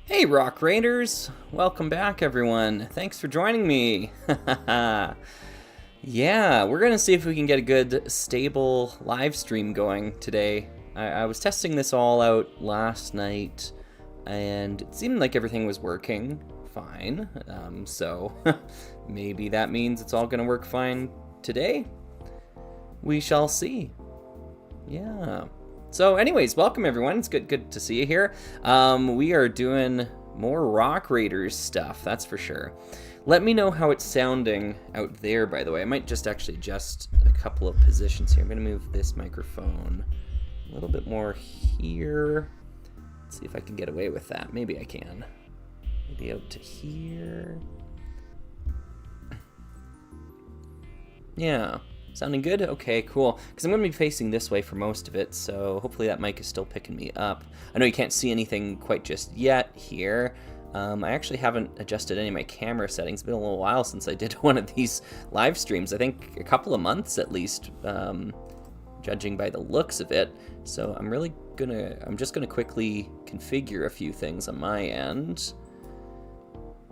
Hey Rock Raiders! Welcome back everyone. Thanks for joining me. Yeah, we're gonna see if we can get a good stable live stream going today. I was testing this all out last night and it seemed like everything was working fine. So maybe that means it's all gonna work fine today. We shall see. Yeah. So anyways, welcome everyone. It's good to see you here. We are doing more Rock Raiders stuff, that's for sure. Let me know how it's sounding out there, by the way. I might just actually adjust a couple of positions here. I'm gonna move this microphone a little bit more here. Let's see if I can get away with that. Maybe I can. Maybe out to here. Yeah. Sounding good? Okay, cool. Because I'm going to be facing this way for most of it, so hopefully that mic is still picking me up. I know you can't see anything quite just yet here. I actually haven't adjusted any of my camera settings. It's been a little while since I did one of these live streams. I think a couple of months at least, judging by the looks of it. So I'm just gonna quickly configure a few things on my end,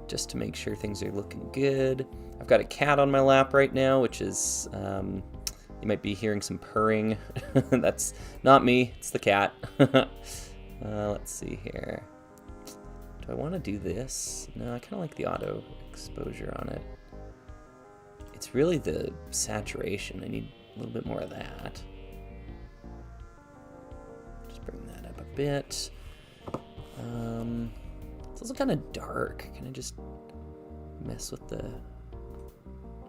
just to make sure things are looking good. I've got a cat on my lap right now, which is, you might be hearing some purring. That's not me, it's the cat. Let's see here. Do I want to do this? No, I kind of like the auto exposure on it. It's really the saturation. I need a little bit more of that. Just bring that up a bit. It's also kind of dark. Can I just mess with the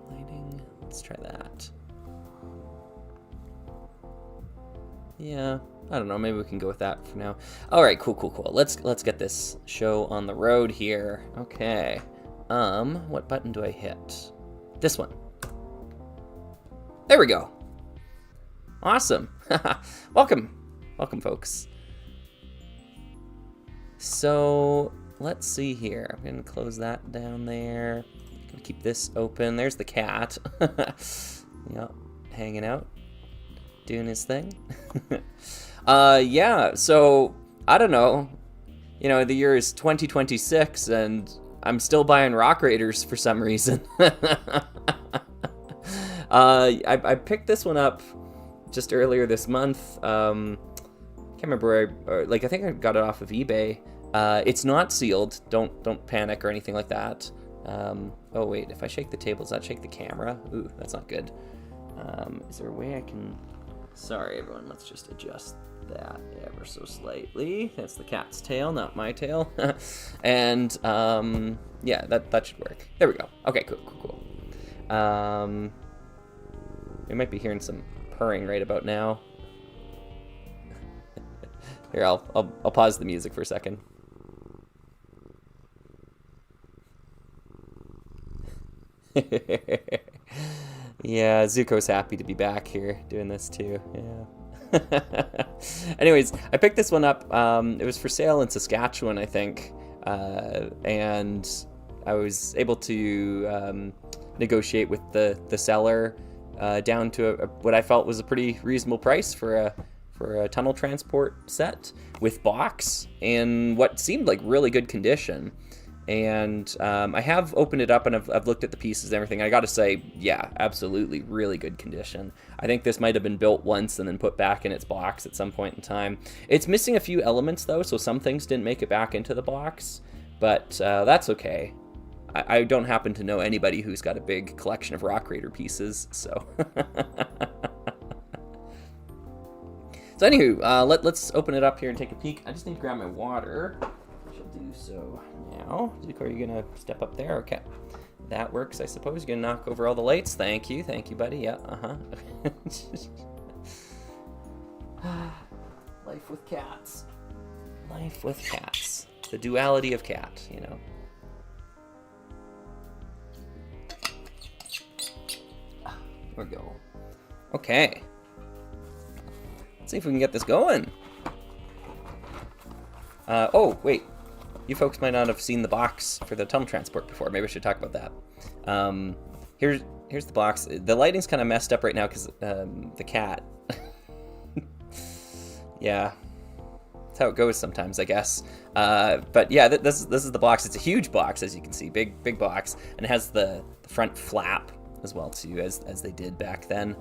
lighting? Let's try that. Yeah, I don't know. Maybe we can go with that for now. All right, cool. Let's get this show on the road here. Okay. What button do I hit? This one. There we go. Awesome. Welcome, folks. So let's see here. I'm gonna close that down there. Gonna keep this open. There's the cat. Yep, hanging out, doing his thing. Yeah, so I don't know. You know, the year is 2026 and I'm still buying Rock Raiders for some reason. I picked this one up just earlier this month. Can't remember where I think I got it off of eBay. It's not sealed. Don't panic or anything like that. Oh wait, if I shake the table, does that shake the camera? Ooh, that's not good. Is there a way I can... Sorry everyone, let's just adjust that ever so slightly. That's the cat's tail, not my tail. And yeah, that should work. There we go. Okay, cool. We might be hearing some purring right about now. Here, I'll pause the music for a second. Yeah, Zuko's happy to be back here doing this too. Yeah. Anyways, I picked this one up. It was for sale in Saskatchewan, I think, and I was able to negotiate with the seller down to what I felt was a pretty reasonable price for a tunnel transport set with box in what seemed like really good condition. And I have opened it up and I've looked at the pieces and everything. I gotta say, yeah, absolutely really good condition. I think this might have been built once and then put back in its box at some point in time. It's missing a few elements though, so some things didn't make it back into the box, but that's okay. I don't happen to know anybody who's got a big collection of Rock Raider pieces, so. So anywho, let's open it up here and take a peek. I just need to grab my water. I shall do so now. Zuko, are you gonna step up there? Okay. That works, I suppose. You're gonna knock over all the lights. Thank you, buddy. Yeah, Life with cats. Life with cats. The duality of cat, you know. There we go. Okay. Let's see if we can get this going. Oh, wait. You folks might not have seen the box for the tunnel transport before. Maybe I should talk about that. Here's the box. The lighting's kind of messed up right now because the cat. Yeah. That's how it goes sometimes, I guess. But yeah, this is the box. It's a huge box, as you can see, big box, and it has the front flap as well too, as they did back then.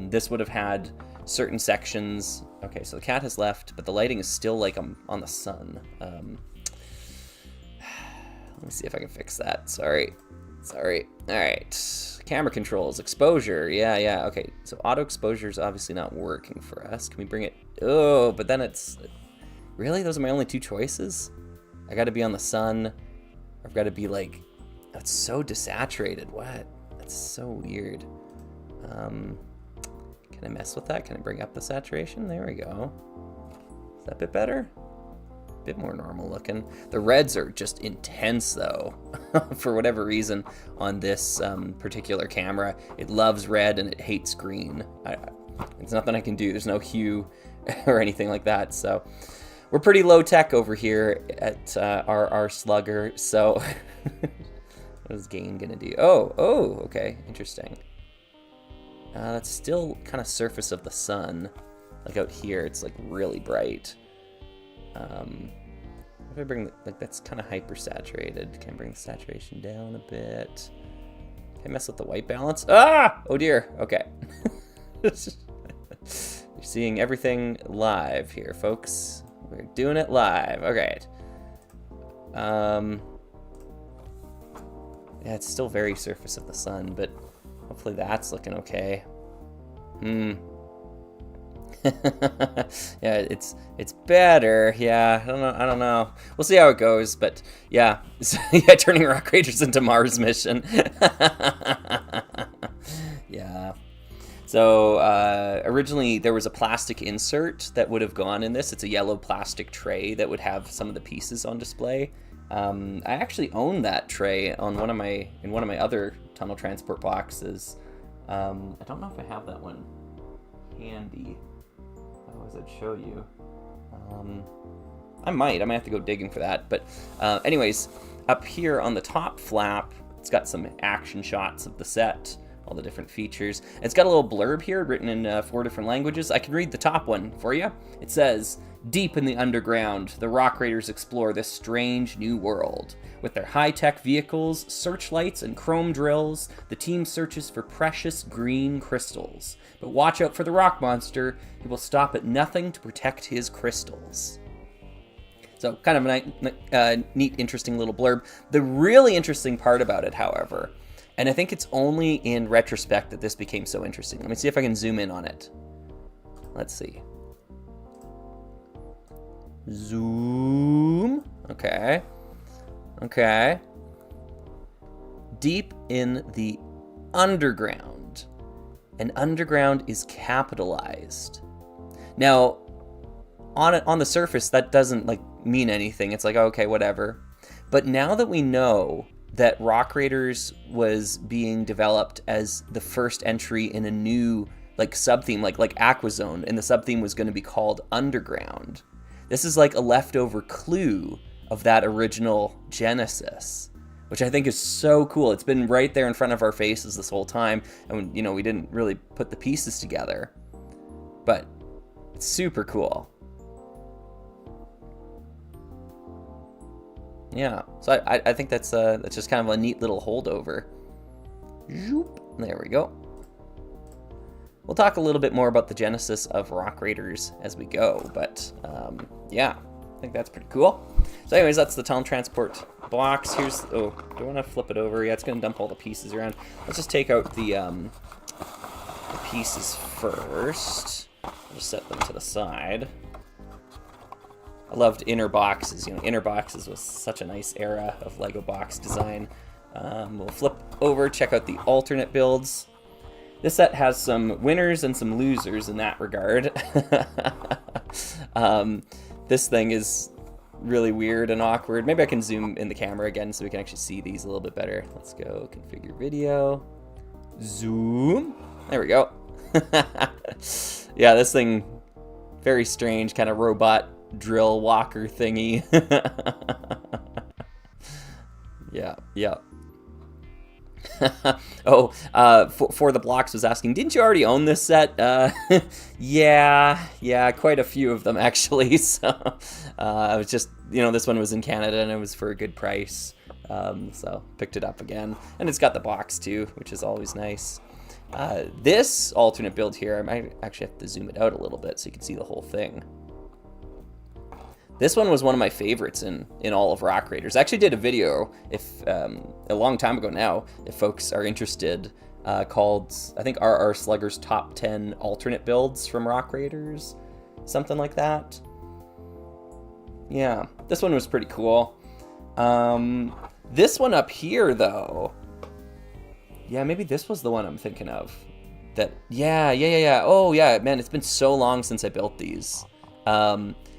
This would have had certain sections. Okay, so the cat has left, but the lighting is still like I'm on the sun. Let me see if I can fix that. Sorry. All right, camera controls, exposure. Yeah. Okay, so auto exposure is obviously not working for us. Can we bring it? Oh, but then it's really, those are my only two choices. I got to be on the sun. I've got to be like, that's so desaturated. What? That's so weird. Can I mess with that? Can I bring up the saturation? There we go. Is that a bit better? A bit more normal looking. The reds are just intense though, for whatever reason on this particular camera. It loves red and it hates green. It's nothing I can do. There's no hue or anything like that. So we're pretty low tech over here at our Slugger. So what is gain gonna do? Oh, okay, interesting. That's still kind of surface of the sun. Like out here, it's like really bright. If I bring like that's kind of hyper saturated. Can I bring the saturation down a bit? Can I mess with the white balance? Ah! Oh dear. Okay. You're seeing everything live here, folks. We're doing it live. Okay. Yeah, it's still very surface of the sun, but hopefully that's looking okay. Yeah, it's better. Yeah, I don't know. We'll see how it goes, but yeah. Yeah, turning Rock Raiders into Mars mission. Yeah. So originally there was a plastic insert that would have gone in this. It's a yellow plastic tray that would have some of the pieces on display. I actually own that tray on one of my other tunnel transport boxes. I don't know if I have that one handy. Otherwise I'd show you. I might have to go digging for that. But anyways, up here on the top flap, it's got some action shots of the set, all the different features. It's got a little blurb here written in 4 different languages. I can read the top one for you. It says, "Deep in the underground, the Rock Raiders explore this strange new world. With their high-tech vehicles, searchlights, and chrome drills, the team searches for precious green crystals. But watch out for the rock monster. He will stop at nothing to protect his crystals." So kind of a neat, interesting little blurb. The really interesting part about it, however, and I think it's only in retrospect that this became so interesting. Let me see if I can zoom in on it. Let's see. Zoom. Okay. Deep in the underground. And underground is capitalized. Now, on the surface, that doesn't like mean anything. It's like, okay, whatever. But now that we know that Rock Raiders was being developed as the first entry in a new like sub-theme, like Aquazone, and the sub-theme was going to be called Underground. This is like a leftover clue of that original Genesis, which I think is so cool. It's been right there in front of our faces this whole time, and you know, we didn't really put the pieces together, but it's super cool. Yeah, so I think that's just kind of a neat little holdover. There we go. We'll talk a little bit more about the genesis of Rock Raiders as we go, but yeah, I think that's pretty cool. So anyways, that's the tunnel transport box. Here's, oh, do I want to flip it over? Yeah, it's going to dump all the pieces around. Let's just take out the pieces first. Just set them to the side. I loved inner boxes. You know, inner boxes was such a nice era of Lego box design. We'll flip over, check out the alternate builds. This set has some winners and some losers in that regard. This thing is really weird and awkward. Maybe I can zoom in the camera again so we can actually see these a little bit better. Let's go configure video. Zoom. There we go. Yeah, this thing, very strange, kind of robot drill walker thingy. Yeah. Oh, for the blocks was asking, didn't you already own this set? Yeah, quite a few of them actually. So I was just, this one was in Canada and it was for a good price. So picked it up again, and it's got the box too, which is always nice. This alternate build here, I might actually have to zoom it out a little bit so you can see the whole thing. This one was one of my favorites in all of Rock Raiders. I actually did a video a long time ago now, if folks are interested, called, I think, RR Slugger's Top 10 Alternate Builds from Rock Raiders, something like that. Yeah, this one was pretty cool. This one up here, though, yeah, maybe this was the one I'm thinking of. Yeah. Oh, yeah, man, it's been so long since I built these.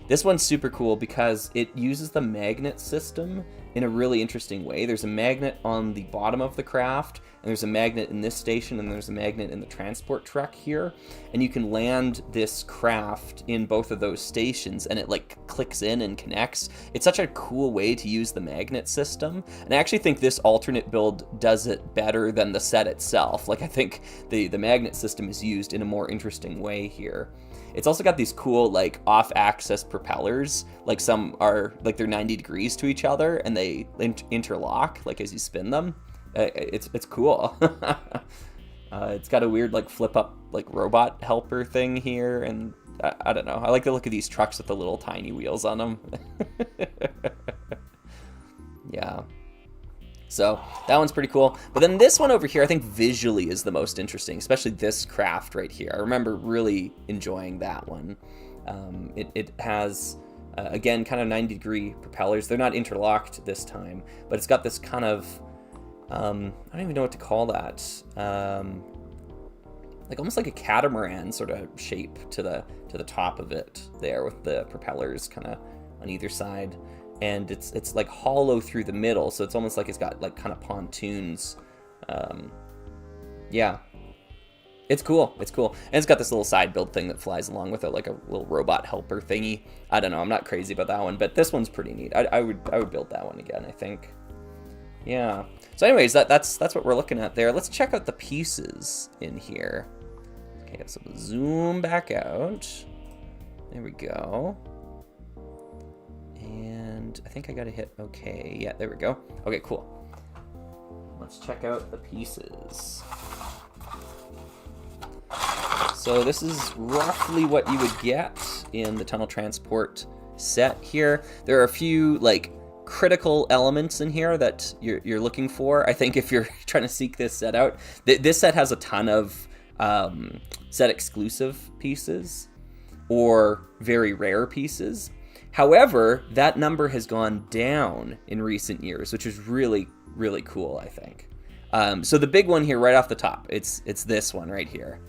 This one's super cool because it uses the magnet system in a really interesting way. There's a magnet on the bottom of the craft, and there's a magnet in this station, and there's a magnet in the transport truck here. And you can land this craft in both of those stations, and it like clicks in and connects. It's such a cool way to use the magnet system. And I actually think this alternate build does it better than the set itself. Like, I think the magnet system is used in a more interesting way here. It's also got these cool, like, off-axis propellers. Like, some are, like, they're 90 degrees to each other, and they interlock, like, as you spin them. It's cool. It's got a weird, like, flip-up, like, robot helper thing here, and I don't know. I like the look of these trucks with the little tiny wheels on them. Yeah. So that one's pretty cool. But then this one over here, I think visually is the most interesting, especially this craft right here. I remember really enjoying that one. It has, again, kind of 90-degree propellers. They're not interlocked this time, but it's got this kind of, I don't even know what to call that. Like almost like a catamaran sort of shape to the top of it there, with the propellers kind of on either side. And it's like hollow through the middle, so it's almost like it's got like kind of pontoons. Yeah, it's cool. And it's got this little side build thing that flies along with it, like a little robot helper thingy. I don't know, I'm not crazy about that one, but this one's pretty neat. I would build that one again, I think. Yeah. So anyways, that's what we're looking at there. Let's check out the pieces in here. Okay, so we'll zoom back out. There we go. And I think I gotta hit OK. Yeah, there we go. Okay, cool. Let's check out the pieces. So this is roughly what you would get in the tunnel transport set here. There are a few like critical elements in here that you're looking for, I think, if you're trying to seek this set out. This set has a ton of set exclusive pieces or very rare pieces. However, that number has gone down in recent years, which is really, really cool, I think. So the big one here right off the top, it's this one right here.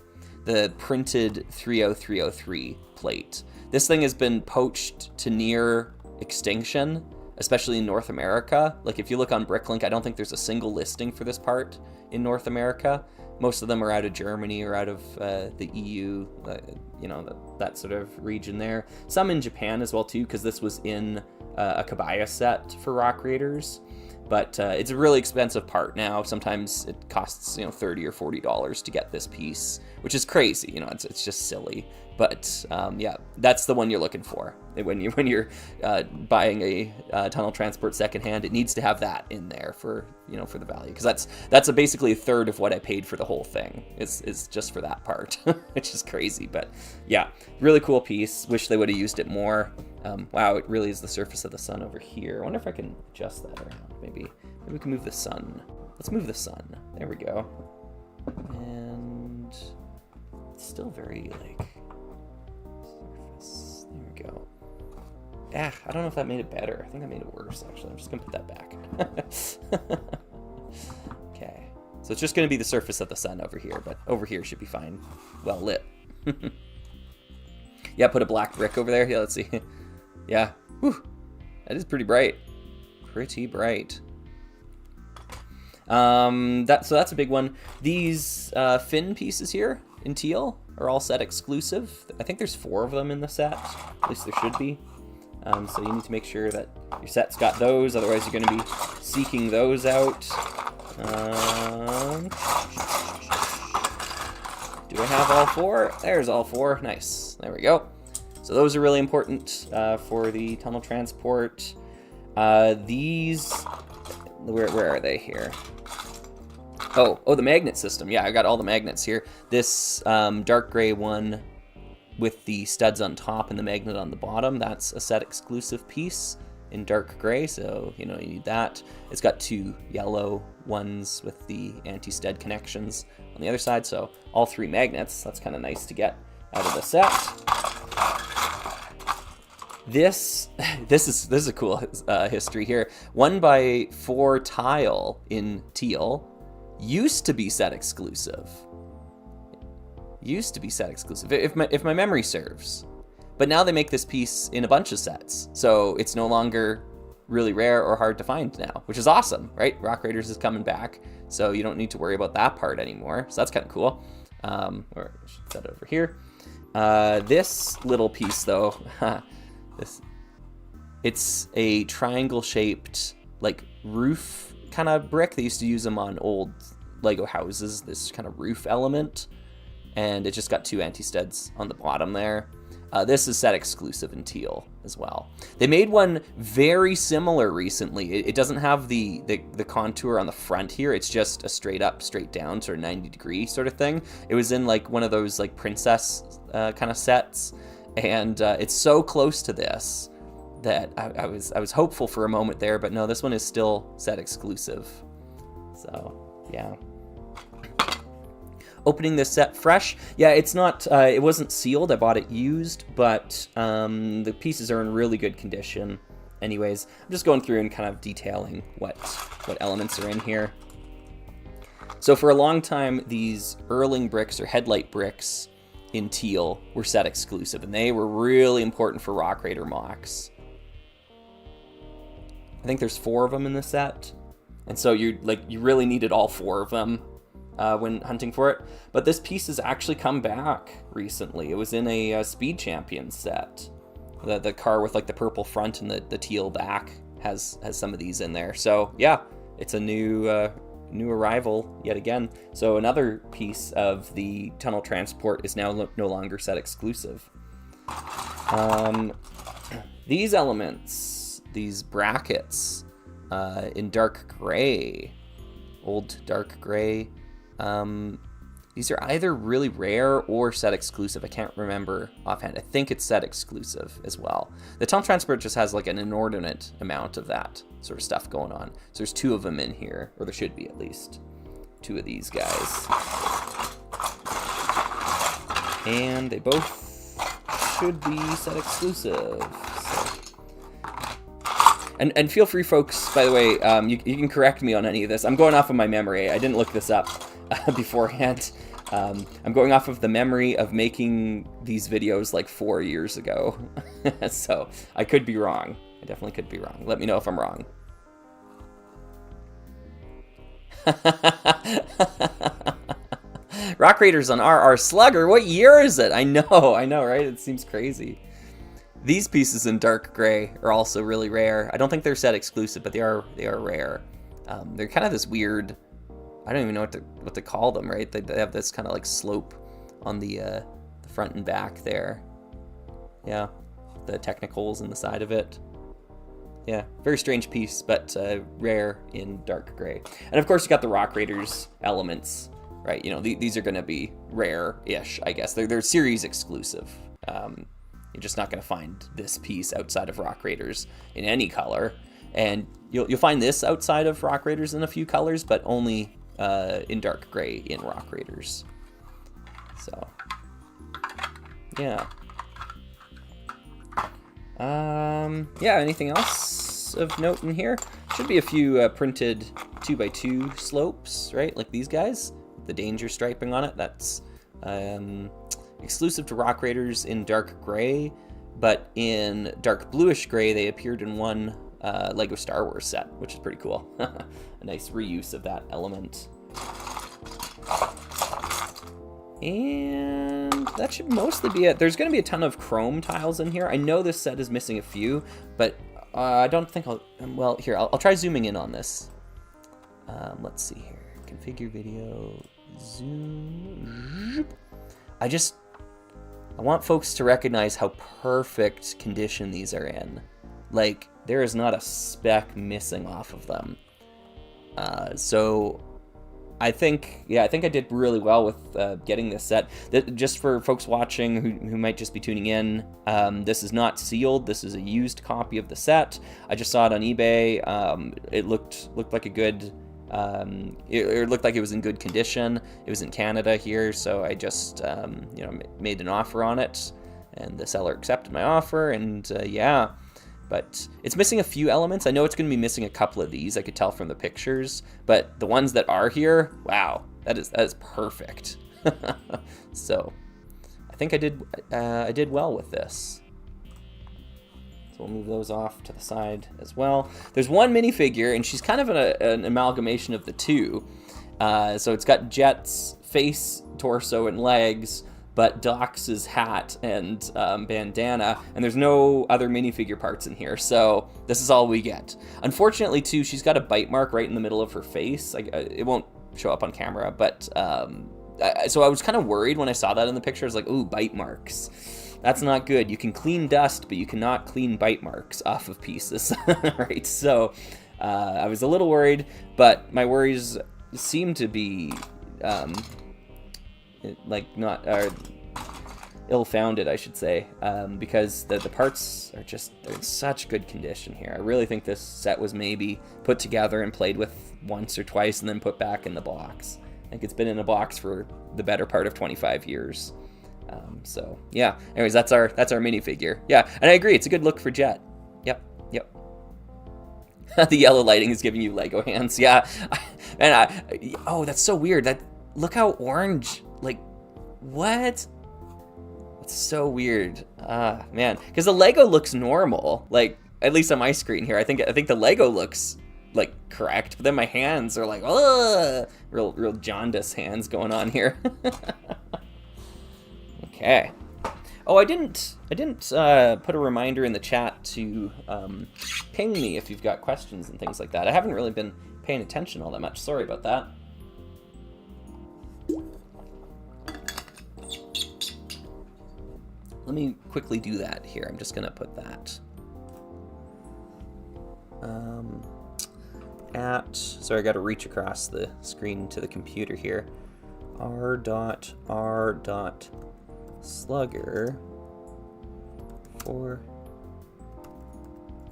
The printed 30303 plate. This thing has been poached to near extinction, especially in North America. Like if you look on Bricklink, I don't think there's a single listing for this part in North America. Most of them are out of Germany or out of the EU, that sort of region there. Some in Japan as well too, because this was in a Kabaya set for Rock Raiders. But it's a really expensive part now. Sometimes it costs $30 or $40 to get this piece, which is crazy. It's just silly. But yeah, that's the one you're looking for when you're buying a tunnel transport secondhand. It needs to have that in there for for the value, because that's basically a third of what I paid for the whole thing. It's just for that part, which is crazy. But yeah, really cool piece. Wish they would have used it more. Wow, it really is the surface of the sun over here. I wonder if I can adjust that around. Maybe we can move the sun. Let's move the sun. There we go. And it's still very like surface. There we go. I don't know if that made it better. I think that made it worse, actually. I'm just gonna put that back. Okay. So it's just gonna be the surface of the sun over here, but over here should be fine. Well lit. Yeah, put a black brick over there. Yeah, let's see. Yeah. Whew. That is pretty bright. Pretty bright. So that's a big one. These fin pieces here in teal are all set exclusive. I think there's 4 of them in the set. At least there should be. So you need to make sure that your set's got those. Otherwise, you're going to be seeking those out. Do I have all 4? There's all 4. Nice. There we go. So those are really important for the tunnel transport. These, where are they here? Oh, the magnet system. Yeah, I got all the magnets here. This dark gray one with the studs on top and the magnet on the bottom, that's a set exclusive piece in dark gray, so you need that. It's got 2 yellow ones with the anti-stud connections on the other side, so all 3 magnets. That's kind of nice to get out of the set. This is a cool history here. 1x4 tile in teal used to be set exclusive. If my memory serves. But now they make this piece in a bunch of sets, so it's no longer really rare or hard to find now, which is awesome, right? Rock Raiders is coming back, so you don't need to worry about that part anymore. So that's kind of cool. Or I should set it over here. This little piece, though, it's a triangle-shaped, like, roof kind of brick. They used to use them on old Lego houses, this kind of roof element. And it just got 2 anti-studs on the bottom there. This is set exclusive in teal as well. They made one very similar recently. It doesn't have the contour on the front here. It's just a straight up, straight down sort of 90-degree sort of thing. It was in like one of those like princess kind of sets. And it's so close to this that I was hopeful for a moment there, but no, this one is still set exclusive. So, yeah. Opening this set fresh. Yeah, it's not, it wasn't sealed. I bought it used, but the pieces are in really good condition. Anyways, I'm just going through and kind of detailing what elements are in here. So for a long time, these Erling bricks or headlight bricks in teal were set exclusive, and they were really important for Rock Raider mocks. I think there's 4 of them in the set, and so you really needed all 4 of them when hunting for it. But this piece has actually come back recently. It was in a Speed Champions set. The car with like the purple front and the teal back has some of these in there. So yeah, it's a new arrival yet again. So another piece of the tunnel transport is now no longer set exclusive. These elements, these brackets in dark gray, old dark gray, these are either really rare or set exclusive. I can't remember offhand. I think it's set exclusive as well. The tunnel transport just has like an inordinate amount of that sort of stuff going on. So there's 2 of them in here, or there should be at least 2 of these guys. And they both should be set exclusive. So. And feel free, folks, by the way, you can correct me on any of this. I'm going off of my memory. I didn't look this up beforehand. I'm going off of the memory of making these videos like 4 years ago. So I could be wrong. I definitely could be wrong. Let me know if I'm wrong. Rock Raiders on RR Slugger. What year is it? I know, right? It seems crazy. These pieces in dark gray are also really rare. I don't think they're set exclusive, but they are rare. They're kind of this weird, I don't even know what to call them, right? They have this kind of like slope on the front and back there. Yeah, the technicals in the side of it. Yeah, very strange piece, but rare in dark gray. And of course, you got the Rock Raiders elements, right? You know, these are going to be rare-ish, I guess. They're series exclusive. You're just not going to find this piece outside of Rock Raiders in any color. And you'll find this outside of Rock Raiders in a few colors, but only in dark gray in Rock Raiders. So, yeah. Yeah, anything else of note in here? Should be a few printed 2x2 slopes, right? Like these guys, the danger striping on it. That's exclusive to Rock Raiders in dark gray, but in dark bluish gray, they appeared in one Lego Star Wars set, which is pretty cool. A nice reuse of that element. And that should mostly be it. There's going to be a ton of chrome tiles in here. I know this set is missing a few, but I don't think I'll... Well, here, I'll try zooming in on this. Let's see here. Configure video. Zoom. I want folks to recognize how perfect condition these are in. Like, there is not a speck missing off of them. So I think I did really well with getting this set. Just for folks watching who might just be tuning in, this is not sealed. This is a used copy of the set. I just saw it on eBay. It looked like a good. It looked like it was in good condition. It was in Canada here, so I just made an offer on it, and the seller accepted my offer, and yeah. But it's missing a few elements. I know it's going to be missing a couple of these. I could tell from the pictures, but the ones that are here, wow, that is perfect. So I think I did well with this. So we'll move those off to the side as well. There's one minifigure, and she's kind of an amalgamation of the two. So it's got Jet's face, torso, and legs, but Doc's hat and bandana, and there's no other minifigure parts in here, so this is all we get. Unfortunately, too, she's got a bite mark right in the middle of her face. It won't show up on camera, but so I was kind of worried when I saw that in the picture. I was like, ooh, bite marks. That's not good. You can clean dust, but you cannot clean bite marks off of pieces, right? So I was a little worried, but my worries seem to be not ill-founded, I should say, because the parts are they're in such good condition here. I really think this set was maybe put together and played with once or twice and then put back in the box. I think it's been in a box for the better part of 25 years. So yeah, anyways, that's our minifigure. Yeah, and I agree, it's a good look for Jet. Yep. The yellow lighting is giving you Lego hands. Yeah, oh, that's so weird. Look how orange. Like, what? It's so weird. Man, because the Lego looks normal. Like, at least on my screen here, I think the Lego looks like correct, but then my hands are like, real jaundice hands going on here. Okay. Oh, I didn't put a reminder in the chat to ping me if you've got questions and things like that. I haven't really been paying attention all that much. Sorry about that. Let me quickly do that here. I'm just gonna put that sorry, I gotta reach across the screen to the computer here. r.slugger for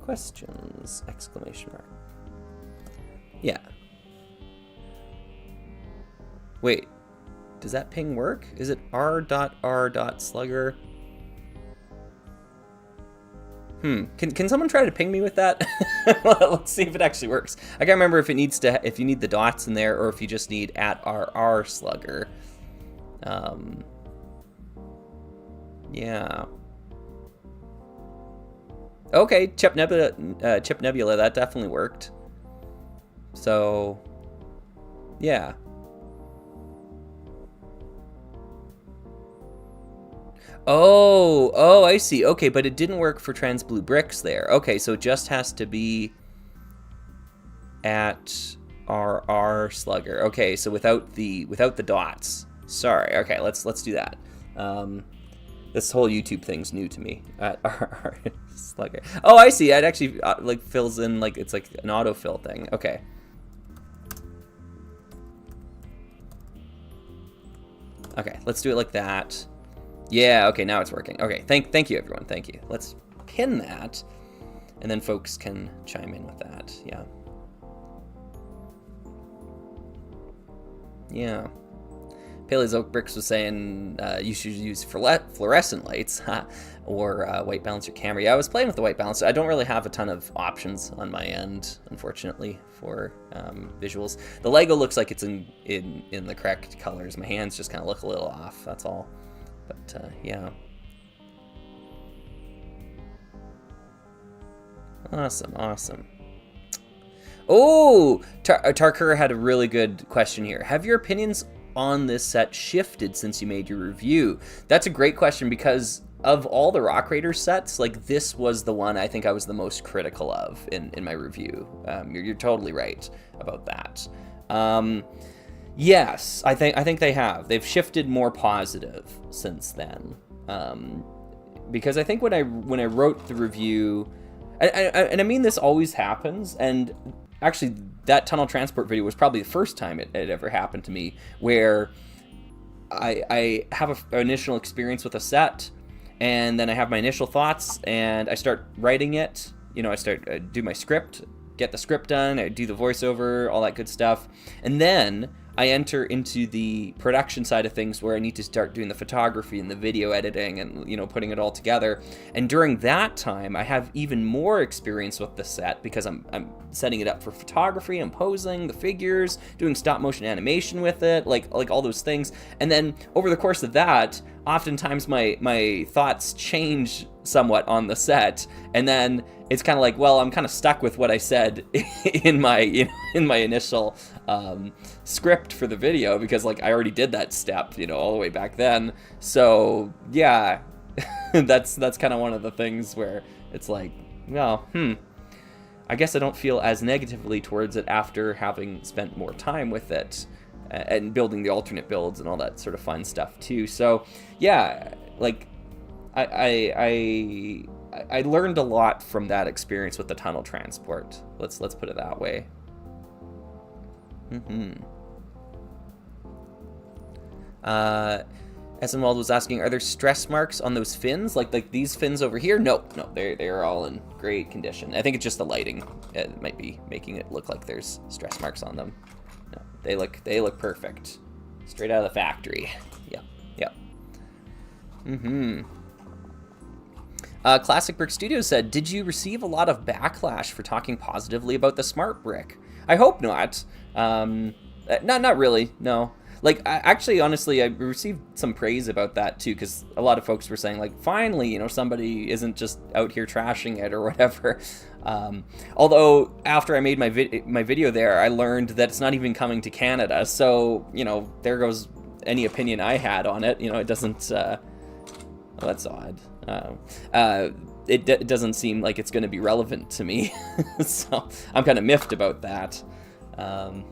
questions, exclamation mark. Yeah. Wait, does that ping work? Is it r.r.slugger? Can someone try to ping me with that? Let's see if it actually works. I can't remember if you need the dots in there or if you just need @rr_slugger. Yeah. Okay, Chip Nebula, that definitely worked. So, yeah. Oh, I see. Okay, but it didn't work for Trans Blue Bricks there. Okay, so it just has to be @rr_slugger. Okay, so without the dots. Sorry. Okay, let's do that. This whole YouTube thing's new to me. @rr_slugger. Oh, I see. It actually like fills in like it's like an autofill thing. Okay. Okay, let's do it like that. Yeah, okay, now it's working. Okay, thank you, everyone. Thank you. Let's pin that, and then folks can chime in with that. Yeah. Yeah. Paley's Oak Bricks was saying you should use fluorescent lights or white balance your camera. Yeah, I was playing with the white balance. I don't really have a ton of options on my end, unfortunately, for visuals. The Lego looks like it's in the correct colors. My hands just kind of look a little off, that's all. But, yeah. Awesome. Oh! Tarkur had a really good question here. Have your opinions on this set shifted since you made your review? That's a great question because of all the Rock Raider sets, like, this was the one I think I was the most critical of in my review. You're totally right about that. Yes, I think they have. They've shifted more positive since then. Because I think when I wrote the review, and I mean, this always happens, and actually that tunnel transport video was probably the first time it ever happened to me, where I have an initial experience with a set, and then I have my initial thoughts, and I start writing it. I do my script, get the script done, I do the voiceover, all that good stuff, and then I enter into the production side of things, where I need to start doing the photography and the video editing and, putting it all together. And during that time, I have even more experience with the set, because I'm setting it up for photography, I'm posing the figures, doing stop motion animation with it, like all those things. And then over the course of that, oftentimes my thoughts change somewhat on the set, and then it's kind of like, well, I'm kind of stuck with what I said in my initial script for the video, because like I already did that step, all the way back then. So yeah, that's kind of one of the things where it's like, well, I guess I don't feel as negatively towards it after having spent more time with it and building the alternate builds and all that sort of fun stuff too. So yeah, like I learned a lot from that experience with the tunnel transport. Let's put it that way. Essenwald was asking, are there stress marks on those fins? Like these fins over here? No, they're all in great condition. I think it's just the lighting. It might be making it look like there's stress marks on them. No, they look perfect. Straight out of the factory. Yep. Classic Brick Studios said, did you receive a lot of backlash for talking positively about the Smart Brick? I hope not. Not really, no. Like, actually, honestly, I received some praise about that too, because a lot of folks were saying, like, finally, somebody isn't just out here trashing it or whatever. Although, after I made my video there, I learned that it's not even coming to Canada, so, there goes any opinion I had on it. It doesn't, well, that's odd. It doesn't seem like it's going to be relevant to me, so I'm kind of miffed about that.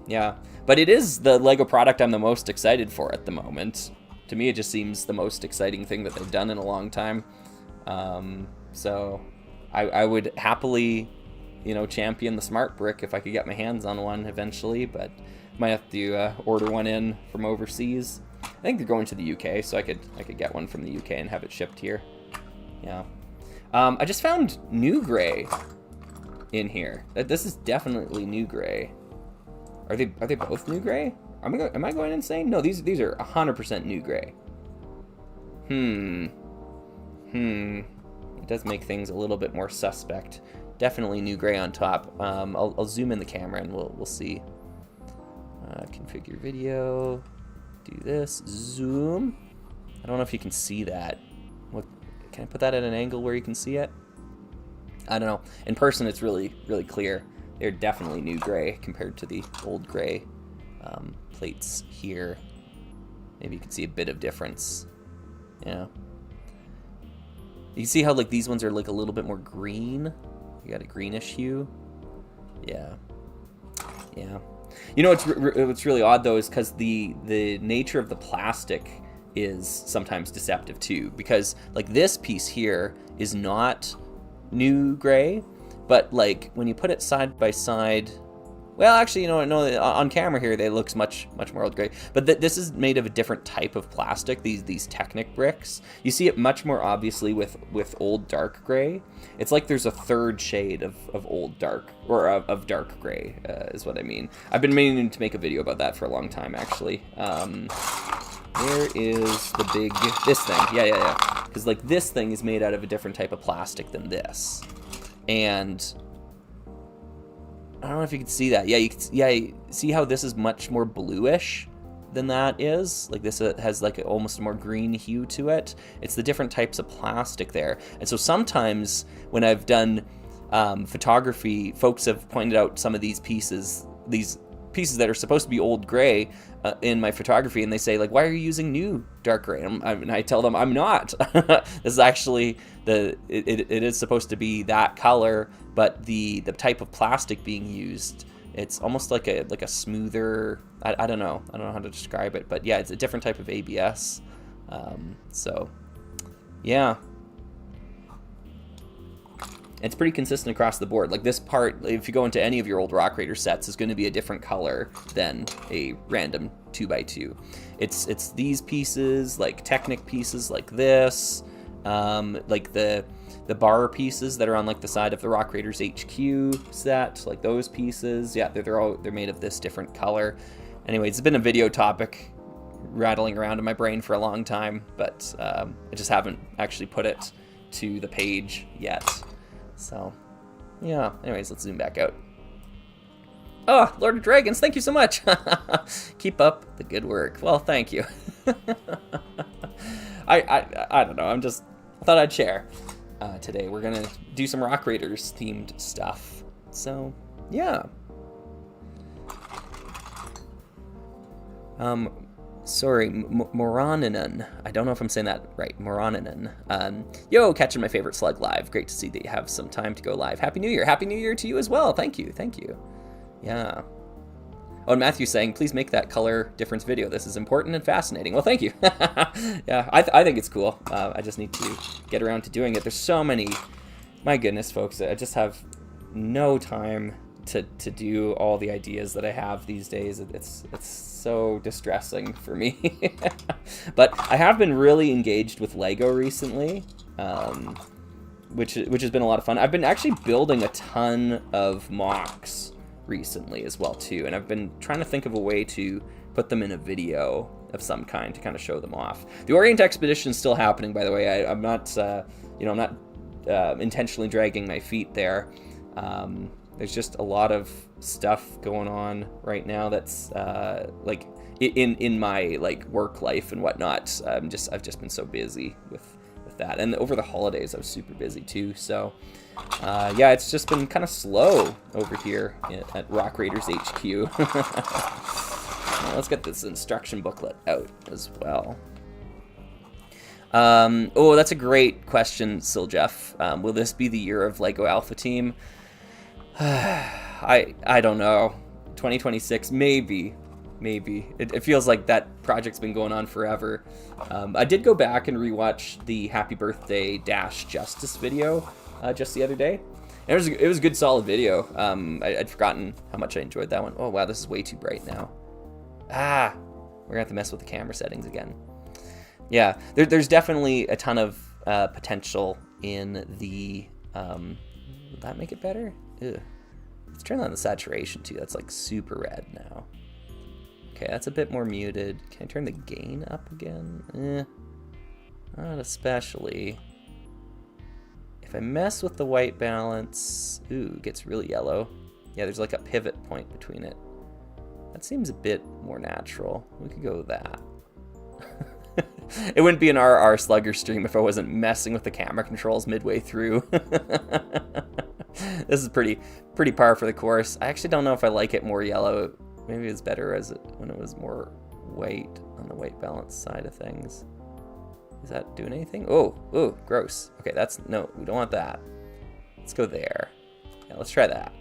Yeah, but it is the Lego product I'm the most excited for at the moment. To me, it just seems the most exciting thing that they've done in a long time. So I would happily, champion the Smart Brick if I could get my hands on one eventually, but might have to order one in from overseas. I think they're going to the UK, so I could get one from the UK and have it shipped here. Yeah. I just found New Gray in here. This is definitely New Gray. Are they both New Gray? Am I going insane? No, these are 100% New Gray. It does make things a little bit more suspect. Definitely New Gray on top. I'll zoom in the camera and we'll see. Configure video. Do this. Zoom. I don't know if you can see that. What? Can I put that at an angle where you can see it? I don't know. In person, it's really, really clear. They're definitely New Gray compared to the old gray plates here. Maybe you can see a bit of difference. Yeah. You can see how like these ones are like a little bit more green. You got a greenish hue. Yeah. What's really odd though is because the nature of the plastic is sometimes deceptive too, because like this piece here is not New Gray, but like when you put it side by side, well, actually, no, on camera here they looks much more old gray. But this is made of a different type of plastic. These Technic bricks, you see it much more obviously with old dark gray. It's like there's a third shade of old dark or of dark gray is what I mean. I've been meaning to make a video about that for a long time actually. Where is the big this thing? Yeah. Because like this thing is made out of a different type of plastic than this, and I don't know if you can see that. Yeah, you can see how this is much more bluish than that is. Like this has like almost a more green hue to it. It's the different types of plastic there. And so sometimes when I've done photography, folks have pointed out some of these pieces, these pieces that are supposed to be old gray in my photography, and they say, like, why are you using new dark gray? And I tell them I'm not. This is actually it is supposed to be that color, but the type of plastic being used, it's almost like a smoother, I don't know how to describe it, but yeah, it's a different type of ABS. So yeah, it's pretty consistent across the board. Like this part, if you go into any of your old Rock Raider sets, is going to be a different color than a random 2x2. It's these pieces, like Technic pieces like this, like the bar pieces that are on like the side of the Rock Raiders HQ set, like those pieces. Yeah, they're made of this different color. Anyway, it's been a video topic rattling around in my brain for a long time, but I just haven't actually put it to the page yet. So, yeah. Anyways, let's zoom back out. Oh, Lord of Dragons, thank you so much. Keep up the good work. Well, thank you. I don't know. I thought I'd share. Today we're gonna do some Rock Raiders themed stuff. So, yeah. Sorry, Moraninen. I don't know if I'm saying that right. Moraninen. Yo, catching my favorite Slug live. Great to see that you have some time to go live. Happy New Year. Happy New Year to you as well. Thank you. Thank you. Yeah. Oh, and Matthew's saying, please make that color difference video. This is important and fascinating. Well, thank you. Yeah, I think it's cool. I just need to get around to doing it. There's so many. My goodness, folks. I just have no time to do all the ideas that I have these days. It's so distressing for me. But I have been really engaged with Lego recently, which has been a lot of fun. I've been actually building a ton of mocks recently as well too, and I've been trying to think of a way to put them in a video of some kind to kind of show them off. The Orient Expedition is still happening, by the way. I'm not I'm not intentionally dragging my feet there. There's just a lot of stuff going on right now that's like in my like work life and whatnot. I've just been so busy with that, and over the holidays I was super busy too. So yeah, it's just been kind of slow over here at Rock Raiders HQ. Well, let's get this instruction booklet out as well. Oh, that's a great question, Siljeff. Will this be the year of Lego Alpha Team? I don't know. 2026, maybe. It feels like that project's been going on forever. I did go back and rewatch the Happy Birthday Dash Justice video just the other day. And it was a good, solid video. I'd forgotten how much I enjoyed that one. Oh wow, this is way too bright now. We're gonna have to mess with the camera settings again. Yeah, there's definitely a ton of potential in the. Will that make it better? Ugh. Let's turn on the saturation too. That's like super red now. Okay, that's a bit more muted. Can I turn the gain up again? Not especially. If I mess with the white balance, it gets really yellow. Yeah, there's like a pivot point between it. That seems a bit more natural. We could go with that. It wouldn't be an RR Slugger stream if I wasn't messing with the camera controls midway through. This is pretty par for the course. I actually don't know if I like it more yellow. Maybe it's better when it was more white on the white balance side of things. Is that doing anything? Oh, gross. Okay, no, we don't want that. Let's go there. Yeah, let's try that.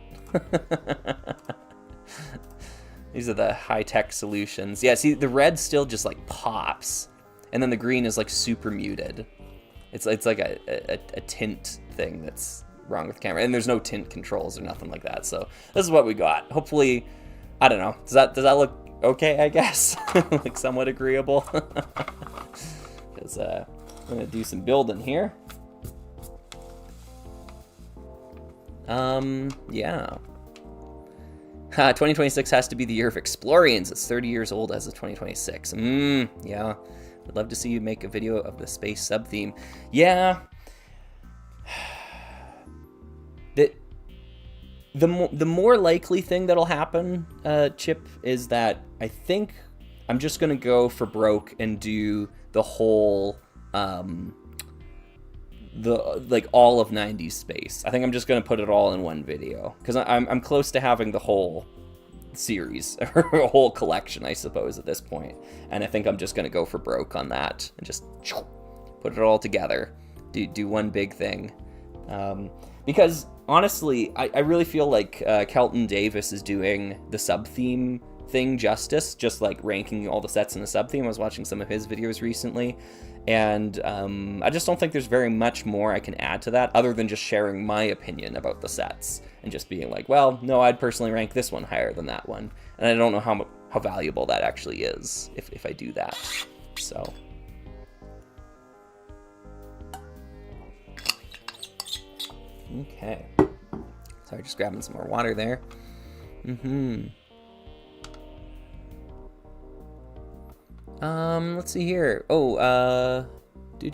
These are the high-tech solutions. Yeah, see, the red still just like pops, and then the green is like super muted. It's like a tint thing that's wrong with the camera, and there's no tint controls or nothing like that. So this is what we got. Hopefully, I don't know. Does that look okay? I guess like somewhat agreeable. Because I'm gonna do some building here. Yeah. 2026 has to be the year of Explorians. It's 30 years old as of 2026. Yeah. I'd love to see you make a video of the space sub-theme. Yeah. The more likely thing that'll happen, Chip, is that I think I'm just gonna go for broke and do the whole, all of 90s space. I think I'm just gonna put it all in one video because I'm close to having the whole series or a whole collection, I suppose, at this point. And I think I'm just gonna go for broke on that and just put it all together, do one big thing. Because honestly, I really feel like Kelton Davis is doing the sub-theme thing justice, just like ranking all the sets in the sub-theme. I was watching some of his videos recently, and I just don't think there's very much more I can add to that other than just sharing my opinion about the sets and just being like, well, no, I'd personally rank this one higher than that one. And I don't know how valuable that actually is if I do that. So... okay. Sorry, just grabbing some more water there. Let's see here. Oh, do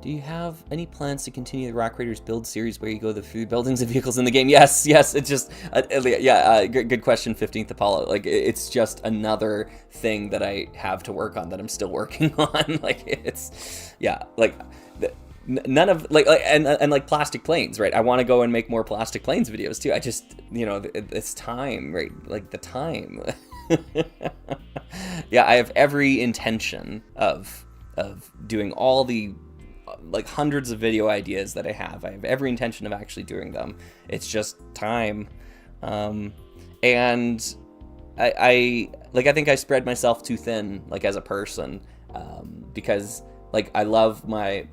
you have any plans to continue the Rock Raiders build series where you go through buildings and vehicles in the game? Yes. It's just, good question, 15th Apollo. Like, it's just another thing that I have to work on that I'm still working on. Like, it's, yeah, like, none of, like and like plastic planes, right? I want to go and make more plastic planes videos too. I just, it's time, right? Like, the time. Yeah, I have every intention of doing all the like hundreds of video ideas that I have. I have every intention of actually doing them. It's just time. And I think I spread myself too thin, like, as a person, because, like, I love my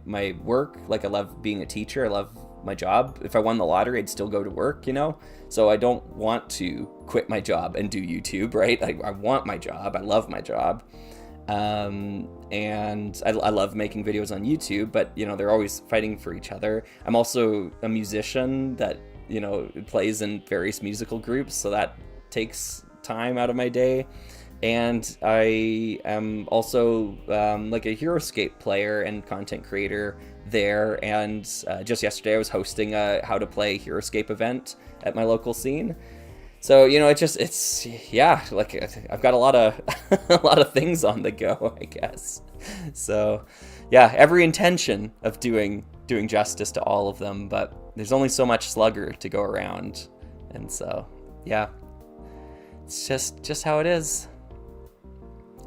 work. Like, I love being a teacher. I love my job. If I won the lottery, I'd still go to work, So I don't want to quit my job and do YouTube, right? I want my job. I love my job. And I love making videos on YouTube, but, they're always fighting for each other. I'm also a musician that, plays in various musical groups, so that takes time out of my day. And I am also like a HeroScape player and content creator there. And just yesterday I was hosting a How to Play HeroScape event at my local scene. So, like, I've got a lot of things on the go, I guess. So, yeah, every intention of doing justice to all of them, but there's only so much Slugger to go around. And so, yeah, it's just how it is.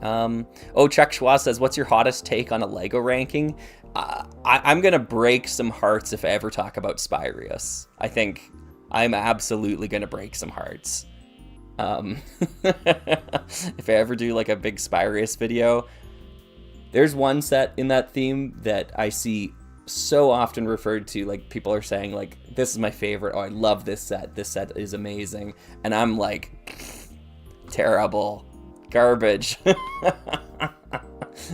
Chuck Schwa says, what's your hottest take on a Lego ranking? I'm gonna break some hearts if I ever talk about Spyrius. I think I'm absolutely gonna break some hearts. If I ever do like a big Spyrius video, there's one set in that theme that I see so often referred to, like, people are saying, like, this is my favorite, I love this set is amazing, and I'm like, terrible, garbage.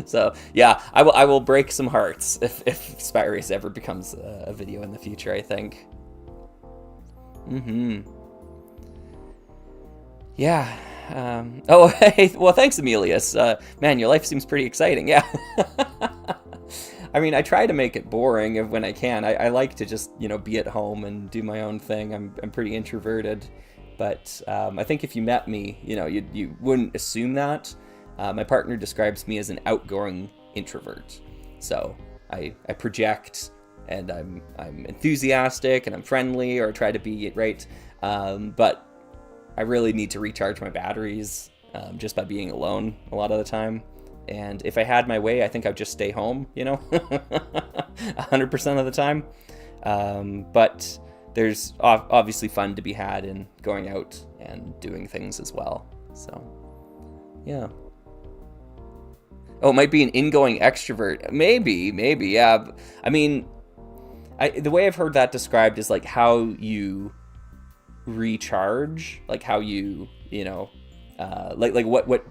So yeah, I will break some hearts if Spyrius ever becomes a video in the future, I think. Yeah. Hey, well, thanks, Emilius. Man, your life seems pretty exciting. Yeah. I mean, I try to make it boring when I can. I like to just, be at home and do my own thing. I'm pretty introverted, but I think if you met me, you wouldn't assume that. My partner describes me as an outgoing introvert. So I project, and I'm enthusiastic, and I'm friendly, or try to be, right? But I really need to recharge my batteries just by being alone a lot of the time. And if I had my way, I think I'd just stay home, 100% of the time. But there's obviously fun to be had in going out and doing things as well. So, yeah. Oh, it might be an ingoing extrovert. Maybe, yeah. I mean, the way I've heard that described is like how you recharge, like how you, like what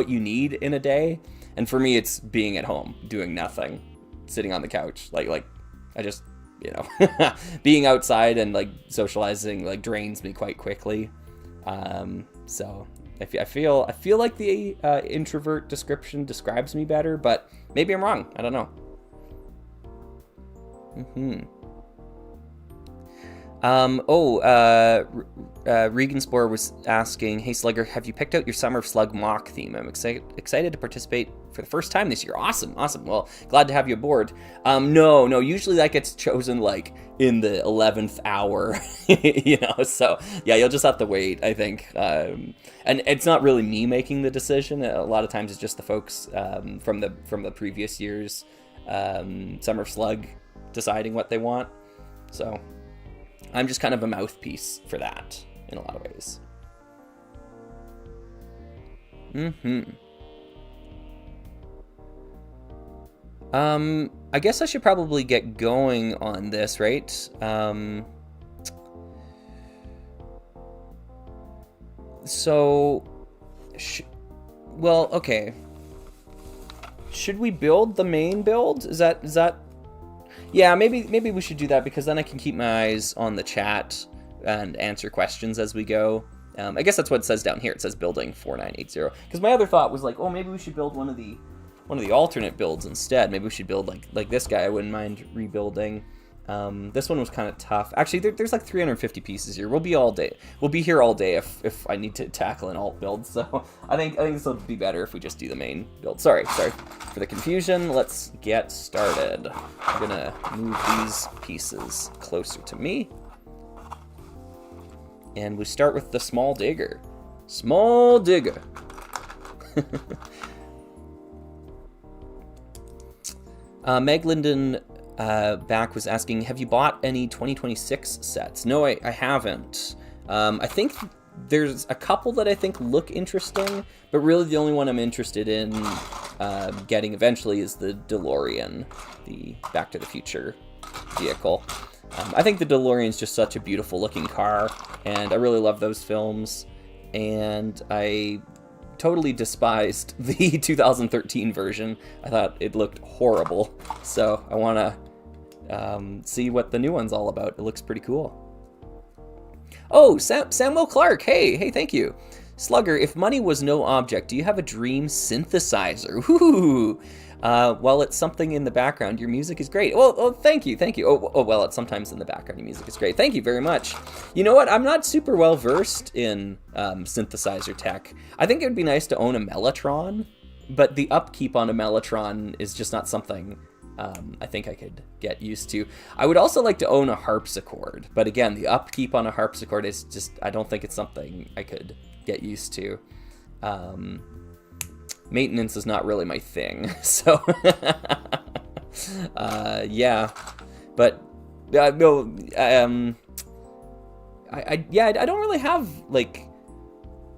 you need in a day. And for me, it's being at home, doing nothing, sitting on the couch. Like I just, being outside and like socializing like drains me quite quickly. So I feel like the introvert description describes me better, but maybe I'm wrong. I don't know. Regan Spore was asking, hey Slugger, have you picked out your Summer of Slug mock theme? I'm excited to participate for the first time this year. Awesome. Well, glad to have you aboard. No, usually that gets chosen like in the 11th hour, so yeah, you'll just have to wait, I think. And it's not really me making the decision. A lot of times it's just the folks from the previous year's Summer of Slug deciding what they want. So I'm just kind of a mouthpiece for that in a lot of ways. I guess I should probably get going on this, right? Well, okay. Should we build the main build? Is that? Yeah, maybe we should do that, because then I can keep my eyes on the chat and answer questions as we go. I guess that's what it says down here. It says building 4980. Because my other thought was like, oh, maybe we should build one of the alternate builds instead. Maybe we should build like this guy. I wouldn't mind rebuilding. This one was kind of tough. Actually, there's like 350 pieces here. We'll be all day. We'll be here all day if I need to tackle an alt build. So I think this will be better if we just do the main build. Sorry for the confusion. Let's get started. I'm gonna move these pieces closer to me, and we start with the small digger. Small digger. Meg Linden back was asking, have you bought any 2026 sets? No, I haven't. I think there's a couple that I think look interesting, but really the only one I'm interested in getting eventually is the DeLorean, the Back to the Future vehicle. I think the DeLorean's just such a beautiful looking car, and I really love those films, and I totally despised the 2013 version. I thought it looked horrible, so I want to see what the new one's all about. It looks pretty cool. Oh, Samuel Clark, hey, thank you. Slugger, if money was no object, do you have a dream synthesizer? Ooh. Well, it's something in the background. Your music is great. Well, thank you. Oh, well, it's sometimes in the background. Your music is great. Thank you very much. You know what? I'm not super well versed in synthesizer tech. I think it would be nice to own a Mellotron, but the upkeep on a Mellotron is just not something I think I could get used to. I would also like to own a harpsichord, but again, the upkeep on a harpsichord is just, I don't think it's something I could get used to. Maintenance is not really my thing, so yeah, but no, I don't really have like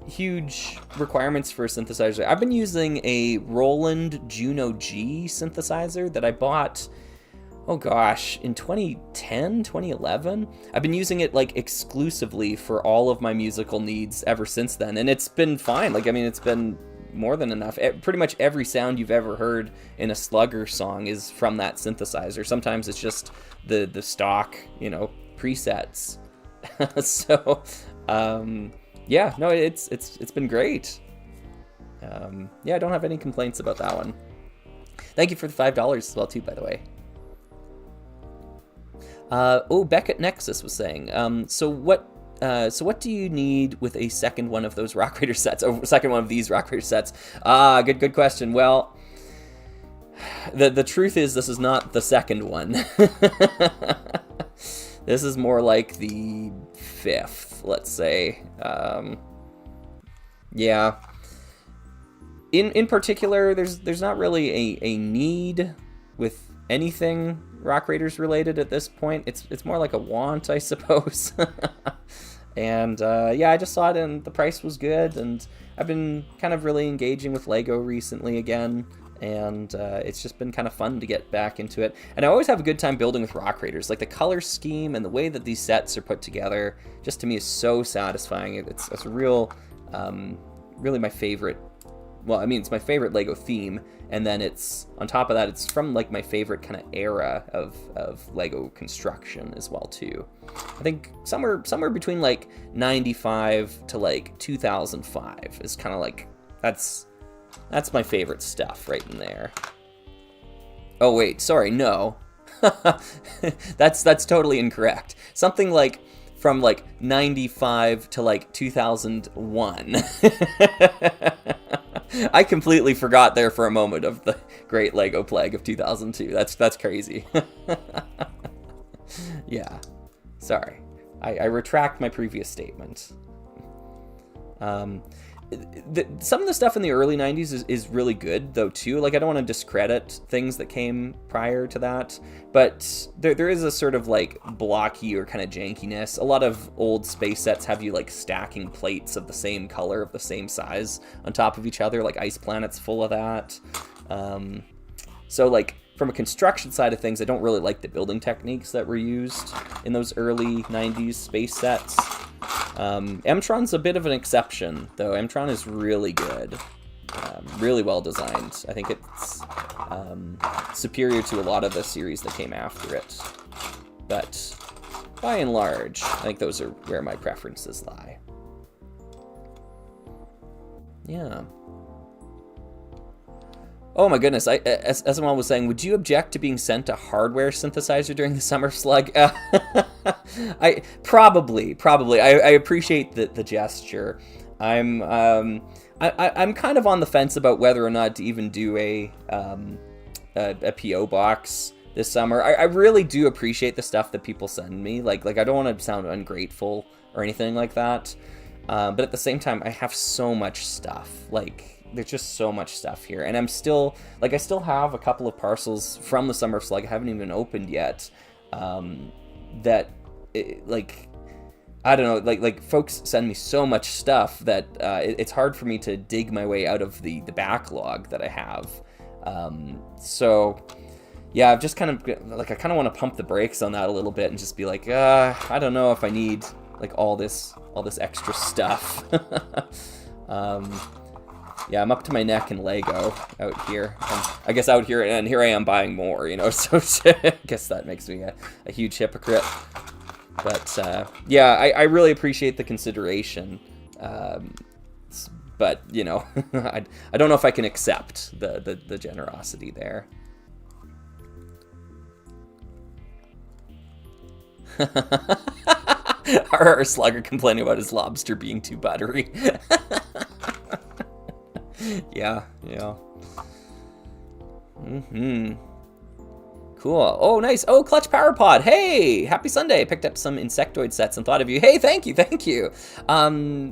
huge requirements for a synthesizer. I've been using a Roland Juno G synthesizer that I bought, oh gosh, in 2010, 2011. I've been using it like exclusively for all of my musical needs ever since then, and it's been fine. Like, I mean, it's been more than enough. Pretty much every sound you've ever heard in a Slugger song is from that synthesizer. Sometimes it's just the stock, presets. So, yeah, no, it's been great. Yeah, I don't have any complaints about that one. Thank you for the $5 as well too, by the way. Beckett Nexus was saying, so what do you need with a second one of those Rock Raider sets? Oh, second one of these Rock Raider sets. Good question. Well, the truth is this is not the second one. This is more like the fifth, let's say. Yeah. In particular, there's not really a need with anything Rock Raiders related at this point. It's more like a want, I suppose. And yeah, I just saw it and the price was good, and I've been kind of really engaging with Lego recently again, and it's just been kind of fun to get back into it. And I always have a good time building with Rock Raiders. Like the color scheme and the way that these sets are put together, just to me is so satisfying. It's a real, really my favorite. Well, I mean, it's my favorite Lego theme, and then it's, on top of that, it's from, like, my favorite kind of era of Lego construction as well, too. I think somewhere between, like, 95 to, like, 2005 is kind of, like, that's my favorite stuff right in there. Oh, wait, sorry, no. That's totally incorrect. Something like from like 95 to like 2001. I completely forgot there for a moment of the great Lego plague of 2002. That's crazy. Yeah. Sorry. I retract my previous statement. Some of the stuff in the early 90s is really good, though, too. Like, I don't want to discredit things that came prior to that, but there is a sort of, like, blocky or kind of jankiness. A lot of old space sets have you, like, stacking plates of the same color, of the same size on top of each other, like Ice Planet's full of that. So, like, from a construction side of things, I don't really like the building techniques that were used in those early 90s space sets. Mtron's a bit of an exception, though. Mtron is really good. Really well designed. I think it's superior to a lot of the series that came after it. But by and large, I think those are where my preferences lie. Yeah. Oh my goodness, as someone was saying, would you object to being sent a hardware synthesizer during the Summer Slug? I probably. I appreciate the gesture. I'm kind of on the fence about whether or not to even do a PO box this summer. I really do appreciate the stuff that people send me. Like I don't want to sound ungrateful or anything like that. But at the same time, I have so much stuff. Like, there's just so much stuff here, and I'm still, like, I still have a couple of parcels from the Summer Slug I haven't even opened yet, that, like, I don't know, like folks send me so much stuff that it's hard for me to dig my way out of the backlog that I have. So, yeah, I've just kind of, like, I kind of want to pump the brakes on that a little bit and just be like, I don't know if I need, like, all this extra stuff. Yeah, I'm up to my neck in Lego out here. I guess out here, and here I am buying more, you know, so I guess that makes me a huge hypocrite. But, yeah, I really appreciate the consideration. But, you know, I don't know if I can accept the generosity there. Our Slugger complaining about his lobster being too buttery. Yeah. Cool. Oh, nice. Oh, Clutch Power Pod. Hey, happy Sunday. I picked up some insectoid sets and thought of you. Hey, thank you.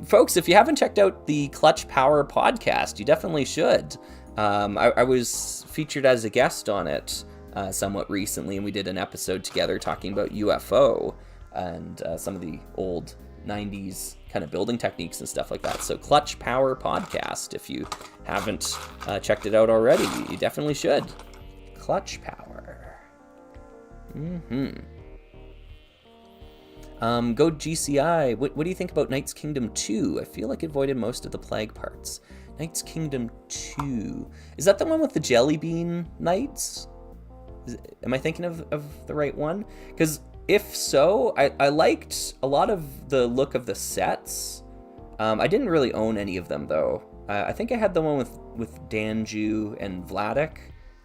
Folks, if you haven't checked out the Clutch Power podcast, you definitely should. I was featured as a guest on it somewhat recently, and we did an episode together talking about UFO and some of the old 90s kind of building techniques and stuff like that. So Clutch Power Podcast, if you haven't checked it out already, you definitely should. Clutch Power. Go GCI. What do you think about Knight's Kingdom 2? I feel like it avoided most of the plague parts. Knight's Kingdom 2. Is that the one with the jelly bean knights? Am I thinking of the right one? Because if so, I liked a lot of the look of the sets. I didn't really own any of them, though. I think I had the one with Danju and Vladik,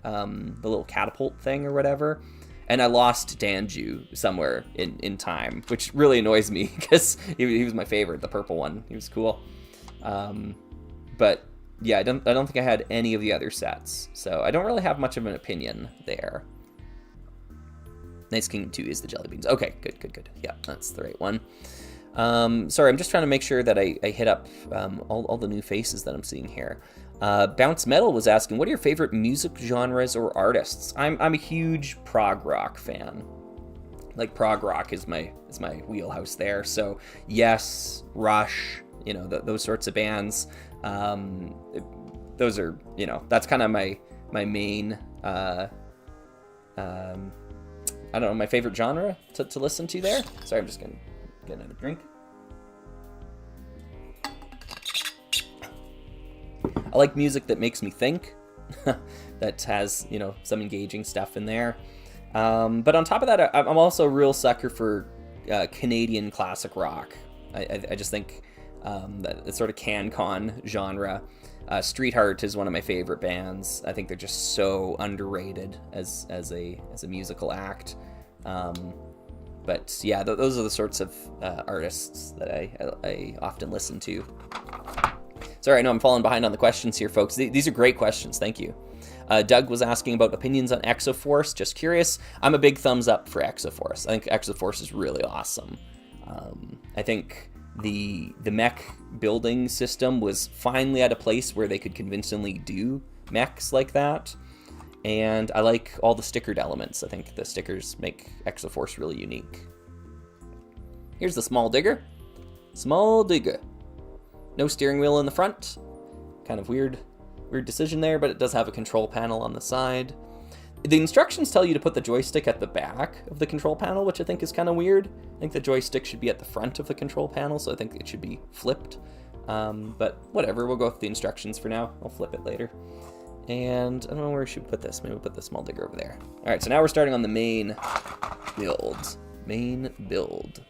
the little catapult thing or whatever. And I lost Danju somewhere in time, which really annoys me because he was my favorite, the purple one. He was cool. But yeah, I don't think I had any of the other sets, so I don't really have much of an opinion there. Knight's Kingdom 2 is the jelly beans. Okay, good. Yeah, that's the right one. Sorry, I'm just trying to make sure that I hit up all the new faces that I'm seeing here. Bounce Metal was asking, what are your favorite music genres or artists? I'm a huge prog rock fan. Like, prog rock is my wheelhouse there. So yes, Rush, you know, those sorts of bands. Those are, you know, that's kind of my main I don't know, my favorite genre to listen to there. Sorry, I'm just gonna get another drink. I like music that makes me think, that has, you know, some engaging stuff in there. But on top of that, I'm also a real sucker for Canadian classic rock. I just think that sort of CanCon genre. Street Heart is one of my favorite bands. I think they're just so underrated as a musical act. But yeah, those are the sorts of artists that I often listen to. Sorry, I know I'm falling behind on the questions here, folks. These are great questions. Thank you. Doug was asking about opinions on Exoforce. Just curious. I'm a big thumbs up for Exoforce. I think Exoforce is really awesome. I think the mech building system was finally at a place where they could convincingly do mechs like that. And I like all the stickered elements. I think the stickers make Exoforce really unique. Here's the small digger. Small digger. No steering wheel in the front. Kind of weird decision there, but it does have a control panel on the side. The instructions tell you to put the joystick at the back of the control panel, which I think is kind of weird. I think the joystick should be at the front of the control panel, so I think it should be flipped. But whatever, we'll go with the instructions for now. I'll flip it later. And I don't know where we should put this. Maybe we'll put the small digger over there. All right, so now we're starting on the main build. Main build.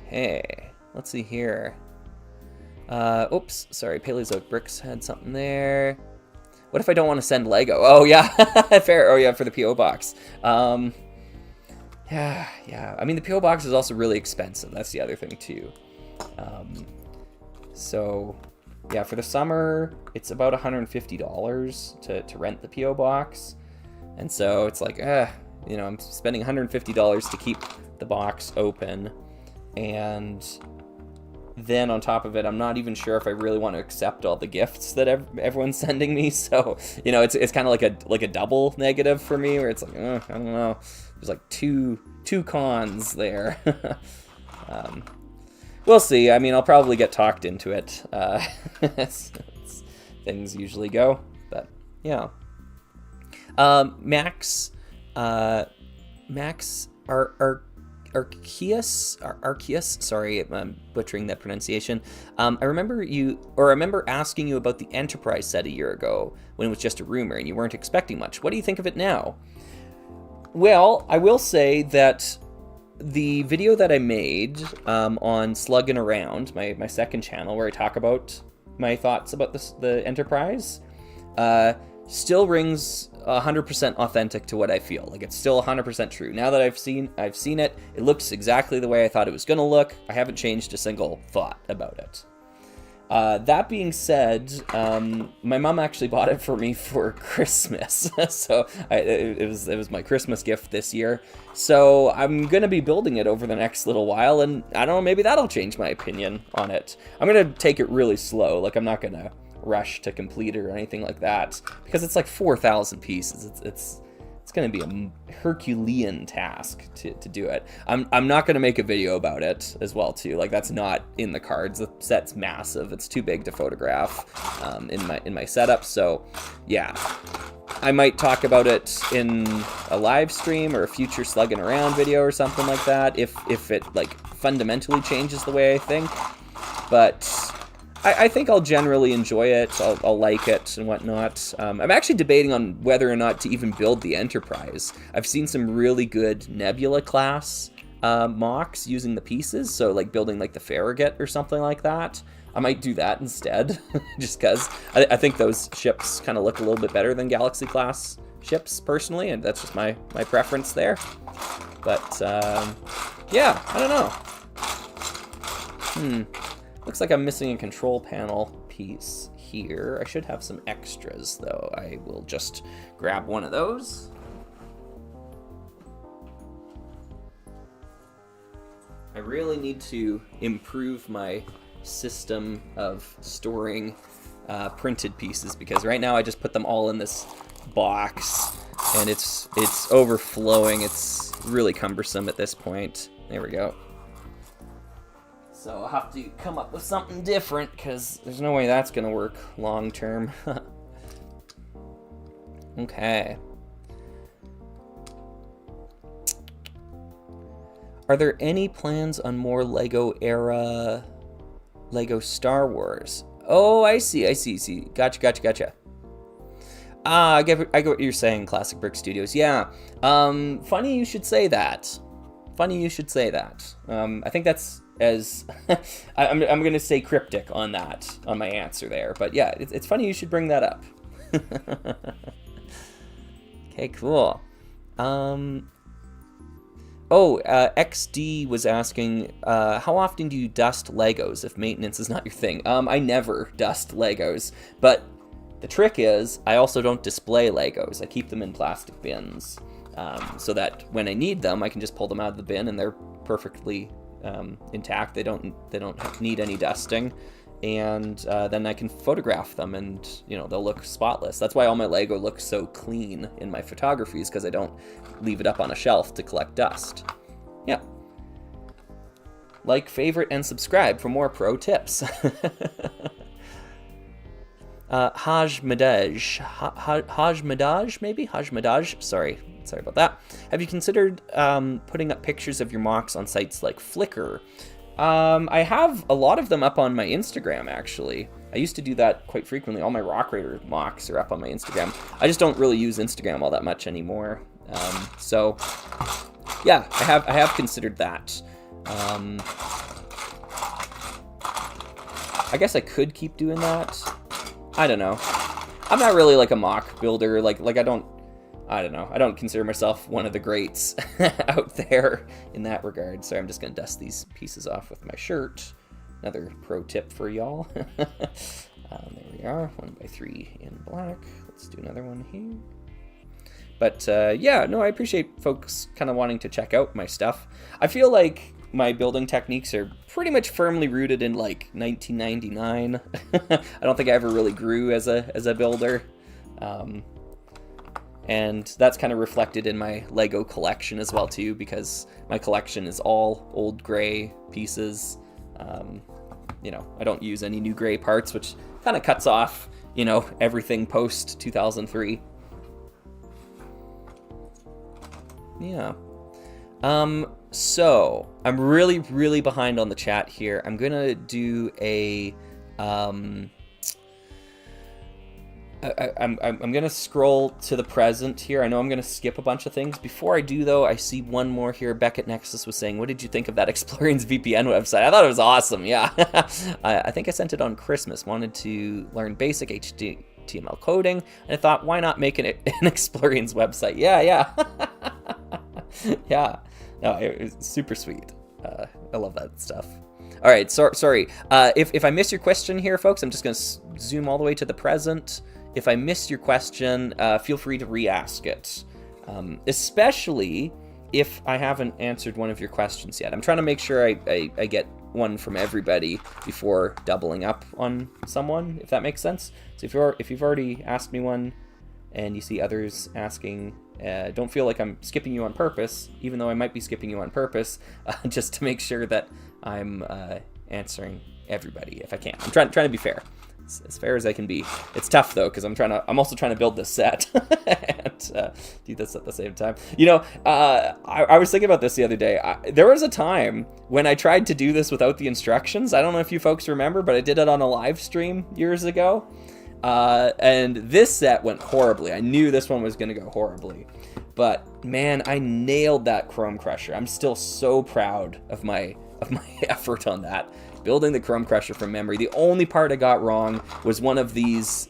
Okay, let's see here. Oops, sorry, Paleozoic Bricks had something there. What if I don't want to send Lego? Oh, yeah, fair. Oh, yeah, for the P.O. Box. Yeah. I mean, the P.O. Box is also really expensive. That's the other thing, too. So, yeah, for the summer, it's about $150 to rent the P.O. Box. And so it's like, you know, I'm spending $150 to keep the box open. And then on top of it, I'm not even sure if I really want to accept all the gifts that everyone's sending me. So, you know, it's kind of like a double negative for me, where it's like, I don't know. There's like two cons there. We'll see. I mean, I'll probably get talked into it. As things usually go. But yeah. Max Arceus, sorry, I'm butchering that pronunciation. I remember asking you about the Enterprise set a year ago when it was just a rumor and you weren't expecting much. What do you think of it now? Well, I will say that the video that I made on Slugging Around, my second channel, where I talk about my thoughts about the Enterprise, still rings 100% authentic to what I feel. Like, it's still 100% true. Now that I've seen it, it looks exactly the way I thought it was going to look. I haven't changed a single thought about it. That being said, my mom actually bought it for me for Christmas. So it was my Christmas gift this year. So I'm going to be building it over the next little while, and I don't know, maybe that'll change my opinion on it. I'm going to take it really slow. Like, I'm not going to rush to complete it or anything like that, because it's like 4,000 pieces. It's going to be a Herculean task to do it. I'm not going to make a video about it as well too. Like, that's not in the cards. The set's massive. It's too big to photograph in my setup. So yeah, I might talk about it in a live stream or a future Slugging Around video or something like that if it like fundamentally changes the way I think. But I think I'll generally enjoy it. I'll like it and whatnot. I'm actually debating on whether or not to even build the Enterprise. I've seen some really good Nebula class mocks using the pieces, so like building like the Farragut or something like that. I might do that instead, just because I think those ships kind of look a little bit better than Galaxy class ships personally, and that's just my preference there. But yeah, I don't know. Looks like I'm missing a control panel piece here. I should have some extras, though. I will just grab one of those. I really need to improve my system of storing printed pieces, because right now I just put them all in this box, and it's overflowing. It's really cumbersome at this point. There we go. So I'll have to come up with something different, because there's no way that's going to work long term. Okay. Are there any plans on more Lego era Lego Star Wars? Oh, I see. Gotcha. I get what you're saying, Classic Brick Studios. Yeah. Funny you should say that. funny you should say that. I think that's as I'm gonna say cryptic on that, on my answer there. But yeah, it's funny you should bring that up. Okay, cool. XD was asking, how often do you dust Legos if maintenance is not your thing? I never dust Legos, but the trick is I also don't display Legos. I keep them in plastic bins, so that when I need them, I can just pull them out of the bin and they're perfectly intact. They don't need any dusting, and then I can photograph them, and they'll look spotless. That's why all my Lego looks so clean in my photographies, because I don't leave it up on a shelf to collect dust. Yeah. Like, favorite, and subscribe for more pro tips. Haj Madaj, maybe? Haj Madaj, sorry about that. Have you considered putting up pictures of your mocks on sites like Flickr? I have a lot of them up on my Instagram, actually. I used to do that quite frequently. All my Rock Raider mocks are up on my Instagram. I just don't really use Instagram all that much anymore. So yeah, I have considered that. I guess I could keep doing that. I don't know. I'm not really like a mock builder. Like I don't know. I don't consider myself one of the greats out there in that regard. So I'm just gonna dust these pieces off with my shirt. Another pro tip for y'all. There we are, 1x3 in black. Let's do another one here. But yeah, no, I appreciate folks kind of wanting to check out my stuff. I feel like my building techniques are pretty much firmly rooted in like 1999. I don't think I ever really grew as a builder. And that's kind of reflected in my Lego collection as well too, because my collection is all old gray pieces. I don't use any new gray parts, which kind of cuts off, everything post 2003. Yeah. So I'm really, really behind on the chat here. I'm gonna do a I'm gonna scroll to the present here. I know I'm gonna skip a bunch of things. Before I do, though, I see one more here. Beckett Nexus was saying, what did you think of that Explorians VPN website? I thought it was awesome, yeah. I think I sent it on Christmas. Wanted to learn basic HTML coding, and I thought, why not make an Explorians website? Yeah. Yeah. No, it was super sweet. I love that stuff. All right, sorry. If I miss your question here, folks, I'm just going to zoom all the way to the present. If I missed your question, feel free to re-ask it, especially if I haven't answered one of your questions yet. I'm trying to make sure I get one from everybody before doubling up on someone, if that makes sense. So if you've already asked me one and you see others asking, don't feel like I'm skipping you on purpose, even though I might be skipping you on purpose, just to make sure that I'm answering everybody if I can. I'm trying to be fair, as fair as I can be. It's tough though, because I'm also trying to build this set and do this at the same time. I was thinking about this the other day. There was a time when I tried to do this without the instructions. I don't know if you folks remember, but I did it on a live stream years ago. And this set went horribly. I knew this one was going to go horribly. But man, I nailed that Chrome Crusher. I'm still so proud of my effort on that. Building the Chrome Crusher from memory. The only part I got wrong was one of these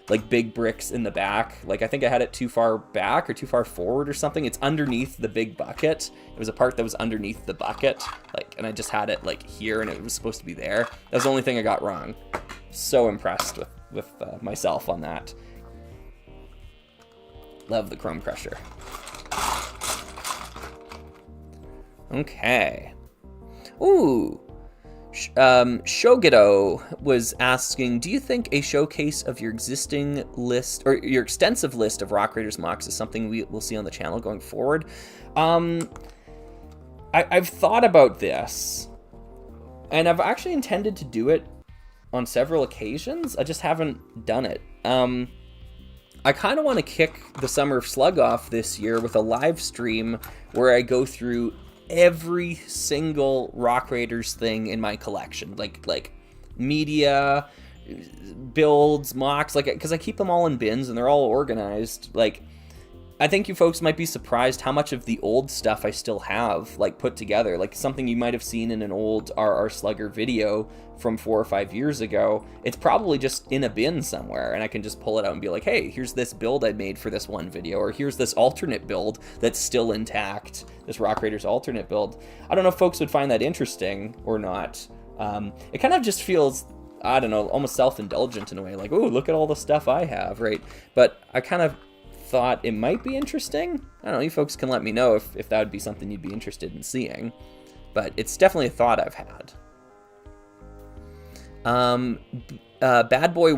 like big bricks in the back. Like I think I had it too far back or too far forward or something. It's underneath the big bucket. It was a part that was underneath the bucket. And I just had it like here and it was supposed to be there. That was the only thing I got wrong. So impressed with myself on that. Love the Chrome Crusher. Okay. Ooh. Shogedo was asking, do you think a showcase of your existing list or your extensive list of Rock Raiders mocks is something we'll see on the channel going forward? I've thought about this, and I've actually intended to do it on several occasions. I just haven't done it. I kind of want to kick the Summer of Slug off this year with a live stream where I go through every single Rock Raiders thing in my collection, like media, builds, mocks, because I keep them all in bins and they're all organized. I think you folks might be surprised how much of the old stuff I still have, like, put together. Like, something you might have seen in an old RR Slugger video from 4 or 5 years ago. It's probably just in a bin somewhere, and I can just pull it out and be like, hey, here's this build I made for this one video, or here's this alternate build that's still intact, this Rock Raiders alternate build. I don't know if folks would find that interesting or not. It kind of just feels, I don't know, almost self-indulgent in a way, like, oh, look at all the stuff I have, right? But I kind of thought it might be interesting. I don't know, you folks can let me know if that would be something you'd be interested in seeing. But it's definitely a thought I've had. Bad Boy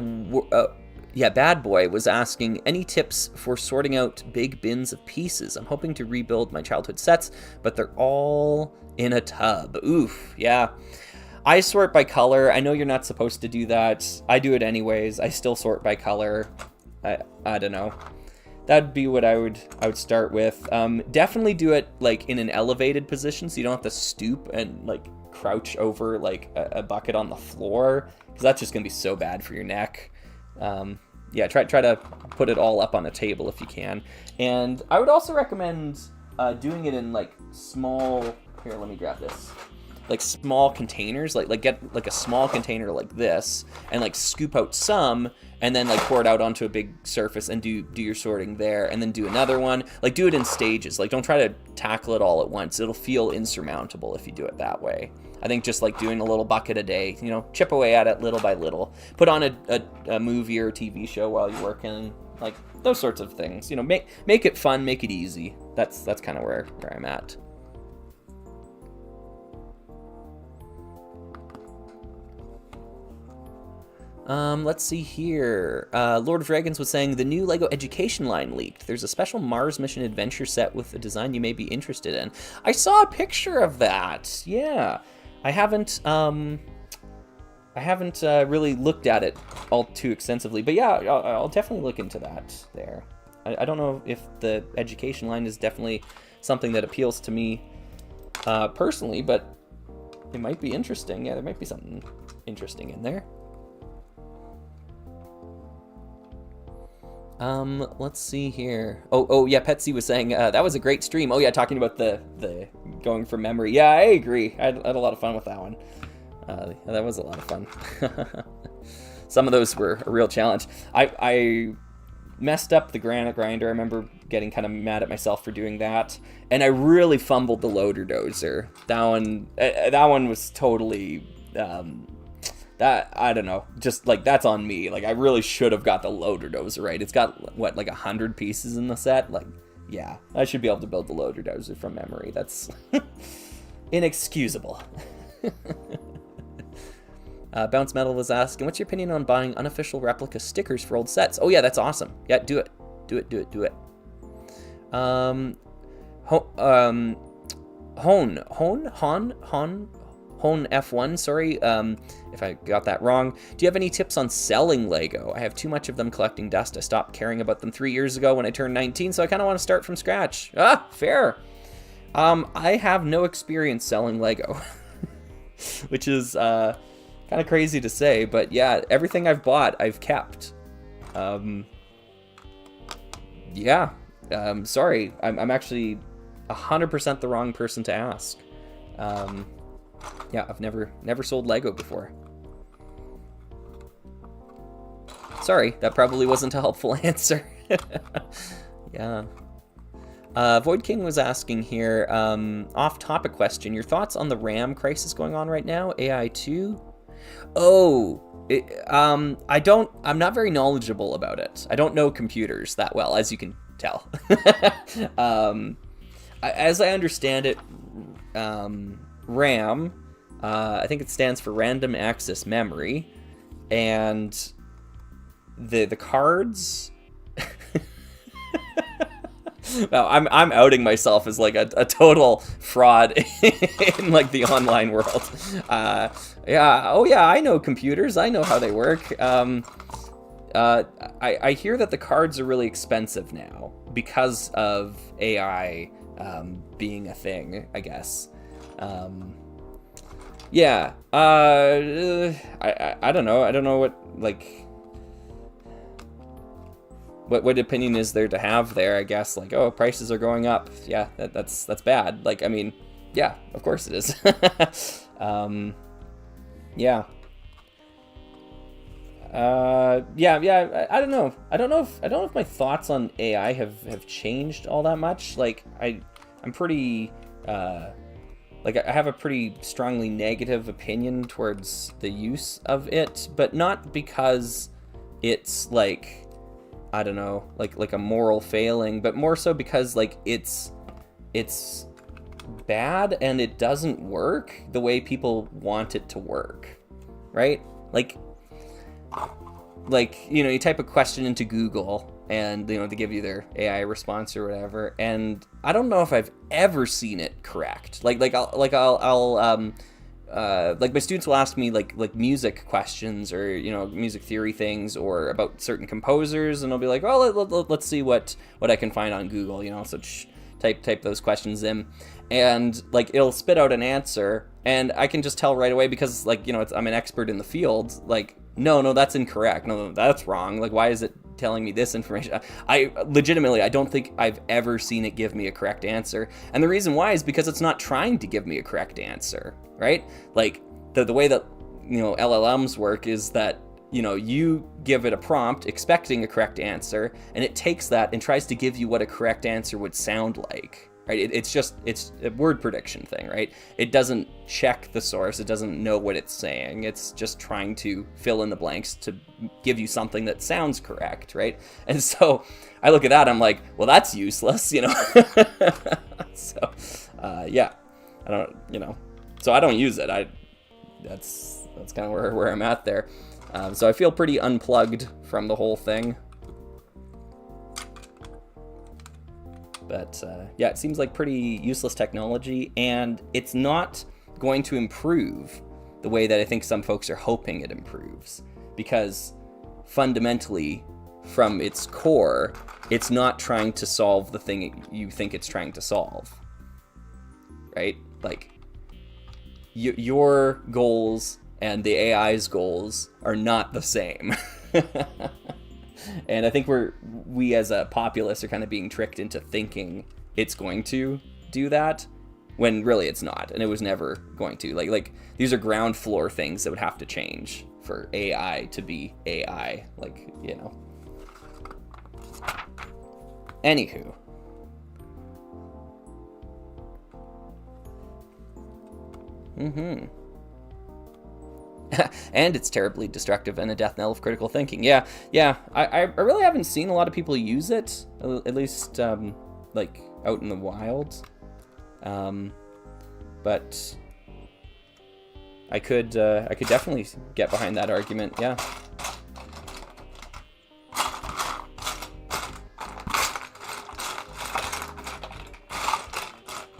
was asking, any tips for sorting out big bins of pieces? I'm hoping to rebuild my childhood sets, but they're all in a tub. Oof, yeah. I sort by color. I know you're not supposed to do that. I do it anyways. I still sort by color. I don't know. That'd be what I would start with. Definitely do it like in an elevated position, so you don't have to stoop and like crouch over like a bucket on the floor, because that's just gonna be so bad for your neck. Yeah, try to put it all up on a table if you can. And I would also recommend doing it in like small. Here, let me grab this. Like small containers, like get like a small container like this, and like scoop out some, and then like pour it out onto a big surface and do your sorting there, and then do another one. Like do it in stages. Like don't try to tackle it all at once. It'll feel insurmountable if you do it that way. I think just like doing a little bucket a day, you know, chip away at it little by little. Put on a movie or a TV show while you're working, like those sorts of things. You know, make it fun, make it easy. That's kind of where I'm at. Let's see here. Lord of Dragons was saying the new LEGO Education line leaked. There's a special Mars mission adventure set with a design you may be interested in. I saw a picture of that. Yeah, I haven't really looked at it all too extensively, but yeah, I'll definitely look into that there. I don't know if the education line is definitely something that appeals to me personally, but it might be interesting. Yeah, there might be something interesting in there. Let's see here. Oh yeah, Petsy was saying that was a great stream. Oh yeah, talking about the going from memory. Yeah, I agree. I had a lot of fun with that one. That was a lot of fun. Some of those were a real challenge. I messed up the granite grinder. I remember getting kind of mad at myself for doing that, and I really fumbled the loader dozer. That one was totally that, I don't know, just like that's on me. Like I really should have got the loader dozer right. It's got what, like 100 pieces in the set. Like, yeah, I should be able to build the loader dozer from memory. That's inexcusable. Bounce Metal was asking, what's your opinion on buying unofficial replica stickers for old sets? Oh yeah, that's awesome. Yeah, do it. Do it. Hone F1, sorry, if I got that wrong. Do you have any tips on selling Lego? I have too much of them collecting dust. I stopped caring about them 3 years ago when I turned 19, so I kind of want to start from scratch. Ah, fair. I have no experience selling Lego, which is kind of crazy to say, but yeah, everything I've bought, I've kept. Yeah, sorry, I'm actually 100% the wrong person to ask. Yeah, I've never sold Lego before. Sorry, that probably wasn't a helpful answer. Yeah. Void King was asking here, off-topic question, your thoughts on the RAM crisis going on right now, AI2? Oh, I'm not very knowledgeable about it. I don't know computers that well, as you can tell. As I understand it, RAM, I think it stands for Random Access Memory, and the cards. Well, I'm outing myself as like a total fraud in like the online world. Yeah, oh yeah, I know computers. I know how they work. I hear that the cards are really expensive now because of AI being a thing, I guess. Yeah, I don't know. I don't know what, like, what opinion is there to have there? I guess like, oh, prices are going up. Yeah, that's bad. Like, I mean, yeah, of course it is. Yeah. Yeah. I don't know. I don't know if my thoughts on AI have changed all that much. Like, I'm pretty like, I have a pretty strongly negative opinion towards the use of it, but not because it's like, I don't know, like a moral failing, but more so because like it's bad and it doesn't work the way people want it to work, right? Like, you know, you type a question into Google and, you know, they give you their AI response or whatever, and I don't know if I've ever seen it correct. Like my students will ask me like music questions or, you know, music theory things or about certain composers, and I'll be like, oh, let's see what I can find on Google, you know, so type those questions in, and like it'll spit out an answer, and I can just tell right away because, like, you know, I'm an expert in the field, like, no, that's incorrect. No, that's wrong. Like, why is it telling me this information? I don't think I've ever seen it give me a correct answer. And the reason why is because it's not trying to give me a correct answer, right? Like, the way that, you know, LLMs work is that, you know, you give it a prompt expecting a correct answer, and it takes that and tries to give you what a correct answer would sound like, right? It's a word prediction thing, right? It doesn't check the source. It doesn't know what it's saying. It's just trying to fill in the blanks to give you something that sounds correct, right? And so I look at that, I'm like, well, that's useless, you know? So, yeah, I don't, you know, so I don't use it. That's kind of where I'm at there. So I feel pretty unplugged from the whole thing. But yeah, it seems like pretty useless technology, and it's not going to improve the way that I think some folks are hoping it improves, because fundamentally, from its core, it's not trying to solve the thing you think it's trying to solve, right? Like, your goals and the AI's goals are not the same. And I think we as a populace are kind of being tricked into thinking it's going to do that, when really it's not, and it was never going to. Like these are ground floor things that would have to change for AI to be AI, like, you know. Anywho. And it's terribly destructive and a death knell of critical thinking. Yeah. I really haven't seen a lot of people use it, at least like out in the wild. But I could definitely get behind that argument. Yeah.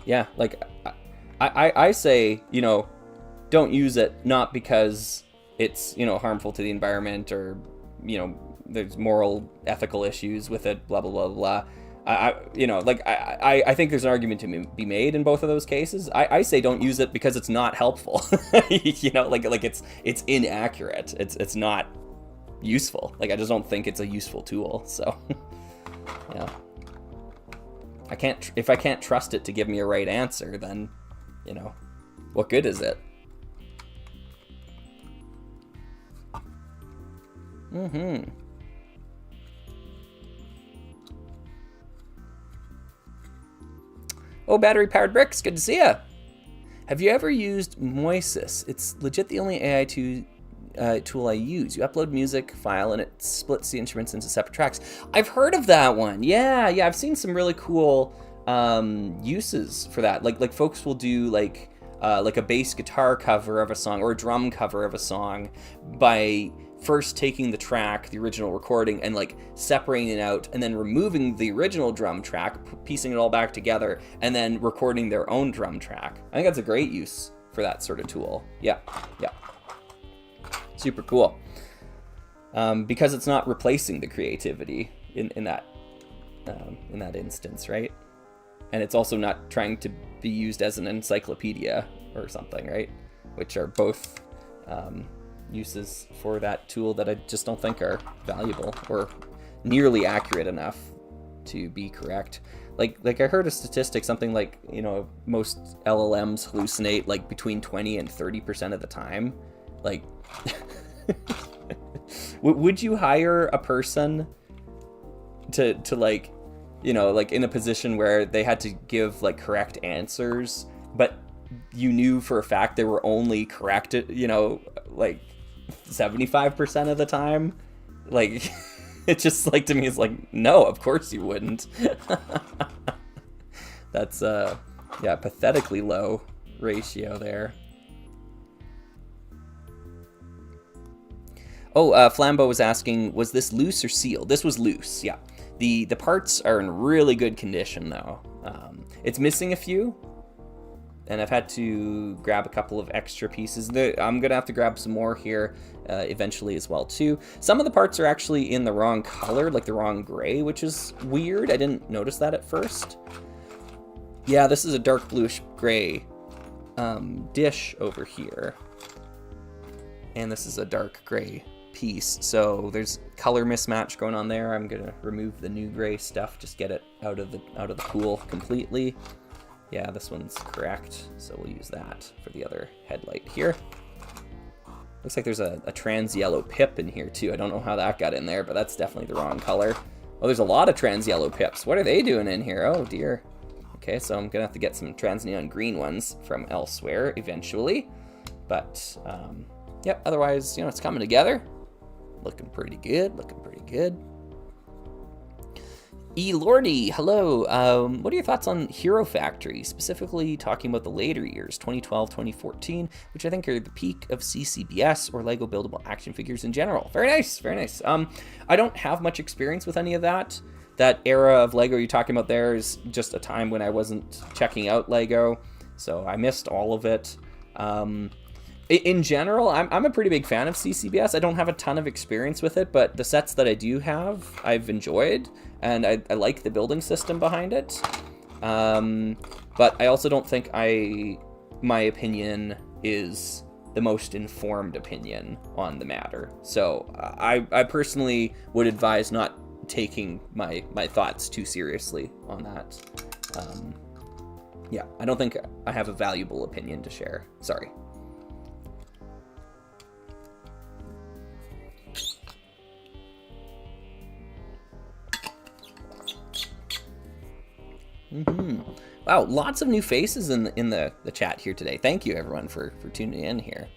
Yeah, like I say, you know, don't use it, not because it's, you know, harmful to the environment or, you know, there's moral, ethical issues with it, blah, blah, blah, blah. I think there's an argument to be made in both of those cases. I say don't use it because it's not helpful. You know, like it's inaccurate. It's not useful. Like, I just don't think it's a useful tool. So, yeah. If I can't trust it to give me a right answer, then, you know, what good is it? Oh, battery-powered bricks, good to see ya. Have you ever used Moises? It's legit the only AI tool I use. You upload music file and it splits the instruments into separate tracks. I've heard of that one. Yeah, I've seen some really cool uses for that. Like folks will do like a bass guitar cover of a song or a drum cover of a song by first taking the track, the original recording, and like separating it out and then removing the original drum track, piecing it all back together, and then recording their own drum track. I think that's a great use for that sort of tool. Yeah. Super cool. Because it's not replacing the creativity in that instance, right? And it's also not trying to be used as an encyclopedia or something, right? Which are both uses for that tool that I just don't think are valuable or nearly accurate enough to be correct. Like I heard a statistic, something like, you know, most LLMs hallucinate like between 20 and 30% of the time. Like, would you hire a person to like, you know, like in a position where they had to give like correct answers, but you knew for a fact they were only correct, you know, like 75% of the time? Like, it just like, to me, it's like, no, of course you wouldn't. That's yeah, pathetically low ratio there. Oh, Flambeau was asking, was this loose or sealed? This was loose, yeah. The parts are in really good condition though. It's missing a few, and I've had to grab a couple of extra pieces. I'm gonna have to grab some more here eventually as well too. Some of the parts are actually in the wrong color, like the wrong gray, which is weird. I didn't notice that at first. Yeah, this is a dark bluish gray dish over here, and this is a dark gray piece, so there's color mismatch going on there. I'm gonna remove the new gray stuff, just get it out of the pool completely. Yeah, this one's correct, so we'll use that for the other headlight here. Looks like there's a trans yellow pip in here too. I don't know how that got in there, but that's definitely the wrong color. Oh, there's a lot of trans yellow pips. What are they doing in here? Oh dear. Okay, so I'm gonna have to get some trans neon green ones from elsewhere eventually, but yeah, otherwise, you know, it's coming together. Looking pretty good, looking pretty good. E. Lordy, hello. What are your thoughts on Hero Factory, specifically talking about the later years, 2012, 2014, which I think are the peak of CCBS or Lego buildable action figures in general? Very nice, very nice. I don't have much experience with any of that. That era of Lego you're talking about there is just a time when I wasn't checking out Lego, so I missed all of it. In general, I'm a pretty big fan of CCBS. I don't have a ton of experience with it, but the sets that I do have, I've enjoyed, and I like the building system behind it. But I also don't think my opinion is the most informed opinion on the matter. So I personally would advise not taking my thoughts too seriously on that. Yeah, I don't think I have a valuable opinion to share. Sorry. Wow, lots of new faces in the chat here today. Thank you everyone for tuning in here.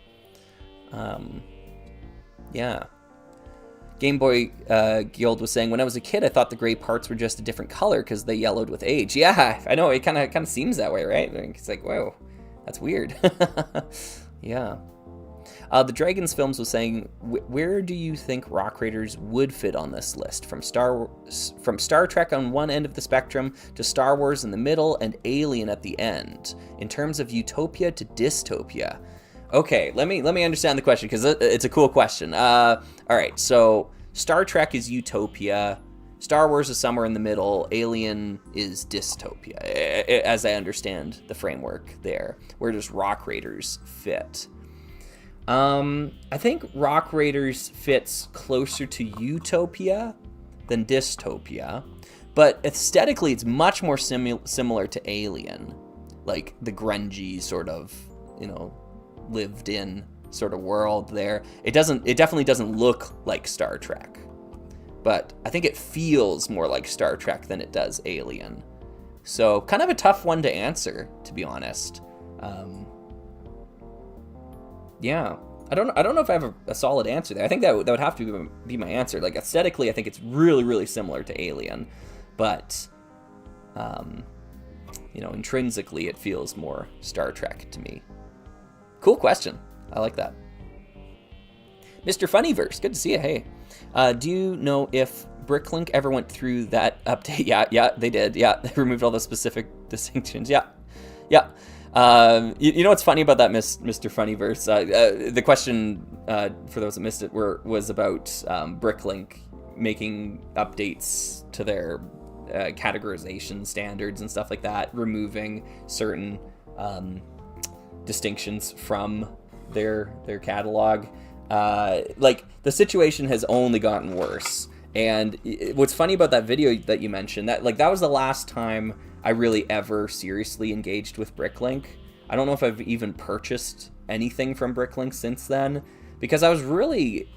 Yeah. Game Boy Guild was saying, when I was a kid, I thought the gray parts were just a different color because they yellowed with age. Yeah, I know, it kind of seems that way, right? It's like, whoa, that's weird. Yeah. The Dragons Films was saying, where do you think Rock Raiders would fit on this list? From Star Trek on one end of the spectrum to Star Wars in the middle and Alien at the end, in terms of utopia to dystopia. Okay, let me understand the question, because it's a cool question. All right, so Star Trek is utopia, Star Wars is somewhere in the middle, Alien is dystopia, as I understand the framework there. Where does Rock Raiders fit? I think Rock Raiders fits closer to utopia than dystopia, but aesthetically it's much more similar to Alien, like the grungy sort of, you know, lived in sort of world there. It definitely doesn't look like Star Trek, but I think it feels more like Star Trek than it does Alien. So kind of a tough one to answer, to be honest. Yeah, I don't know if I have a solid answer there. I think that would have to be my answer. Like aesthetically, I think it's really, really similar to Alien, but you know, intrinsically, it feels more Star Trek to me. Cool question. I like that. Mr. Funnyverse, good to see you. Hey, do you know if Bricklink ever went through that update? Yeah, they did. Yeah, they removed all the specific distinctions. Yeah. You know what's funny about that, Mr. Funnyverse? The question, for those that missed it, was about Bricklink making updates to their categorization standards and stuff like that, removing certain distinctions from their catalog. Like, the situation has only gotten worse, And what's funny about that video that you mentioned, that was the last time I really ever seriously engaged with Bricklink. I don't know if I've even purchased anything from Bricklink since then, because I was really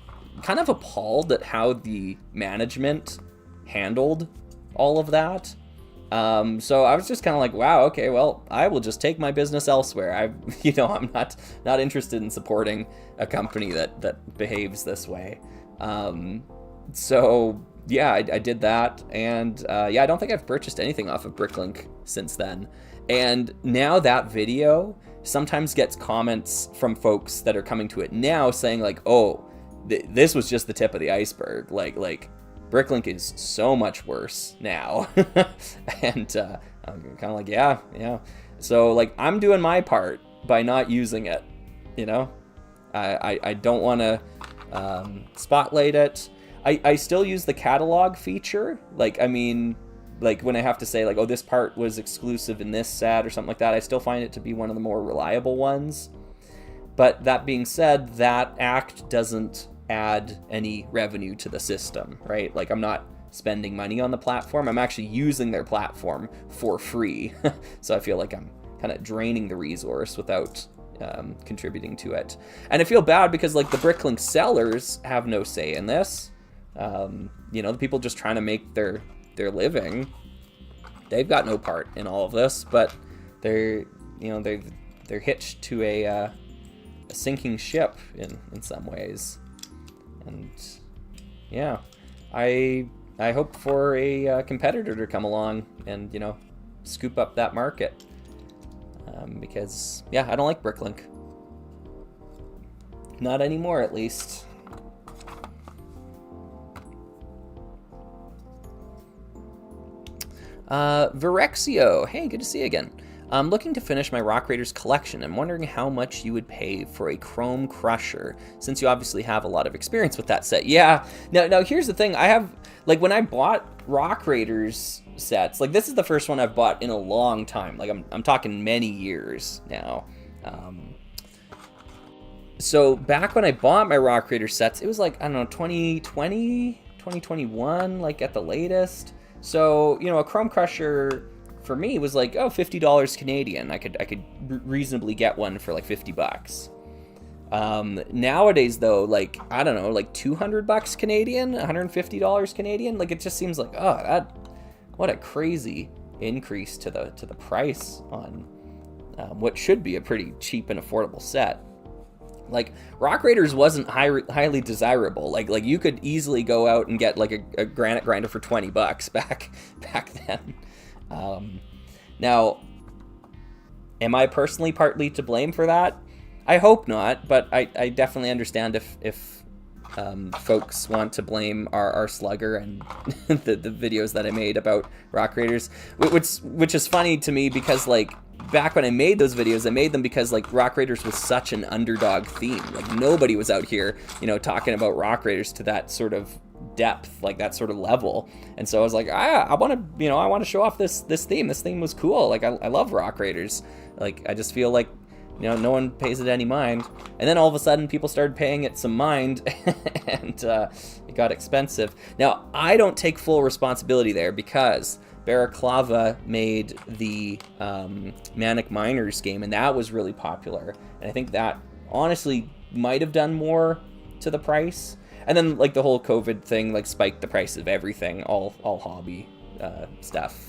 kind of appalled at how the management handled all of that. So I was just kind of like, wow, okay, well, I will just take my business elsewhere. I'm not interested in supporting a company that behaves this way. So yeah, I did that, and I don't think I've purchased anything off of Bricklink since then. And now that video sometimes gets comments from folks that are coming to it now saying like, oh, this was just the tip of the iceberg. Like Bricklink is so much worse now. And I'm kind of like, yeah. So like, I'm doing my part by not using it, I don't want to spotlight it. I still use the catalog feature. Like when I have to say like, oh, this part was exclusive in this set or something like that, I still find it to be one of the more reliable ones. But that being said, that act doesn't add any revenue to the system, right? Like, I'm not spending money on the platform. I'm actually using their platform for free. So I feel like I'm kind of draining the resource without contributing to it. And I feel bad because like the Bricklink sellers have no say in this. The people just trying to make their living, they've got no part in all of this, but they're hitched to a sinking ship in some ways. And yeah, I hope for a competitor to come along and scoop up that market, because I don't like Bricklink, not anymore at least. Virexio, hey, good to see you again. I'm looking to finish my Rock Raiders collection. I'm wondering how much you would pay for a Chrome Crusher, since you obviously have a lot of experience with that set. Yeah, now here's the thing. I have, like, when I bought Rock Raiders sets, like, this is the first one I've bought in a long time. Like, I'm talking many years now. So back when I bought my Rock Raiders sets, it was like, I don't know, 2020, 2021, like at the latest. So, a Chrome Crusher for me was like, oh, $50 Canadian. I could reasonably get one for like $50. Nowadays though, like, I don't know, like $200 Canadian, $150 Canadian. Like, it just seems like, oh, what a crazy increase to the price on what should be a pretty cheap and affordable set. Like, Rock Raiders wasn't highly desirable. Like you could easily go out and get like a granite grinder for $20 back then. Now, am I personally partly to blame for that? I hope not, but I definitely understand if folks want to blame our Slugger and the videos that I made about Rock Raiders, which is funny to me because, like, back when I made those videos, I made them because, like, Rock Raiders was such an underdog theme. Like, nobody was out here, talking about Rock Raiders to that sort of depth, like that sort of level. And so I was like, I want to show off this theme. This theme was cool. Like, I love Rock Raiders. Like, I just feel like, no one pays it any mind. And then all of a sudden, people started paying it some mind, and it got expensive. Now, I don't take full responsibility there because Baraklava made the Manic Miners game, and that was really popular. And I think that honestly might have done more to the price. And then, like, the whole COVID thing, like, spiked the price of everything, all hobby stuff,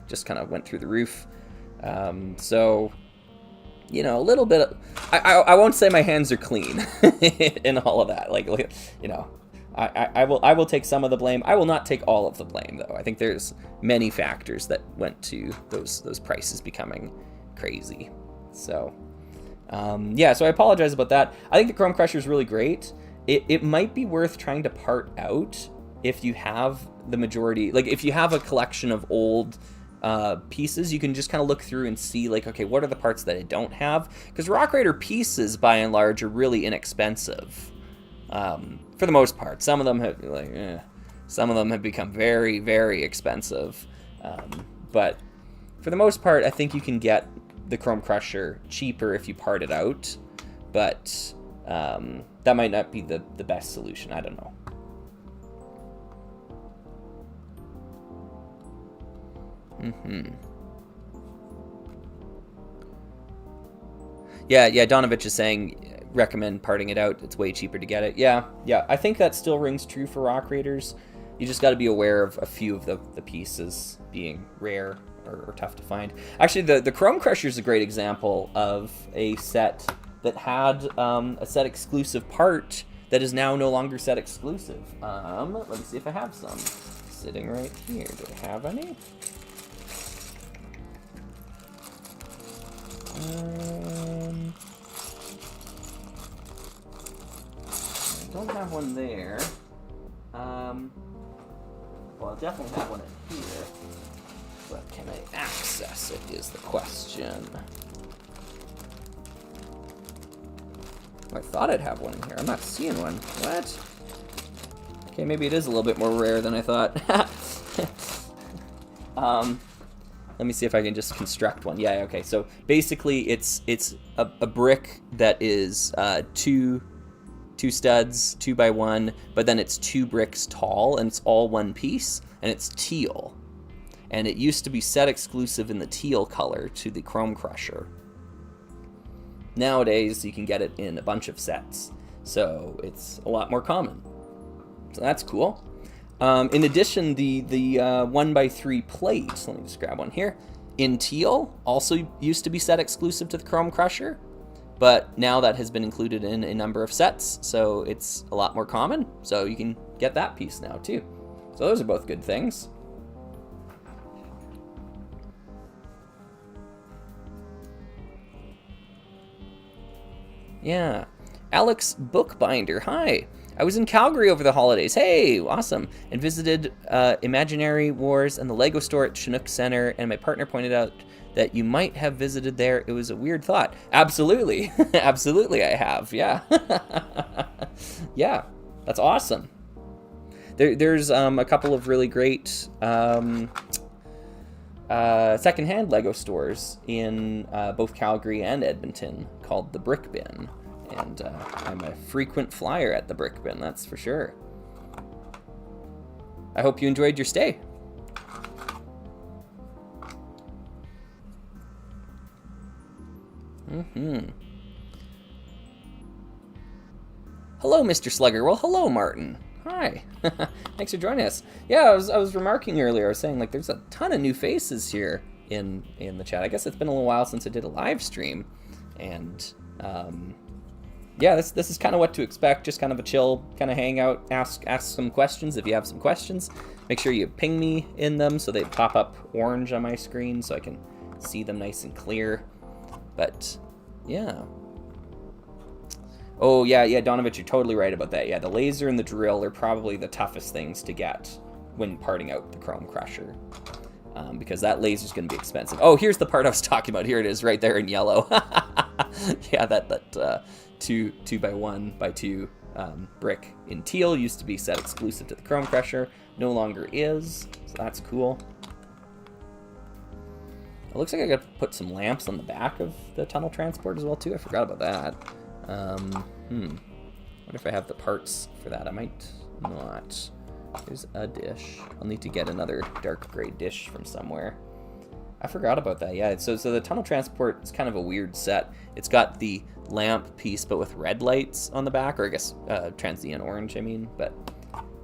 just kind of went through the roof. So, a little bit of, I won't say my hands are clean in all of that. Like, I will take some of the blame. I will not take all of the blame, though. I think there's many factors that went to those prices becoming crazy. So, so I apologize about that. I think the Chrome Crusher is really great. It might be worth trying to part out if you have the majority, like if you have a collection of old pieces, you can just kind of look through and see, like, okay, what are the parts that I don't have? Because Rock Raider pieces, by and large, are really inexpensive. For the most part. Some of them have become very, very expensive. But for the most part, I think you can get the Chrome Crusher cheaper if you part it out. But that might not be the best solution. I don't know. Yeah, Donovich is saying recommend parting it out. It's way cheaper to get it. Yeah, I think that still rings true for Rock Raiders. You just got to be aware of a few of the pieces being rare or tough to find. Actually, the Chrome Crusher is a great example of a set that had a set exclusive part that is now no longer set exclusive. Let me see if I have some sitting right here. Do I have any? I don't have one there. Well, I definitely have one in here. But can I access it is the question. I thought I'd have one in here. I'm not seeing one. What? Okay, maybe it is a little bit more rare than I thought. Let me see if I can just construct one. Yeah, okay. So basically, it's a brick that is two studs, 2x1, but then it's 2 bricks tall, and it's all one piece, and it's teal. And it used to be set exclusive in the teal color to the Chrome Crusher. Nowadays, you can get it in a bunch of sets, so it's a lot more common. So that's cool. In addition, the 1x3 plate, let me just grab one here, in teal, also used to be set exclusive to the Chrome Crusher, but now that has been included in a number of sets, so it's a lot more common, so you can get that piece now too. So those are both good things. Yeah. Alex Bookbinder, hi. I was in Calgary over the holidays. Hey, awesome. And visited Imaginary Wars and the Lego store at Chinook Center, and my partner pointed out that you might have visited there. It was a weird thought. Absolutely. Absolutely I have, yeah. Yeah, that's awesome. There's a couple of really great secondhand Lego stores in both Calgary and Edmonton called the Brick Bin. And I'm a frequent flyer at the Brick Bin, that's for sure. I hope you enjoyed your stay. Hello, Mr. Slugger. Well, hello, Martin. Hi. Thanks for joining us. Yeah, I was remarking earlier, I was saying, like, there's a ton of new faces here in the chat. I guess it's been a little while since I did a live stream. And, yeah, this is kind of what to expect. Just kind of a chill kind of hangout. Ask some questions if you have some questions. Make sure you ping me in them so they pop up orange on my screen so I can see them nice and clear. But, yeah. Oh, yeah, Donovich, you're totally right about that. Yeah, the laser and the drill are probably the toughest things to get when parting out the Chrome Crusher. Because that laser's going to be expensive. Oh, here's the part I was talking about. Here it is, right there in yellow. Yeah, that 2x1x2 brick in teal used to be set exclusive to the Chrome Crusher. No longer is, so that's cool. It looks like I got to put some lamps on the back of the tunnel transport as well, too. I forgot about that. What if I have the parts for that? I might not. There's a dish. I'll need to get another dark gray dish from somewhere. I forgot about that. Yeah, so the tunnel transport is kind of a weird set. It's got the lamp piece, but with red lights on the back, or I guess transient orange, I mean. But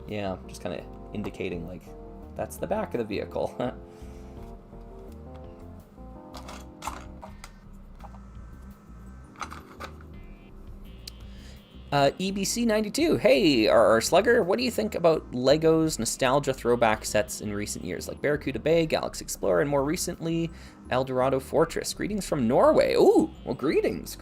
yeah, just kind of indicating, like, that's the back of the vehicle. EBC92, hey, our Slugger, what do you think about Lego's nostalgia throwback sets in recent years, like Barracuda Bay, Galaxy Explorer, and more recently, El Dorado Fortress? Greetings from Norway. Ooh, well, greetings.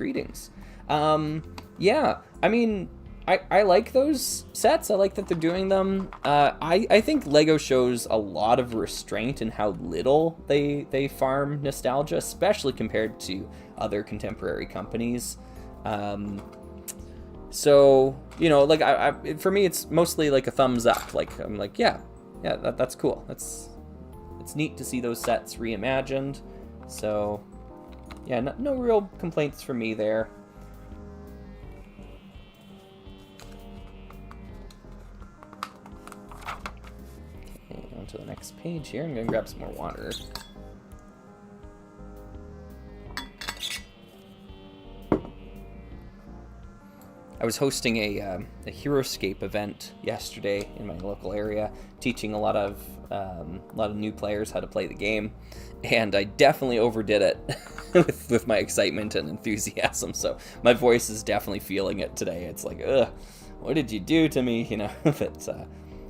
Yeah, I mean, I like those sets. I like that they're doing them. I think Lego shows a lot of restraint in how little they farm nostalgia, especially compared to other contemporary companies. So, you know, like, for me, it's mostly like a thumbs up. Like, I'm like, yeah, that's cool. It's neat to see those sets reimagined. So, yeah, no real complaints from me there. Okay, on to the next page here. I'm gonna grab some more water. I was hosting a HeroScape event yesterday in my local area, teaching a lot of new players how to play the game, and I definitely overdid it with my excitement and enthusiasm. So my voice is definitely feeling it today. It's like, ugh, what did you do to me? You know, but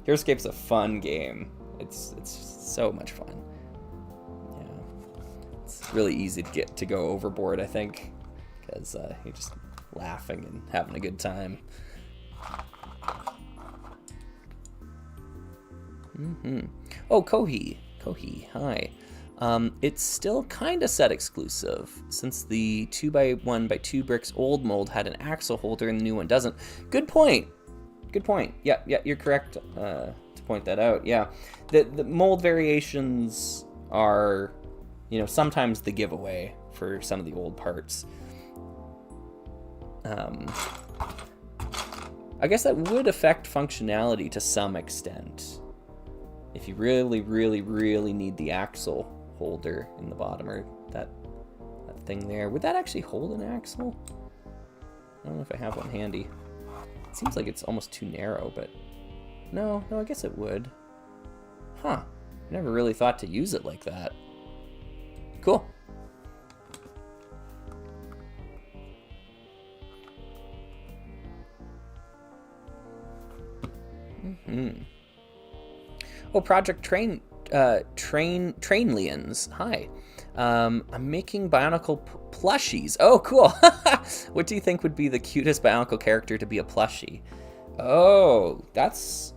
HeroScape's a fun game. It's so much fun. Yeah, it's really easy to go overboard, I think, because you're just laughing and having a good time. Oh, Kohi, hi. It's still kind of set exclusive, since the 2x1x2 bricks old mold had an axle holder and the new one doesn't. Good point. Yeah, you're correct to point that out. Yeah, the mold variations are, you know, sometimes the giveaway for some of the old parts. I guess that would affect functionality to some extent. If you really, really, really need the axle holder in the bottom, or that thing there. Would that actually hold an axle? I don't know if I have one handy. It seems like it's almost too narrow, but no, I guess it would. Huh. Never really thought to use it like that. Cool. Oh, Project Trainlians. Hi. I'm making Bionicle plushies. Oh, cool. What do you think would be the cutest Bionicle character to be a plushie? Oh, that's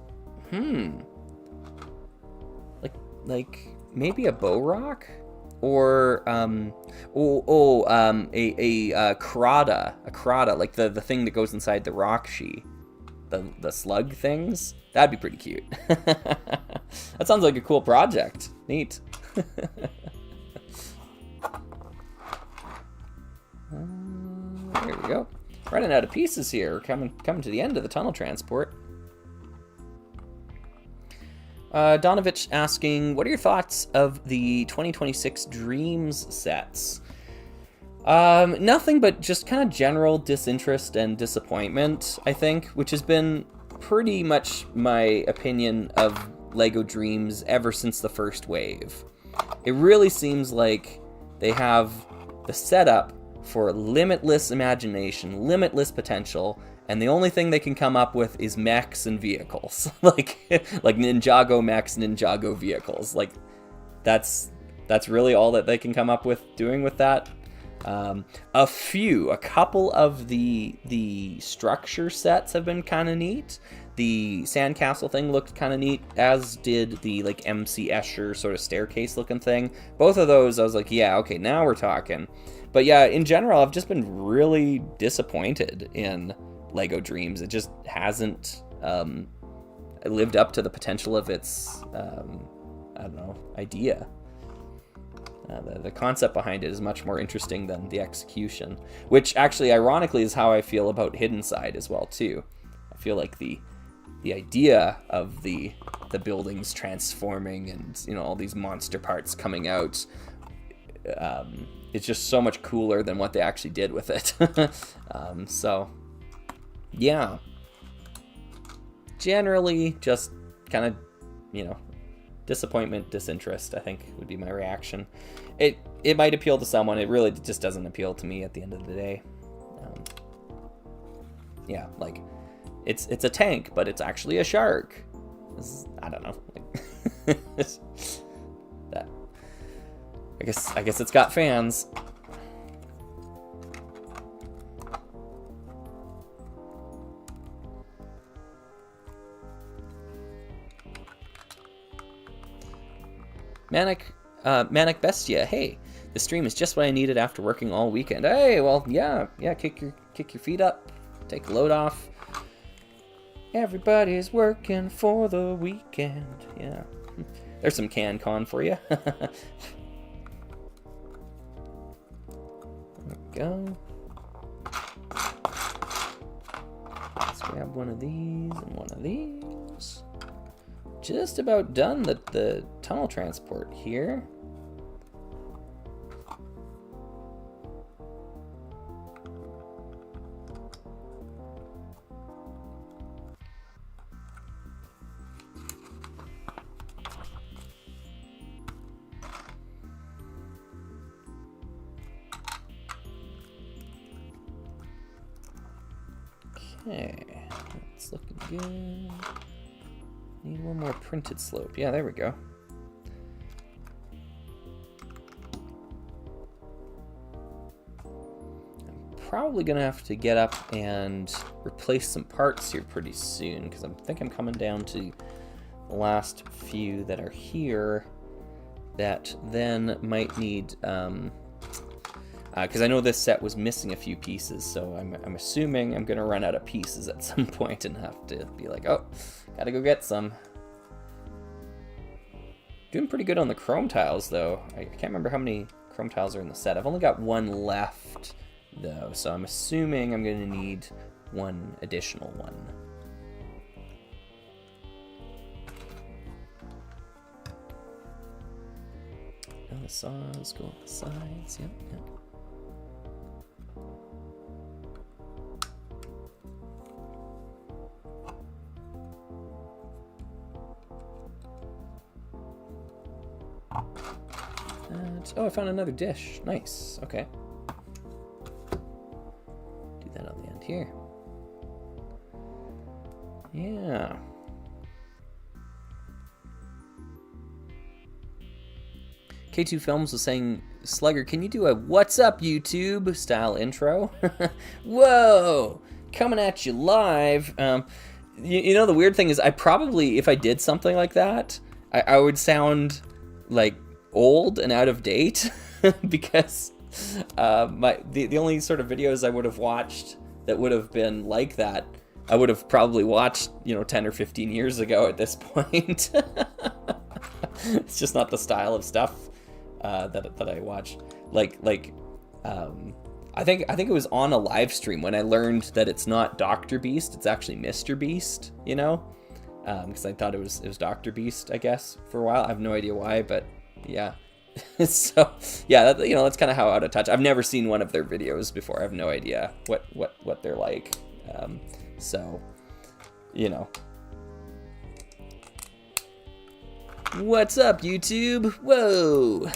like maybe a Bow-Rock, or a Crada, like the thing that goes inside the Rockshi. The slug things. That'd be pretty cute. That sounds like a cool project. Neat. There we go. Running out of pieces here. Coming to the end of the tunnel transport. Donovich asking, what are your thoughts of the 2026 Dreams sets? Nothing but just kind of general disinterest and disappointment, I think, which has been pretty much my opinion of LEGO Dreams ever since the first wave. It really seems like they have the setup for limitless imagination, limitless potential, and the only thing they can come up with is mechs and vehicles. like Ninjago mechs, Ninjago vehicles. Like, that's really all that they can come up with doing with that. A couple of the structure sets have been kind of neat. The sandcastle thing looked kind of neat, as did the like MC Escher sort of staircase looking thing. Both of those, I was like, yeah, okay, now we're talking. But yeah, in general, I've just been really disappointed in LEGO Dreams. It just hasn't lived up to the potential of its, idea. The concept behind it is much more interesting than the execution, which actually, ironically, is how I feel about Hidden Side as well, too. I feel like the idea of the buildings transforming and, you know, all these monster parts coming out, it's just so much cooler than what they actually did with it. So, yeah. Generally, just kind of, you know, disappointment, disinterest, I think, would be my reaction. It might appeal to someone. It really just doesn't appeal to me at the end of the day. Yeah, like, it's a tank, but it's actually a shark. I don't know. That. I guess it's got fans. Manic Bestia, hey, the stream is just what I needed after working all weekend. Hey, well, yeah, kick your feet up, take a load off. Everybody's working for the weekend. Yeah, there's some CanCon for you. There we go. Let's grab one of these and one of these. just about done the tunnel transport here. Okay, that's looking good. Need one more printed slope. Yeah, there we go. I'm probably gonna have to get up and replace some parts here pretty soon, because I think I'm coming down to the last few that are here that then might need because I know this set was missing a few pieces, so I'm assuming I'm gonna run out of pieces at some point and have to be like, oh, gotta go get some. Doing pretty good on the chrome tiles though. I can't remember how many chrome tiles are in the set. I've only got one left though, so I'm assuming I'm gonna need one additional one. Oh, the saws go on the sides, yep, yep. Oh, I found another dish. Nice. Okay. Do that on the end here. Yeah. K2 Films was saying, Slugger, can you do a "What's up, YouTube" style intro? Whoa! Coming at you live. You know, the weird thing is, I probably, if I did something like that, I would sound like old and out of date because the only sort of videos I would have watched that would have been like that, I would have probably watched, 10 or 15 years ago at this point. It's just not the style of stuff that I watch. I think it was on a live stream when I learned that it's not Dr. Beast, it's actually Mr. Beast, because I thought it was Dr. Beast, I guess, for a while. I have no idea why, but yeah. So yeah, that's kind of how out of touch. I've never seen one of their videos before. I have no idea what they're like. So, what's up, YouTube? Whoa.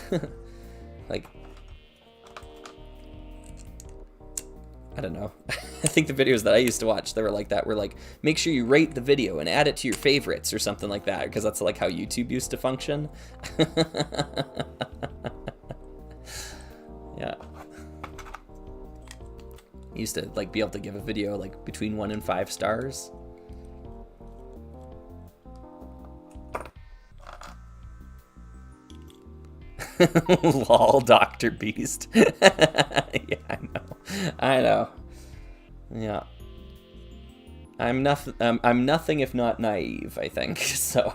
I don't know. I think the videos that I used to watch that were like that were like, make sure you rate the video and add it to your favorites or something like that, because that's like how YouTube used to function. Yeah. Used to like be able to give a video like between 1 and 5 stars. Lol, Dr. Beast. Yeah, I know. Yeah. I'm nothing if not naive, I think. So.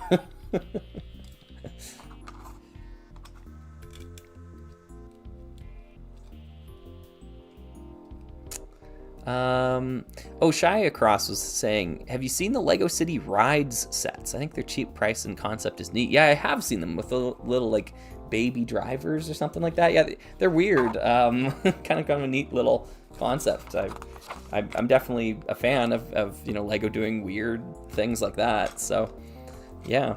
Oh, Shy Across was saying, have you seen the Lego City Rides sets? I think their cheap price and concept is neat. Yeah, I have seen them with the little like baby drivers or something like that. Yeah, they're weird. Kind of a neat little concept. I'm definitely a fan of Lego doing weird things like that. So, yeah.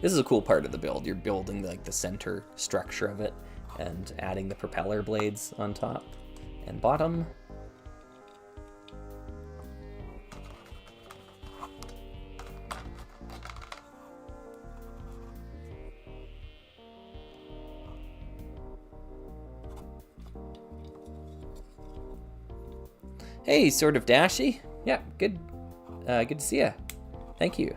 This is a cool part of the build. You're building like the center structure of it and adding the propeller blades on top and bottom. Hey, sort of Dashy. Yeah, good. Good to see ya. Thank you.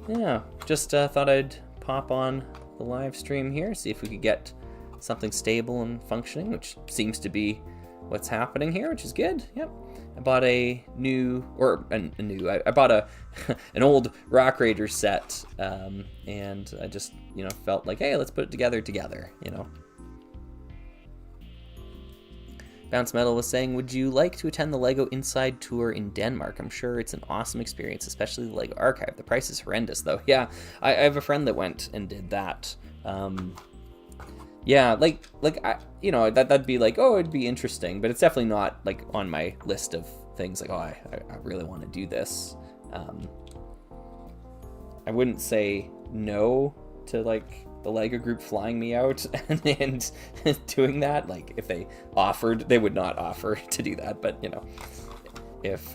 Yeah, just thought I'd pop on the live stream here, see if we could get something stable and functioning, which seems to be what's happening here, which is good. Yep. I bought I bought an old Rock Raider set, and I just felt like, hey, let's put it together. Bounce Metal was saying, would you like to attend the LEGO Inside Tour in Denmark? I'm sure it's an awesome experience, especially the LEGO Archive. The price is horrendous, though. Yeah, I have a friend that went and did that. Yeah, like you know, that'd be like, oh, it'd be interesting, but it's definitely not like on my list of things like, oh, I really want to do this. I wouldn't say no to like the LEGO group flying me out and doing that. Like if they offered, they would not offer to do that, but you know, if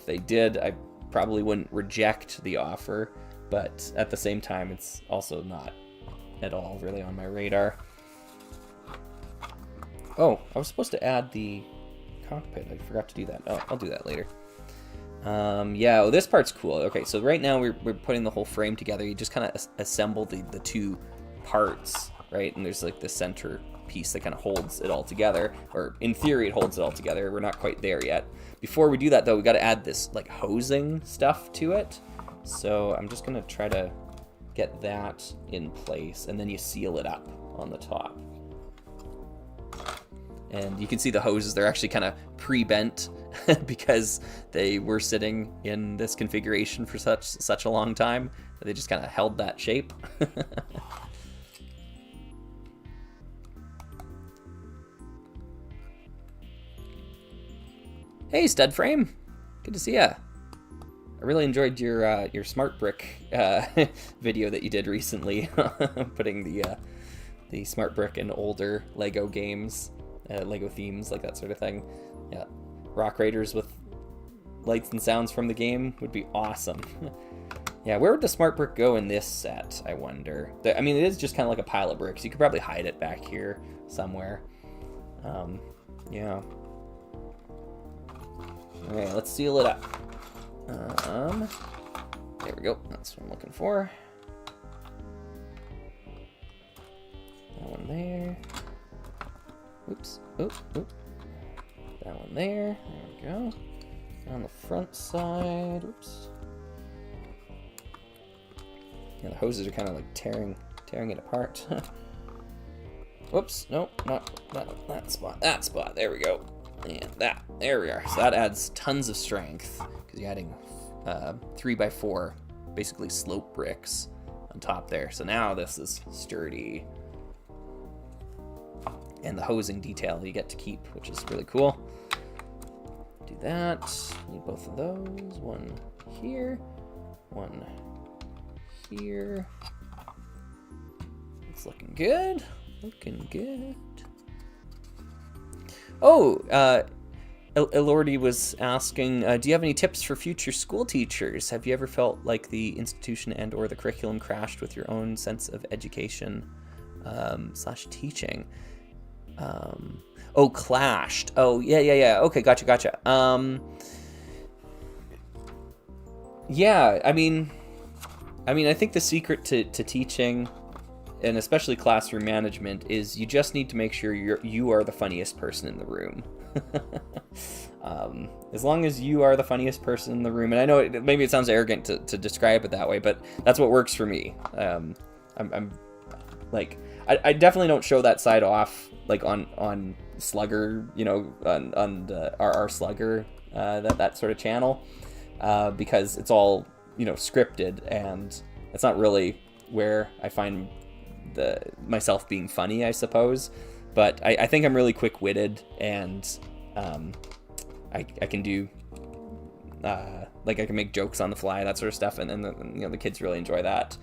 they did, I probably wouldn't reject the offer, but at the same time, it's also not at all really on my radar. Oh, I was supposed to add the cockpit. I forgot to do that. Oh, I'll do that later. Yeah, well, this part's cool. Okay, so right now we're putting the whole frame together. You just kind of assemble the two parts, right? And there's like the center piece that kind of holds it all together, or in theory it holds it all together. We're not quite there yet. Before we do that though, we got to add this like hosing stuff to it. So I'm just gonna try to get that in place, and then you seal it up on the top. And you can see the hoses, they're actually kind of pre-bent because they were sitting in this configuration for such a long time that they just kind of held that shape. Hey, Stud Frame, good to see ya. I really enjoyed your smart brick video that you did recently, putting the smart brick in older Lego games. Lego themes, like that sort of thing. Yeah, Rock Raiders with lights and sounds from the game would be awesome. Yeah, where would the smart brick go in this set, I wonder? I mean, it is just kind of like a pile of bricks. You could probably hide it back here somewhere. Yeah. Okay, let's seal it up. There we go. That's what I'm looking for. That one there. Oops. Oop. That one there. There we go. On the front side. Oops. Yeah, the hoses are kind of like tearing it apart. Whoops. Nope. Not that spot. That spot. There we go. And that. There we are. So that adds tons of strength because you're adding 3x4, basically slope bricks on top there. So now this is sturdy. And the hosing detail you get to keep, which is really cool. Do that. Need both of those. One here. One here. It's looking good. Looking good. Oh, Elordi was asking, do you have any tips for future school teachers? Have you ever felt like the institution and or the curriculum crashed with your own sense of education / teaching? Oh, clashed. Oh, yeah. Okay, gotcha. Yeah, I mean, I think the secret to teaching, and especially classroom management, is you just need to make sure you are the funniest person in the room. As long as you are the funniest person in the room, and I know maybe it sounds arrogant to describe it that way, but that's what works for me. I'm like, I definitely don't show that side off, like on Slugger, you know, on the RR Slugger, that sort of channel, because it's all, you know, scripted, and it's not really where I find myself being funny, I suppose. But I think I'm really quick-witted, and I can do like I can make jokes on the fly, that sort of stuff, and you know, the kids really enjoy that.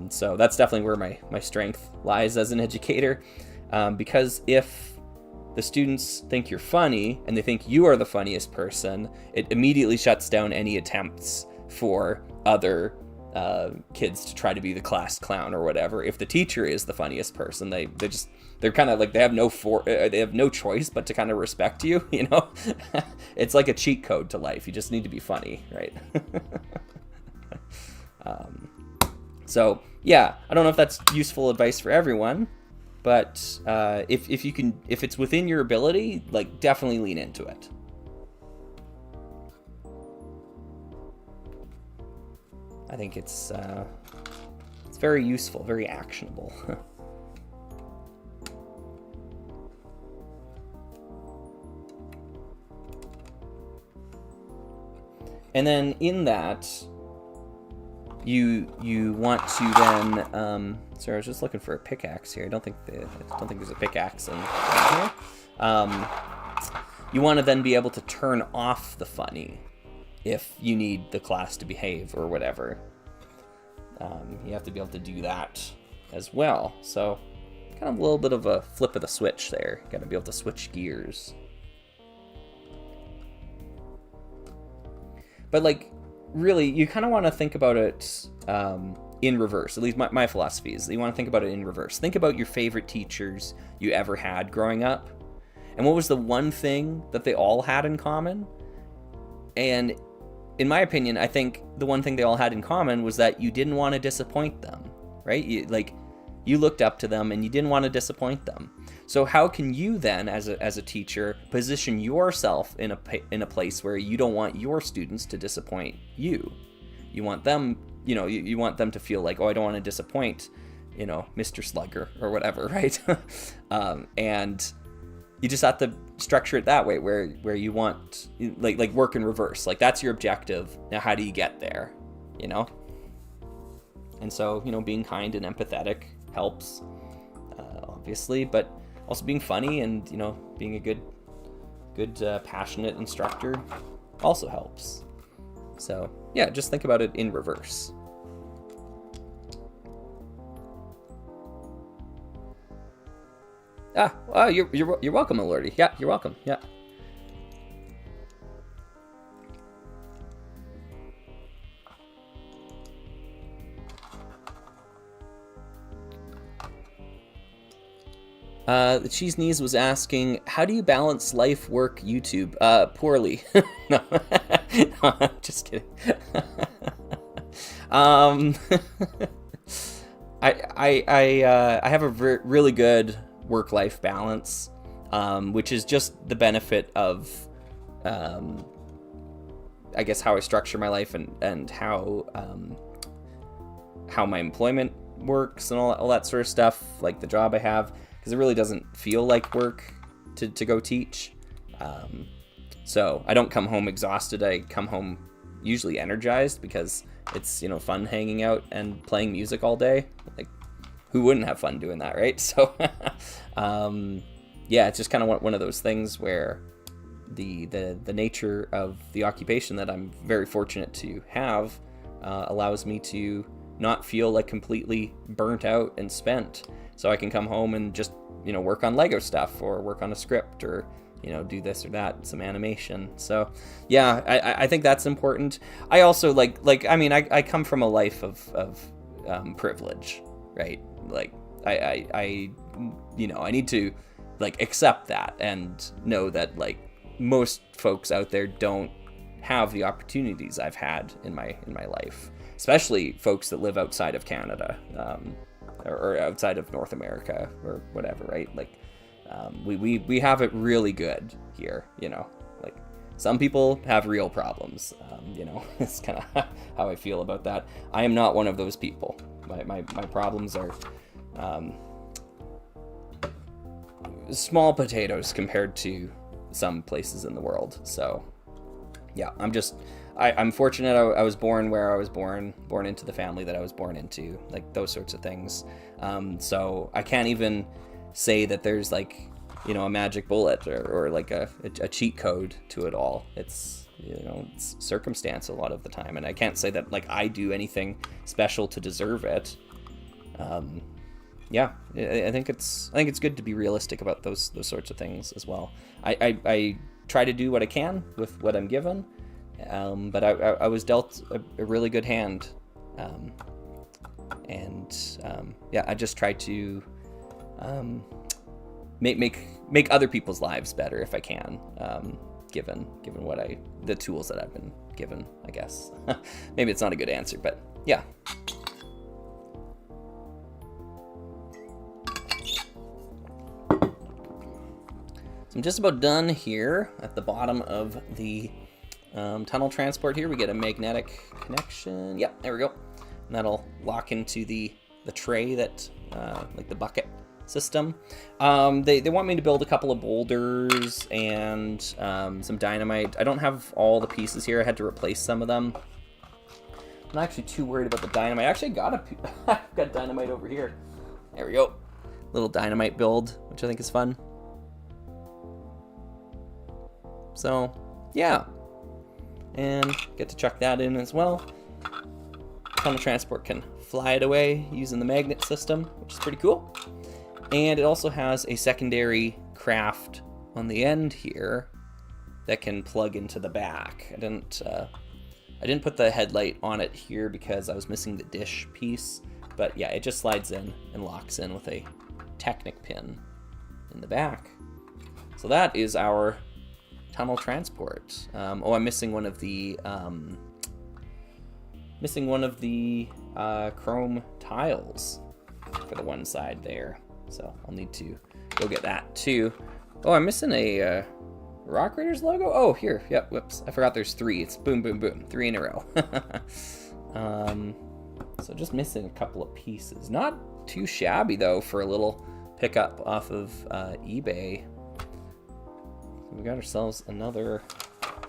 So that's definitely where my strength lies as an educator, because if the students think you're funny and they think you are the funniest person, it immediately shuts down any attempts for other kids to try to be the class clown or whatever. If the teacher is the funniest person, they're kind of like, they have no choice but to kind of respect you, you know. It's like a cheat code to life. You just need to be funny, right? So yeah, I don't know if that's useful advice for everyone, but if it's within your ability, like, definitely lean into it. I think it's very useful, very actionable. And then in that, you want to then, sorry, I was just looking for a pickaxe here. I don't think there's a pickaxe in here. You want to then be able to turn off the funny if you need the class to behave or whatever. You have to be able to do that as well. So kind of a little bit of a flip of the switch there. Got to be able to switch gears. But like, really, you kind of want to think about it in reverse. At least my philosophy is that you want to think about it in reverse. Think about your favorite teachers you ever had growing up. And what was the one thing that they all had in common? And in my opinion, I think the one thing they all had in common was that you didn't want to disappoint them, right? You looked up to them and you didn't want to disappoint them. So how can you then, as a teacher, position yourself in a place where you don't want your students to disappoint you? You want them, you want them to feel like, oh, I don't want to disappoint, Mr. Slugger or whatever, right? And you just have to structure it that way, where you want like work in reverse. Like that's your objective. Now, how do you get there? And so being kind and empathetic helps, obviously, but also being funny and being a good passionate instructor also helps. So yeah, just think about it in reverse. You're welcome, my lordy. Yeah, you're welcome. Yeah. The Cheese Knees was asking, how do you balance life, work, YouTube? Poorly. No, no, just kidding. I have a really good work-life balance, which is just the benefit of, I guess, how I structure my life and how my employment works and all that sort of stuff, like the job I have, because it really doesn't feel like work to go teach. So I don't come home exhausted. I come home usually energized because it's, fun hanging out and playing music all day. Like, who wouldn't have fun doing that, right? So, yeah, it's just kind of one of those things where the nature of the occupation that I'm very fortunate to have allows me to not feel like completely burnt out and spent. So I can come home and just, work on Lego stuff or work on a script or, do this or that, some animation. So yeah, I think that's important. I also I come from a life of privilege, right? Like I need to accept that and know that most folks out there don't have the opportunities I've had in my life, especially folks that live outside of Canada, or outside of North America or whatever, right? We have it really good here, some people have real problems, it's kind of how I feel about that. I am not one of those people. My problems are small potatoes compared to some places in the world. So yeah, I'm fortunate I was born where I was born into the family that I was born into, those sorts of things. So I can't even say that there's a magic bullet or a cheat code to it all. It's, it's circumstance a lot of the time. And I can't say that I do anything special to deserve it. Yeah, I think it's good to be realistic about those sorts of things as well. I try to do what I can with what I'm given. But I was dealt a really good hand, yeah, I just try to make other people's lives better if I can, given the tools that I've been given, I guess. Maybe it's not a good answer, but yeah. So I'm just about done here at the bottom of the tunnel transport here. We get a magnetic connection. Yep, there we go. And that'll lock into the tray that, the bucket system. They want me to build a couple of boulders and some dynamite. I don't have all the pieces here. I had to replace some of them. I'm not actually too worried about the dynamite. I actually got I've got dynamite over here. There we go. Little dynamite build, which I think is fun. So, yeah. And get to chuck that in as well. Tunnel transport can fly it away using the magnet system, which is pretty cool. And it also has a secondary craft on the end here that can plug into the back. I didn't put the headlight on it here because I was missing the dish piece, but yeah, it just slides in and locks in with a Technic pin in the back. So that is our tunnel transport. Oh, I'm missing one of the chrome tiles for the one side there. So I'll need to go get that too. Oh, I'm missing a Rock Raiders logo? Oh, here. Yep, whoops. I forgot there's 3. It's boom, boom, boom. 3 in a row. So just missing a couple of pieces. Not too shabby, though, for a little pickup off of eBay. So we got ourselves another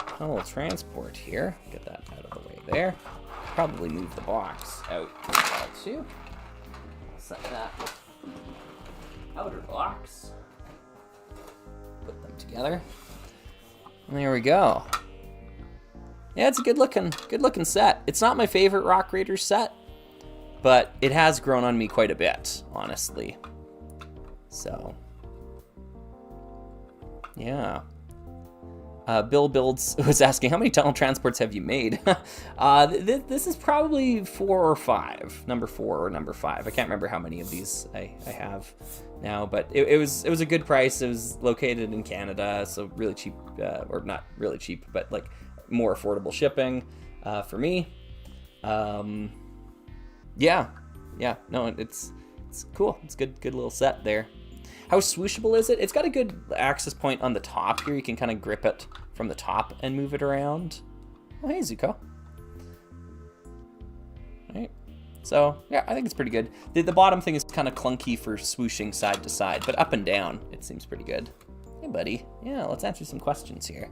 tunnel transport here. Get that out of the way there. Probably move the box out as well, too. Set that outer box. Put them together. And there we go. Yeah, it's a good looking set. It's not my favorite Rock Raiders set, but it has grown on me quite a bit, honestly. So, yeah. Bill Builds was asking, how many tunnel transports have you made? This is probably 4 or 5. Number 4 or number 5. I can't remember how many of these I have now, but it was a good price. It was located in Canada, so really cheap, or not really cheap, but like more affordable shipping for me. Yeah, no, it's cool. It's good little set there. How swooshable is it? It's got a good access point on the top here. You can kind of grip it from the top and move it around. Oh, hey, Zuko. All right. So, yeah, I think it's pretty good. The bottom thing is kind of clunky for swooshing side to side, but up and down, it seems pretty good. Hey, buddy. Yeah, let's answer some questions here.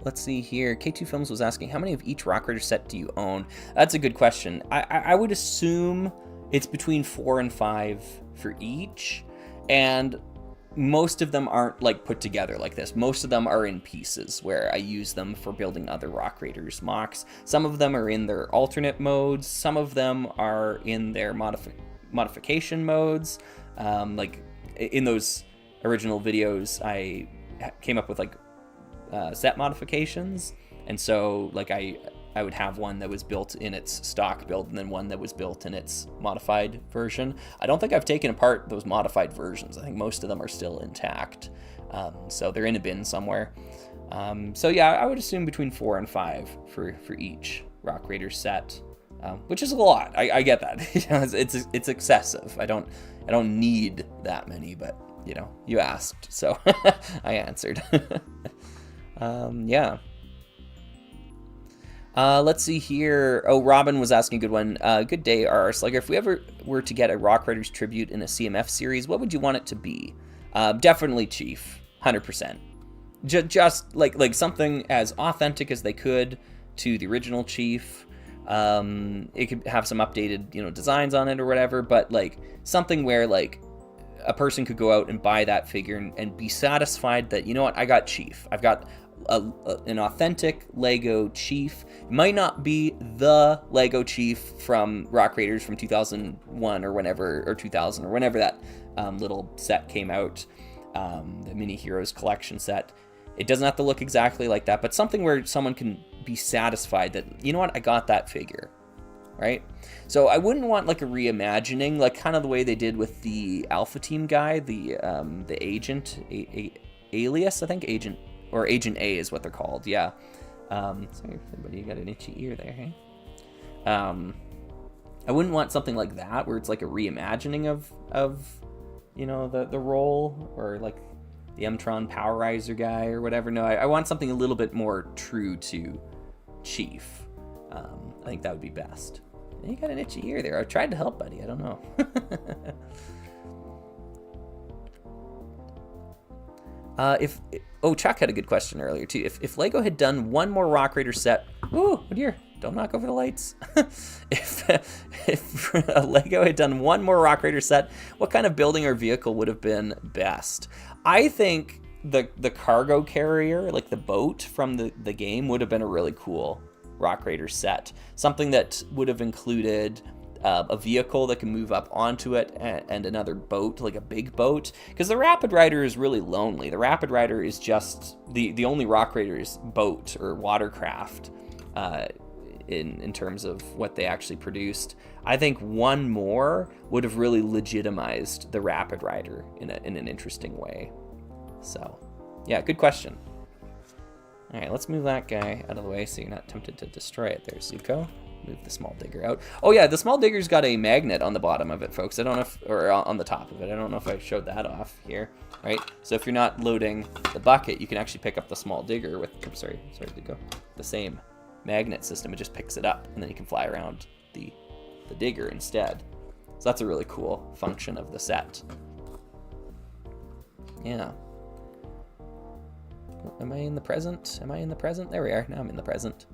Let's see here. K2 Films was asking, how many of each Rock Raider set do you own? That's a good question. I would assume it's between 4 and 5 for each, and most of them aren't like put together like this. Most of them are in pieces where I use them for building other Rock Raiders MOCs. Some of them are in their alternate modes. Some of them are in their modification modes. Like in those original videos, I came up with like set modifications, and so like I would have one that was built in its stock build and then one that was built in its modified version. I don't think I've taken apart those modified versions. I think most of them are still intact, so they're in a bin somewhere. So yeah, I would assume between 4 and 5 for each Rock Raider set, which is a lot. I get that. It's excessive. I don't need that many, but you know, you asked, so I answered. Yeah. Let's see here. Oh, Robin was asking a good one. Good day, RR Slugger. If we ever were to get a Rock Raiders tribute in a CMF series, what would you want it to be? Definitely Chief, 100%. Just like something as authentic as they could to the original Chief. It could have some updated, designs on it or whatever, but like something where like a person could go out and buy that figure and be satisfied that, you know what, I got Chief. I've got an authentic Lego Chief. It might not be the Lego Chief from Rock Raiders from 2001 or whenever, or 2000 or whenever that little set came out, the Mini Heroes collection set. It doesn't have to look exactly like that, but something where someone can be satisfied that, you know what, I got that figure, right? So I wouldn't want like a reimagining, like kind of the way they did with the Alpha Team guy, the Agent, Alias, I think, Agent A is what they're called, yeah. Sorry, everybody, you got an itchy ear there, hey? I wouldn't want something like that, where it's like a reimagining of the role, or like the M-Tron Powerizer guy or whatever. No, I want something a little bit more true to Chief. I think that would be best. You got an itchy ear there. I tried to help, buddy. I don't know. Chuck had a good question earlier too. If Lego had done one more Rock Raider set, oh dear, don't knock over the lights. if Lego had done one more Rock Raider set, what kind of building or vehicle would have been best? I think the cargo carrier, like the boat from the game, would have been a really cool Rock Raider set. Something that would have included a vehicle that can move up onto it and another boat, like a big boat. Because the Rapid Rider is really lonely. The Rapid Rider is just the only Rock Raider's boat or watercraft in terms of what they actually produced. I think one more would have really legitimized the Rapid Rider in an interesting way. So, yeah, good question. All right, let's move that guy out of the way so you're not tempted to destroy it there, Zuko. Move the small digger out. Oh yeah, the small digger's got a magnet on the bottom of it, folks. I don't know if, or on the top of it. I don't know if I showed that off here, right? So if you're not loading the bucket, you can actually pick up the small digger with, oops, sorry, Zuko, the same magnet system. It just picks it up, and then you can fly around the digger instead. So that's a really cool function of the set. Yeah. Am I in the present? Am I in the present? There we are. Now I'm in the present.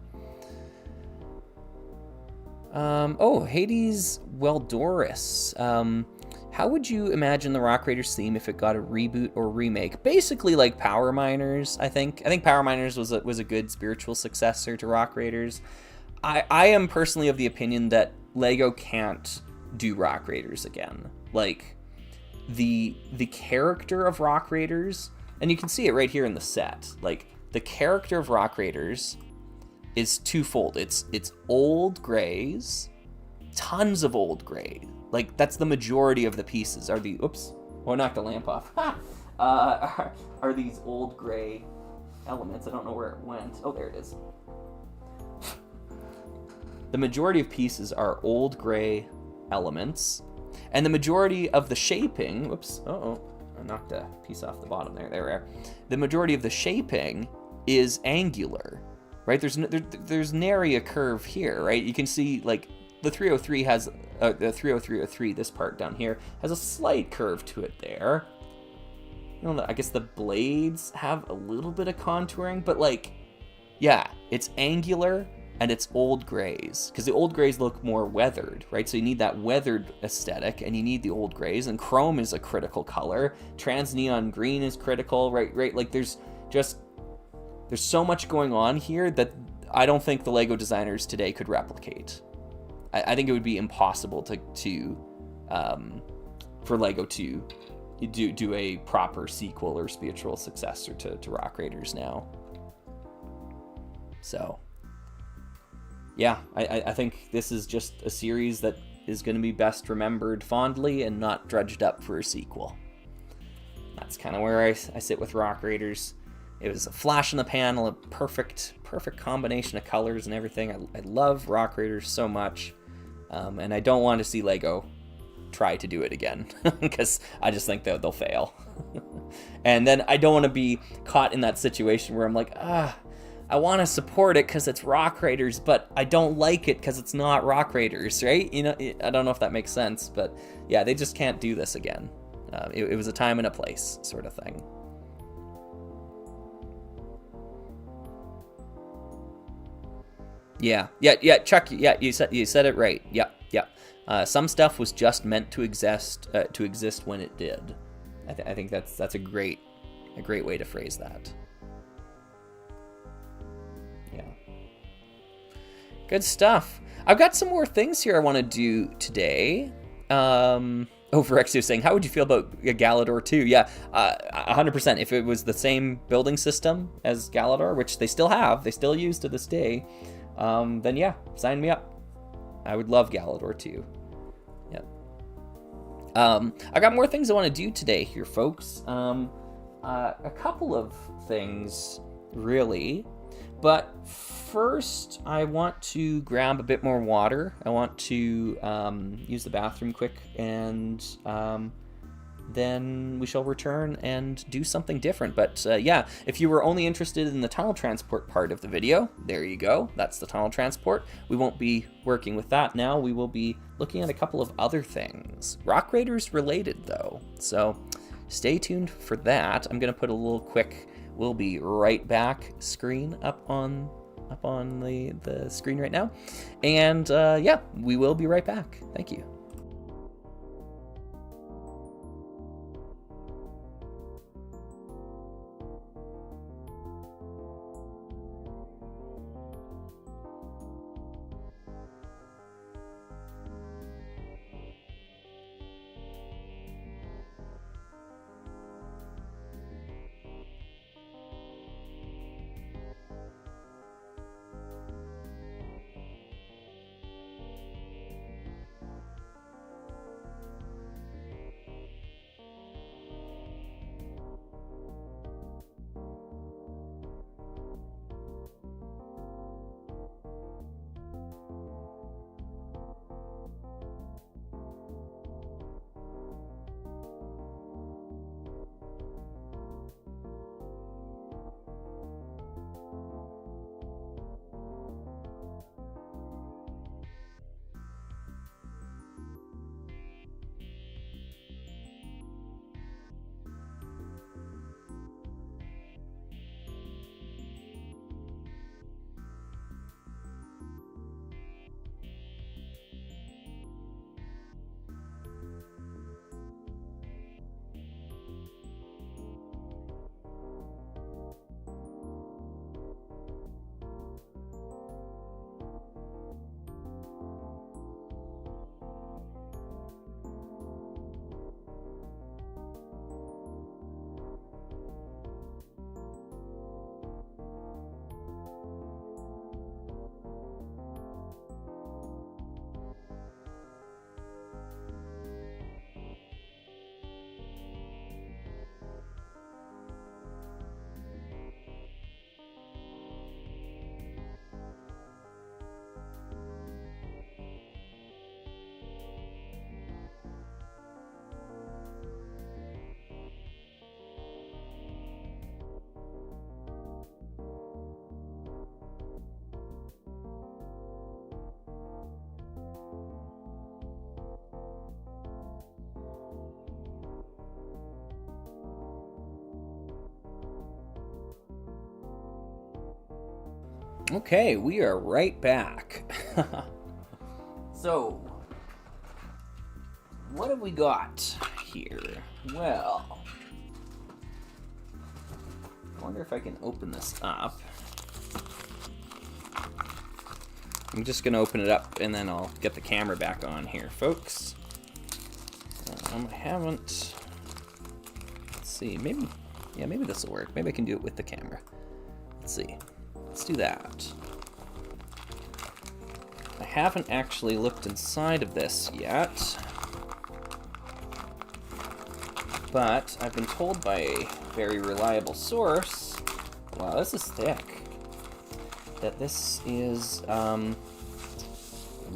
Hades Weldoris. How would you imagine the Rock Raiders theme if it got a reboot or remake? Basically like Power Miners, I think. I think Power Miners was a good spiritual successor to Rock Raiders. I am personally of the opinion that Lego can't do Rock Raiders again. Like, the character of Rock Raiders, and you can see it right here in the set, like, the character of Rock Raiders is twofold. It's old grays, tons of old gray. Like, that's the majority of the pieces are the, oops, oh, I knocked the lamp off. Are these old gray elements. I don't know where it went. Oh, there it is. The majority of pieces are old gray elements, and the majority of the shaping, whoops, I knocked a piece off the bottom there. There we are. The majority of the shaping is angular, right? There's nary a curve here, right? You can see, like, the 303 has, the 30303, this part down here, has a slight curve to it there. You know, I guess the blades have a little bit of contouring, but, like, yeah, it's angular and it's old grays, because the old grays look more weathered, right? So you need that weathered aesthetic, and you need the old grays, and chrome is a critical color. Trans neon green is critical, right? Like, there's so much going on here that I don't think the Lego designers today could replicate. I think it would be impossible for Lego to do a proper sequel or spiritual successor to Rock Raiders now. So, yeah, I think this is just a series that is going to be best remembered fondly and not drudged up for a sequel. That's kind of where I sit with Rock Raiders. It was a flash in the pan, a perfect combination of colors and everything. I love Rock Raiders so much, and I don't want to see Lego try to do it again, because I just think that they'll fail. And then I don't want to be caught in that situation where I'm like, I want to support it because it's Rock Raiders, but I don't like it because it's not Rock Raiders, right? You know, I don't know if that makes sense, but yeah, they just can't do this again. It was a time and a place sort of thing. Yeah, Chuck, yeah, you said it right. Yeah. Some stuff was just meant to exist when it did. I think that's a great way to phrase that. Yeah. Good stuff. I've got some more things here I want to do today. Overexio is saying, how would you feel about Galador 2? Yeah, 100%. If it was the same building system as Galador, which they still have, they still use to this day, then yeah, sign me up. I would love Galador 2. Yep. I got more things I want to do today here, folks. A couple of things, really. But first, I want to grab a bit more water. I want to use the bathroom quick and then we shall return and do something different. But yeah, if you were only interested in the tunnel transport part of the video, there you go. That's the tunnel transport. We won't be working with that now. We will be looking at a couple of other things. Rock Raiders related, though. So stay tuned for that. I'm going to put a little quick "we'll be right back" screen up on the screen right now. And yeah, we will be right back. Thank you. Okay, we are right back. So, what have we got here? Well, I wonder if I can open this up. I'm just going to open it up and then I'll get the camera back on here, folks. I haven't... Let's see, maybe this will work. Maybe I can do it with the camera. Let's see. Let's do that. I haven't actually looked inside of this yet, but I've been told by a very reliable source, wow, this is thick, that this is,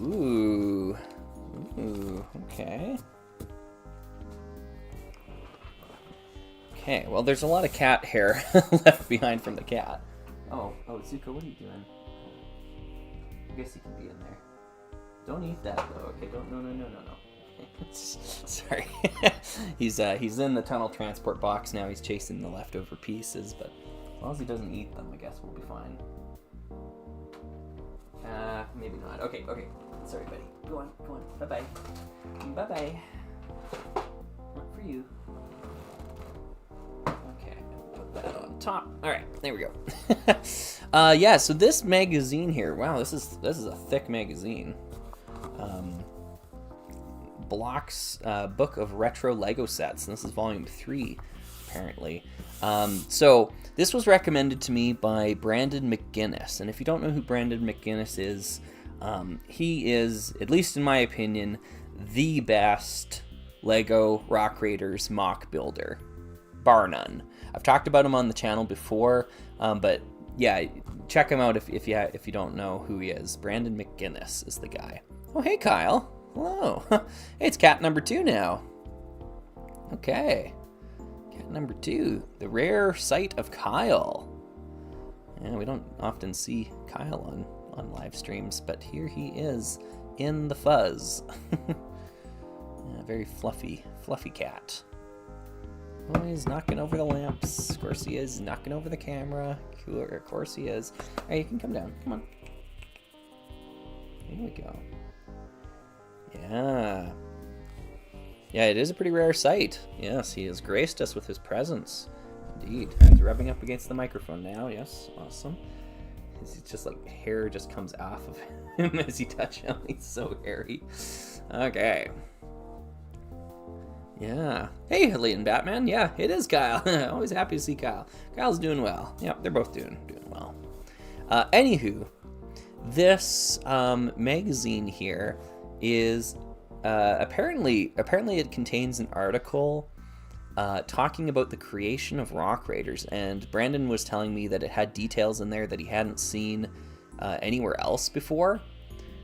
ooh, okay. Okay, well, there's a lot of cat hair left behind from the cat. Oh, Zuko, what are you doing? I guess he can be in there. Don't eat that, though, okay? No. Sorry. He's in the tunnel transport box now. He's chasing the leftover pieces, but as long as he doesn't eat them, I guess we'll be fine. Maybe not. Okay. Sorry, buddy. Go on. Bye-bye. Bye-bye. Not for you. That on top. All right, there we go. Yeah, so this magazine here, wow, this is a thick magazine. Block's Book of Retro Lego Sets, and this is volume 3, apparently. So this was recommended to me by Brandon McGinnis, and if you don't know who Brandon McGinnis is, he is, at least in my opinion, the best Lego Rock Raiders mock builder, bar none. I've talked about him on the channel before, but yeah, check him out if you don't know who he is. Brandon McGinnis is the guy. Oh, hey, Kyle. Hello. Hey, it's cat number 2 now. Okay. Cat number 2, the rare sight of Kyle. Yeah, we don't often see Kyle on live streams, but here he is in the fuzz. Yeah, very fluffy cat. Oh, he's knocking over the lamps. Of course he is. Knocking over the camera. Cooler. Of course he is. Hey, you can come down. Come on. Here we go. Yeah. Yeah, it is a pretty rare sight. Yes, he has graced us with his presence. Indeed. He's rubbing up against the microphone now. Yes, awesome. It's just like hair just comes off of him as you touch him. He's so hairy. Okay. Yeah. Hey, Leighton Batman. Yeah, it is Kyle. Always happy to see Kyle. Kyle's doing well. Yep, they're both doing well. Anywho, this magazine here is apparently it contains an article talking about the creation of Rock Raiders, and Brandon was telling me that it had details in there that he hadn't seen anywhere else before.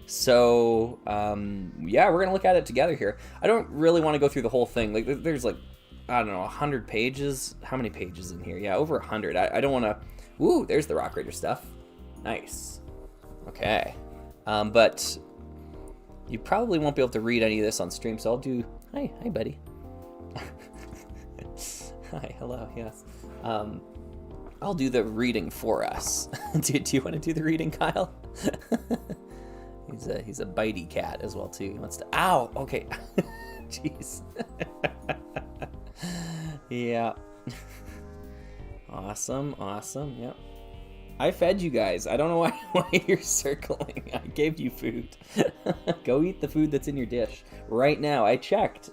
So yeah, we're gonna look at it together here. I don't really want to go through the whole thing. Like, there's like, I don't know, 100 pages. How many pages in here? Yeah, over 100. I don't want to. Ooh, there's the Rock Raider stuff. Nice. Okay, but you probably won't be able to read any of this on stream, so I'll do. Hi, buddy. Hi, hello, yes. I'll do the reading for us. Do you want to do the reading, Kyle? He's a bitey cat as well too. He wants to. Ow. Okay. Jeez. Yeah. Awesome. Yep. I fed you guys. I don't know why you're circling. I gave you food. Go eat the food that's in your dish right now. I checked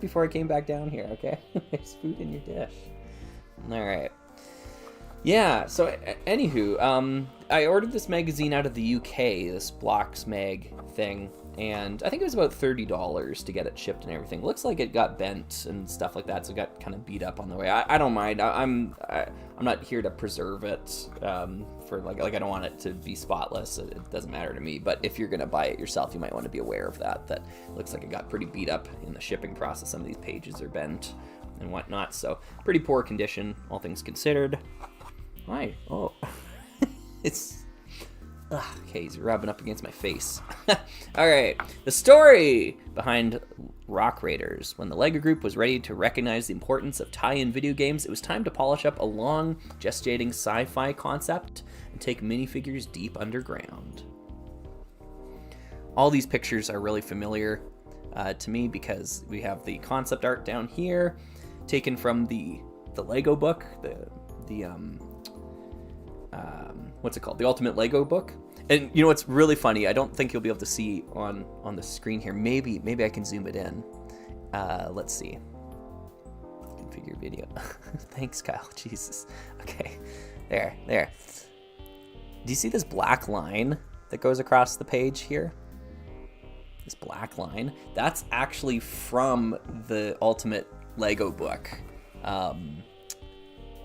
before I came back down here. Okay. There's food in your dish. All right. Yeah, so anywho, I ordered this magazine out of the UK, this Blocks Mag thing, and I think it was about $30 to get it shipped and everything. Looks like it got bent and stuff like that, so it got kind of beat up on the way. I don't mind. I'm not here to preserve it for like I don't want it to be spotless. It doesn't matter to me. But if you're gonna buy it yourself, you might want to be aware of that. That looks like it got pretty beat up in the shipping process. Some of these pages are bent and whatnot, so pretty poor condition, all things considered. Why? Oh, it's okay. He's rubbing up against my face. All right, the story behind Rock Raiders. When the LEGO Group was ready to recognize the importance of tie-in video games, it was time to polish up a long gestating sci-fi concept and take minifigures deep underground. All these pictures are really familiar to me because we have the concept art down here, taken from the LEGO book, the what's it called? The Ultimate Lego book. And you know what's really funny? I don't think you'll be able to see on the screen here. Maybe I can zoom it in. Let's see. Configure video. Thanks, Kyle. Jesus. Okay. There. Do you see this black line that goes across the page here? This black line. That's actually from the Ultimate Lego book.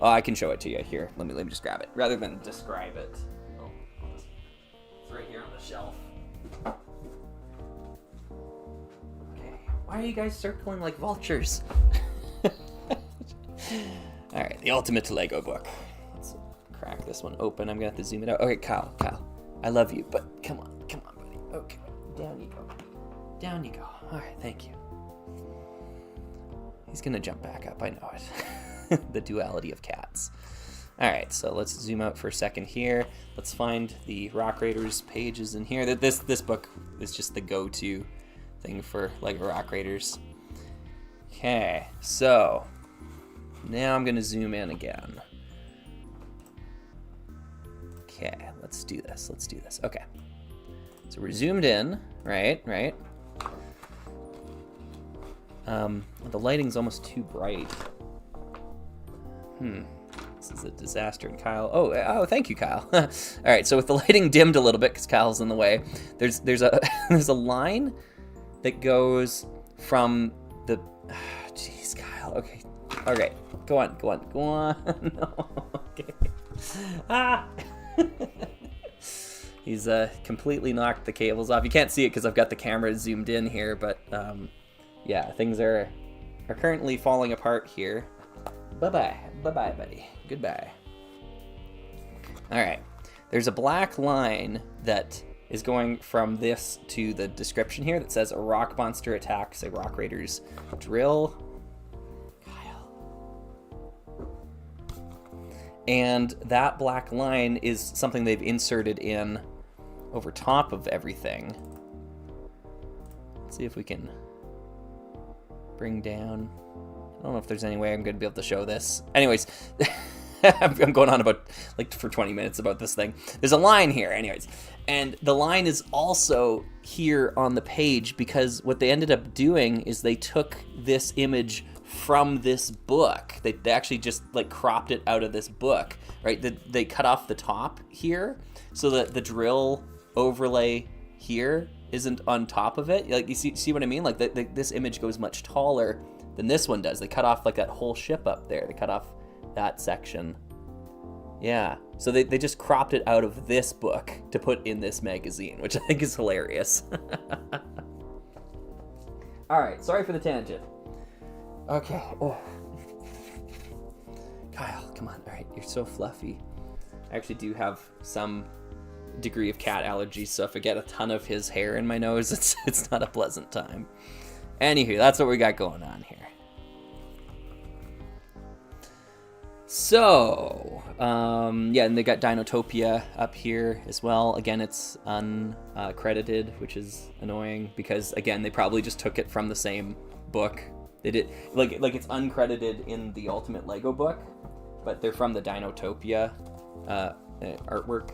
Oh, I can show it to you here. Let me just grab it rather than describe it. Oh, it's right here on the shelf. Okay, why are you guys circling like vultures? All right, the Ultimate Lego book. Let's crack this one open. I'm gonna have to zoom it out. Okay, Kyle, I love you, but come on, buddy. Okay, down you go. All right, thank you. He's gonna jump back up. I know it. The duality of cats. All right, so let's zoom out for a second here. Let's find the Rock Raiders pages in here. This book is just the go-to thing for LEGO Rock Raiders. Okay, so now I'm gonna zoom in again. Okay, let's do this. Okay, so we're zoomed in, right? The lighting's almost too bright. This is a disaster. And Kyle, oh, thank you, Kyle. All right, so with the lighting dimmed a little bit because Kyle's in the way, there's a there's a line that goes from the. Jeez, Kyle. Okay, all right, go on. No, okay. He's completely knocked the cables off. You can't see it because I've got the camera zoomed in here, but yeah, things are are currently falling apart here. Bye-bye. Bye-bye, buddy. Goodbye. All right. There's a black line that is going from this to the description here that says a rock monster attacks a rock raider's drill. And that black line is something they've inserted in over top of everything. Let's see if we can bring down. I don't know if there's any way I'm going to be able to show this. Anyways, I'm going on about like for 20 minutes about this thing. There's a line here, anyways. And the line is also here on the page because what they ended up doing is they took this image from this book. They actually just like cropped it out of this book, right? They cut off the top here so that the drill overlay here isn't on top of it. Like you see what I mean? Like this image goes much taller than this one does. They cut off like that whole ship up there. They cut off that section. Yeah, so they just cropped it out of this book to put in this magazine, which I think is hilarious. All right, sorry for the tangent. Okay. Oh. Kyle, come on. All right, you're so fluffy. I actually do have some degree of cat allergies, so if I get a ton of his hair in my nose, it's not a pleasant time. Anywho, that's what we got going on here. So, yeah, and they got Dinotopia up here as well. Again, it's uncredited, which is annoying because, again, they probably just took it from the same book. They did like it's uncredited in the Ultimate Lego book, but they're from the Dinotopia artwork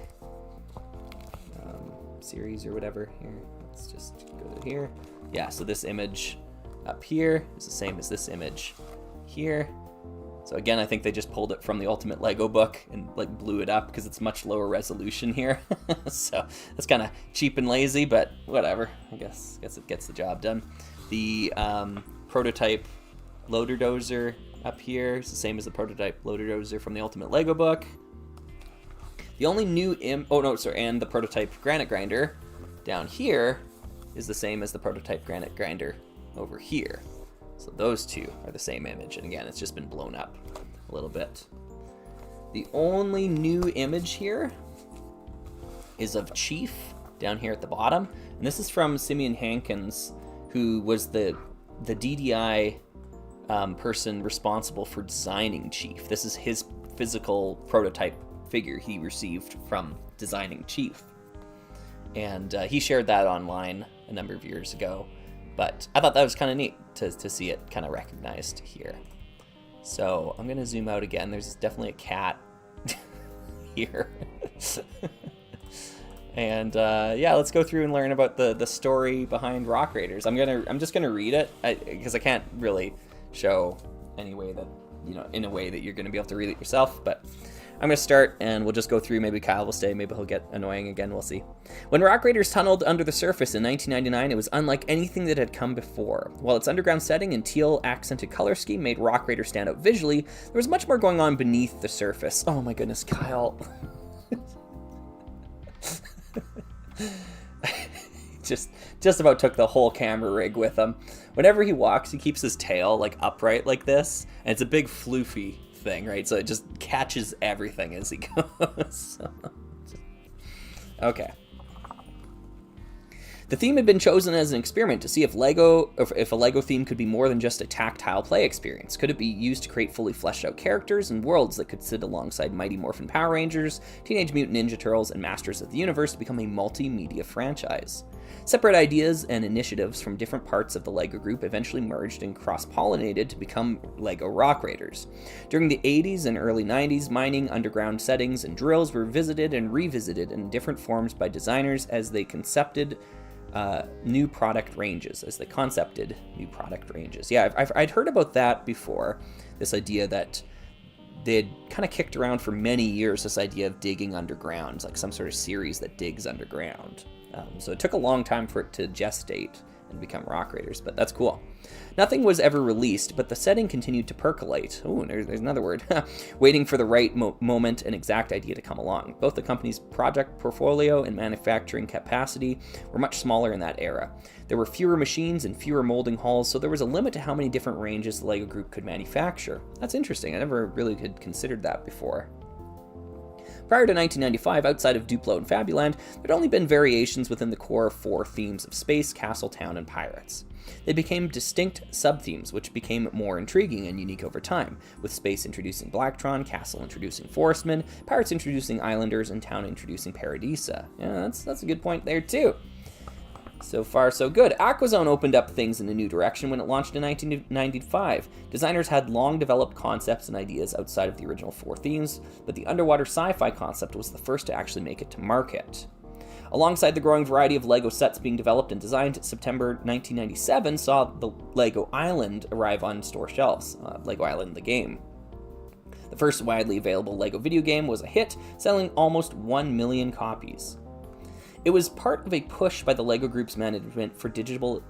series or whatever. Here, let's just go to here. Yeah, so this image up here is the same as this image here. So again, I think they just pulled it from the Ultimate Lego book and like blew it up because it's much lower resolution here. So that's kind of cheap and lazy, but whatever. I guess it gets the job done. The prototype loader dozer up here is the same as the prototype loader dozer from the Ultimate Lego book. The only new and the prototype granite grinder down here is the same as the prototype granite grinder over here. So those two are the same image, and again, it's just been blown up a little bit. The only new image here is of Chief down here at the bottom, and this is from Simeon Hankins, who was the DDI person responsible for designing Chief. This is his physical prototype figure he received from designing Chief, and he shared that online a number of years ago. But I thought that was kind of neat to see it kind of recognized here. So I'm going to zoom out again. There's definitely a cat here. And yeah, let's go through and learn about the story behind Rock Raiders. I'm just gonna read it because I can't really show any way that, you know, in a way that you're gonna be able to read it yourself. But I'm going to start, and we'll just go through. Maybe Kyle will stay. Maybe he'll get annoying again. We'll see. When Rock Raiders tunneled under the surface in 1999, it was unlike anything that had come before. While its underground setting and teal-accented color scheme made Rock Raider stand out visually, there was much more going on beneath the surface. Oh my goodness, Kyle. just about took the whole camera rig with him. Whenever he walks, he keeps his tail like upright like this, and it's a big floofy thing, right? So it just catches everything as he goes. Okay. The theme had been chosen as an experiment to see if a Lego theme could be more than just a tactile play experience. Could it be used to create fully fleshed out characters and worlds that could sit alongside Mighty Morphin Power Rangers, Teenage Mutant Ninja Turtles, and Masters of the Universe to become a multimedia franchise? Separate ideas and initiatives from different parts of the LEGO group eventually merged and cross-pollinated to become LEGO Rock Raiders. During the 80s and early 90s, mining, underground settings, and drills were visited and revisited in different forms by designers as they concepted new product ranges. Yeah, I'd heard about that before, this idea that they'd kind of kicked around for many years, this idea of digging underground, like some sort of series that digs underground. So it took a long time for it to gestate and become Rock Raiders, but that's cool. Nothing was ever released, but the setting continued to percolate. Oh, there's another word. Waiting for the right moment and exact idea to come along. Both the company's project portfolio and manufacturing capacity were much smaller in that era. There were fewer machines and fewer molding halls, so there was a limit to how many different ranges the LEGO Group could manufacture. That's interesting. I never really had considered that before. Prior to 1995, outside of Duplo and Fabuland, there'd only been variations within the core 4 themes of space, castle, town, and pirates. They became distinct sub-themes, which became more intriguing and unique over time, with space introducing Blacktron, castle introducing Forestmen, pirates introducing Islanders, and town introducing Paradisa. Yeah, that's a good point there too. So far, so good. Aquazone opened up things in a new direction when it launched in 1995. Designers had long developed concepts and ideas outside of the original 4 themes, but the underwater sci-fi concept was the first to actually make it to market. Alongside the growing variety of LEGO sets being developed and designed, September 1997 saw the LEGO Island arrive on store shelves, LEGO Island the game. The first widely available LEGO video game was a hit, selling almost 1 million copies. It was part of a push by the LEGO Group's management for digital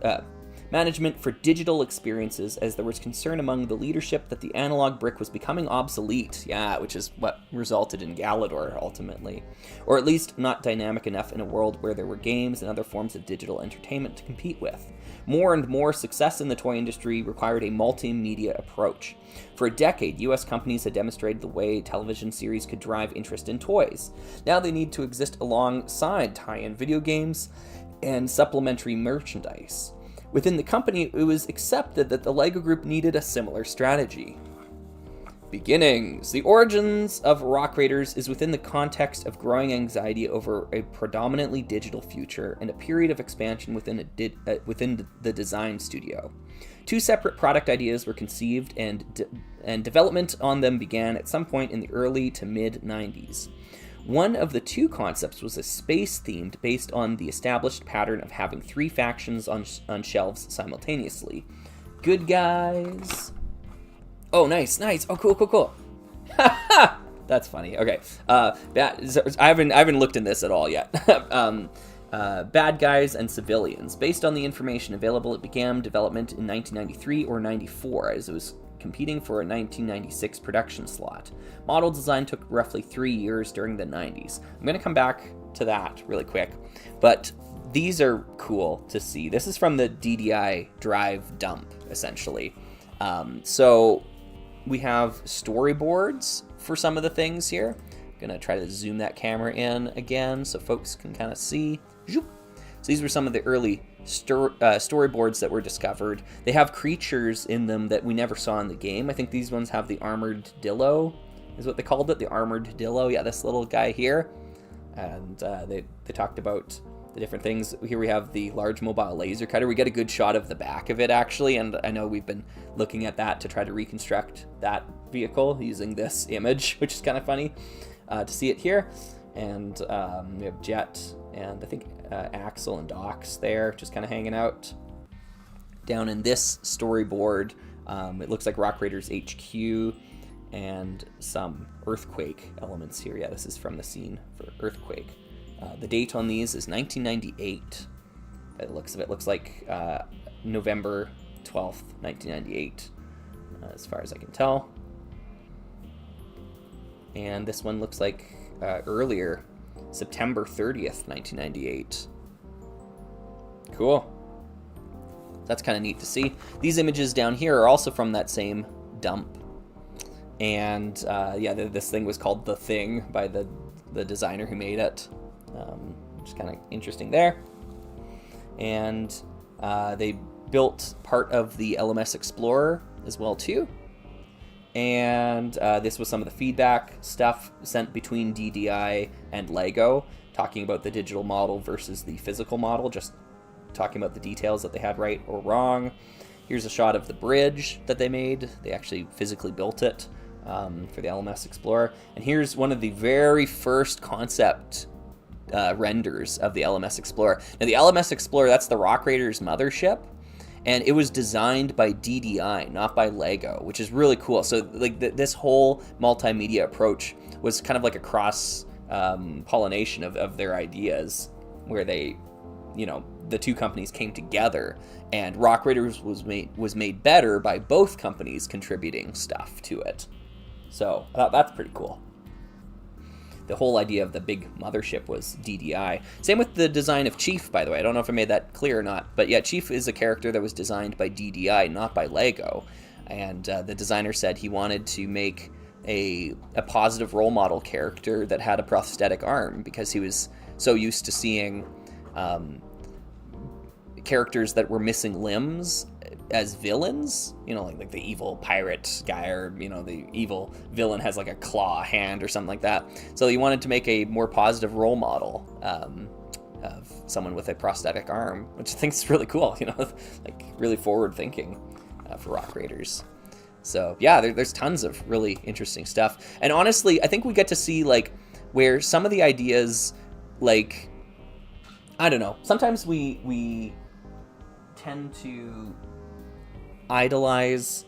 experiences, as there was concern among the leadership that the analog brick was becoming obsolete, which is what resulted in Galador ultimately, or at least not dynamic enough in a world where there were games and other forms of digital entertainment to compete with. More and more success in the toy industry required a multimedia approach. For a decade, US companies had demonstrated the way television series could drive interest in toys. Now they need to exist alongside tie-in video games and supplementary merchandise. Within the company, it was accepted that the LEGO Group needed a similar strategy. Beginnings. The origins of Rock Raiders is within the context of growing anxiety over a predominantly digital future and a period of expansion within the design studio. 2 separate product ideas were conceived and development on them began at some point in the early to mid-90s. One of the 2 concepts was a space themed based on the established pattern of having 3 factions on shelves simultaneously. Good guys. Oh, nice. Oh, cool. That's funny. Okay. I haven't looked in this at all yet. Bad guys and civilians. Based on the information available, it began development in 1993 or 94 as it was competing for a 1996 production slot. Model design took roughly 3 years during the 90s. I'm going to come back to that really quick, but these are cool to see. This is from the DDI drive dump, essentially. So we have storyboards for some of the things here. I'm going to try to zoom that camera in again so folks can kind of see. So these were some of the early storyboards that were discovered. They have creatures in them that we never saw in the game. I think these ones have the armored dillo, is what they called it, the armored dillo. Yeah, this little guy here. And they talked about the different things. Here we have the large mobile laser cutter. We get a good shot of the back of it, actually, and I know we've been looking at that to try to reconstruct that vehicle using this image, which is kind of funny to see it here. And we have Jet and I think Axel and Dox there, just kind of hanging out. Down in this storyboard, it looks like Rock Raiders HQ and some Earthquake elements here. Yeah, this is from the scene for Earthquake. The date on these is 1998. By the looks of it, looks like November 12th, 1998, as far as I can tell. And this one looks like earlier, September 30th, 1998. Cool. That's kind of neat to see. These images down here are also from that same dump. And yeah, this thing was called The Thing by the designer who made it. Which is kind of interesting there. And they built part of the LMS Explorer as well too. And this was some of the feedback stuff sent between DDI and LEGO, talking about the digital model versus the physical model, just talking about the details that they had right or wrong. Here's a shot of the bridge that they made. They actually physically built it for the LMS Explorer. And here's one of the very first concept renders of the LMS Explorer. Now, the LMS Explorer, that's the Rock Raiders mothership. And it was designed by DDI, not by LEGO, which is really cool. So like this whole multimedia approach was kind of like a cross pollination of their ideas, where they you know, the two companies came together, and Rock Raiders was made better by both companies contributing stuff to it. So I thought that's pretty cool. The whole idea of the big mothership was DDI. Same with the design of Chief, by the way. I don't know if I made that clear or not, but yeah, Chief is a character that was designed by DDI, not by Lego. And the designer said he wanted to make a positive role model character that had a prosthetic arm, because he was so used to seeing characters that were missing limbs as villains, you know, like the evil pirate guy, or, you know, the evil villain has like a claw hand or something like that. So he wanted to make a more positive role model of someone with a prosthetic arm, which I think is really cool, you know, like really forward thinking for Rock Raiders. So yeah, there's tons of really interesting stuff. And honestly, I think we get to see like where some of the ideas, like, I don't know, sometimes we tend to idolize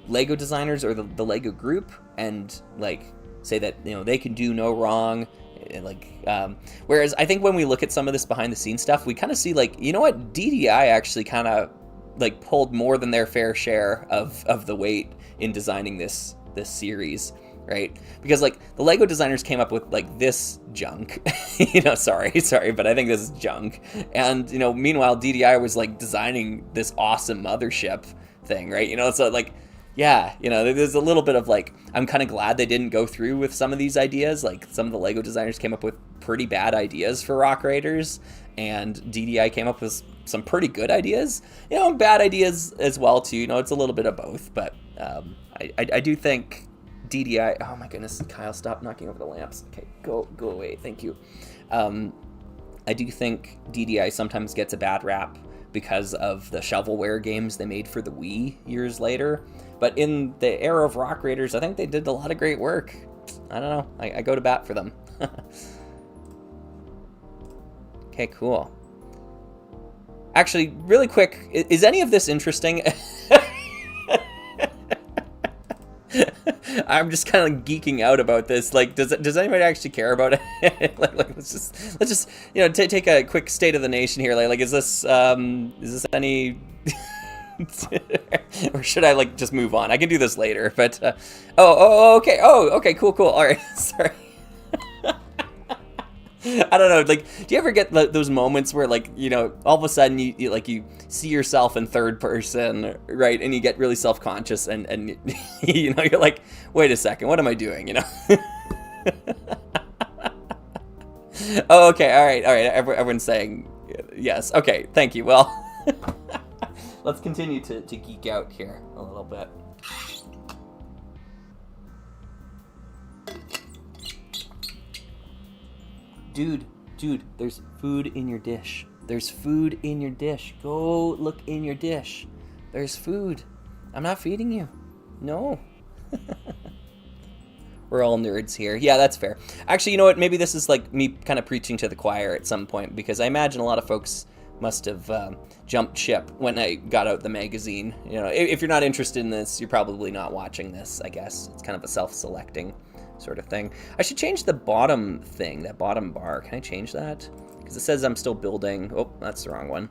Lego designers or the Lego group and like say that, you know, they can do no wrong, like whereas I think when we look at some of this behind the scenes stuff, we kind of see like, you know what, DDI actually kind of like pulled more than their fair share of the weight in designing this series, right? Because like the Lego designers came up with like this junk, you know, sorry, but I think this is junk. And, you know, meanwhile DDI was like designing this awesome mothership thing, right? You know, so like, yeah, you know, there's a little bit of like, I'm kind of glad they didn't go through with some of these ideas. Like some of the Lego designers came up with pretty bad ideas for Rock Raiders, and DDI came up with some pretty good ideas, you know, bad ideas as well too. You know, it's a little bit of both, but I do think DDI, oh my goodness, Kyle, stop knocking over the lamps. Okay, go away, thank you. I do think DDI sometimes gets a bad rap because of the shovelware games they made for the Wii years later. But in the era of Rock Raiders, I think they did a lot of great work. I don't know, I go to bat for them. Okay, cool. Actually, really quick, is any of this interesting? I'm just kind of geeking out about this. Like, does anybody actually care about it? like let's just you know take a quick state of the nation here. Like is this any? Or should I like just move on? I can do this later. But okay, cool. All right, sorry. I don't know, like, do you ever get those moments where, like, you know, all of a sudden you see yourself in third person, right, and you get really self-conscious, and you know, you're like, wait a second, what am I doing, you know? Oh, okay, all right, everyone's saying yes, okay, thank you. Well, let's continue to geek out here a little bit. Dude, there's food in your dish. There's food in your dish. Go look in your dish. There's food. I'm not feeding you. No. We're all nerds here. Yeah, that's fair. Actually, you know what? Maybe this is like me kind of preaching to the choir at some point, because I imagine a lot of folks must have jumped ship when I got out the magazine. You know, if you're not interested in this, you're probably not watching this, I guess. It's kind of a self-selecting sort of thing. I should change the bottom thing, that bottom bar. Can I change that? Because it says I'm still building. Oh, that's the wrong one.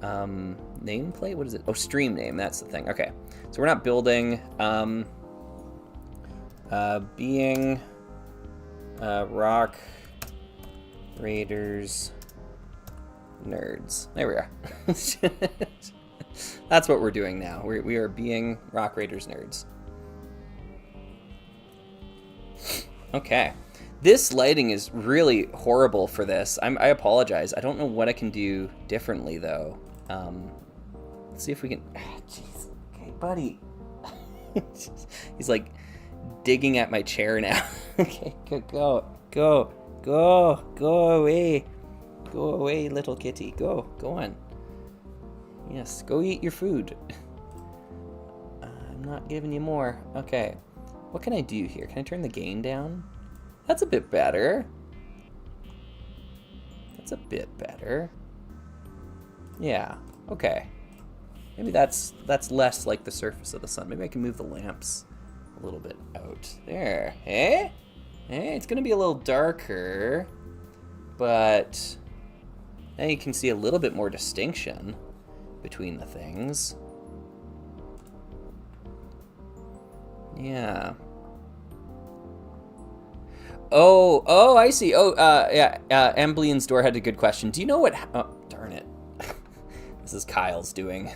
Nameplate? What is it? Oh, stream name. That's the thing. Okay. So we're not building. Being Rock Raiders nerds. There we are. That's what we're doing now. We are being Rock Raiders nerds. Okay. This lighting is really horrible for this. I apologize. I don't know what I can do differently, though. Let's see if we can... Jeez. Okay, buddy. He's like digging at my chair now. Okay, go away. Go away, little kitty. Go on. Yes, go eat your food. I'm not giving you more. Okay. What can I do here? Can I turn the gain down? That's a bit better. That's a bit better. Yeah, okay. Maybe that's less like the surface of the sun. Maybe I can move the lamps a little bit out. There. Hey? Hey, it's gonna be a little darker, but Now you can see a little bit more distinction between the things. Yeah. Oh, I see. Oh, yeah, Amblian's Door had a good question. Do you know what... Oh, darn it. This is Kyle's doing.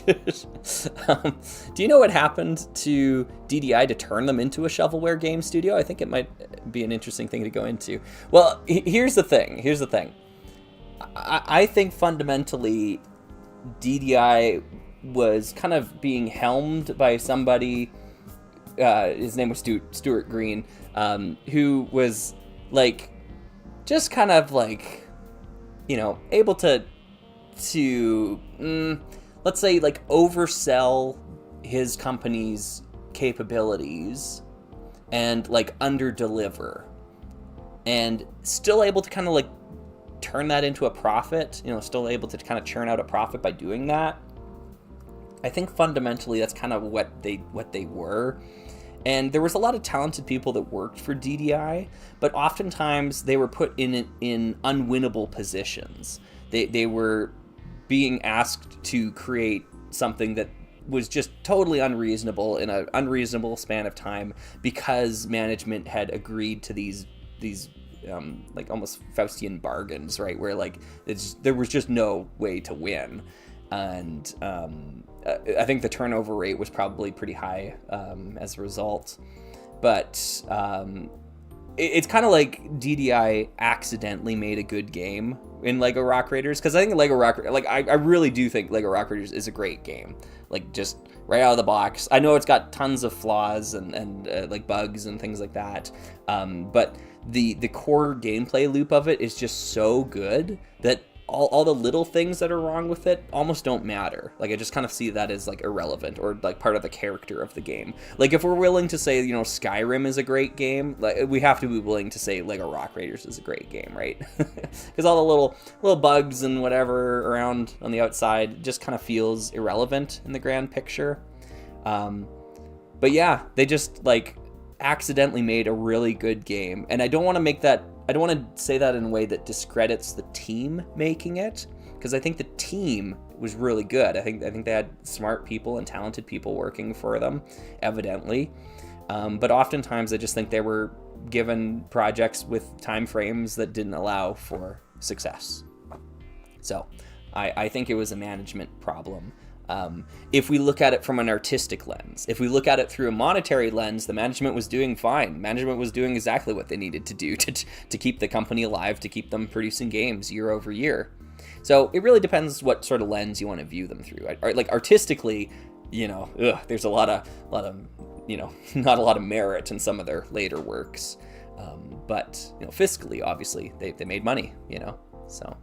Do you know what happened to DDI to turn them into a shovelware game studio? I think it might be an interesting thing to go into. Well, here's the thing. I think fundamentally DDI was kind of being helmed by somebody... his name was Stuart Green, who was like just kind of like, you know, able to let's say like oversell his company's capabilities and like underdeliver, and still able to kind of like turn that into a profit, you know, still able to kind of churn out a profit by doing that. I think fundamentally that's kind of what they were. And there was a lot of talented people that worked for DDI, but oftentimes they were put in unwinnable positions. They were being asked to create something that was just totally unreasonable in an unreasonable span of time because management had agreed to these like almost Faustian bargains, right? Where like there was just no way to win. And I think the turnover rate was probably pretty high as a result. But it's kind of like DDI accidentally made a good game in LEGO Rock Raiders, because I think LEGO Rock, like I really do think LEGO Rock Raiders is a great game. Like just right out of the box. I know it's got tons of flaws and like bugs and things like that. But the core gameplay loop of it is just so good that all the little things that are wrong with it almost don't matter. Like I just kind of see that as like irrelevant or like part of the character of the game. Like if we're willing to say, you know, Skyrim is a great game, like we have to be willing to say LEGO Rock Raiders is a great game, right? Because all the little bugs and whatever around on the outside just kind of feels irrelevant in the grand picture. But yeah, they just like accidentally made a really good game, and I don't want to say that in a way that discredits the team making it, because I think the team was really good. I think they had smart people and talented people working for them, evidently. But oftentimes I just think they were given projects with time frames that didn't allow for success. So I think it was a management problem. If we look at it from an artistic lens, if we look at it through a monetary lens, the management was doing fine. Management was doing exactly what they needed to do to keep the company alive, to keep them producing games year over year. So it really depends what sort of lens you want to view them through. Like artistically, you know, there's a lot of, you know, not a lot of merit in some of their later works. But, you know, fiscally, obviously, they made money, you know, so.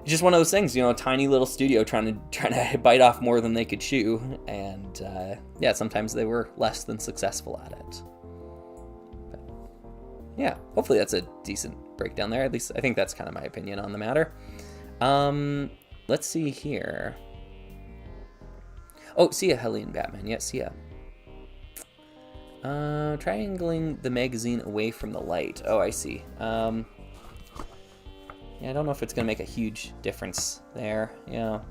It's just one of those things, you know, a tiny little studio trying to bite off more than they could chew, and yeah, sometimes they were less than successful at it. But, yeah, hopefully that's a decent breakdown there. At least I think that's kind of my opinion on the matter. Let's see here. Oh, see ya, Helene Batman. Yeah, see ya. Triangling the magazine away from the light. Oh, I see. Yeah, I don't know if it's going to make a huge difference there. Yeah.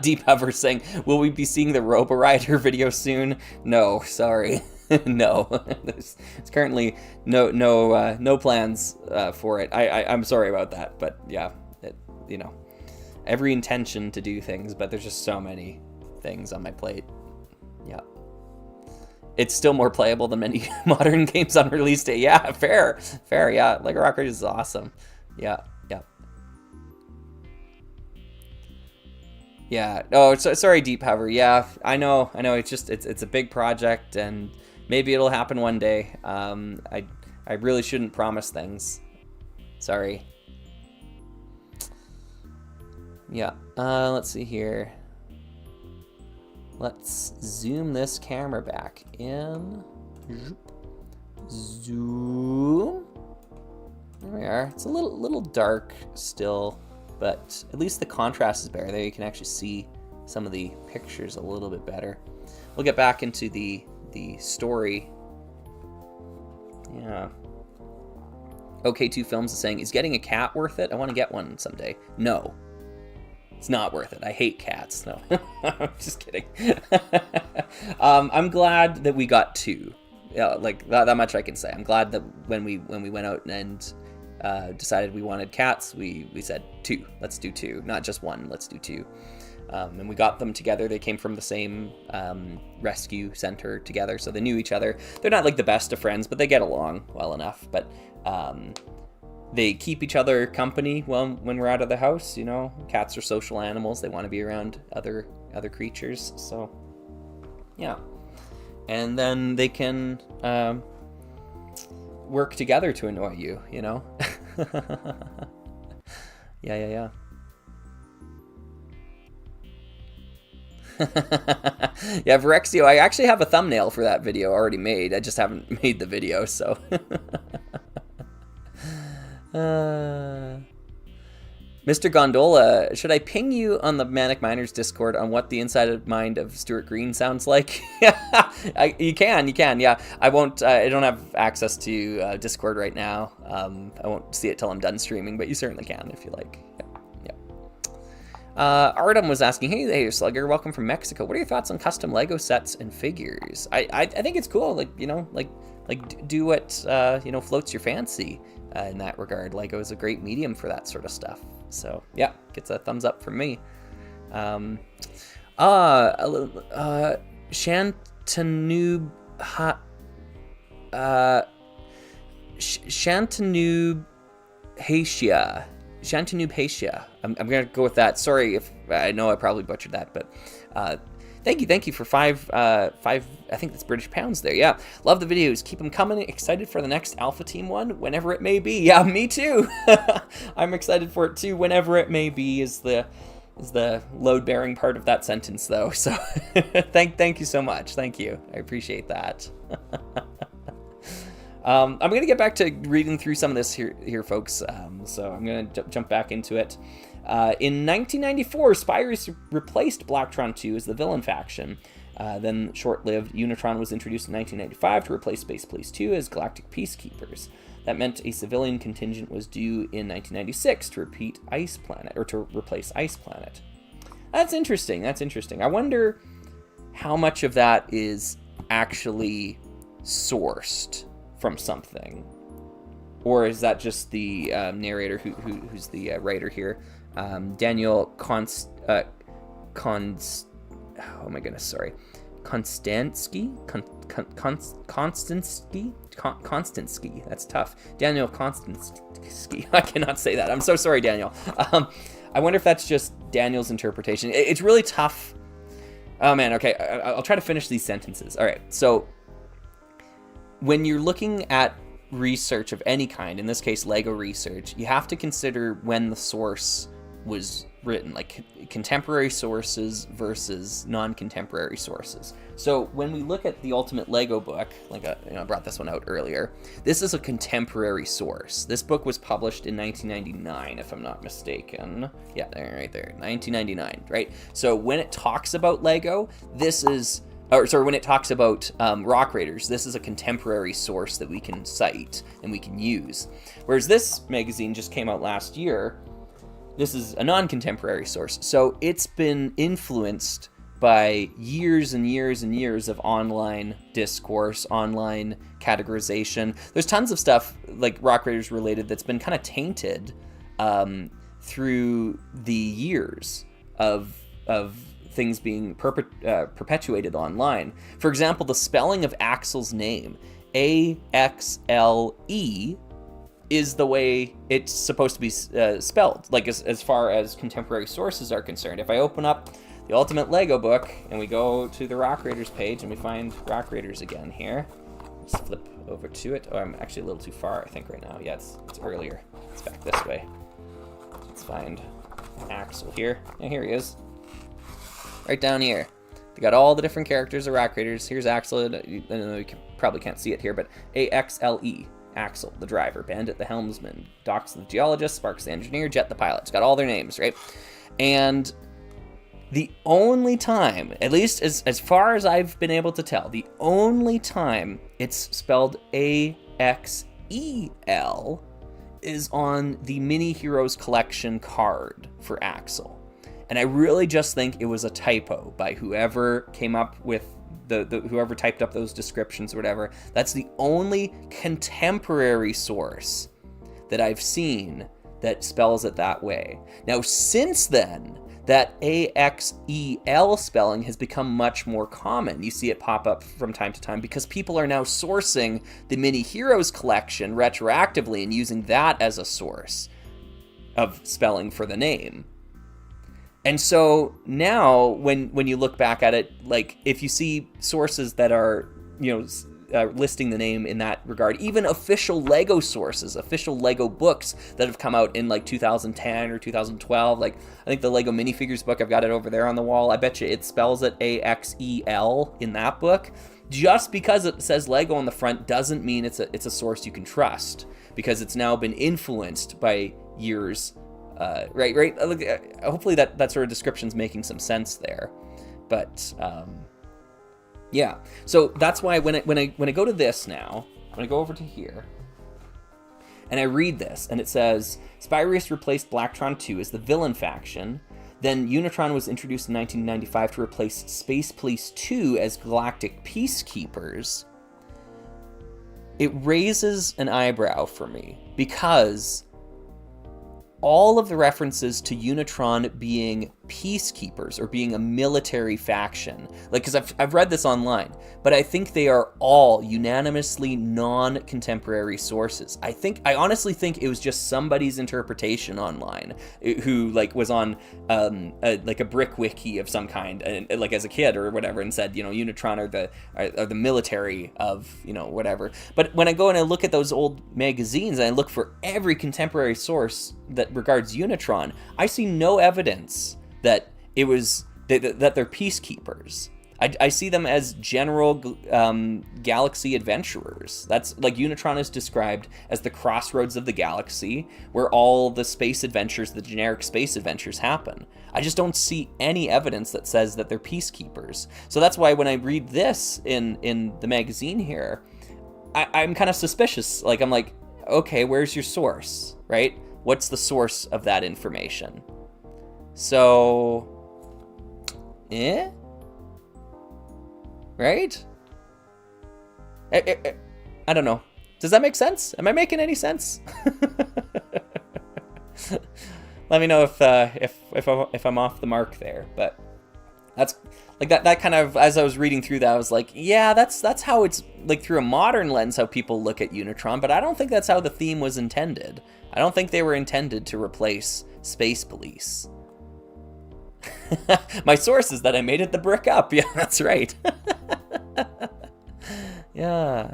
Deep Hover saying, will we be seeing the Robo-Rider video soon? No, sorry. No. There's currently no plans for it. I'm sorry about that, but yeah, you know, every intention to do things, but there's just so many things on my plate. Yeah. It's still more playable than many modern games on release day. Yeah, fair. Yeah, LEGO Rock Raiders is awesome. Yeah. Oh, sorry, Deep Hover. Yeah, I know. It's a big project, and maybe it'll happen one day. I really shouldn't promise things. Sorry. Yeah. Let's see here. Let's zoom this camera back in. Zoom. There we are. It's a little dark still, but at least the contrast is better. There you can actually see some of the pictures a little bit better. We'll get back into the story. Yeah. OK2 Films is saying, is getting a cat worth it? I want to get one someday. No. It's not worth it. I hate cats. No. I'm just kidding. I'm glad that we got 2. Yeah, like that much I can say. I'm glad that when we went out and decided we wanted cats, we said 2. Let's do 2. Not just 1. Let's do 2. And we got them together. They came from the same rescue center together, so they knew each other. They're not like the best of friends, but they get along well enough. But they keep each other company when we're out of the house. You know, cats are social animals. They want to be around other creatures. So yeah, and then they can work together to annoy you. You know. Yeah. Yeah, Virexio, I actually have a thumbnail for that video already made. I just haven't made the video, so. Mr. Gondola, should I ping you on the Manic Miners Discord on what the inside mind of Stuart Green sounds like? You can, yeah. I won't, I don't have access to Discord right now. I won't see it till I'm done streaming, but you certainly can if you like. Artem was asking, hey Slugger, welcome from Mexico. What are your thoughts on custom Lego sets and figures? I think it's cool. Like, you know, like do what, you know, floats your fancy in that regard. Lego is a great medium for that sort of stuff. So yeah, gets a thumbs up from me. Shantanoob, Shantanoob Hatia. Shantanoob Hatia. I'm gonna go with that. Sorry if I know I probably butchered that, but thank you for five. I think that's British pounds there. Yeah, love the videos. Keep them coming. Excited for the next Alpha Team one, whenever it may be. Yeah, me too. I'm excited for it too. Whenever it may be is the load bearing part of that sentence, though. So thank you so much. Thank you. I appreciate that. I'm going to get back to reading through some of this here folks. So I'm going to jump back into it. In 1994, Spyros replaced Blacktron 2 as the villain faction. Then short-lived, Unitron was introduced in 1995 to replace Space Police 2 as Galactic Peacekeepers. That meant a civilian contingent was due in 1996 to repeat Ice Planet, or to replace Ice Planet. That's interesting. I wonder how much of that is actually sourced from something, or is that just the narrator who's the writer here, Daniel Konstantsky. That's tough. Daniel Konstantsky. I cannot say that. I'm so sorry, Daniel. I wonder if that's just Daniel's interpretation. It's really tough. Oh man. Okay, I'll try to finish these sentences. All right. So, when you're looking at research of any kind, in this case Lego research, you have to consider when the source was written, like contemporary sources versus non-contemporary sources. So when we look at the Ultimate Lego book, like I brought this one out earlier, this is a contemporary source. This book was published in 1999, if I'm not mistaken. Yeah, right there, 1999, right? So when it talks about Lego, when it talks about Rock Raiders, this is a contemporary source that we can cite and we can use. Whereas this magazine just came out last year, this is a non-contemporary source. So it's been influenced by years and years and years of online discourse, online categorization. There's tons of stuff like Rock Raiders related that's been kind of tainted through the years of things being perpetuated online. For example, the spelling of Axel's name, A-X-L-E, is the way it's supposed to be spelled, like as far as contemporary sources are concerned. If I open up the Ultimate Lego book and we go to the Rock Raiders page and we find Rock Raiders again here, let's flip over to it. Oh, I'm actually a little too far, I think, right now. Yeah, it's earlier. It's back this way. Let's find Axel here. And here he is. Right down here. They got all the different characters of Rock Raiders. Here's Axel. I know you probably can't see it here, but A-X-L-E. Axel, the driver. Bandit, the helmsman. Dox, the geologist. Sparks, the engineer. Jet, the pilot. It's got all their names, right? And the only time, at least as far as I've been able to tell, the only time it's spelled A-X-E-L is on the Mini Heroes Collection card for Axel. And I really just think it was a typo by whoever came up with whoever typed up those descriptions or whatever. That's the only contemporary source that I've seen that spells it that way. Now, since then, that AXEL spelling has become much more common. You see it pop up from time to time because people are now sourcing the Mini Heroes collection retroactively and using that as a source of spelling for the name. And so now when you look back at it, like if you see sources that are, listing the name in that regard, even official Lego sources, official Lego books that have come out in like 2010 or 2012, like I think the Lego minifigures book, I've got it over there on the wall. I bet you it spells it AXEL in that book. Just because it says Lego on the front doesn't mean it's a source you can trust, because it's now been influenced by years. Right. Hopefully that sort of description's making some sense there, but yeah. So that's why when I go to this now, when I go over to here, and I read this, and it says Spyrius replaced Blacktron 2 as the villain faction. Then Unitron was introduced in 1995 to replace Space Police 2 as Galactic Peacekeepers. It raises an eyebrow for me because all of the references to Unitron being peacekeepers or being a military faction, like, because I've read this online, but I think they are all unanimously non-contemporary sources. I honestly think it was just somebody's interpretation online who like was on a brick wiki of some kind, and like as a kid or whatever, and said, Unitron are the military of whatever. But when I go and I look at those old magazines and I look for every contemporary source that regards Unitron, I see no evidence that it was that they're peacekeepers. I see them as general galaxy adventurers. That's like Unitron is described as the crossroads of the galaxy where all the space adventures, the generic space adventures, happen. I just don't see any evidence that says that they're peacekeepers. So that's why when I read this in the magazine here, I'm kind of suspicious. Like, I'm like, okay, where's your source, right? What's the source of that information? So, right? I don't know. Does that make sense? Am I making any sense? Let me know if I'm off the mark there. But that's like that kind of, as I was reading through that, I was like, yeah, that's how it's like through a modern lens how people look at Unitron, but I don't think that's how the theme was intended. I don't think they were intended to replace Space Police. My source is that I made it the brick up. Yeah, that's right. Yeah.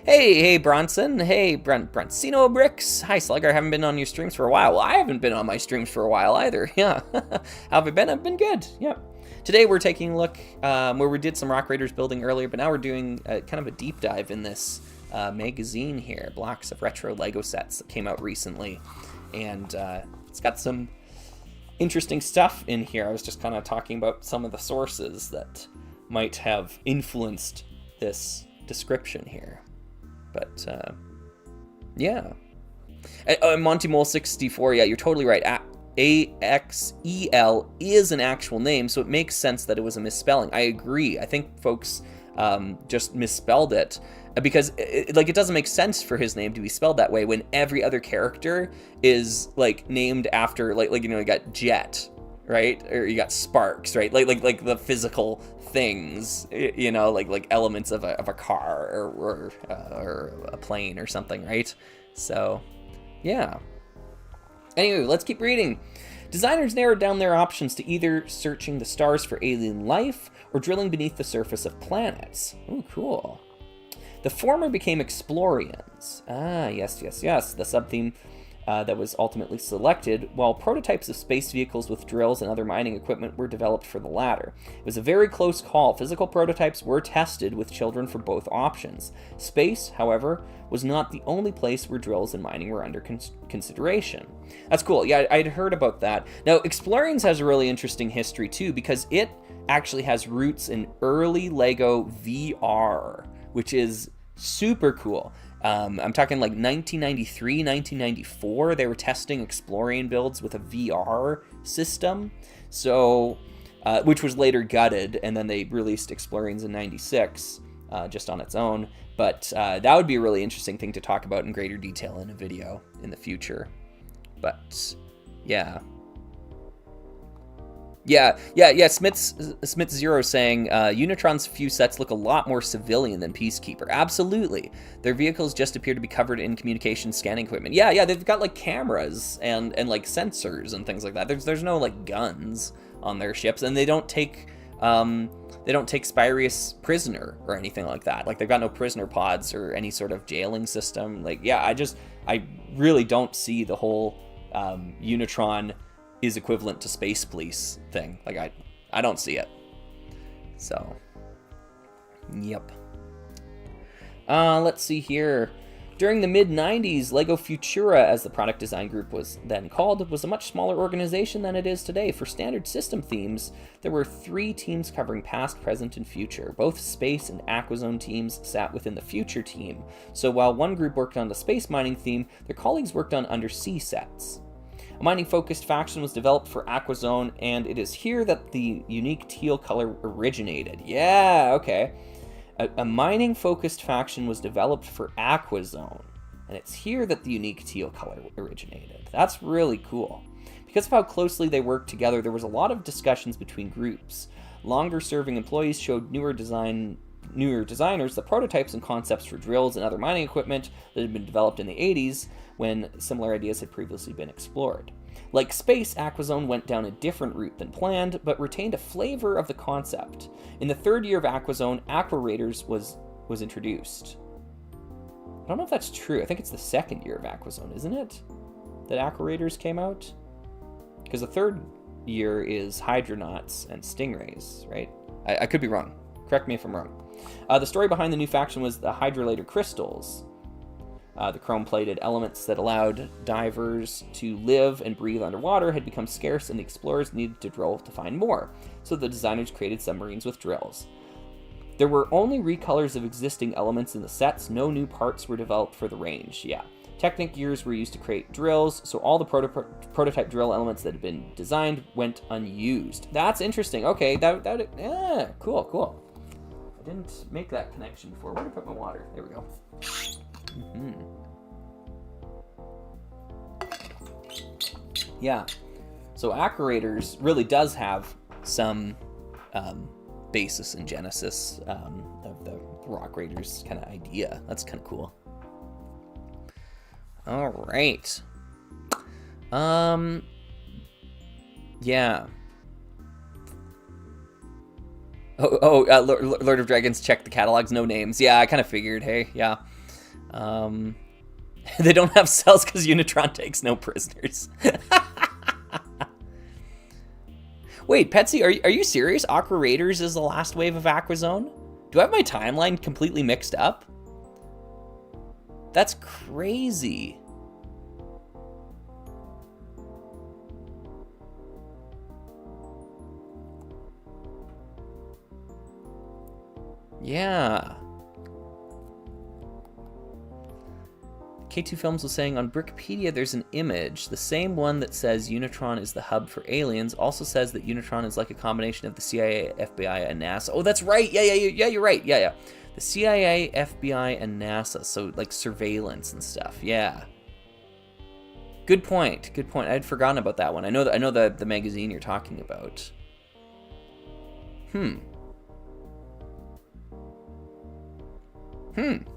Hey, Bronson. Hey, Broncino Bricks. Hi, Slugger. I haven't been on your streams for a while. Well, I haven't been on my streams for a while either. Yeah. How have I been? I've been good. Yeah. Today we're taking a look where we did some Rock Raiders building earlier, but now we're doing kind of a deep dive in this magazine here. Blocks of retro Lego sets that came out recently. And it's got some interesting stuff in here. I was just kind of talking about some of the sources that might have influenced this description here. But yeah. Monty Mole 64, yeah, you're totally right. AXEL is an actual name, so it makes sense that it was a misspelling. I agree. I think folks just misspelled it because it doesn't make sense for his name to be spelled that way when every other character is like named after you got Jet, right? Or you got Sparks, right? Like the physical things, like elements of a car or a plane or something, right? So, yeah. Anyway, let's keep reading. Designers narrowed down their options to either searching the stars for alien life or drilling beneath the surface of planets. Ooh, cool. The former became Explorians. Ah, yes. The sub-theme that was ultimately selected, while prototypes of space vehicles with drills and other mining equipment were developed for the latter. It was a very close call. Physical prototypes were tested with children for both options. Space, however, was not the only place where drills and mining were under consideration. That's cool. Yeah, I'd heard about that. Now, Explorians has a really interesting history, too, because it actually has roots in early LEGO VR, which is super cool. I'm talking like 1993, 1994. They were testing Explorian builds with a VR system, so which was later gutted, and then they released Explorians in '96 just on its own. But that would be a really interesting thing to talk about in greater detail in a video in the future. But yeah. Smith Zero saying Unitron's few sets look a lot more civilian than Peacekeeper. Absolutely, their vehicles just appear to be covered in communication scanning equipment. Yeah, they've got like cameras and like sensors and things like that. There's no like guns on their ships, and they don't take Spyrius prisoner or anything like that. Like they've got no prisoner pods or any sort of jailing system. Like I really don't see the whole Unitron is equivalent to Space Police thing. Like I don't see it. So, yep. Let's see here. During the mid-90s, LEGO Futura, as the product design group was then called, was a much smaller organization than it is today. For standard system themes, there were 3 teams covering past, present, and future. Both space and Aquazone teams sat within the future team. So while one group worked on the space mining theme, their colleagues worked on undersea sets. A mining-focused faction was developed for Aquazone, and it is here that the unique teal color originated. Yeah, okay. A mining-focused faction was developed for Aquazone, and it's here that the unique teal color originated. That's really cool. Because of how closely they worked together, there was a lot of discussions between groups. Longer-serving employees showed newer designers the prototypes and concepts for drills and other mining equipment that had been developed in the 80s when similar ideas had previously been explored. Like Space, Aquazone went down a different route than planned, but retained a flavor of the concept. In the 3rd year of Aquazone, Aqua Raiders was introduced. I don't know if that's true. I think it's the 2nd year of Aquazone, isn't it? That Aqua Raiders came out? Because the 3rd year is Hydronauts and Stingrays, right? I could be wrong. Correct me if I'm wrong. The story behind the new faction was the Hydrolator Crystals, the chrome-plated elements that allowed divers to live and breathe underwater had become scarce, and the explorers needed to drill to find more, so the designers created submarines with drills. There were only recolors of existing elements in the sets, no new parts were developed for the range, yeah. Technic gears were used to create drills, so all the prototype drill elements that had been designed went unused. That's interesting, okay, yeah, cool. I didn't make that connection before. Where did I put my water? There we go. Yeah, so Aqua Raiders really does have some basis in Genesis of the Rock Raiders kind of idea. That's kind of cool. All right. Yeah. Lord of Dragons, check the catalogs, no names. Yeah, I kind of figured, hey, yeah. They don't have cells because Unitron takes no prisoners. Wait, Petsy, are you serious? Aqua Raiders is the last wave of Aquazone? Do I have my timeline completely mixed up? That's crazy. Yeah. K2 Films was saying on Wikipedia there's an image. The same one that says Unitron is the hub for aliens also says that Unitron is like a combination of the CIA, FBI, and NASA. Oh, that's right. Yeah, you're right. Yeah. The CIA, FBI, and NASA. So like surveillance and stuff. Yeah. Good point. I had forgotten about that one. I know the magazine you're talking about.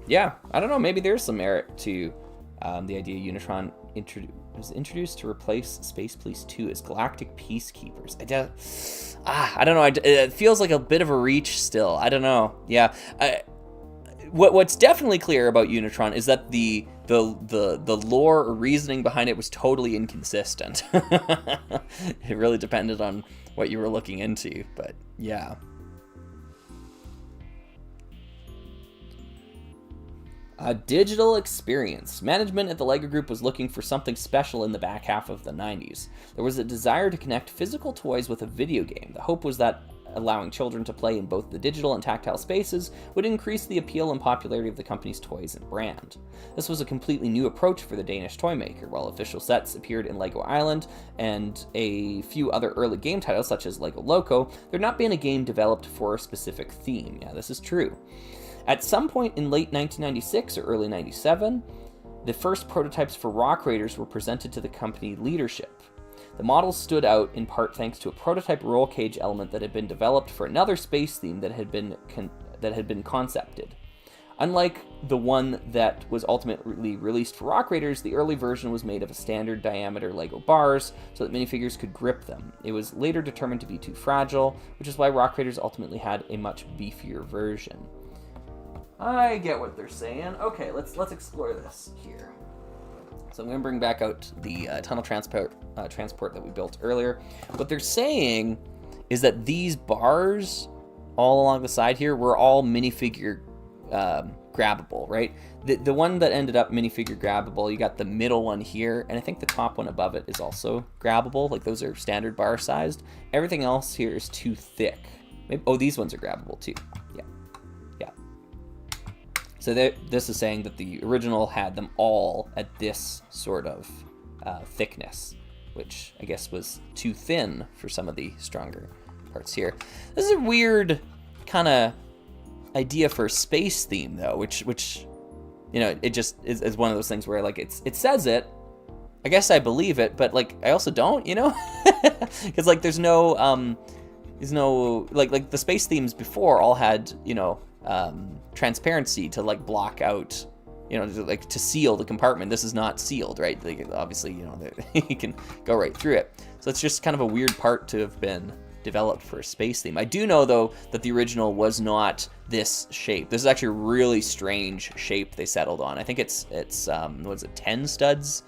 Yeah, I don't know. Maybe there's some merit to the idea Unitron was introduced to replace Space Police 2 as Galactic Peacekeepers. I don't know. It feels like a bit of a reach still. I don't know. Yeah. What's definitely clear about Unitron is that the lore or reasoning behind it was totally inconsistent. It really depended on what you were looking into, but yeah. A digital experience. Management at the LEGO Group was looking for something special in the back half of the 90s. There was a desire to connect physical toys with a video game. The hope was that allowing children to play in both the digital and tactile spaces would increase the appeal and popularity of the company's toys and brand. This was a completely new approach for the Danish toy maker. While official sets appeared in Lego Island and a few other early game titles such as Lego Loco, there had not been a game developed for a specific theme. Yeah, this is true. At some point in late 1996 or early 97, the first prototypes for Rock Raiders were presented to the company leadership. The models stood out in part thanks to a prototype roll cage element that had been developed for another space theme that had been concepted. Unlike the one that was ultimately released for Rock Raiders, the early version was made of a standard diameter Lego bars so that minifigures could grip them. It was later determined to be too fragile, which is why Rock Raiders ultimately had a much beefier version. I get what they're saying. Okay, let's explore this here. So I'm going to bring back out the tunnel transport that we built earlier. What they're saying is that these bars all along the side here were all minifigure grabbable, right? The one that ended up minifigure grabbable, you got the middle one here, and I think the top one above it is also grabbable. Like, those are standard bar sized. Everything else here is too thick. Maybe, oh, these ones are grabbable too. Yeah. So this is saying that the original had them all at this sort of thickness, which I guess was too thin for some of the stronger parts here. This is a weird kind of idea for a space theme, though, which you know, it just is one of those things where, like, it says it, I guess I believe it, but, like, I also don't, you know, because, like, there's no like the space themes before all had, you know, transparency to, like, block out, you know, like, to seal the compartment. This is not sealed, right? Like, obviously, you know, you can go right through it. So it's just kind of a weird part to have been developed for a space theme. I do know, though, that the original was not this shape. This is actually a really strange shape they settled on. I think it's what is it, 10 studs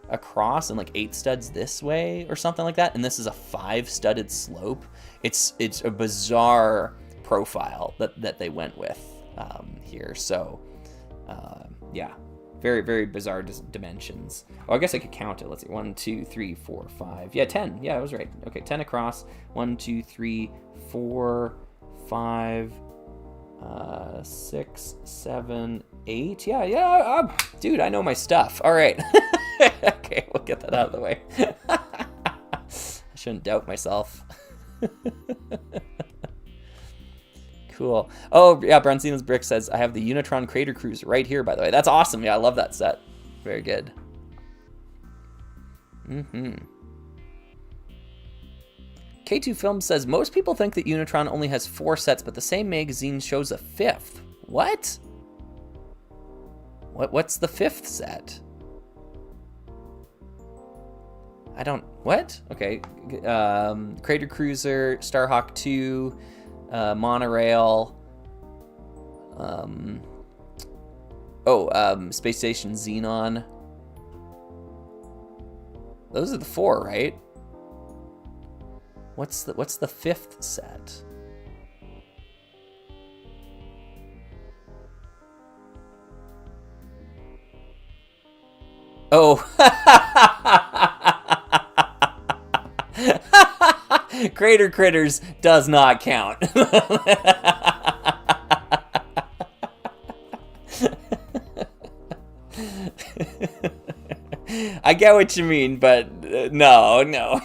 across and like 8 studs this way or something like that. And this is a 5-studded slope. It's a bizarre profile that they went with here. So yeah, very, very bizarre dimensions. Oh, I guess I could count it. Let's see. 1, 2, 3, 4, 5. Yeah, 10. Yeah, I was right. Okay, 10 across. 1, 2, 3, 4, 5, 6, 7, 8. Yeah. Dude, I know my stuff. All right. Okay, we'll get that out of the way. I shouldn't doubt myself. Cool. Oh, yeah, Bronzino's Brick says, I have the Unitron Crater Cruiser right here, by the way. That's awesome. Yeah, I love that set. Very good. K2 Film says, most people think that Unitron only has 4 sets, but the same magazine shows a 5th. What? What's the 5th set? I don't... What? Okay. Crater Cruiser, Starhawk 2... Monorail, Space Station Xenon. Those are the 4, right? What's the 5th set? Oh. Crater Critters does not count. I get what you mean, but no.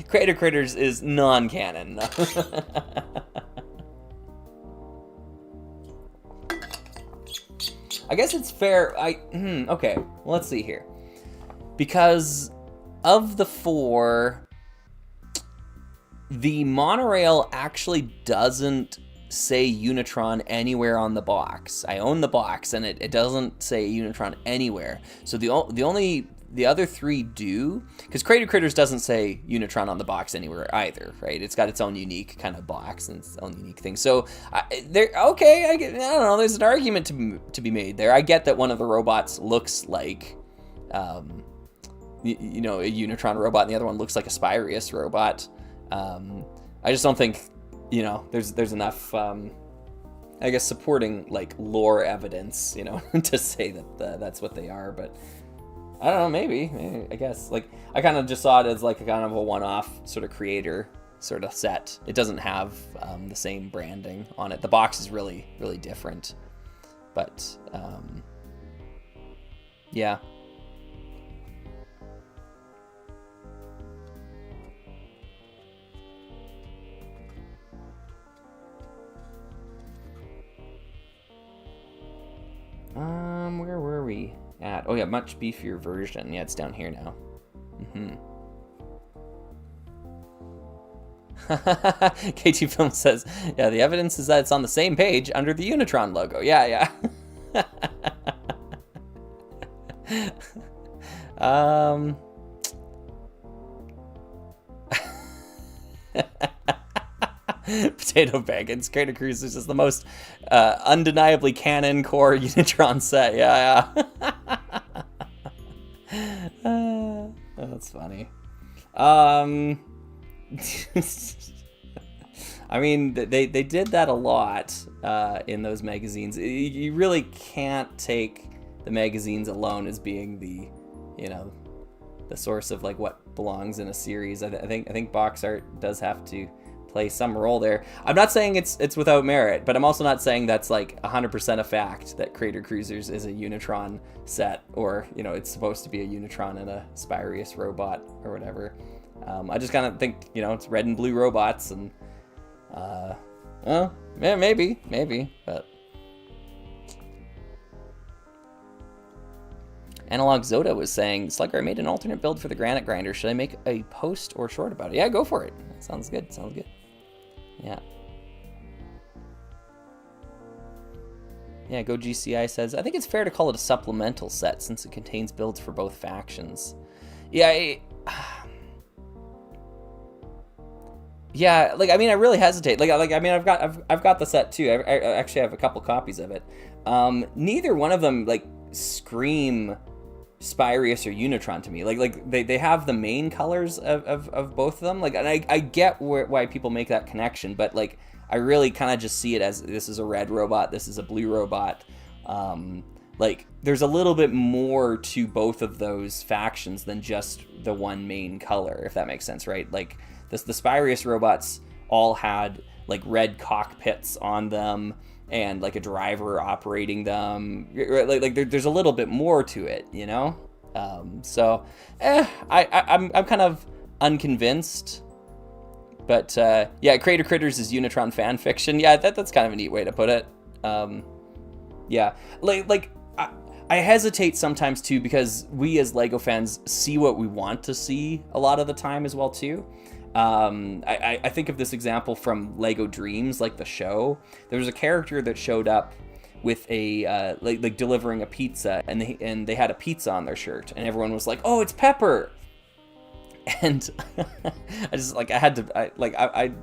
Crater Critters is non-canon. I guess it's fair. Okay, well, let's see here. Because of the 4, the monorail actually doesn't say Unitron anywhere on the box. I own the box, and it doesn't say Unitron anywhere. So the other 3 do, because Crater Critters doesn't say Unitron on the box anywhere either, right? It's got its own unique kind of box and its own unique thing. So I don't know. There's an argument to be made there. I get that one of the robots looks like, you know, a Unitron robot, and the other one looks like a Spyrius robot. I just don't think, you know, there's enough, I guess, supporting, like, lore evidence, you know, to say that that's what they are. But I don't know, maybe I guess. Like, I kind of just saw it as, like, a kind of a one-off sort of creator sort of set. It doesn't have the same branding on it. The box is really, really different. But, yeah. Where were we at? Oh yeah, much beefier version. Yeah, it's down here now. KT Film says, yeah, the evidence is that it's on the same page under the Unitron logo. Yeah. Potato Bagons. Crater Cruisers is the most undeniably canon core Unitron set. Yeah. That's funny. I mean, they did that a lot in those magazines. You really can't take the magazines alone as being the, the source of like what belongs in a series. I think box art does have to play some role there. I'm not saying it's without merit, but I'm also not saying that's like 100% a fact that Crater Cruisers is a Unitron set, or it's supposed to be a Unitron and a Spyrius robot or whatever. I just kind of think it's red and blue robots, and well, yeah, maybe, but Analog Zoda was saying, Slugger, I made an alternate build for the granite grinder. Should I make a post or short about it? Yeah, go for it. That sounds good. Yeah. Yeah, Go GCI says, I think it's fair to call it a supplemental set since it contains builds for both factions. Yeah, yeah, like, I mean, I really hesitate. I mean, I've got the set too. I actually have a couple copies of it. Neither one of them like scream Spyrius or Unitron to me. Like they have the main colors of both of them. Like, and I get why people make that connection, but like I really kind of just see it as this is a red robot, this is a blue robot. Like there's a little bit more to both of those factions than just the one main color, if that makes sense, right? Like the Spyrius robots all had like red cockpits on them and like a driver operating them. Like there's a little bit more to it, So I'm kind of unconvinced. But yeah, Crater Critters is Unitron fan fiction. Yeah, that's kind of a neat way to put it. Yeah, like I hesitate sometimes too, because we as Lego fans see what we want to see a lot of the time as well too. I think of this example from Lego Dreams, like the show. There was a character that showed up with a like delivering a pizza, and they had a pizza on their shirt, and everyone was like, "Oh, it's Pepper." And I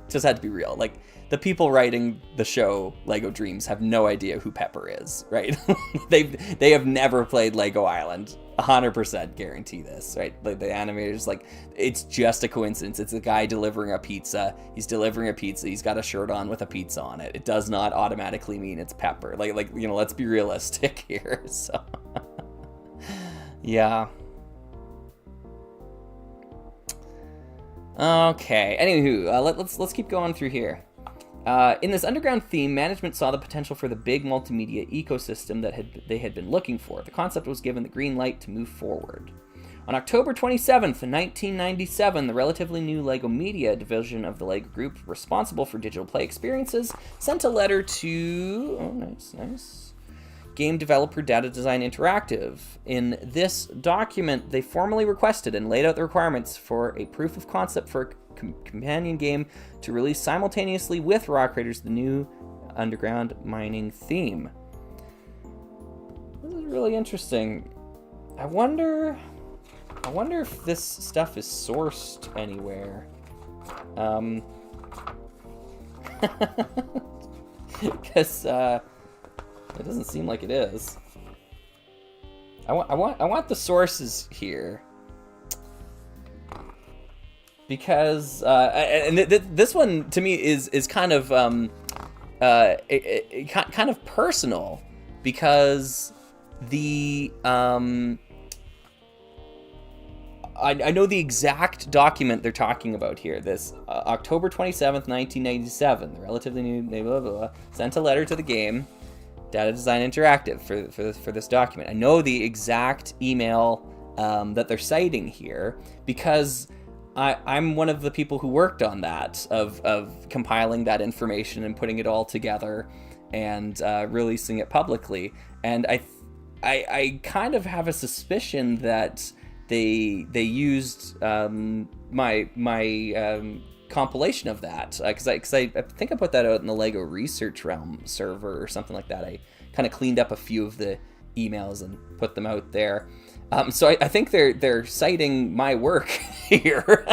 just had to be real. Like the people writing the show Lego Dreams have no idea who Pepper is, right? they have never played Lego Island. 100% guarantee this, right? Like the animators, like it's just a coincidence. It's a guy delivering a pizza. He's delivering a pizza. He's got a shirt on with a pizza on it. It does not automatically mean it's Pepper. Like let's be realistic here. So yeah. Okay. Anywho, let's keep going through here. In this underground theme, management saw the potential for the big multimedia ecosystem that they had been looking for. The concept was given the green light to move forward. On October 27th, 1997, the relatively new LEGO Media division of the LEGO Group, responsible for digital play experiences, sent a letter to Game Developer Data Design Interactive. In this document, they formally requested and laid out the requirements for a proof of concept for a companion game to release simultaneously with Rock Raiders, the new underground mining theme. This is really interesting. I wonder if this stuff is sourced anywhere. Because it doesn't seem like it is. I want the sources here, because this one to me is kind of kind of personal, because the I know the exact document they're talking about here. This October 27th, 1997, the relatively new, blah, blah, blah, sent a letter to the game, Data Design Interactive, for this document. I know the exact email that they're citing here because I'm one of the people who worked on that, of compiling that information and putting it all together and releasing it publicly. And I kind of have a suspicion that they used my compilation of that, because I think I put that out in the Lego Research Realm server or something like that. I kind of cleaned up a few of the emails and put them out there. So I think they're citing my work here.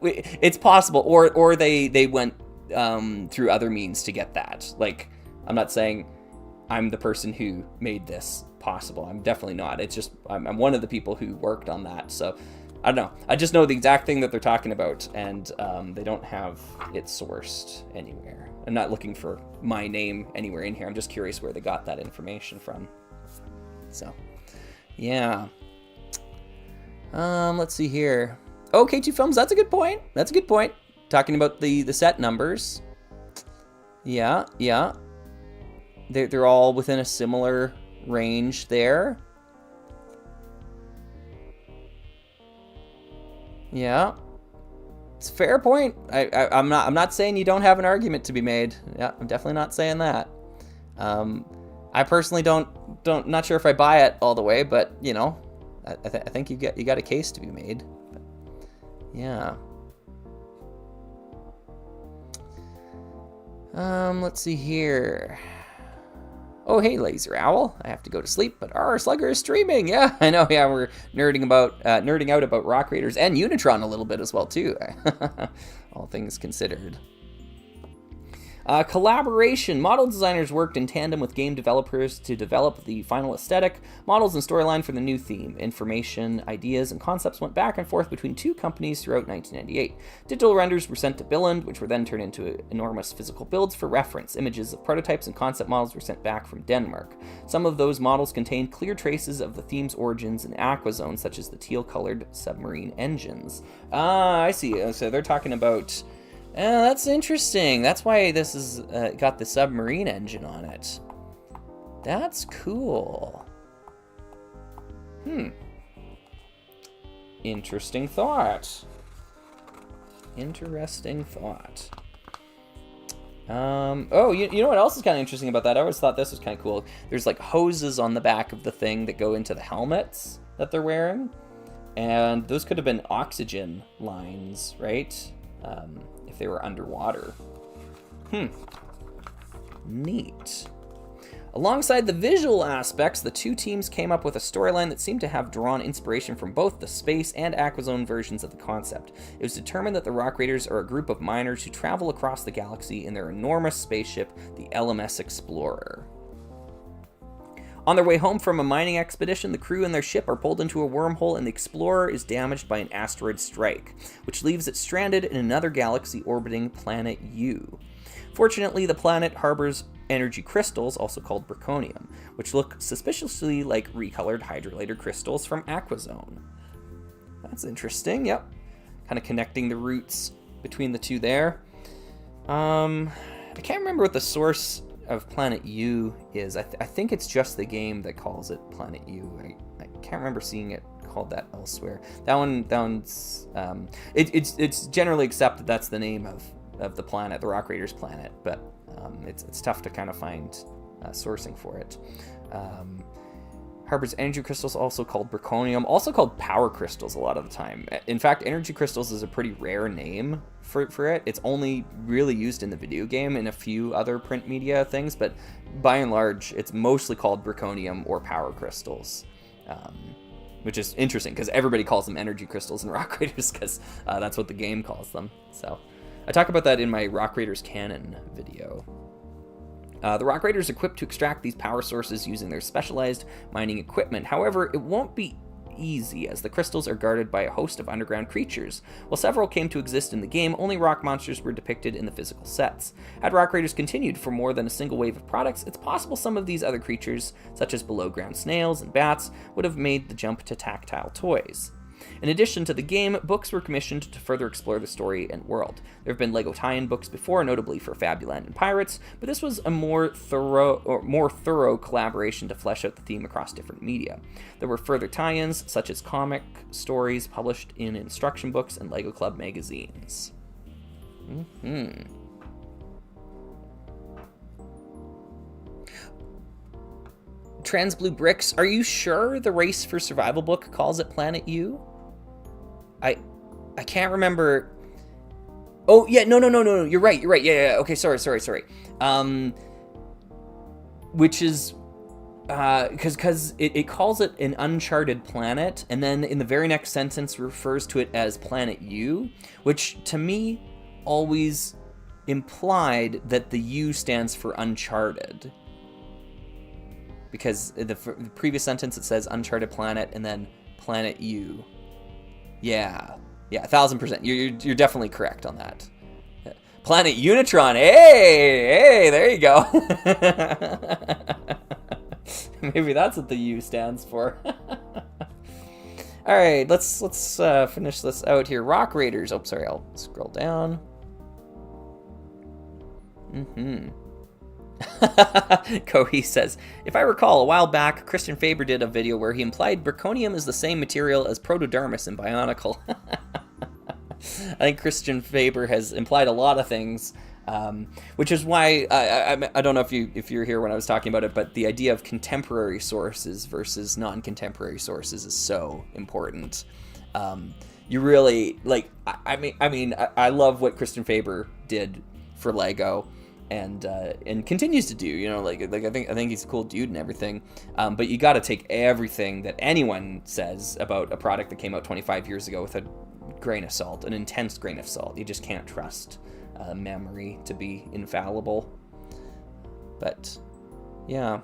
It's possible, or they went through other means to get that. Like, I'm not saying I'm the person who made this possible. I'm definitely not. It's just I'm one of the people who worked on that. So I don't know. I just know the exact thing that they're talking about, and they don't have it sourced anywhere. I'm not looking for my name anywhere in here. I'm just curious where they got that information from. So, yeah. Let's see here. Oh, K2 Films, that's a good point. That's a good point. Talking about the set numbers. Yeah. They're all within a similar range there. Yeah. It's a fair point. I'm not saying you don't have an argument to be made. Yeah, I'm definitely not saying that. I personally not sure if I buy it all the way, but you know, I think you got a case to be made. But, yeah. Let's see here. Oh, hey, Laser Owl. I have to go to sleep, but our Slugger is streaming. Yeah, I know. Yeah, we're nerding out about Rock Raiders and Unitron a little bit as well, too. All things considered. Collaboration. Model designers worked in tandem with game developers to develop the final aesthetic, models, and storyline for the new theme. Information, ideas, and concepts went back and forth between two companies throughout 1998. Digital renders were sent to Billund, which were then turned into enormous physical builds for reference. Images of prototypes and concept models were sent back from Denmark. Some of those models contained clear traces of the theme's origins in Aquazone, such as the teal-colored submarine engines. I see. So they're talking about... that's interesting. That's why this is got the submarine engine on it. That's cool. Interesting thought. Oh, you know what else is kind of interesting about that? I always thought this was kind of cool. There's like hoses on the back of the thing that go into the helmets that they're wearing. And those could have been oxygen lines, right? If they were underwater. Neat. Alongside the visual aspects, the two teams came up with a storyline that seemed to have drawn inspiration from both the space and Aquazone versions of the concept. It was determined that the Rock Raiders are a group of miners who travel across the galaxy in their enormous spaceship, the LMS Explorer. On their way home from a mining expedition, the crew and their ship are pulled into a wormhole and the Explorer is damaged by an asteroid strike, which leaves it stranded in another galaxy orbiting planet U. Fortunately, the planet harbors energy crystals, also called Braconium, which look suspiciously like recolored hydrolator crystals from Aquazone. That's interesting, yep. Kind of connecting the roots between the two there. I can't remember what the source of Planet U is. I think it's just the game that calls it Planet U. I can't remember seeing it called that elsewhere. That one's it's generally accepted that's the name of the planet, the Rock Raiders planet, but it's tough to kind of find sourcing for it. Harbors energy crystals, also called Braconium, also called power crystals a lot of the time. In fact, energy crystals is a pretty rare name for it. It's only really used in the video game and a few other print media things, but by and large, it's mostly called Braconium or power crystals, which is interesting because everybody calls them energy crystals in Rock Raiders because that's what the game calls them. So I talk about that in my Rock Raiders canon video. The Rock Raiders are equipped to extract these power sources using their specialized mining equipment. However, it won't be easy, as the crystals are guarded by a host of underground creatures. While several came to exist in the game, only rock monsters were depicted in the physical sets. Had Rock Raiders continued for more than a single wave of products, it's possible some of these other creatures, such as below-ground snails and bats, would have made the jump to tactile toys. In addition to the game, books were commissioned to further explore the story and world. There have been LEGO tie-in books before, notably for Fabuland and Pirates, but this was a more thorough collaboration to flesh out the theme across different media. There were further tie-ins, such as comic stories published in instruction books and LEGO Club magazines. Transblue Bricks, are you sure the Race for Survival book calls it Planet U? I can't remember. Oh, yeah, no, you're right, yeah, okay, sorry. Which is, because it calls it an uncharted planet, and then in the very next sentence refers to it as Planet U, which to me always implied that the U stands for Uncharted. Because the previous sentence it says Uncharted Planet and then Planet U. Yeah, 1000%. You're definitely correct on that. Planet Unitron. Hey, there you go. Maybe that's what the U stands for. All right, let's finish this out here. Rock Raiders. Oh, sorry, I'll scroll down. Kohi says, if I recall, a while back, Christian Faber did a video where he implied Braconium is the same material as Protodermis in Bionicle. I think Christian Faber has implied a lot of things, which is why I don't know if you're here when I was talking about it, but the idea of contemporary sources versus non-contemporary sources is so important. You really I mean I love what Christian Faber did for Lego. And continues to do, you know, like I think he's a cool dude and everything, but you got to take everything that anyone says about a product that came out 25 years ago with a grain of salt, an intense grain of salt. You just can't trust memory to be infallible. But yeah.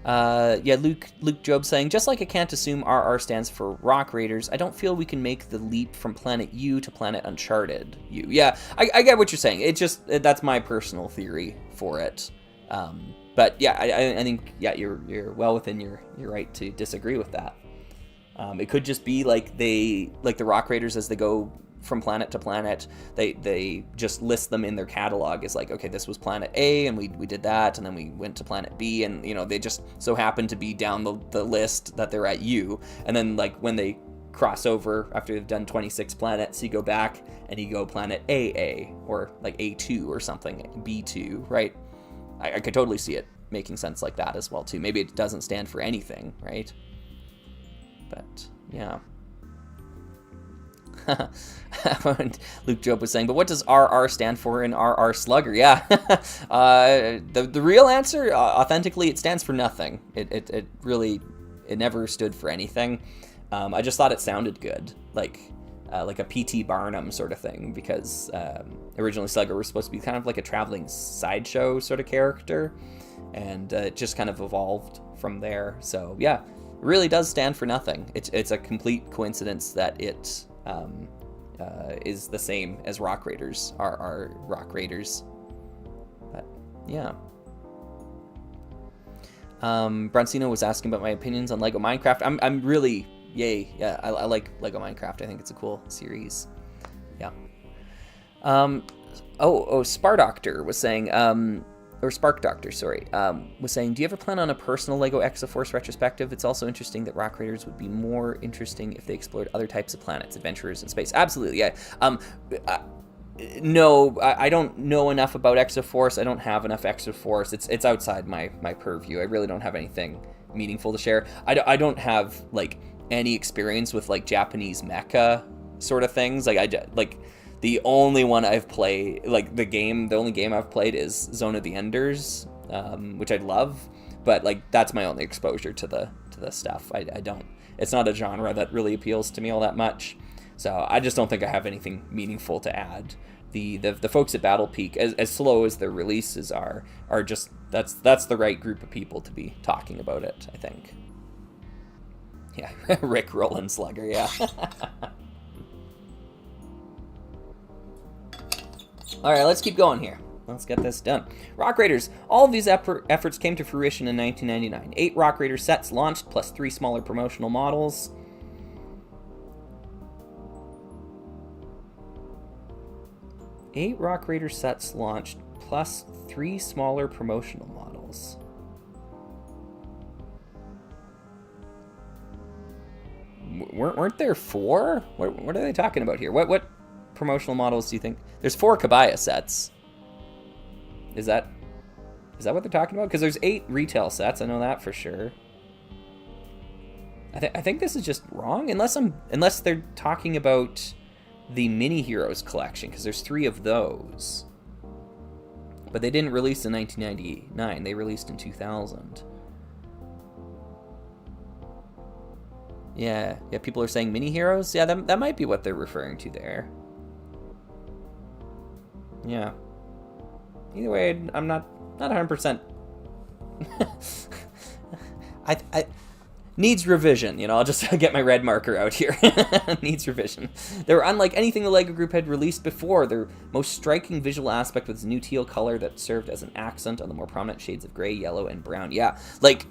Luke Job saying, just like I can't assume RR stands for Rock Raiders, I don't feel we can make the leap from Planet U to Planet Uncharted U. Yeah, I get what you're saying. It just, that's my personal theory for it. But yeah, I think, yeah, you're well within your right to disagree with that. It could just be like the Rock Raiders, as they go from planet to planet, they just list them in their catalog as like, okay, this was Planet A, and we did that, and then we went to Planet B, and you know, they just so happen to be down the list that they're at U, and then like when they cross over after they've done 26 planets, you go back and you go Planet AA, or like A2 or something, B2, right? I could totally see it making sense like that as well too. Maybe it doesn't stand for anything, right? But yeah. Luke Job was saying, but what does RR stand for in RR Slugger? Yeah. The real answer, authentically, it stands for nothing. It really, it never stood for anything. I just thought it sounded good, like a P.T. Barnum sort of thing, because originally Slugger was supposed to be kind of like a traveling sideshow sort of character, and it just kind of evolved from there. So yeah, it really does stand for nothing. It's a complete coincidence that it is the same as Rock Raiders, are Rock Raiders. But yeah. Broncino was asking about my opinions on Lego Minecraft. I'm really, yay, yeah, I like Lego Minecraft. I think it's a cool series. Yeah. Spar Doctor was saying, or Spark Doctor, sorry, was saying, do you ever plan on a personal Lego Exoforce retrospective? It's also interesting that Rock Raiders would be more interesting if they explored other types of planets, adventurers in space. Absolutely, yeah. No, I don't know enough about Exoforce. I don't have enough Exoforce. It's outside my purview. I really don't have anything meaningful to share. I don't have like any experience with like Japanese mecha sort of things. Like the only one I've played, like the only game I've played is Zone of the Enders, which I love, but like that's my only exposure to the stuff. I don't. It's not a genre that really appeals to me all that much. So I just don't think I have anything meaningful to add. The folks at Battle Peak, as slow as their releases are just, that's the right group of people to be talking about it, I think. Yeah, Rick Roland Slugger, yeah. All right, let's keep going here. let's get this done. Rock Raiders. All of these efforts came to fruition in 1999. 8 Rock Raider sets launched, plus 3 smaller promotional models. Eight Rock Raider sets launched, plus 3 smaller promotional models. Weren't there 4? What are they talking about here? What promotional models do you think? There's 4 Kabaya sets. Is that what they're talking about? Because there's 8 retail sets. I know that for sure. I think this is just wrong, unless they're talking about the Mini Heroes collection, because there's 3 of those. But they didn't release in 1999. They released in 2000. Yeah, people are saying Mini Heroes. Yeah, that might be what they're referring to there. Yeah. Either way, I'm not 100%. I needs revision, I'll just get my red marker out here. Needs revision. They were unlike anything the LEGO Group had released before. Their most striking visual aspect was new teal color that served as an accent on the more prominent shades of gray, yellow, and brown. Yeah, like,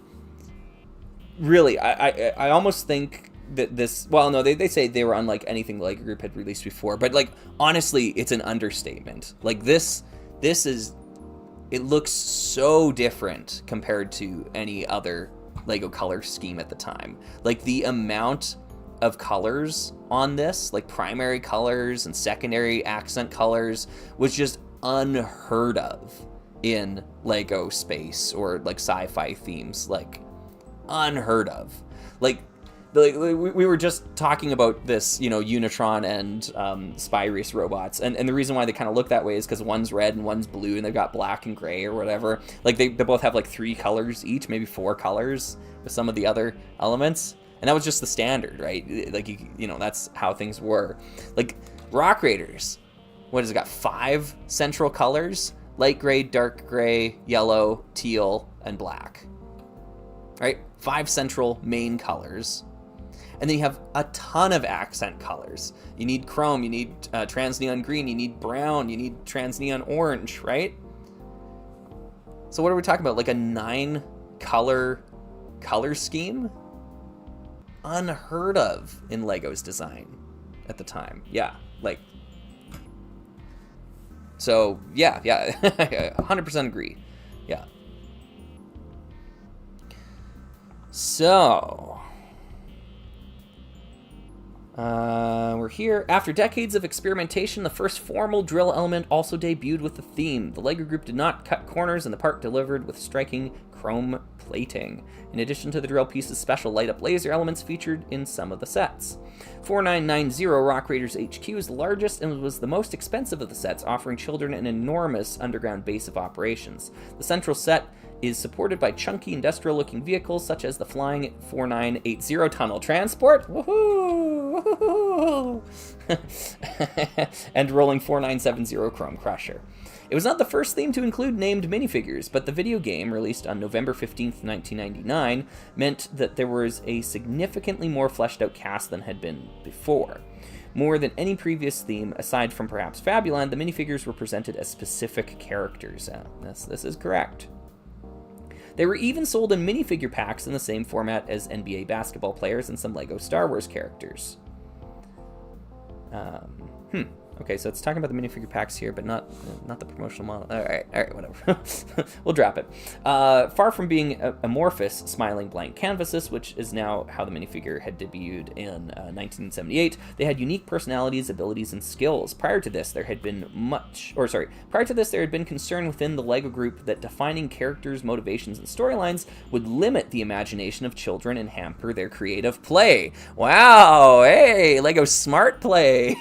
really, I almost think that this... Well, no, they say they were unlike anything the LEGO Group had released before. But, like, honestly, it's an understatement. Like, this is... It looks so different compared to any other LEGO color scheme at the time. Like, the amount of colors on this, like primary colors and secondary accent colors, was just unheard of in LEGO space or like sci-fi themes. Like, unheard of. Like we were just talking about this, Unitron and Spy Race robots, and the reason why they kind of look that way is because one's red and one's blue, and they've got black and gray or whatever. Like, they both have like 3 colors each, maybe 4 colors with some of the other elements, and that was just the standard, right? Like, that's how things were. Like, Rock Raiders, what has it got? 5 central colors: light gray, dark gray, yellow, teal, and black. Right? 5 central main colors. And then you have a ton of accent colors. You need chrome, you need trans neon green, you need brown, you need trans neon orange, right? So what are we talking about? Like a 9 color scheme? Unheard of in LEGO's design at the time. Yeah, like... So, yeah, 100% agree. Yeah. So... we're here. After decades of experimentation, the first formal drill element also debuted with the theme. The LEGO Group did not cut corners, and the part delivered with striking chrome plating. In addition to the drill pieces, special light-up laser elements featured in some of the sets. 4990 Rock Raiders HQ is the largest and was the most expensive of the sets, offering children an enormous underground base of operations. The central set is supported by chunky industrial-looking vehicles such as the flying 4980 tunnel transport, woohoo, and rolling 4970 Chrome Crusher. It was not the first theme to include named minifigures, but the video game, released on November 15th, 1999, meant that there was a significantly more fleshed out cast than had been before. More than any previous theme, aside from perhaps Fabuland, the minifigures were presented as specific characters. This is correct. They were even sold in minifigure packs in the same format as NBA basketball players and some LEGO Star Wars characters. Okay, so it's talking about the minifigure packs here, but not the promotional model. All right, whatever. We'll drop it. Far from being amorphous, smiling blank canvases, which is now how the minifigure had debuted in 1978, they had unique personalities, abilities, and skills. Prior to this, there had been concern within the LEGO Group that defining characters, motivations, and storylines would limit the imagination of children and hamper their creative play. Wow, hey, LEGO Smart Play.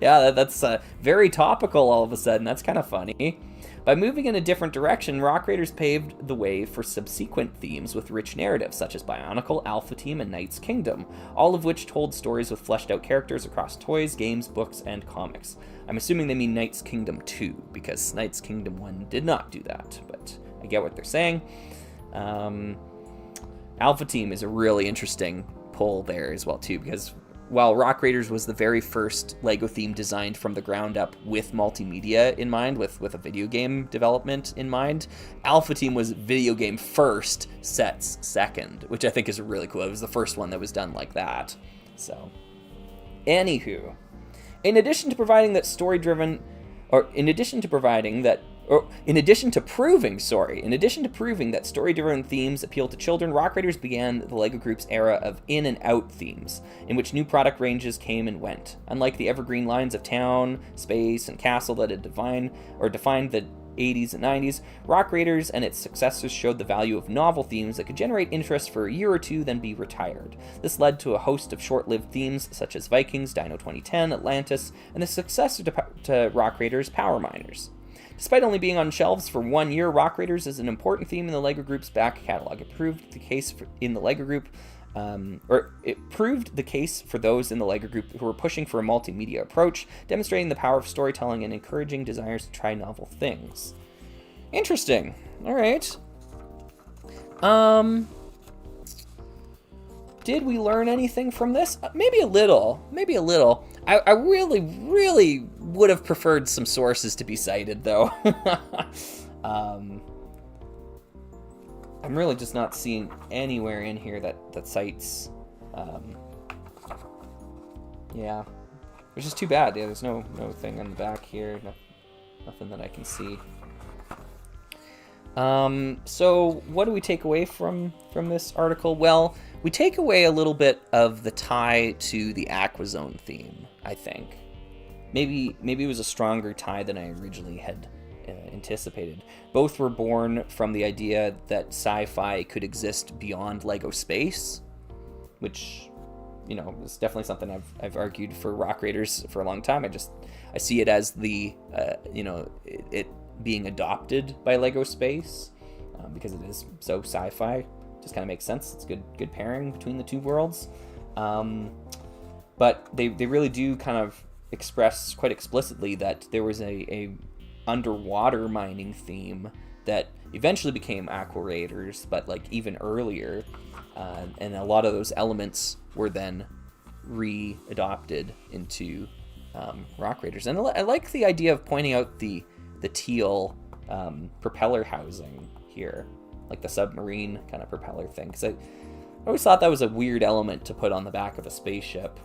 Yeah, that's very topical all of a sudden. That's kind of funny. By moving in a different direction, Rock Raiders paved the way for subsequent themes with rich narratives, such as Bionicle, Alpha Team, and Knight's Kingdom, all of which told stories with fleshed out characters across toys, games, books, and comics. I'm assuming they mean Knight's Kingdom 2, because Knight's Kingdom 1 did not do that, but I get what they're saying. Alpha Team is a really interesting pull there as well, too, because while Rock Raiders was the very first LEGO theme designed from the ground up with multimedia in mind, with a video game development in mind, Alpha Team was video game first, sets second, which I think is really cool. It was the first one that was done like that. So, anywho, in addition to proving that story-driven themes appeal to children, Rock Raiders began the LEGO Group's era of in and out themes, in which new product ranges came and went. Unlike the evergreen lines of town, space, and castle that had defined the 80s and 90s, Rock Raiders and its successors showed the value of novel themes that could generate interest for a year or two, then be retired. This led to a host of short-lived themes such as Vikings, Dino 2010, Atlantis, and the successor to Rock Raiders, Power Miners. Despite only being on shelves for 1 year, Rock Raiders is an important theme in the LEGO Group's back catalog. It proved the case for those in the LEGO Group who were pushing for a multimedia approach, demonstrating the power of storytelling and encouraging desires to try novel things. Interesting. All right. Did we learn anything from this? Maybe a little. I really would have preferred some sources to be cited, though. I'm really just not seeing anywhere in here that cites... yeah. Which is too bad. Yeah, there's no thing on the back here. Nothing that I can see. So what do we take away from this article? Well, we take away a little bit of the tie to the Aquazone theme, I think. Maybe it was a stronger tie than I originally had anticipated. Both were born from the idea that sci-fi could exist beyond LEGO space, which, is definitely something I've argued for Rock Raiders for a long time. I see it as the, it being adopted by LEGO space because it is so sci-fi. Just kind of makes sense. It's good pairing between the two worlds. But they really do kind of express quite explicitly that there was a underwater mining theme that eventually became Aqua Raiders, but like even earlier, and a lot of those elements were then re-adopted into Rock Raiders. And I like the idea of pointing out the teal propeller housing here, like the submarine kind of propeller thing, because I always thought that was a weird element to put on the back of a spaceship.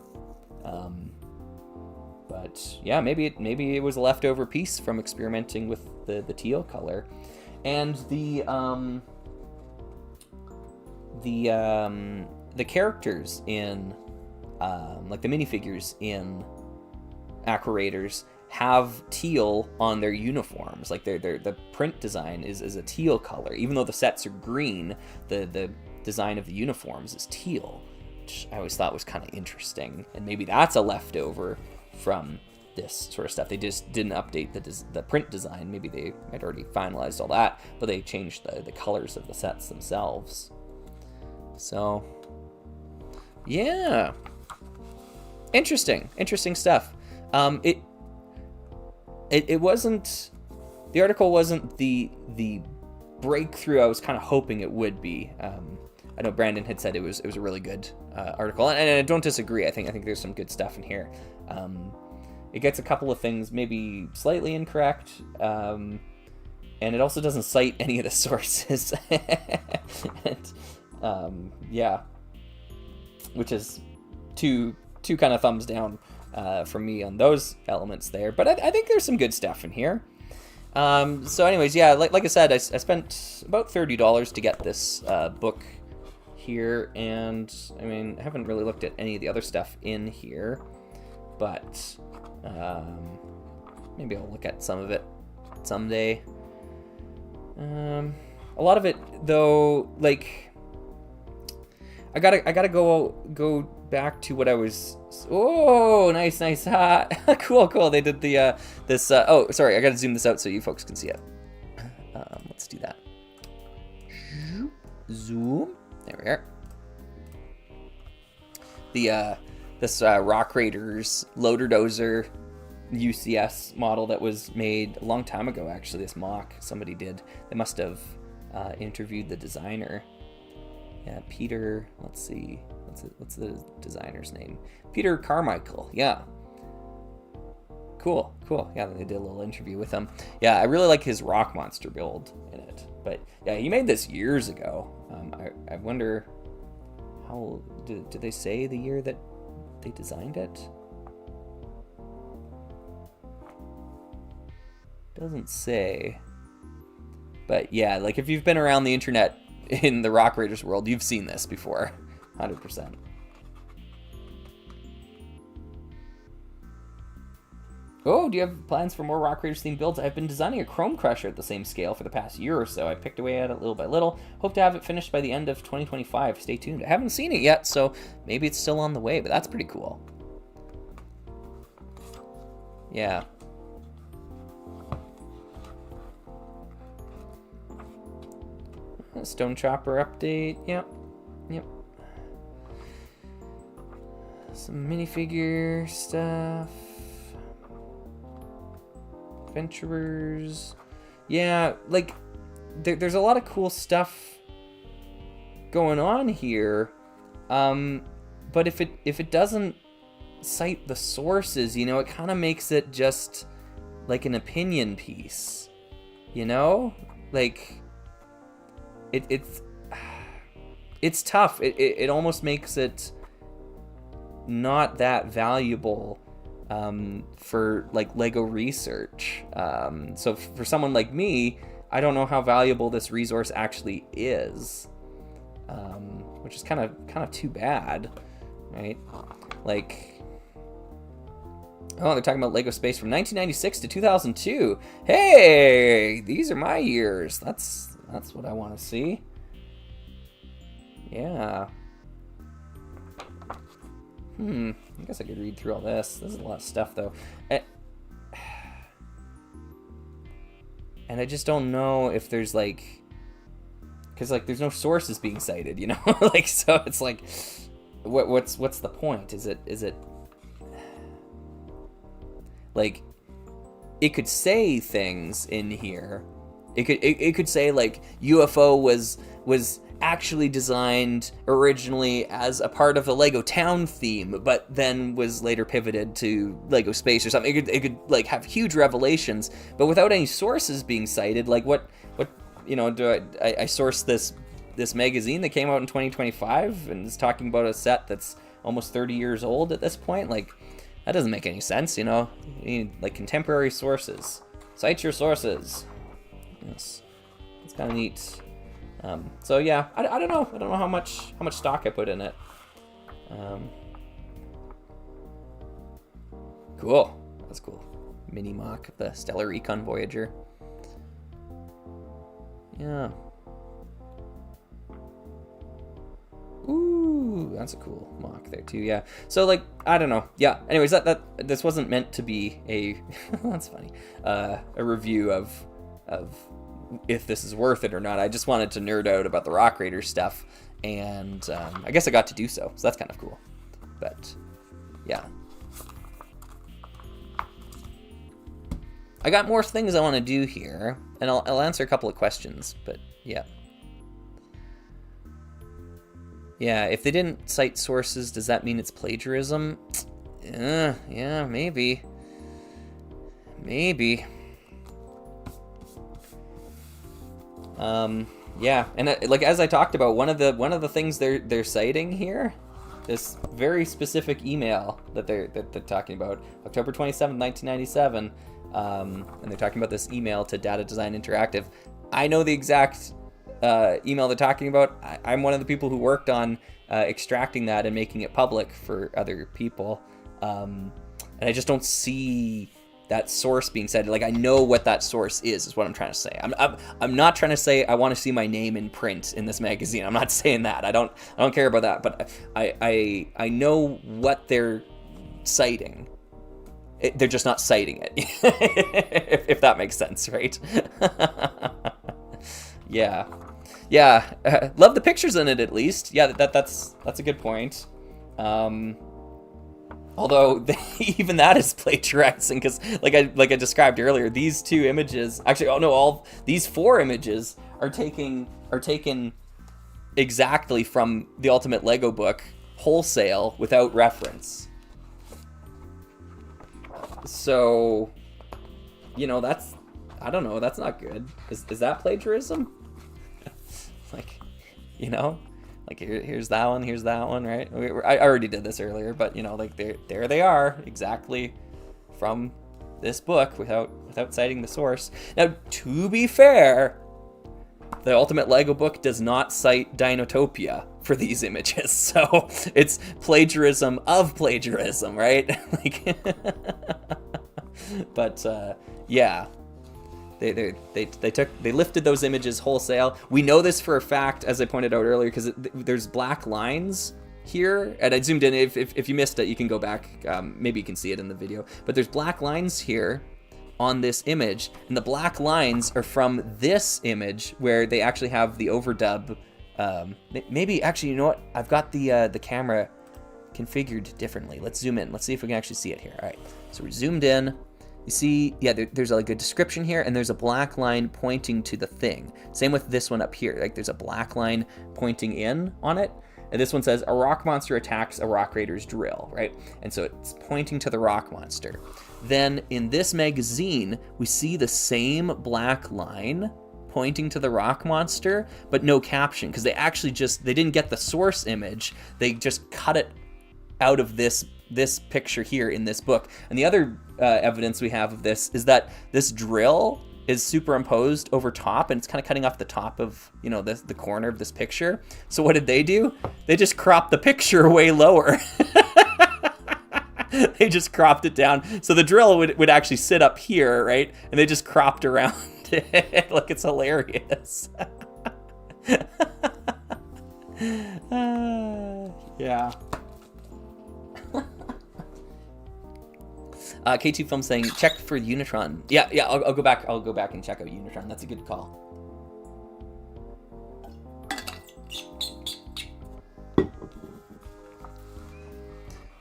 But yeah, maybe it was a leftover piece from experimenting with the teal color. And the characters in like the minifigures in Aqua Raiders have teal on their uniforms. Like the print design is a teal color, even though the sets are green. The design of the uniforms is teal, which I always thought was kind of interesting. And maybe that's a leftover from this sort of stuff. They just didn't update the print design. Maybe they had already finalized all that, but they changed the colors of the sets themselves. So yeah, interesting stuff. It wasn't, the article wasn't the breakthrough I was kind of hoping it would be. I know Brandon had said it was a really good article, and I don't disagree. I think there's some good stuff in here. It gets a couple of things maybe slightly incorrect, and it also doesn't cite any of the sources. And, yeah, which is two kind of thumbs down from me on those elements there. But I think there's some good stuff in here. So anyways, yeah, like I said, I spent about $30 to get this book here, and I mean, I haven't really looked at any of the other stuff in here, but maybe I'll look at some of it someday. A lot of it, though, like, I gotta go back to what I was. Oh, nice. Cool. They did the this. Oh, sorry, I gotta zoom this out so you folks can see it. Let's do that. Zoom. There we are. This Rock Raiders Loader Dozer UCS model that was made a long time ago, actually. This mock somebody did. They must have interviewed the designer. Yeah, Peter. Let's see. What's the designer's name? Peter Carmichael. Yeah. Cool. Yeah, they did a little interview with him. Yeah, I really like his rock monster build in it. But yeah, he made this years ago. I wonder how did they say the year that they designed it? Doesn't say. But yeah, like if you've been around the internet in the Rock Raiders world, you've seen this before. 100%. Oh, do you have plans for more Rock Raiders themed builds? I've been designing a Chrome Crusher at the same scale for the past year or so. I picked away at it little by little. Hope to have it finished by the end of 2025. Stay tuned. I haven't seen it yet, so maybe it's still on the way, but that's pretty cool. Yeah. Stone Chopper update. Yep. Some minifigure stuff. Adventurers. Yeah, like there's a lot of cool stuff going on here. But if it doesn't cite the sources, you know, it kind of makes it just like an opinion piece. You know? Like it's tough. It almost makes it not that valuable for like Lego research. So for someone like me, I don't know how valuable this resource actually is, which is kind of too bad, right? Like, oh, they're talking about Lego Space from 1996 to 2002. Hey, these are my years. That's what I want to see. Yeah. I guess I could read through all this. This is a lot of stuff, though. And I just don't know if there's, like... Because, like, there's no sources being cited, you know? Like, so it's like... What's the point? Is it... Like, it could say things in here. It could say, like, UFO was actually designed originally as a part of the Lego Town theme, but then was later pivoted to Lego Space or something. It could like have huge revelations, but without any sources being cited. Like what you know, do I source this magazine that came out in 2025 and is talking about a set that's almost 30 years old at this point? Like, that doesn't make any sense, you know? You need like contemporary sources. Cite your sources. Yes, it's kind of neat. So yeah, I don't know. I don't know how much stock I put in it. Cool. That's cool. Mini mock of the Stellar Recon Voyager. Yeah. Ooh, that's a cool mock there too. Yeah. So like, I don't know. Yeah. Anyways, that this wasn't meant to be a that's funny. A review of if this is worth it or not. I just wanted to nerd out about the Rock Raiders stuff, and I guess I got to do so that's kind of cool. But yeah, I got more things I want to do here, and I'll answer a couple of questions. But yeah, if they didn't cite sources, does that mean it's plagiarism? Yeah, maybe. Yeah, and like as I talked about, one of the things they're citing here, this very specific email that they're talking about, October 27th, 1997, and they're talking about this email to Data Design Interactive. I know the exact email they're talking about. I'm one of the people who worked on extracting that and making it public for other people, and I just don't see that source being said. Like, I know what that source is what I'm trying to say. I'm not trying to say I want to see my name in print in this magazine. I'm not saying that. I don't care about that. But I know what they're citing. They're just not citing it. if that makes sense, right? Yeah. Love the pictures in it, at least. Yeah, that's a good point. Although even that is plagiarizing, because like I described earlier, these two images, actually, these four images are taken exactly from the Ultimate Lego book, wholesale without reference. So, you know, that's, I don't know, that's not good. Is that plagiarism? Like, you know, like here's that one, right? I already did this earlier, but you know, like there they are, exactly from this book without citing the source. Now, to be fair, the Ultimate Lego book does not cite Dinotopia for these images, so it's plagiarism of plagiarism, right? Like, but yeah, they lifted those images wholesale. We know this for a fact, as I pointed out earlier, because there's black lines here, and I zoomed in. If you missed it, you can go back. Maybe you can see it in the video. But there's black lines here on this image, and the black lines are from this image where they actually have the overdub. Maybe actually, you know what? I've got the camera configured differently. Let's zoom in. Let's see if we can actually see it here. All right, so we're zoomed in. You see, yeah, there's like a description here, and there's a black line pointing to the thing. Same with this one up here. Like there's a black line pointing in on it. And this one says, a rock monster attacks a rock raider's drill, right? And so it's pointing to the rock monster. Then in this magazine, we see the same black line pointing to the rock monster, but no caption, because they actually they didn't get the source image. They just cut it out of this picture here in this book. And the other evidence we have of this is that this drill is superimposed over top, and it's kind of cutting off the top of, you know, the corner of this picture. So what did they do? They just cropped the picture way lower. They just cropped it down. So the drill would actually sit up here, right? And they just cropped around it. Look, it's hilarious. Yeah. K2 Film saying, check for Unitron. Yeah, I'll go back. I'll go back and check out Unitron. That's a good call.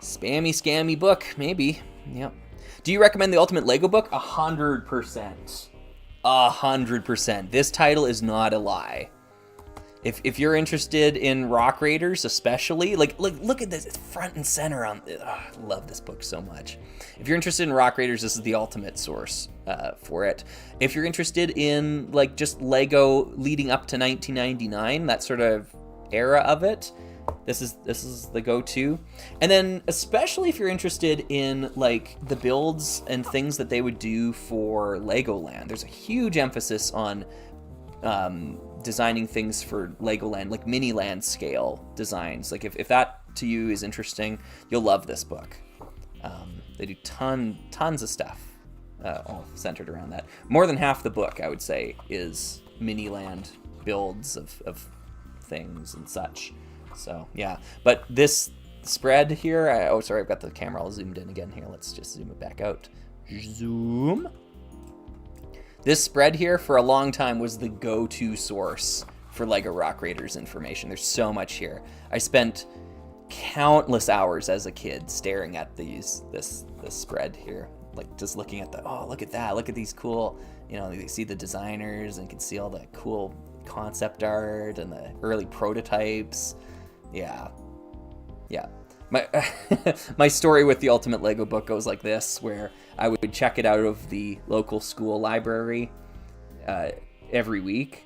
Spammy, scammy book, maybe. Yep. Do you recommend the Ultimate Lego book? 100%. 100%. This title is not a lie. If you're interested in Rock Raiders, especially, like look at this, it's front and center on. I love this book so much. If you're interested in Rock Raiders, this is the ultimate source for it. If you're interested in like just Lego leading up to 1999, that sort of era of it, this is the go-to. And then especially if you're interested in like the builds and things that they would do for Legoland, there's a huge emphasis on designing things for Legoland, like Miniland scale designs. Like if that to you is interesting, you'll love this book. They do tons of stuff all centered around that. More than half the book, I would say, is Miniland builds of things and such. So yeah, but this spread here, oh sorry, I've got the camera all zoomed in again here. Let's just zoom it back out. Zoom. This spread here for a long time was the go-to source for Lego Rock Raiders information. There's so much here. I spent countless hours as a kid staring at this spread here, like just looking at oh, look at that, look at these cool, you know, you see the designers and can see all the cool concept art and the early prototypes. Yeah. My story with the Ultimate Lego book goes like this, where I would check it out of the local school library every week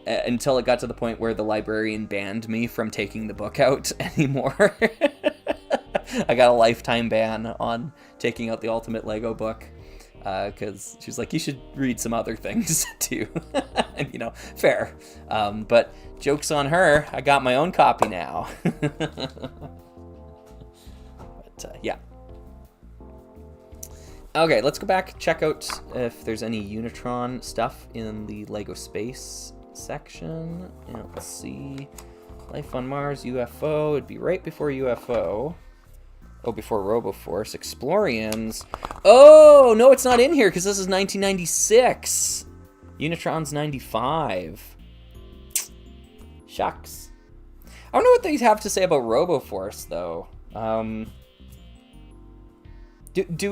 until it got to the point where the librarian banned me from taking the book out anymore. I got a lifetime ban on taking out the Ultimate Lego book because she was like, you should read some other things too. And, you know, fair. But joke's on her. I got my own copy now. Yeah. Okay, let's go back, check out if there's any Unitron stuff in the Lego Space section. Yeah, let's see. Life on Mars, UFO. It'd be right before UFO. Oh, before RoboForce. Explorians. Oh, no, it's not in here because this is 1996. Unitron's 95. Shucks. I don't know what they have to say about RoboForce, though. Do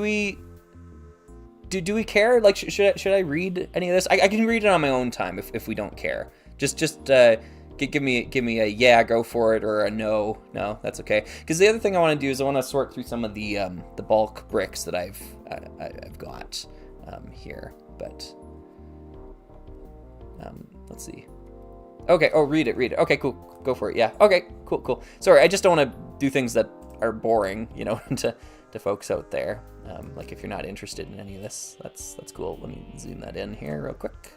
we care? Like, should I read any of this? I can read it on my own time if we don't care. Just give me a yeah, go for it, or a no. No, that's okay. Because the other thing I want to do is I want to sort through some of the bulk bricks that I've got here. But let's see. Okay. Oh, read it. Okay, cool. Go for it. Yeah. Okay. Cool. Sorry, I just don't want to do things that are boring, to folks out there. Like if you're not interested in any of this, that's cool. Let me zoom that in here real quick.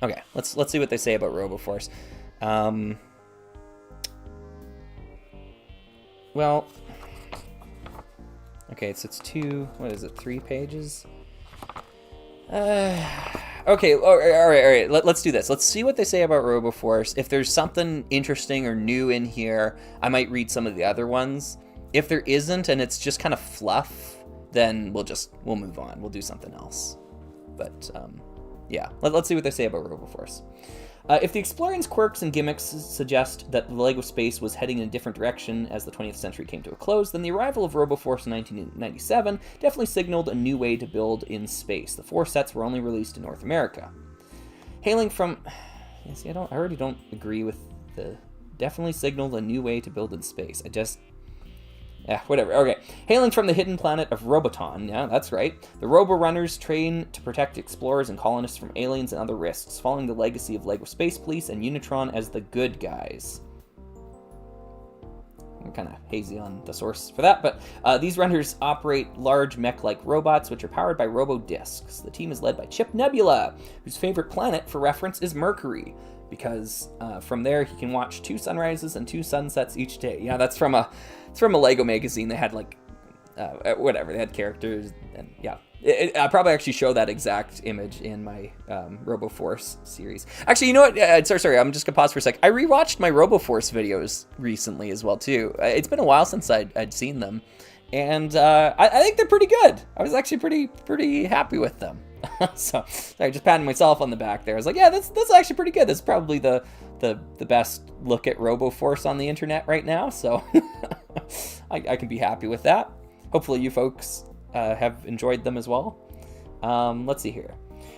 Okay, let's see what they say about RoboForce. Well, okay, so it's 3 pages? Okay, all right. Let's do this. Let's see what they say about RoboForce. If there's something interesting or new in here, I might read some of the other ones. If there isn't and it's just kind of fluff, then we'll move on. We'll do something else. But yeah, let's see what they say about RoboForce. If the exploring's quirks and gimmicks suggest that the LEGO space was heading in a different direction as the 20th century came to a close, then the arrival of RoboForce in 1997 definitely signaled a new way to build in space. The 4 sets were only released in North America. Hailing from... See, I already don't agree with the... Definitely signaled a new way to build in space. Whatever. Okay. Hailing from the hidden planet of Roboton, yeah, that's right, the Robo-Runners train to protect explorers and colonists from aliens and other risks, following the legacy of LEGO Space Police and Unitron as the good guys. I'm kind of hazy on the source for that, but these runners operate large mech-like robots, which are powered by robo-discs. The team is led by Chip Nebula, whose favorite planet, for reference, is Mercury, because from there he can watch 2 sunrises and 2 sunsets each day. Yeah, that's from a LEGO magazine. They had whatever, they had characters, and yeah. I'll probably actually show that exact image in my RoboForce series. Actually, you know what? Sorry, I'm just gonna pause for a sec. I rewatched my RoboForce videos recently as well too. It's been a while since I'd seen them, and I think they're pretty good. I was actually pretty happy with them. So sorry, just patting myself on the back there. I was like, yeah, that's actually pretty good. That's probably the best look at RoboForce on the internet right now. So I can be happy with that. Hopefully you folks have enjoyed them as well. Let's see here.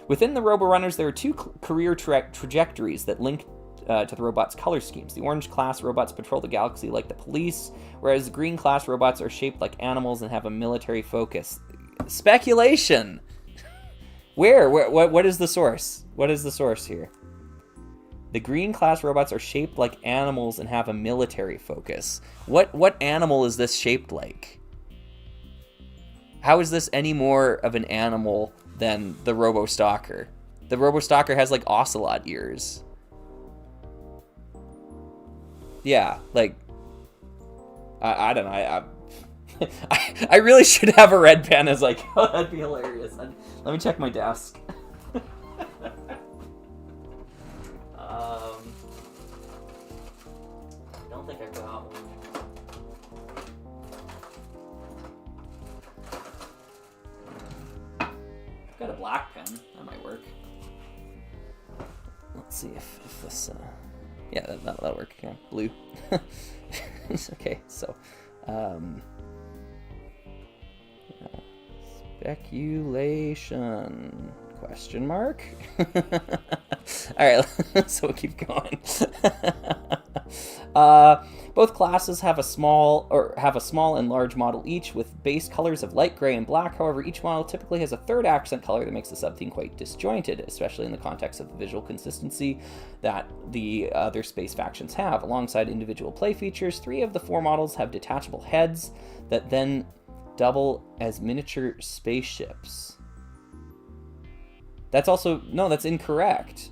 Within the Robo-Runners, there are 2 career trajectories that link to the robots' color schemes. The orange class robots patrol the galaxy like the police, whereas the green class robots are shaped like animals and have a military focus. Speculation! Where? What is the source? What is the source here? The green class robots are shaped like animals and have a military focus. What animal is this shaped like? How is this any more of an animal than the Robo-Stalker? The Robo-Stalker has like ocelot ears. Yeah, like I don't know. I really should have a red pen as like, oh, that'd be hilarious. Let me check my desk. Don't think I've got one. I've got a black pen. That might work. Let's see if this... yeah, that'll work. Yeah, blue. Okay, so... speculation? Question mark? Alright, so we'll keep going. Both classes have a small and large model each, with base colors of light gray and black. However, each model typically has a third accent color that makes the sub-theme quite disjointed, especially in the context of the visual consistency that the other space factions have. Alongside individual play features, 3 of the 4 models have detachable heads that then double as miniature spaceships. That's incorrect.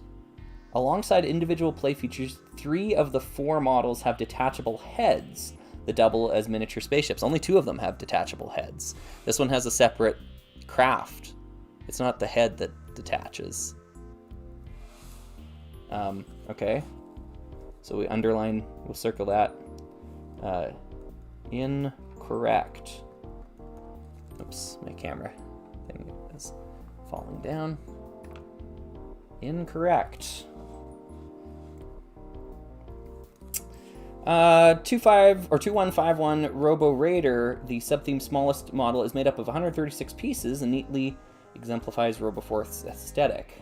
Alongside individual play features, 3 of the 4 models have detachable heads that double as miniature spaceships. Only 2 of them have detachable heads. This one has a separate craft. It's not the head that detaches. Okay. So we'll circle that. Incorrect. Oops, my camera thing is falling down. Incorrect. 2151 Robo Raider, the sub-theme's smallest model, is made up of 136 pieces and neatly exemplifies RoboForce's aesthetic.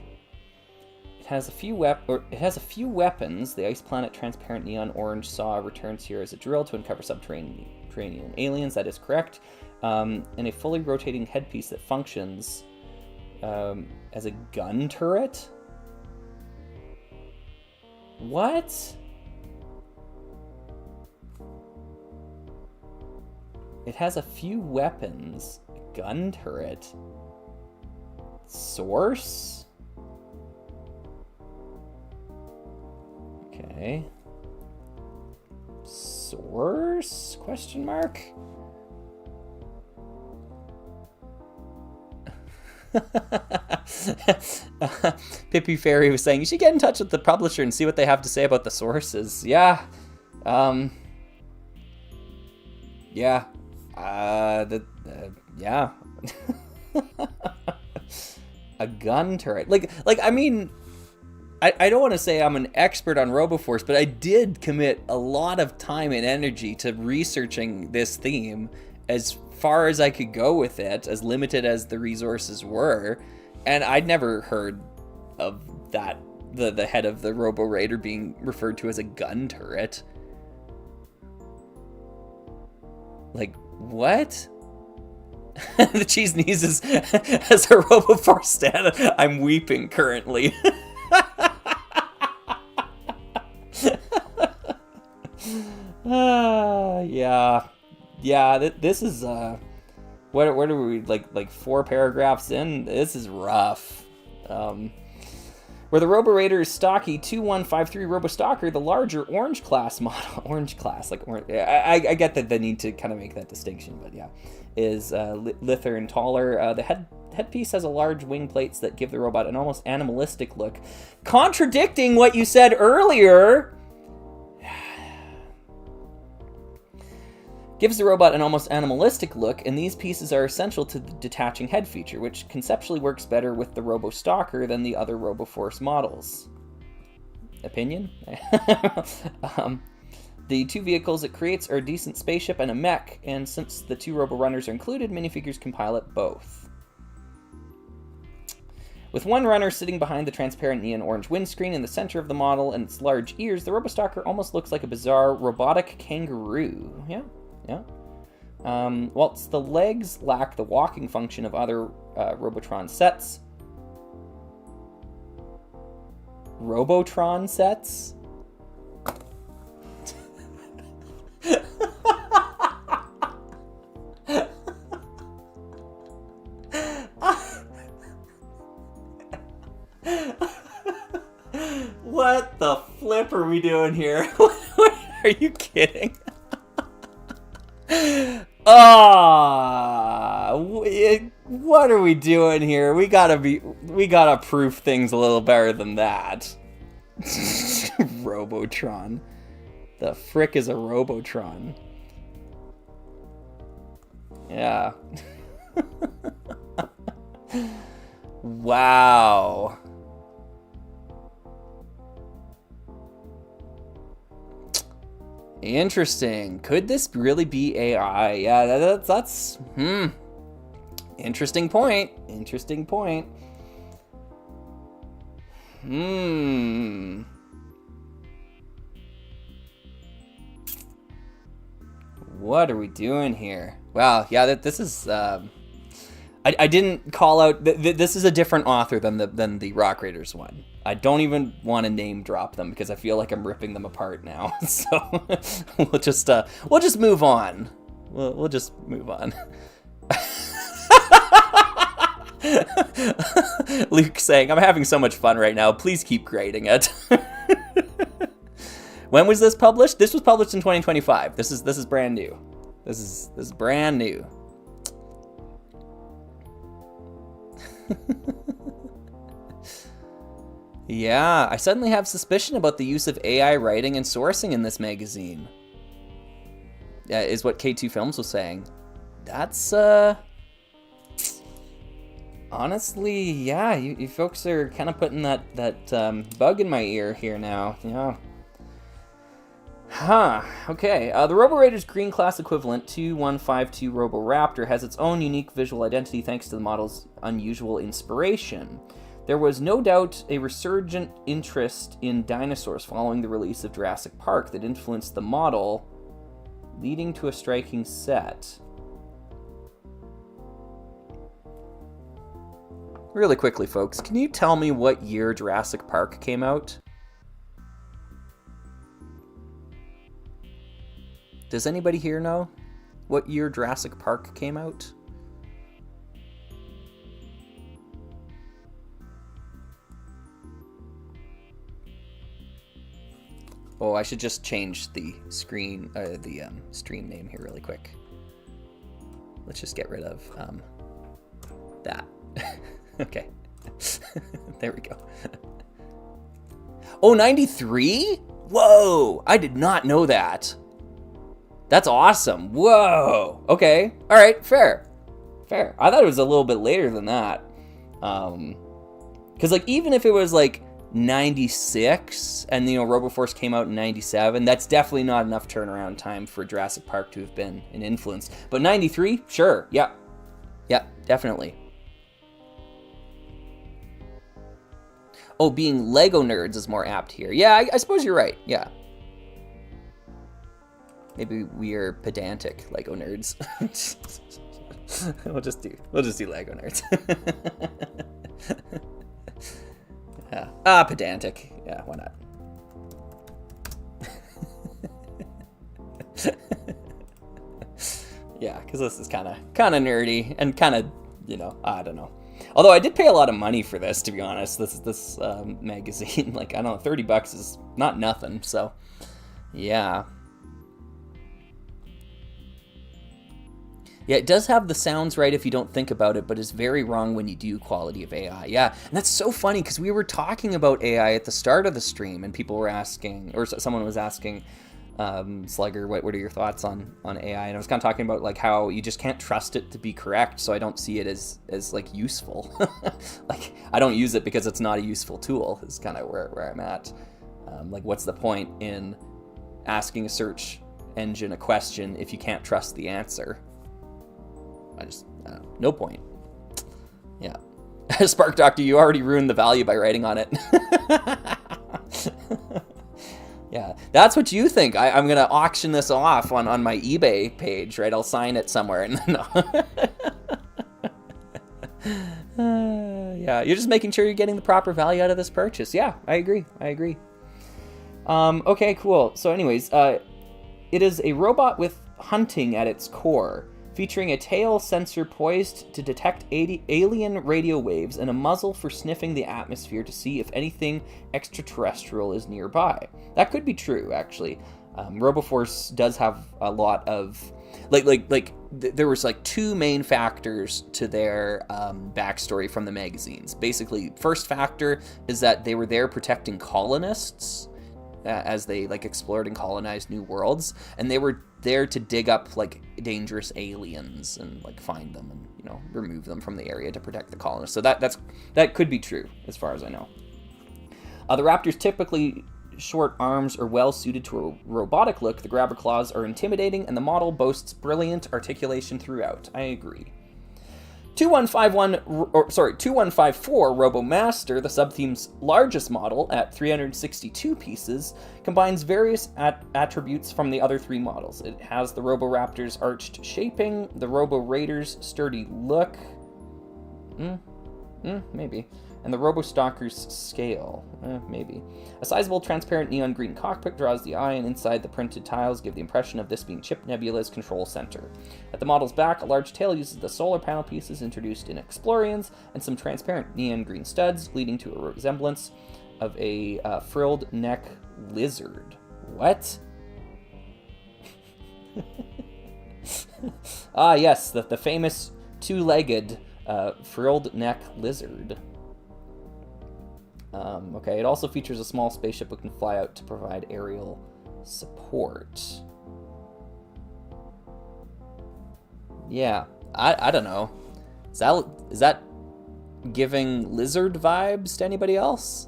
It has a few weapons. The ice planet transparent neon orange saw returns here as a drill to uncover subterranean aliens. That is correct. And a fully rotating headpiece that functions as a gun turret. What? It has a few weapons. A gun turret. Source? Okay. Source? Question mark? Pippi Fairy was saying, you should get in touch with the publisher and see what they have to say about the sources. Yeah. Yeah. Yeah. A gun turret. Like I mean, I don't want to say I'm an expert on RoboForce, but I did commit a lot of time and energy to researching this theme as far as I could go with it, as limited as the resources were, and I'd never heard of that, the head of the Robo Raider being referred to as a gun turret. Like, what? The cheese sneezes as a RoboForce stan. I'm weeping currently. Yeah, this is, what are we, like 4 paragraphs in? This is rough. Where the Robo Raider is stocky 2153 Robo Stalker, the larger orange class model, orange class, like orange, I get that they need to kind of make that distinction, but yeah, is lither and taller. The headpiece has a large wing plates that give the robot an almost animalistic look, contradicting what you said earlier. Gives the robot an almost animalistic look, and these pieces are essential to the detaching head feature, which conceptually works better with the Robo Stalker than the other RoboForce models. Opinion? The 2 vehicles it creates are a decent spaceship and a mech, and since the 2 Robo Runners are included, minifigures can pilot both. With 1 runner sitting behind the transparent neon orange windscreen in the center of the model and its large ears, the Robo Stalker almost looks like a bizarre robotic kangaroo. Yeah. Whilst the legs lack the walking function of other Robotron sets. Robotron sets? What the flip are we doing here? Are you kidding? What are we doing here? We gotta proof things a little better than that. Robotron. The frick is a Robotron? Yeah. Wow. Interesting. Could this really be AI? Yeah, that's interesting point. Interesting point. What are we doing here? Wow, yeah, this is I didn't call out this is a different author than the Rock Raiders one. I don't even want to name drop them because I feel like I'm ripping them apart now. So we'll just move on. We'll just move on. Luke saying, "I'm having so much fun right now. Please keep grading it." When was this published? This was published in 2025. This is brand new. This is brand new. Yeah, I suddenly have suspicion about the use of AI writing and sourcing in this magazine. Is what K2 Films was saying. That's, honestly, yeah, you folks are kind of putting that bug in my ear here now. Yeah. Huh, okay. The Robo Raider's green class equivalent, 2152 Robo Raptor, has its own unique visual identity thanks to the model's unusual inspiration. There was no doubt a resurgent interest in dinosaurs following the release of Jurassic Park that influenced the model, leading to a striking set. Really quickly, folks, can you tell me what year Jurassic Park came out? Does anybody here know what year Jurassic Park came out? Oh, I should just change the screen, stream name here really quick. Let's just get rid of that. Okay. There we go. Oh, 93? Whoa! I did not know that. That's awesome. Whoa! Okay. All right, fair. Fair. I thought it was a little bit later than that. Because, like, even if it was, like, 96 and, you know, RoboForce came out in 97, that's definitely not enough turnaround time for Jurassic Park to have been an influence. But 93? Sure. Yeah. Yeah, definitely. Oh, being Lego nerds is more apt here. Yeah, I suppose you're right. Yeah. Maybe we are pedantic Lego nerds. We'll just do Lego nerds. Yeah. Pedantic. Yeah, why not? Yeah, because this is kind of nerdy and kind of, you know, I don't know. Although I did pay a lot of money for this, to be honest. This magazine, like, I don't know, $30 is not nothing. So, yeah. Yeah, it does have the sounds right if you don't think about it, but it's very wrong when you do quality of AI. Yeah, and that's so funny because we were talking about AI at the start of the stream, and people were asking, or someone was asking, Slugger, what are your thoughts on AI? And I was kind of talking about like how you just can't trust it to be correct, so I don't see it as like useful. Like, I don't use it because it's not a useful tool, is kind of where I'm at. Like, what's the point in asking a search engine a question if you can't trust the answer? No point. Yeah. Spark Doctor, you already ruined the value by writing on it. Yeah, that's what you think. I'm going to auction this off on my eBay page, right? I'll sign it somewhere. And yeah, you're just making sure you're getting the proper value out of this purchase. Yeah, I agree. Okay, cool. So anyways, it is a robot with hunting at its core, featuring a tail sensor poised to detect alien radio waves and a muzzle for sniffing the atmosphere to see if anything extraterrestrial is nearby. That could be true, actually. RoboForce does have a lot of... there was like two main factors to their backstory from the magazines. Basically, first factor is that they were there protecting colonists as they like explored and colonized new worlds, and they were there to dig up like dangerous aliens and like find them and, you know, remove them from the area to protect the colonists. So that could be true as far as I know. The Raptor's typically short arms are well suited to a robotic look. The grabber claws are intimidating, and the model boasts brilliant articulation throughout. I agree. 2154 RoboMaster, the subtheme's largest model at 362 pieces, combines various attributes from the other three models. It has the Roboraptor's arched shaping, the Roboraider's sturdy look, maybe, and the Robostalker's scale, maybe. A sizable transparent neon green cockpit draws the eye, and inside the printed tiles give the impression of this being Chip Nebula's control center. At the model's back, a large tail uses the solar panel pieces introduced in Explorians, and some transparent neon green studs, leading to a resemblance of a frilled neck lizard. What? Yes, the famous two-legged frilled neck lizard. Okay, it also features a small spaceship that can fly out to provide aerial support. Yeah, I don't know. Is that giving lizard vibes to anybody else?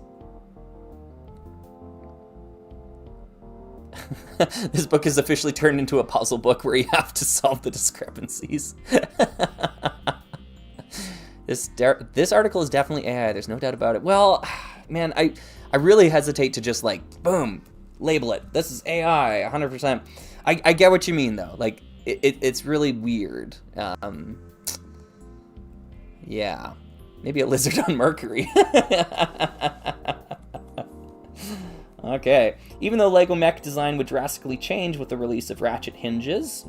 This book is officially turned into a puzzle book where you have to solve the discrepancies. This article is definitely AI. There's no doubt about it. Well, man, I really hesitate to just like boom label it. This is AI 100%. I get what you mean though. Like it's really weird. Yeah, maybe a lizard on Mercury. Okay. Even though Lego mech design would drastically change with the release of ratchet hinges,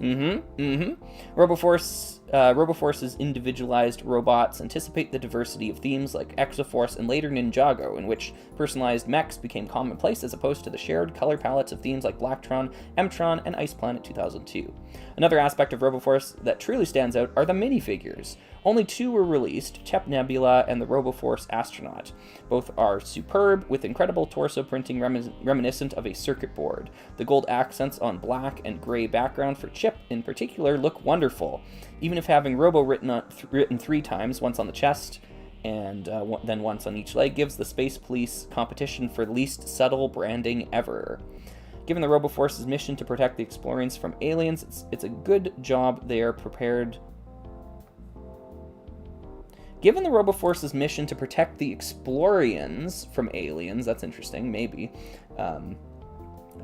RoboForce's individualized robots anticipate the diversity of themes like Exoforce and later Ninjago, in which personalized mechs became commonplace as opposed to the shared color palettes of themes like Blacktron, Mtron, and Ice Planet 2002. Another aspect of RoboForce that truly stands out are the minifigures. Only 2 were released, Tep Nebula and the RoboForce Astronaut. Both are superb, with incredible torso printing reminiscent of a circuit board. The gold accents on black and gray background for Chip in particular look wonderful, even if having Robo written 3 times, once on the chest and then once on each leg, gives the Space Police competition for least subtle branding ever. Given the RoboForce's mission to protect the Explorians from aliens, it's a good job they are prepared... Given the RoboForce's mission to protect the Explorians from aliens, that's interesting, maybe. I'd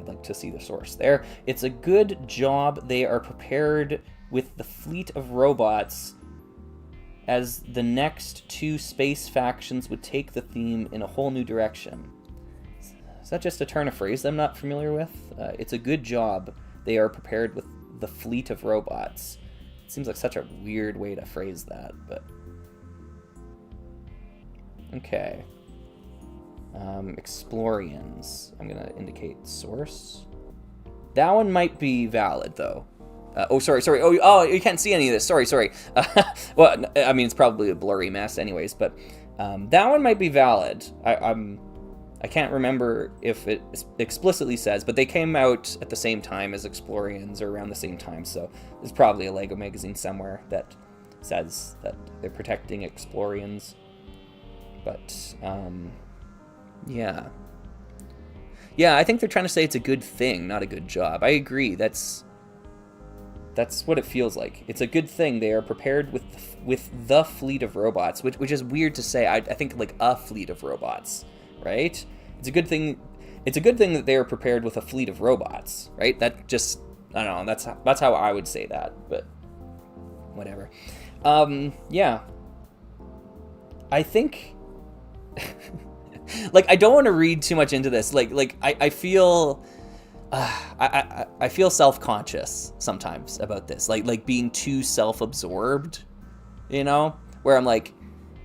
like to see the source there. It's a good job they are prepared with the fleet of robots, as the next 2 space factions would take the theme in a whole new direction. Is that just a turn of phrase I'm not familiar with? It's a good job they are prepared with the fleet of robots. It seems like such a weird way to phrase that, but... Okay. Explorians. I'm going to indicate source. That one might be valid, though. Sorry. Oh, you can't see any of this. Sorry. Well, I mean, it's probably a blurry mess anyways, but that one might be valid. I can't remember if it explicitly says, but they came out at the same time as Explorians, or around the same time, so there's probably a LEGO magazine somewhere that says that they're protecting Explorians. But, yeah. Yeah, I think they're trying to say it's a good thing, not a good job. I agree, that's what it feels like. It's a good thing they are prepared with the fleet of robots, which is weird to say. I think like a fleet of robots, right? It's a good thing that they are prepared with a fleet of robots, right? That just, I don't know, that's how I would say that, but whatever. Yeah. I think... like, I don't want to read too much into this. Like I feel I feel self-conscious sometimes about this, like being too self-absorbed, you know, where I'm like,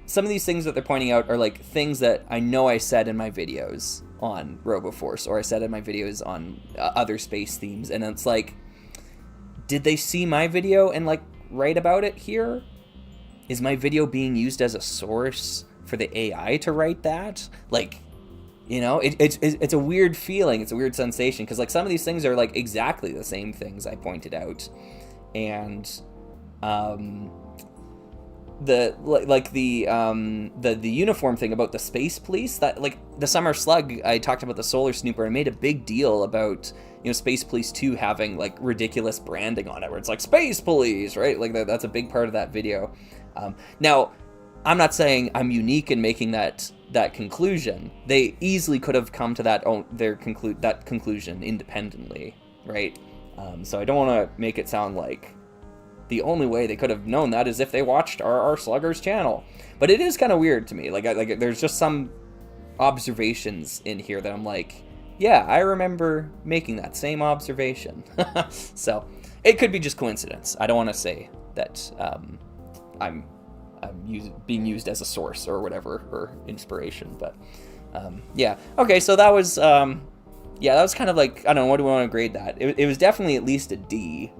some of these things that they're pointing out are like things that I know I said in my videos on RoboForce, or I said in my videos on other space themes, and it's like, did they see my video and like write about it here? Is my video being used as a source for the AI to write that? Like, you know, it's a weird feeling. It's a weird sensation, because like some of these things are like exactly the same things I pointed out, and the uniform thing about the Space Police, that like the Summer Slug, I talked about the Solar Snooper and made a big deal about, you know, Space Police 2 having like ridiculous branding on it where it's like Space Police, right? Like that's a big part of that video. Now, I'm not saying I'm unique in making that conclusion. They easily could have come to that conclusion independently, right? So I don't want to make it sound like the only way they could have known that is if they watched our Slugger's channel. But it is kind of weird to me. Like there's just some observations in here that I'm like, yeah, I remember making that same observation. So it could be just coincidence. I don't want to say that I'm being used as a source or whatever, or inspiration, but yeah. Okay, so that was that was kind of like, I don't know, what do we want to grade that? It was definitely at least a D.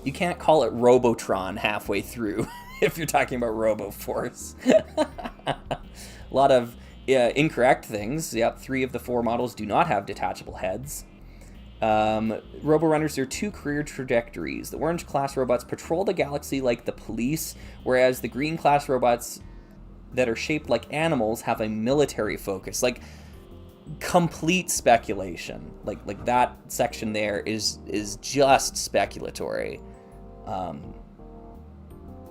You can't call it Robotron halfway through if you're talking about RoboForce. A lot of incorrect things. Yep, 3 of the 4 models do not have detachable heads. Roborunners, there are 2 career trajectories. The orange class robots patrol the galaxy like the police, whereas the green class robots that are shaped like animals have a military focus. Like, complete speculation. Like that section there is just speculatory.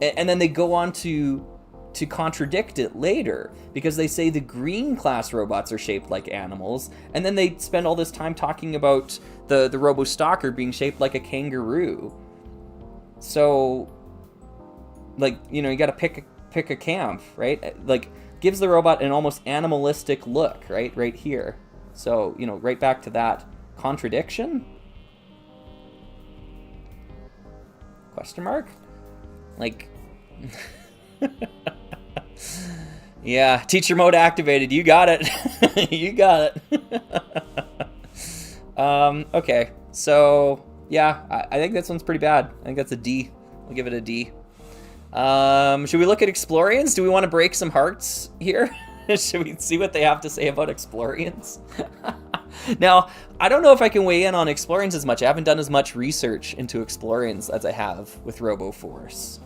And then they go on to contradict it later, because they say the green class robots are shaped like animals, and then they spend all this time talking about the Robo Stalker being shaped like a kangaroo. So, like, you know, you gotta pick a camp, right? Like, gives the robot an almost animalistic look, right here. So, you know, right back to that contradiction? Question mark? Like... Yeah, teacher mode activated. You got it. You got it. Okay, so yeah, I think this one's pretty bad. I think that's a D. I'll give it a D. Should we look at Explorians? Do we want to break some hearts here? Should we see what they have to say about Explorians? Now, I don't know if I can weigh in on Explorians as much. I haven't done as much research into Explorians as I have with RoboForce.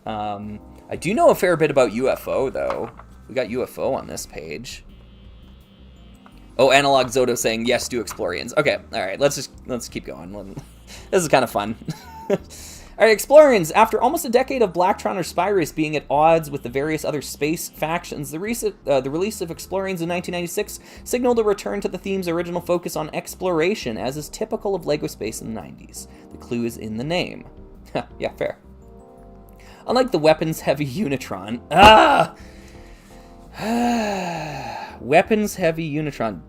I do know a fair bit about UFO, though. We got UFO on this page. Oh, Analog Zoto saying, yes, do Explorians. Okay, all right, let's keep going. This is kind of fun. All right, Explorians. After almost a decade of Blacktron or Spyrus being at odds with the various other space factions, the release of Explorians in 1996 signaled a return to the theme's original focus on exploration, as is typical of LEGO Space in the 90s. The clue is in the name. Yeah, fair. Unlike the weapons-heavy Unitron... Weapons-heavy Unitron.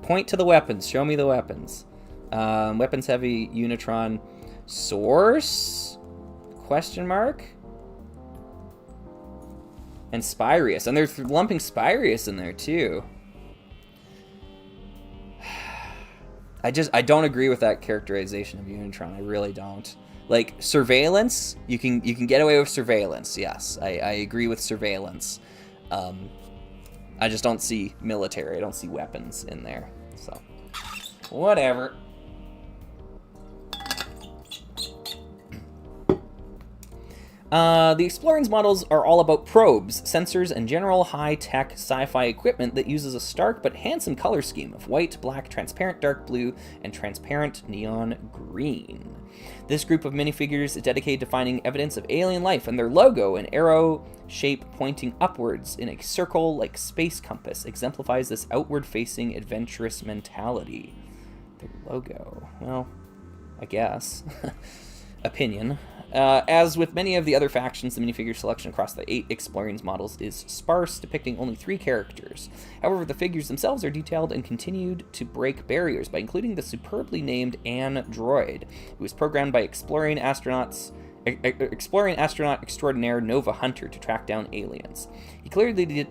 Point to the weapons. Show me the weapons. Weapons-heavy Unitron. Source? Question mark? And Spyrius. And they're lumping Spyrius in there, too. I don't agree with that characterization of Unitron. I really don't. Like, surveillance, you can get away with surveillance, yes. I agree with surveillance. I just don't see military. I don't see weapons in there. So, whatever. The Explorians models are all about probes, sensors, and general high-tech sci-fi equipment that uses a stark but handsome color scheme of white, black, transparent dark blue, and transparent neon green. This group of minifigures is dedicated to finding evidence of alien life, and their logo, an arrow shape pointing upwards in a circle like space compass, exemplifies this outward-facing, adventurous mentality. Their logo, well, I guess. Opinion. As with many of the other factions, the minifigure selection across the 8 Explorians models is sparse, depicting only 3 characters. However, the figures themselves are detailed and continued to break barriers by including the superbly named Ann Droid, who was programmed by exploring astronaut extraordinaire Nova Hunter to track down aliens. He clearly did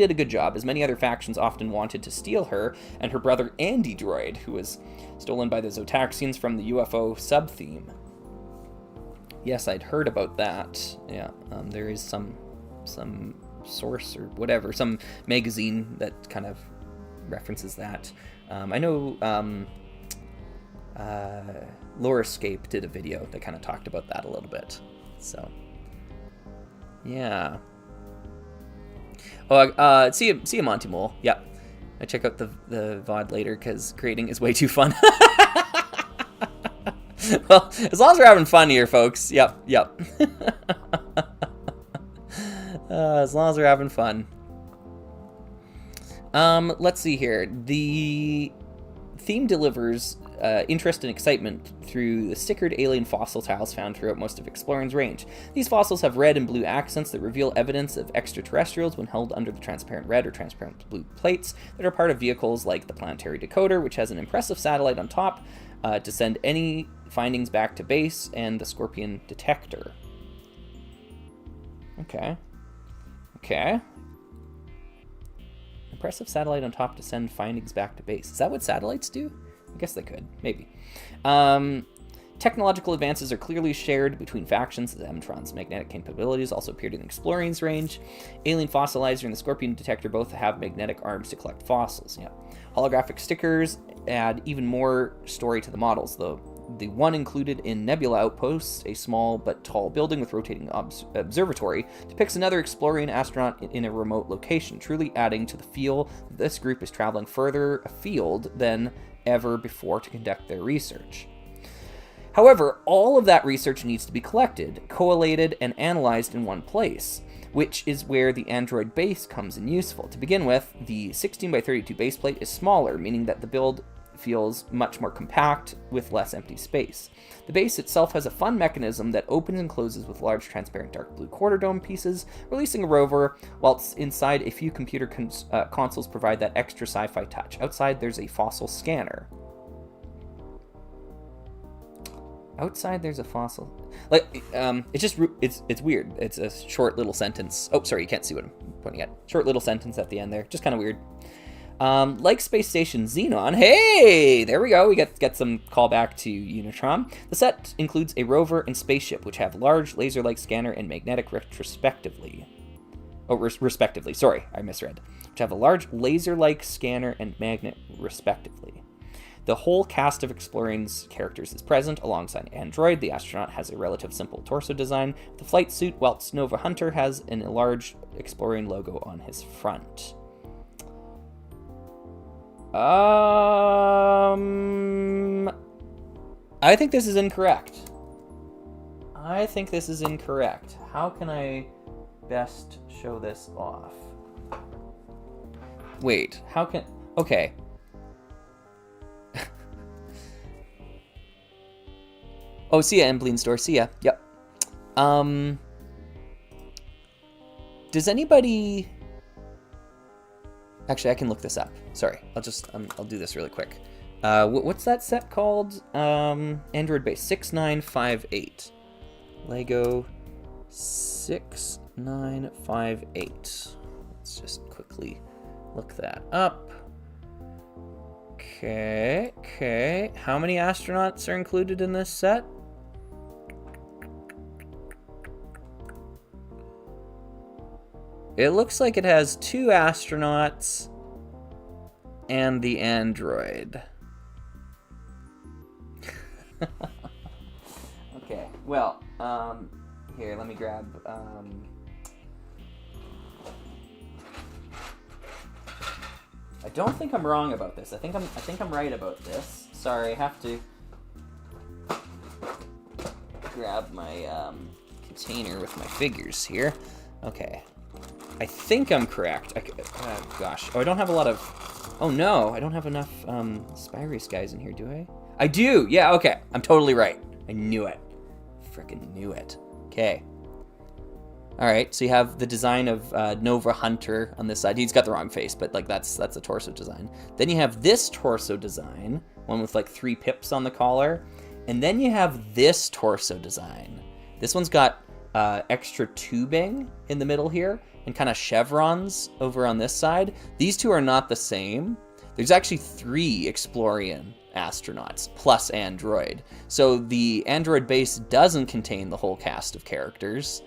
a good job, as many other factions often wanted to steal her and her brother Andy Droid, who was stolen by the Zotaxians from the UFO sub-theme. Yes, I'd heard about that. Yeah, there is some source or whatever, some magazine that kind of references that. I know Lorescape did a video that kind of talked about that a little bit. So, yeah. Oh, see you, Monty Mole. Yep. I check out the VOD later because creating is way too fun. Well, as long as we're having fun here, folks. Yep. As long as we're having fun. Let's see here. The theme delivers interest and excitement through the stickered alien fossil tiles found throughout most of Explorian's range. These fossils have red and blue accents that reveal evidence of extraterrestrials when held under the transparent red or transparent blue plates that are part of vehicles like the Planetary Decoder, which has an impressive satellite on top to send any findings back to base, and the Scorpion Detector. Okay. Impressive satellite on top to send findings back to base. Is that what satellites do? I guess they could. Maybe. Technological advances are clearly shared between factions. The Emtron's magnetic capabilities also appeared in Explorian's range. Alien Fossilizer and the Scorpion Detector both have magnetic arms to collect fossils. Yeah. Holographic stickers add even more story to the models, though. The one included in Nebula Outposts, a small but tall building with rotating observatory, depicts another Explorian astronaut in a remote location, truly adding to the feel that this group is traveling further afield than ever before to conduct their research. However, all of that research needs to be collected, collated, and analyzed in one place, which is where the Android base comes in useful. To begin with, the 16 by 32 base plate is smaller, meaning that the build feels much more compact with less empty space. The base itself has a fun mechanism that opens and closes with large transparent dark blue quarter dome pieces, releasing a rover, whilst inside a few computer consoles provide that extra sci-fi touch. Outside there's a fossil scanner. Outside there's a fossil. Like, it's weird. It's a short little sentence. Oh, sorry, you can't see what I'm pointing at. Short little sentence at the end there. Just kind of weird. Like Space Station Xenon, hey, there we go. We get some callback to Unitron. The set includes a rover and spaceship, which have large laser-like scanner and magnetic respectively. Oh, respectively. Sorry, I misread. Which have a large laser-like scanner and magnet respectively. The whole cast of Explorion's characters is present alongside Android. The astronaut has a relative simple torso design. The flight suit, whilst Nova Hunter has a large Explorion logo on his front. I think this is incorrect. How can I best show this off? Wait, how can... Okay. Oh, see ya, Embleen Store. See ya. Yep. Does anybody... Actually, I can look this up. Sorry, I'll do this really quick. What's that set called? Android base 6958. Lego 6958. Let's just quickly look that up. Okay. How many astronauts are included in this set? It looks like it has 2 astronauts and the android. Okay, well, here, let me grab, I don't think I'm wrong about this. I think I'm right about this. Sorry, I have to grab my container with my figures here. Okay. I think I'm correct. Gosh. Oh, I don't have a lot of... Oh, no. I don't have enough Spy Race guys in here, do I? I do! Yeah, okay. I'm totally right. I knew it. Frickin' knew it. Okay. Alright, so you have the design of Nova Hunter on this side. He's got the wrong face, but like that's a torso design. Then you have this torso design, one with like 3 pips on the collar. And then you have this torso design. This one's got extra tubing in the middle here, and kind of chevrons over on this side. These two are not the same. There's actually 3 Explorion astronauts plus Android. So the Android base doesn't contain the whole cast of characters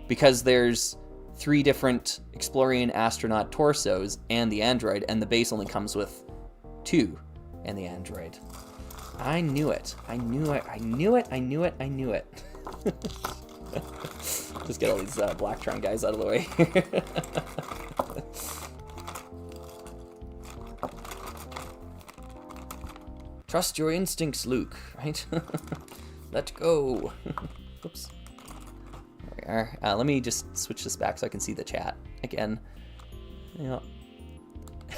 because there's 3 different Explorion astronaut torsos and the Android, and the base only comes with 2 and the Android. I knew it. I knew it. I knew it. I knew it. I knew it. Just get all these Blacktron guys out of the way. Trust your instincts, Luke, right? Let go. Oops. There we are. Let me just switch this back so I can see the chat again. Yeah.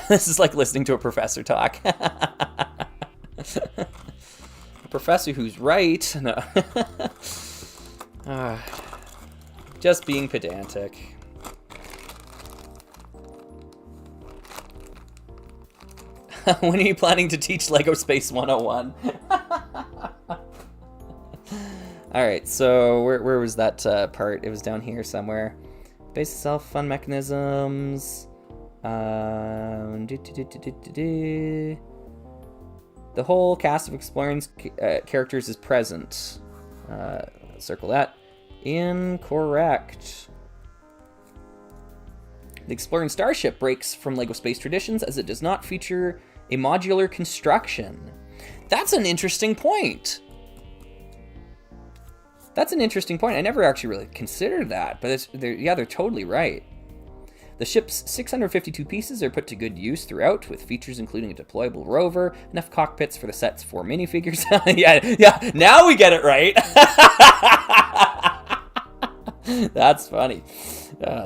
This is like listening to a professor talk. A professor who's right. No. Just being pedantic. When are you planning to teach Lego Space 101? Alright, so where was that part? It was down here somewhere. Base itself, fun mechanisms. The whole cast of Explorion's characters is present. Circle that. Incorrect. The Explorion Starship breaks from LEGO Space traditions as it does not feature a modular construction. That's an interesting point. I never actually really considered that, but they're totally right. The ship's 652 pieces are put to good use throughout, with features including a deployable rover, enough cockpits for the set's 4 minifigures. yeah, now we get it right. That's funny.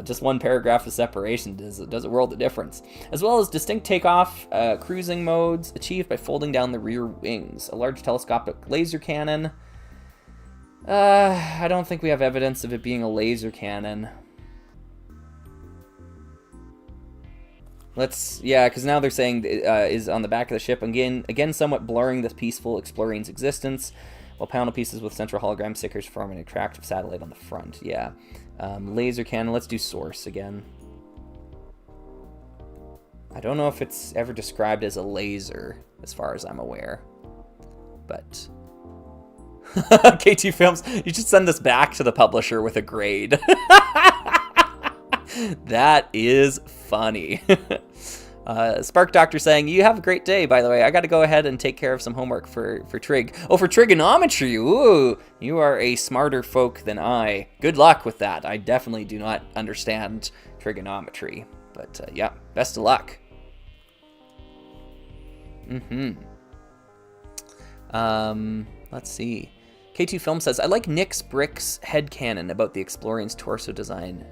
Just one paragraph of separation does a world of difference. As well as distinct takeoff, cruising modes achieved by folding down the rear wings. A large telescopic laser cannon. I don't think we have evidence of it being a laser cannon. Because now they're saying is on the back of the ship, again somewhat blurring the peaceful Explorian's existence, while panel pieces with central hologram stickers form an attractive satellite on the front. Yeah. Laser cannon, let's do source again. I don't know if it's ever described as a laser, as far as I'm aware. But... KT Films, you should send this back to the publisher with a grade. That is funny. Spark Doctor saying, you have a great day, by the way. I got to go ahead and take care of some homework for Trig. Oh, for trigonometry. Ooh, you are a smarter folk than I. Good luck with that. I definitely do not understand trigonometry. But yeah, best of luck. Let's see. K2 Film says, I like Nick's Brick's headcanon about the Explorian's torso design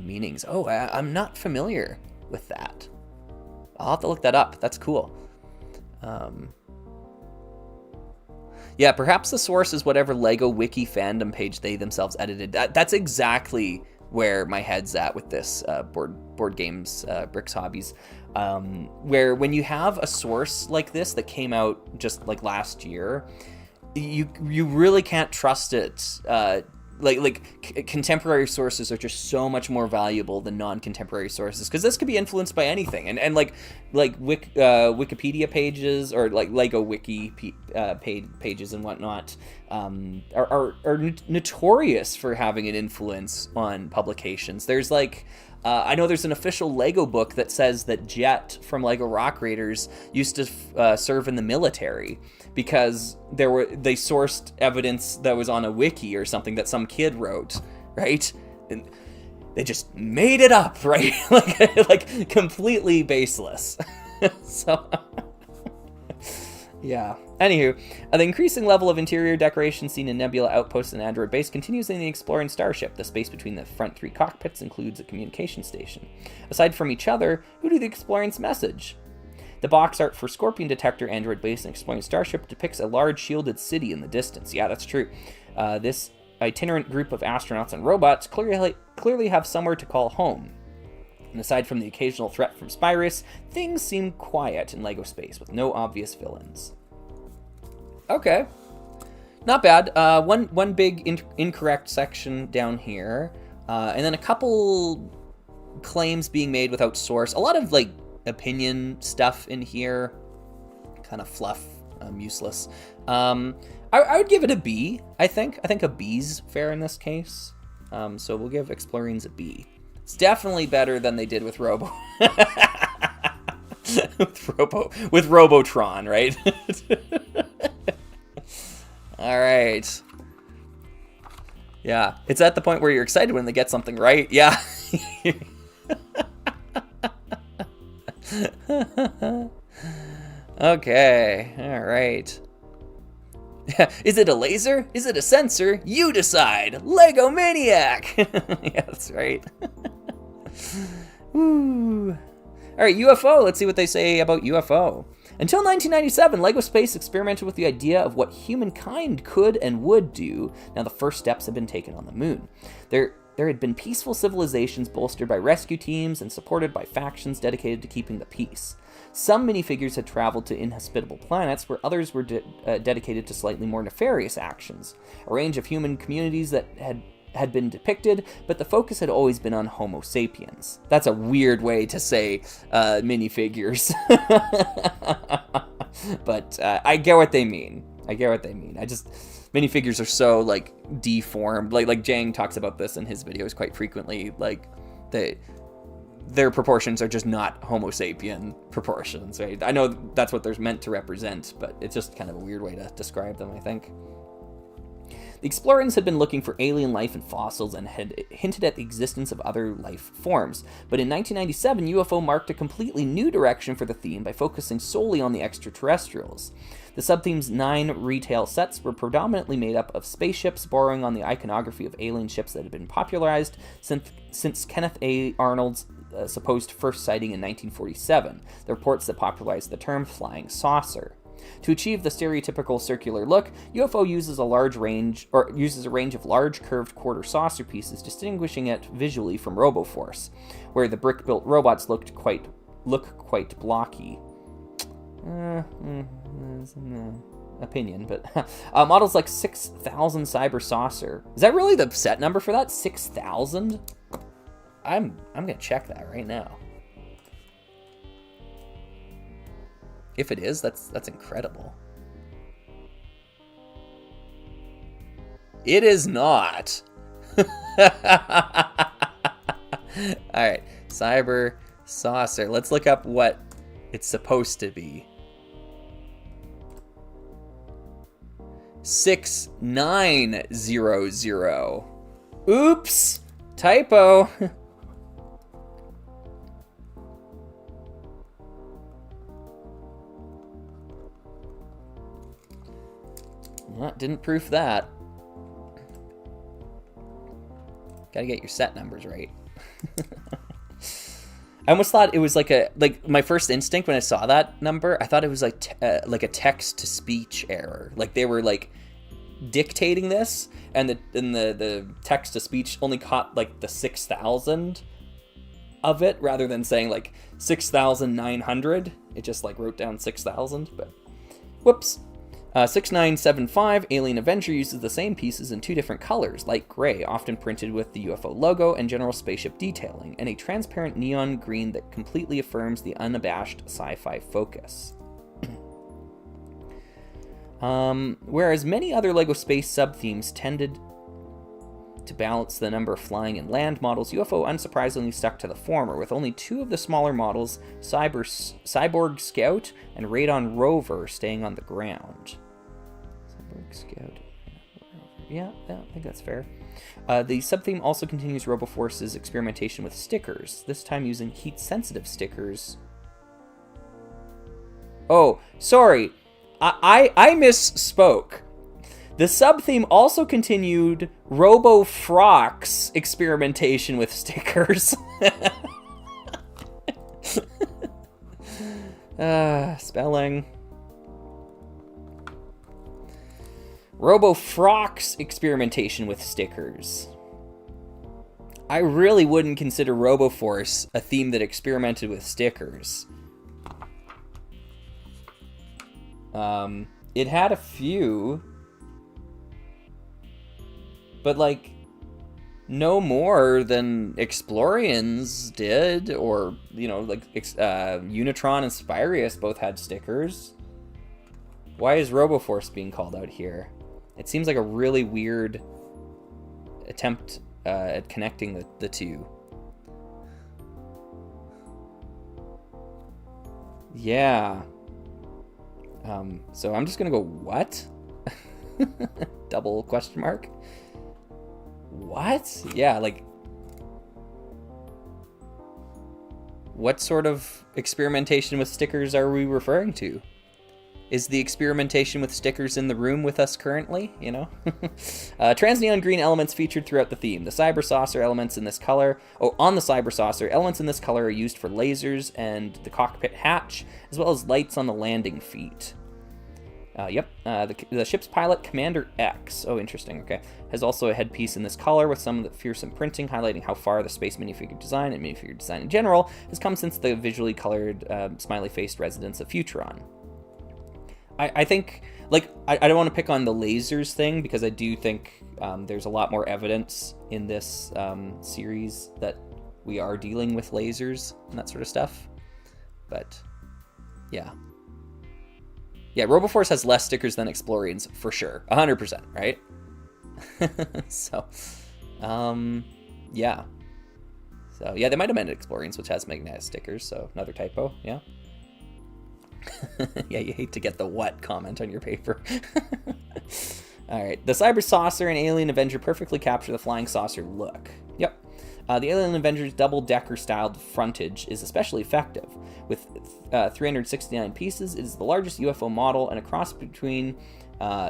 meanings. Oh, I'm not familiar with that. I'll have to look that up. That's cool. Yeah, perhaps the source is whatever LEGO Wiki fandom page they themselves edited. That's exactly where my head's at with this board games, Bricks Hobbies. Where when you have a source like this that came out just like last year, you really can't trust it. Contemporary sources are just so much more valuable than non-contemporary sources, because this could be influenced by anything, and Wikipedia pages or like Lego Wiki pages and whatnot are notorious for having an influence on publications. There's I know there's an official Lego book that says that Jet from Lego Rock Raiders used to serve in the military because they sourced evidence that was on a wiki or something that some kid wrote, right? And they just made it up, right? like completely baseless. So yeah. Anywho, the increasing level of interior decoration seen in Nebula Outpost and Android Base continues in the Exploring Starship. The space between the front 3 cockpits includes a communication station. Aside from each other, who do the Explorion's message? The box art for Scorpion Detector, Android Base, and Exploring Starship depicts a large shielded city in the distance. Yeah, that's true. This itinerant group of astronauts and robots clearly have somewhere to call home. And aside from the occasional threat from Spyrus, things seem quiet in LEGO space with no obvious villains. Okay, not bad. One big incorrect section down here, and then a couple claims being made without source. A lot of opinion stuff in here, kind of fluff, useless. I would give it a B. I think a B's fair in this case. So we'll give Explorians a B. It's definitely better than they did with Robo. with Robotron, right? All right. Yeah, it's at the point where you're excited when they get something right. Yeah. Okay. All right. Is it a laser? Is it a sensor? You decide. Lego Maniac. Yeah, that's right. Woo. All right, UFO. Let's see what they say about UFO. Until 1997, LEGO Space experimented with the idea of what humankind could and would do. Now the first steps have been taken on the moon. There had been peaceful civilizations bolstered by rescue teams and supported by factions dedicated to keeping the peace. Some minifigures had traveled to inhospitable planets, where others were dedicated to slightly more nefarious actions. A range of human communities that had been depicted, but the focus had always been on Homo sapiens. That's a weird way to say minifigures. But I get what they mean. Minifigures are so deformed. Like Jang talks about this in his videos quite frequently. Their proportions are just not Homo sapien proportions, right? I know that's what they're meant to represent, but it's just kind of a weird way to describe them, I think. The explorers had been looking for alien life in fossils and had hinted at the existence of other life forms. But in 1997, UFO marked a completely new direction for the theme by focusing solely on the extraterrestrials. The subtheme's 9 retail sets were predominantly made up of spaceships, borrowing on the iconography of alien ships that had been popularized since Kenneth A. Arnold's supposed first sighting in 1947, the reports that popularized the term flying saucer. To achieve the stereotypical circular look, UFO uses a range of large curved quarter saucer pieces, distinguishing it visually from RoboForce, where the brick-built robots look quite blocky. Opinion, but models like 6000 Cyber Saucer. Is that really the set number for that? 6,000? I'm gonna check that right now. If it is, that's incredible. It is not. All right, Cyber Saucer. Let's look up what it's supposed to be. 6900. Oops, typo. Didn't proof that. Gotta get your set numbers right. I almost thought it was like my first instinct when I saw that number, I thought it was like a text-to-speech error. Like they were like dictating this, and the text-to-speech only caught like the 6,000 of it, rather than saying like 6,900. It just like wrote down 6,000, but whoops. 6975, Alien Avenger, uses the same pieces in 2 different colors, light gray, often printed with the UFO logo and general spaceship detailing, and a transparent neon green that completely affirms the unabashed sci-fi focus. Whereas many other LEGO space sub-themes tended to balance the number of flying and land models, UFO unsurprisingly stuck to the former, with only 2 of the smaller models, Cyborg Scout and Radon Rover, staying on the ground. Scout. Yeah, I think that's fair. The subtheme also continues RoboForce's experimentation with stickers, this time using heat-sensitive stickers. Oh, sorry. I misspoke. The subtheme also continued RoboFrock's experimentation with stickers. Spelling. RoboFrock's experimentation with stickers. I really wouldn't consider RoboForce a theme that experimented with stickers. It had a few, but like no more than Explorians did, or like Unitron and Spirius both had stickers. Why is RoboForce being called out here? It seems like a really weird attempt at connecting the two. Yeah. So I'm just gonna go, what? Double question mark? What? Yeah, like, what sort of experimentation with stickers are we referring to? Is the experimentation with stickers in the room with us currently, Trans-neon green elements featured throughout the theme. The Cyber Saucer elements in this color, on the Cyber Saucer, elements in this color are used for lasers and the cockpit hatch, as well as lights on the landing feet. The ship's pilot, Commander X, oh interesting, okay, has also a headpiece in this color with some of the fearsome printing, highlighting how far the space minifigure design and minifigure design in general has come since the visually colored, smiley-faced residents of Futuron. I think, like, I don't want to pick on the lasers thing, because I do think there's a lot more evidence in this series that we are dealing with lasers and that sort of stuff. But, yeah. Yeah, RoboForce has less stickers than Explorians, for sure. 100%, right? So, yeah. So, yeah, they might have meant Explorians, which has magnetic stickers, so another typo, yeah. Yeah, you hate to get the what comment on your paper. All right. The Cyber Saucer and Alien Avenger perfectly capture the flying saucer look. Yep. The Alien Avenger's double-decker styled frontage is especially effective. With 369 pieces, it is the largest UFO model and a cross between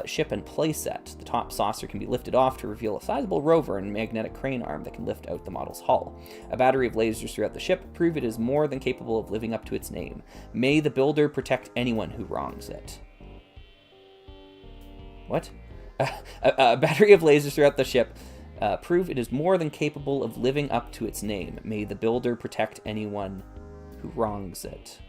ship and playset. The top saucer can be lifted off to reveal a sizable rover and magnetic crane arm that can lift out the model's hull. A battery of lasers throughout the ship prove it is more than capable of living up to its name. May the builder protect anyone who wrongs it. What? A battery of lasers throughout the ship prove it is more than capable of living up to its name. May the builder protect anyone who wrongs it.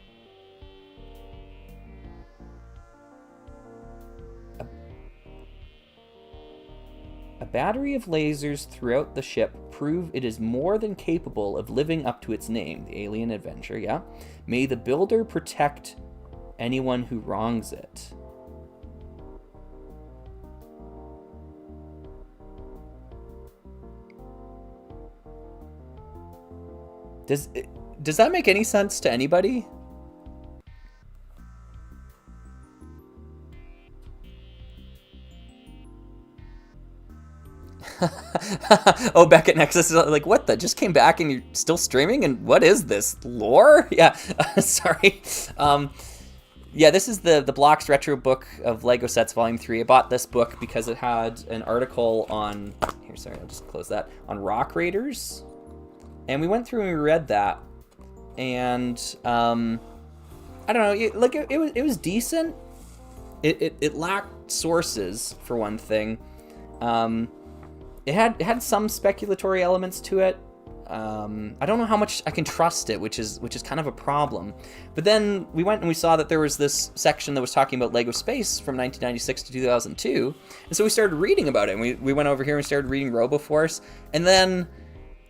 A battery of lasers throughout the ship prove it is more than capable of living up to its name. The Alien Adventure, yeah. May the builder protect anyone who wrongs it. Does that make any sense to anybody? Oh, Beckett Nexus is like, what the? Just came back and you're still streaming? And what is this? Lore? Yeah, sorry. Yeah, this is the Blocks Retro Book of Lego Sets Volume 3. I bought this book because it had an article on... Here, sorry, I'll just close that. On Rock Raiders. And we went through and we read that. And, I don't know, it was decent. It lacked sources, for one thing. It had some speculatory elements to it. I don't know how much I can trust it, which is kind of a problem. But then we went and we saw that there was this section that was talking about Lego Space from 1996 to 2002. And so we started reading about it. And we went over here and started reading RoboForce. And then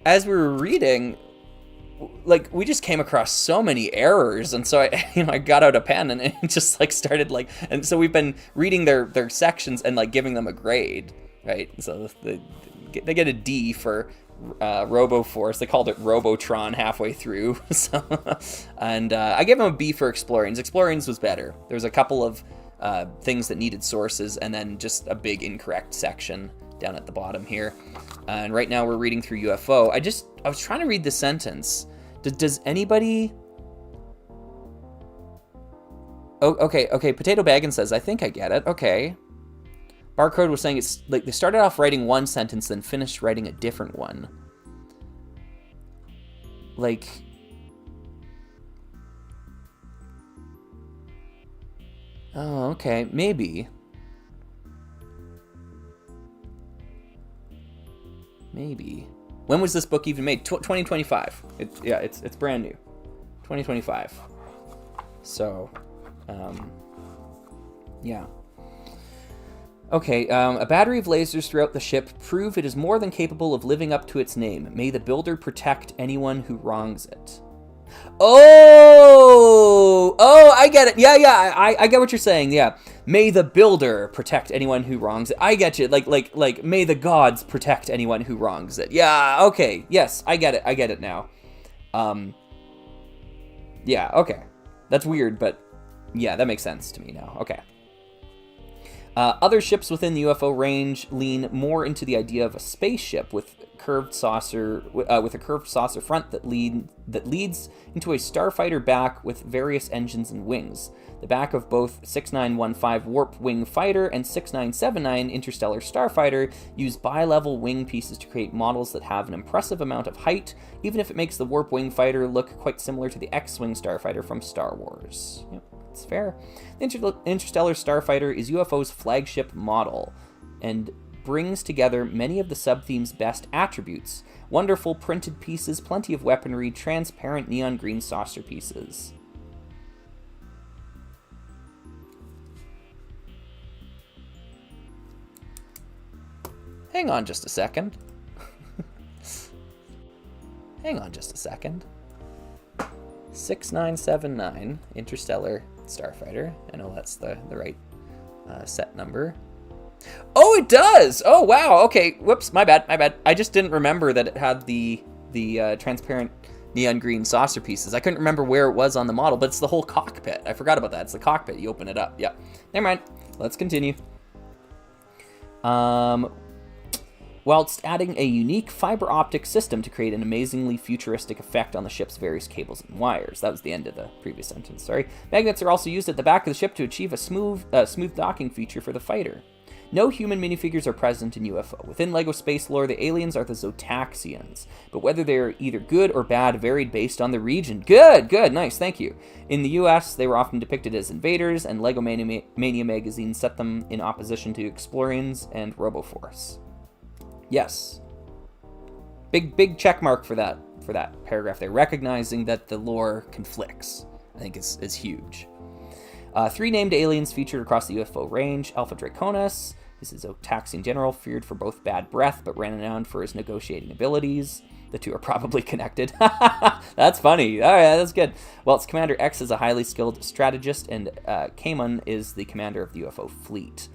as we were reading, like, we just came across so many errors. And so I got out a pen and it just like started like, and so we've been reading their sections and like giving them a grade, right? So they get a D for RoboForce. They called it Robotron halfway through. So, and I gave them a B for Explorings. Explorings was better. There was a couple of things that needed sources and then just a big incorrect section down at the bottom here. And right now we're reading through UFO. I was trying to read the sentence. Does anybody... Oh, okay. Potato Baggin says, I think I get it. Okay. Barcode was saying it's like they started off writing one sentence, then finished writing a different one. Like... Oh, okay. Maybe. When was this book even made? 2025. It's brand new. 2025. So, yeah. Okay, a battery of lasers throughout the ship prove it is more than capable of living up to its name. May the builder protect anyone who wrongs it. Oh, I get it. Yeah, I get what you're saying. Yeah. May the builder protect anyone who wrongs it. I get you. Like may the gods protect anyone who wrongs it. Yeah, okay. Yes, I get it now. Yeah, okay. That's weird, but yeah, that makes sense to me now. Okay. Other ships within the UFO range lean more into the idea of a spaceship with a curved saucer front that leads into a starfighter back with various engines and wings. The back of both 6915 Warp Wing Fighter and 6979 Interstellar Starfighter use bi-level wing pieces to create models that have an impressive amount of height, even if it makes the Warp Wing Fighter look quite similar to the X-Wing Starfighter from Star Wars. Yep. It's fair. The Interstellar Starfighter is UFO's flagship model and brings together many of the sub-theme's best attributes. Wonderful printed pieces, plenty of weaponry, transparent neon green saucer pieces. Hang on just a second. 6979 Interstellar Starfighter. I know that's the right set number. Oh, it does! Oh, wow. Okay. Whoops. My bad. I just didn't remember that it had the transparent neon green saucer pieces. I couldn't remember where it was on the model, but it's the whole cockpit. I forgot about that. It's the cockpit. You open it up. Yep. Never mind. Let's continue. whilst adding a unique fiber optic system to create an amazingly futuristic effect on the ship's various cables and wires. That was the end of the previous sentence, sorry. Magnets are also used at the back of the ship to achieve a smooth docking feature for the fighter. No human minifigures are present in UFO. Within LEGO space lore, the aliens are the Zotaxians, but whether they're either good or bad varied based on the region. Good, nice, thank you. In the US, they were often depicted as invaders, and LEGO Mania magazine set them in opposition to Explorians and RoboForce. Yes. Big check mark for that paragraph there, recognizing that the lore conflicts. I think is huge. 3 named aliens featured across the UFO range. Alpha Draconis. This is a Zotaxian general, feared for both bad breath, but renowned for his negotiating abilities. The two are probably connected. That's funny. All right, that's good. Well, its Commander X is a highly skilled strategist, and Kaimon is the commander of the UFO fleet.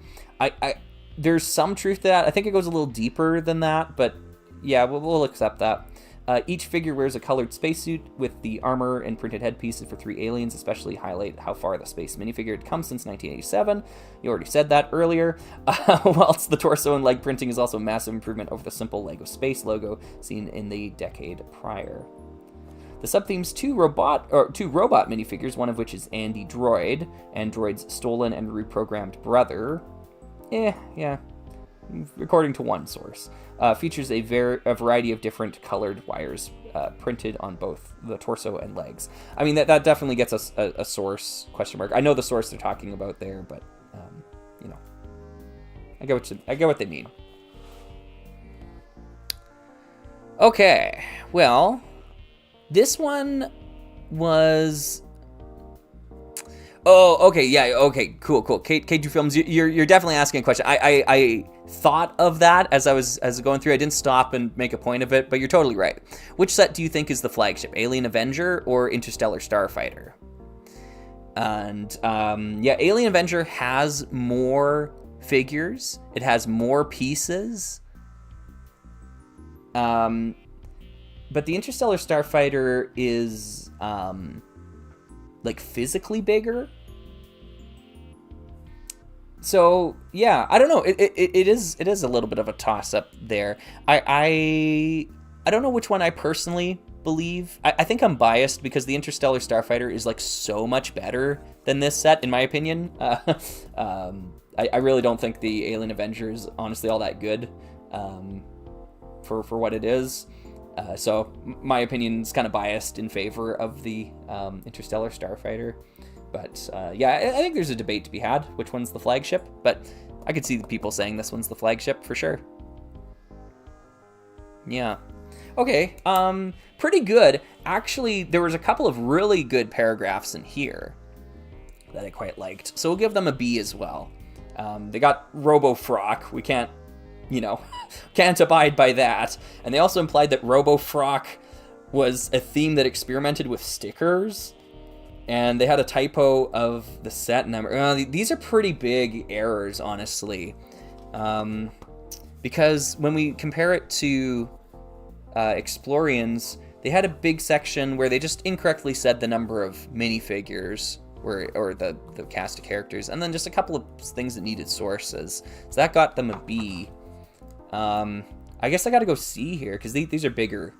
There's some truth to that. I think it goes a little deeper than that, but yeah, we'll accept that. Each figure wears a colored spacesuit with the armor and printed headpieces for 3 aliens, especially highlight how far the space minifigure had come since 1987. You already said that earlier. Whilst the torso and leg printing is also a massive improvement over the simple LEGO Space logo seen in the decade prior. The subtheme's two robot minifigures, one of which is Andy Droid, Android's stolen and reprogrammed brother. Yeah. According to one source, features a variety of different colored wires printed on both the torso and legs. I mean, that definitely gets us a source question mark. I know the source they're talking about there, but I get what they mean. Okay, well, this one was. Oh, okay, yeah, okay, cool. K2 Films, you're definitely asking a question. I thought of that as I was going through. I didn't stop and make a point of it, but you're totally right. Which set do you think is the flagship, Alien Avenger or Interstellar Starfighter? And yeah, Alien Avenger has more figures. It has more pieces. But the Interstellar Starfighter is like physically bigger. So yeah, I don't know. It is a little bit of a toss up there. I don't know which one I personally believe. I think I'm biased because the Interstellar Starfighter is like so much better than this set, in my opinion. I really don't think the Alien Avenger is honestly all that good for what it is. So my opinion is kind of biased in favor of the Interstellar Starfighter. But yeah, I think there's a debate to be had, which one's the flagship. But I could see the people saying this one's the flagship for sure. Yeah. Okay, pretty good. Actually, there was a couple of really good paragraphs in here that I quite liked. So we'll give them a B as well. They got Robo-Frock. We can't abide by that. And they also implied that Robo-Frock was a theme that experimented with stickers. And they had a typo of the set number. These are pretty big errors, honestly. Because when we compare it to Explorians, they had a big section where they just incorrectly said the number of minifigures or the cast of characters, and then just a couple of things that needed sources. So that got them a B. I guess I got to go C here because these are bigger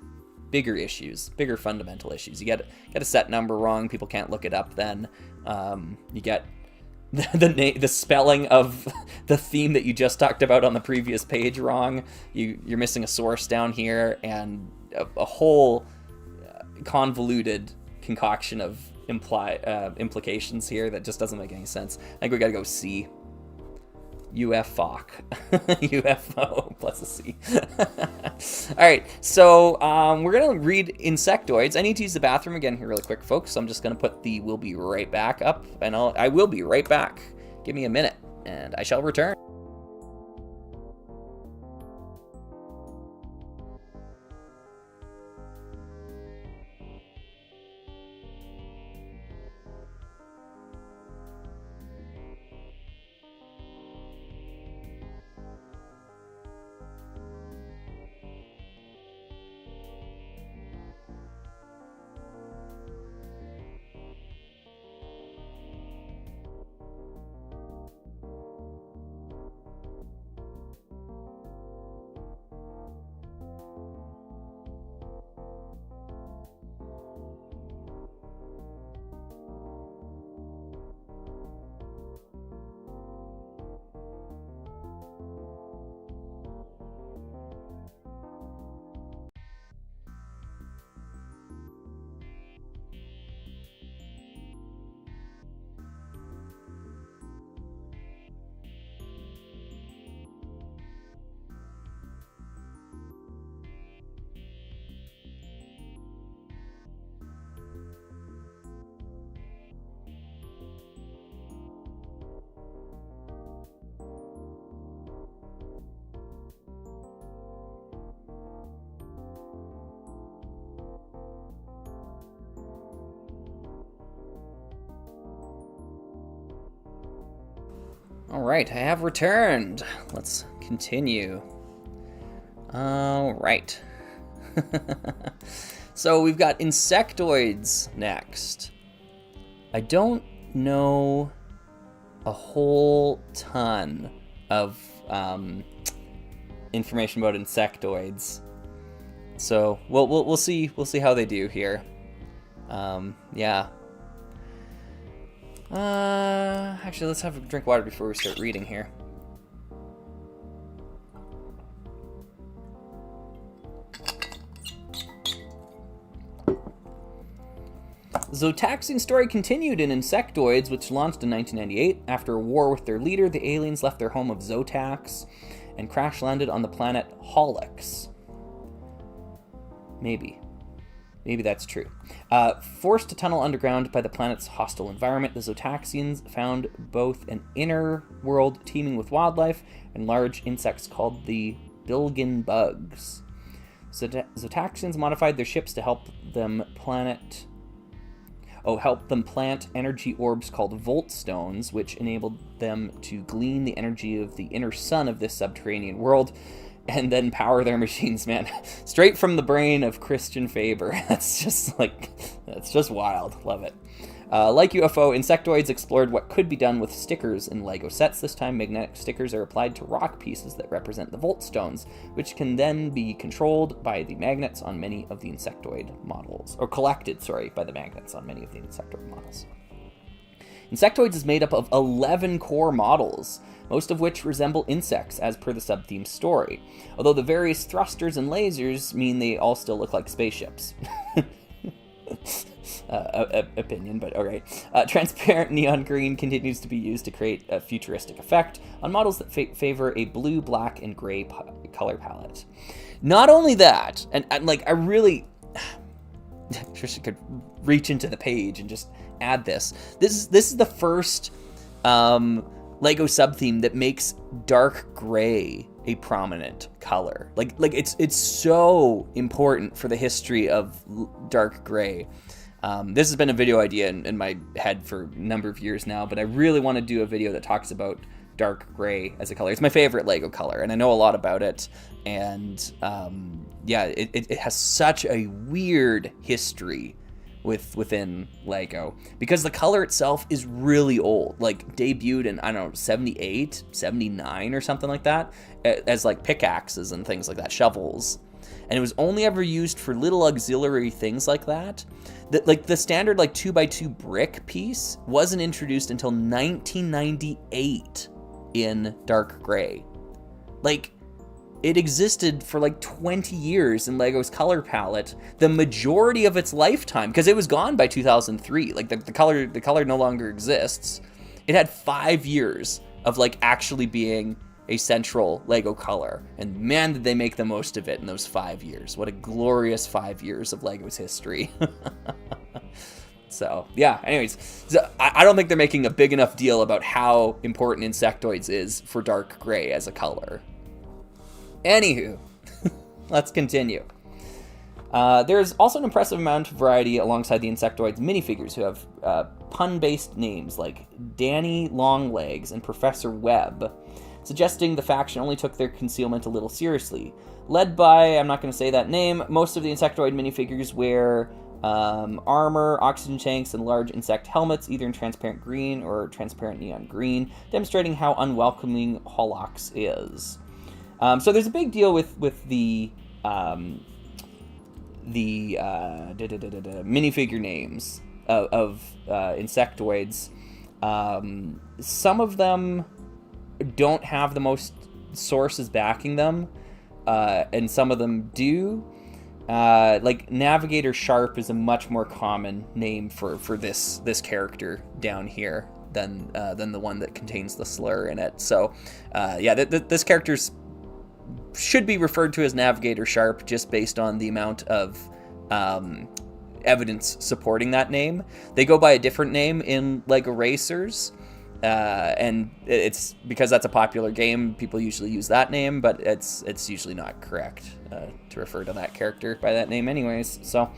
issues, bigger fundamental issues. You get a set number wrong, people can't look it up. Then you get the spelling of the theme that you just talked about on the previous page wrong. You're missing a source down here, and a whole convoluted concoction of implications here that just doesn't make any sense. I think we gotta go C. UFO UFO plus a C. All right, so we're gonna read insectoids. I need to use the bathroom again here really quick, folks. So I'm just gonna put the "will be right back" up, and I will be right back. Give me a minute, and I shall return. Alright, I have returned. Let's continue. Alright. So we've got insectoids next. I don't know a whole ton of information about insectoids. So we'll see how they do here. Yeah. Actually, let's have a drink of water before we start reading here. The Zotaxian story continued in Insectoids, which launched in 1998. After a war with their leader, the aliens left their home of Zotax and crash-landed on the planet Holix. Maybe that's true. Forced to tunnel underground by the planet's hostile environment, the Zotaxians found both an inner world teeming with wildlife and large insects called the bilgin bugs. Zotaxians modified their ships to help them plant energy orbs called Volt Stones, which enabled them to glean the energy of the inner sun of this subterranean world and then power their machines, man. Straight from the brain of Christian Faber. That's just wild. Love it. Like UFO, Insectoids explored what could be done with stickers in LEGO sets. This time, magnetic stickers are applied to rock pieces that represent the Volt Stones, which can then be controlled by the magnets on many of the Insectoid models. Or collected, by the magnets on many of the Insectoid models. Insectoids is made up of 11 core models, most of which resemble insects, as per the sub-theme story. Although the various thrusters and lasers mean they all still look like spaceships. Opinion, but alright. Transparent neon green continues to be used to create a futuristic effect on models that favor a blue, black, and gray color palette. Not only that, and like, I really... Trisha could reach into the page and just add this. This is the first LEGO sub-theme that makes dark gray a prominent color. Like it's so important for the history of dark gray. This has been a video idea in my head for a number of years now, but I really want to do a video that talks about dark gray as a color. It's my favorite LEGO color, and I know a lot about it. And yeah, it has such a weird history within LEGO, because the color itself is really old, like debuted in, I don't know, 78, 79 or something like that, as like pickaxes and things like that, shovels. And it was only ever used for little auxiliary things like that. Like the standard like 2x2 brick piece wasn't introduced until 1998 in dark gray. Like, it existed for like 20 years in LEGO's color palette, the majority of its lifetime, because it was gone by 2003. Like the color no longer exists. It had 5 years of like actually being a central LEGO color, and man, did they make the most of it in those 5 years. What a glorious 5 years of LEGO's history. So yeah, anyways, so I don't think they're making a big enough deal about how important Insectoids is for dark gray as a color. Anywho, let's continue. There's also an impressive amount of variety alongside the Insectoids minifigures, who have pun-based names like Danny Longlegs and Professor Webb, suggesting the faction only took their concealment a little seriously. Led by, I'm not going to say that name, most of the Insectoid minifigures wear armor, oxygen tanks, and large insect helmets, either in transparent green or transparent neon green, demonstrating how unwelcoming Holox is. So there's a big deal with the minifigure names of Insectoids. Some of them don't have the most sources backing them, and some of them do. Like Navigator Sharp is a much more common name for this character down here than the one that contains the slur in it. So yeah, this character's should be referred to as Navigator Sharp, just based on the amount of evidence supporting that name. They go by a different name in LEGO Racers, and it's because that's a popular game. People usually use that name, but it's usually not correct to refer to that character by that name anyways. So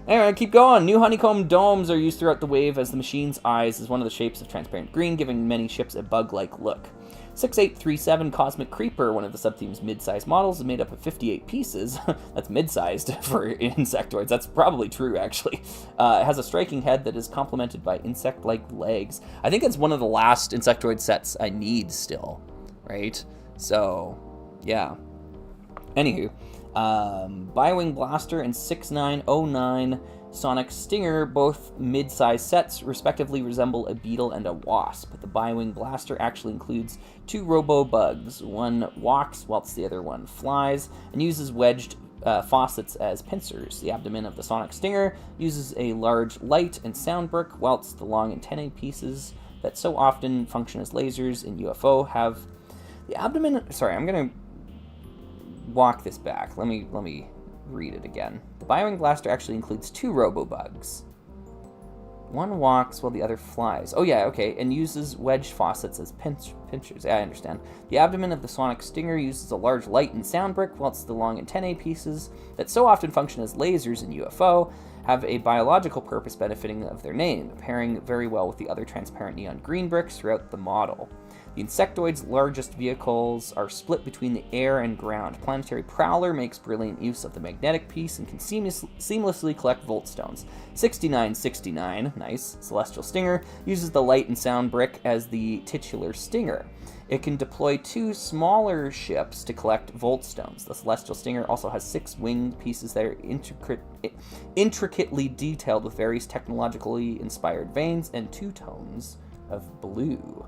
anyway, keep going. New honeycomb domes are used throughout the wave as the machine's eyes is one of the shapes of transparent green, giving many ships a bug-like look. 6837 Cosmic Creeper, one of the sub-theme's mid-sized models, is made up of 58 pieces. That's mid-sized for insectoids. That's probably true, actually. It has a striking head that is complemented by insect-like legs. I think it's one of the last insectoid sets I need still, right? So, yeah. Anywho, Biowing Blaster and 6909 Sonic Stinger, both mid-sized sets, respectively resemble a beetle and a wasp, but the Biowing Blaster actually includes 2 robo-bugs. One walks whilst the other one flies, and uses wedged faucets as pincers. The abdomen of the Sonic Stinger uses a large light and sound brick, whilst the long antennae pieces that so often function as lasers in UFO have the abdomen... Sorry, I'm going to walk this back. Let me read it again. The Biowing Blaster actually includes 2 robo-bugs. One walks while the other flies. Oh yeah, okay, and uses wedged faucets as pinchers. Yeah, I understand. The abdomen of the Sonic Stinger uses a large light and sound brick, whilst the long antennae pieces that so often function as lasers in UFO have a biological purpose benefiting of their name, pairing very well with the other transparent neon green bricks throughout the model. The insectoid's largest vehicles are split between the air and ground. Planetary Prowler makes brilliant use of the magnetic piece and can seamlessly collect volt stones. 6969, nice, Celestial Stinger, uses the light and sound brick as the titular stinger. It can deploy 2 smaller ships to collect volt stones. The Celestial Stinger also has 6 winged pieces that are intricately detailed with various technologically inspired veins and 2 tones of blue.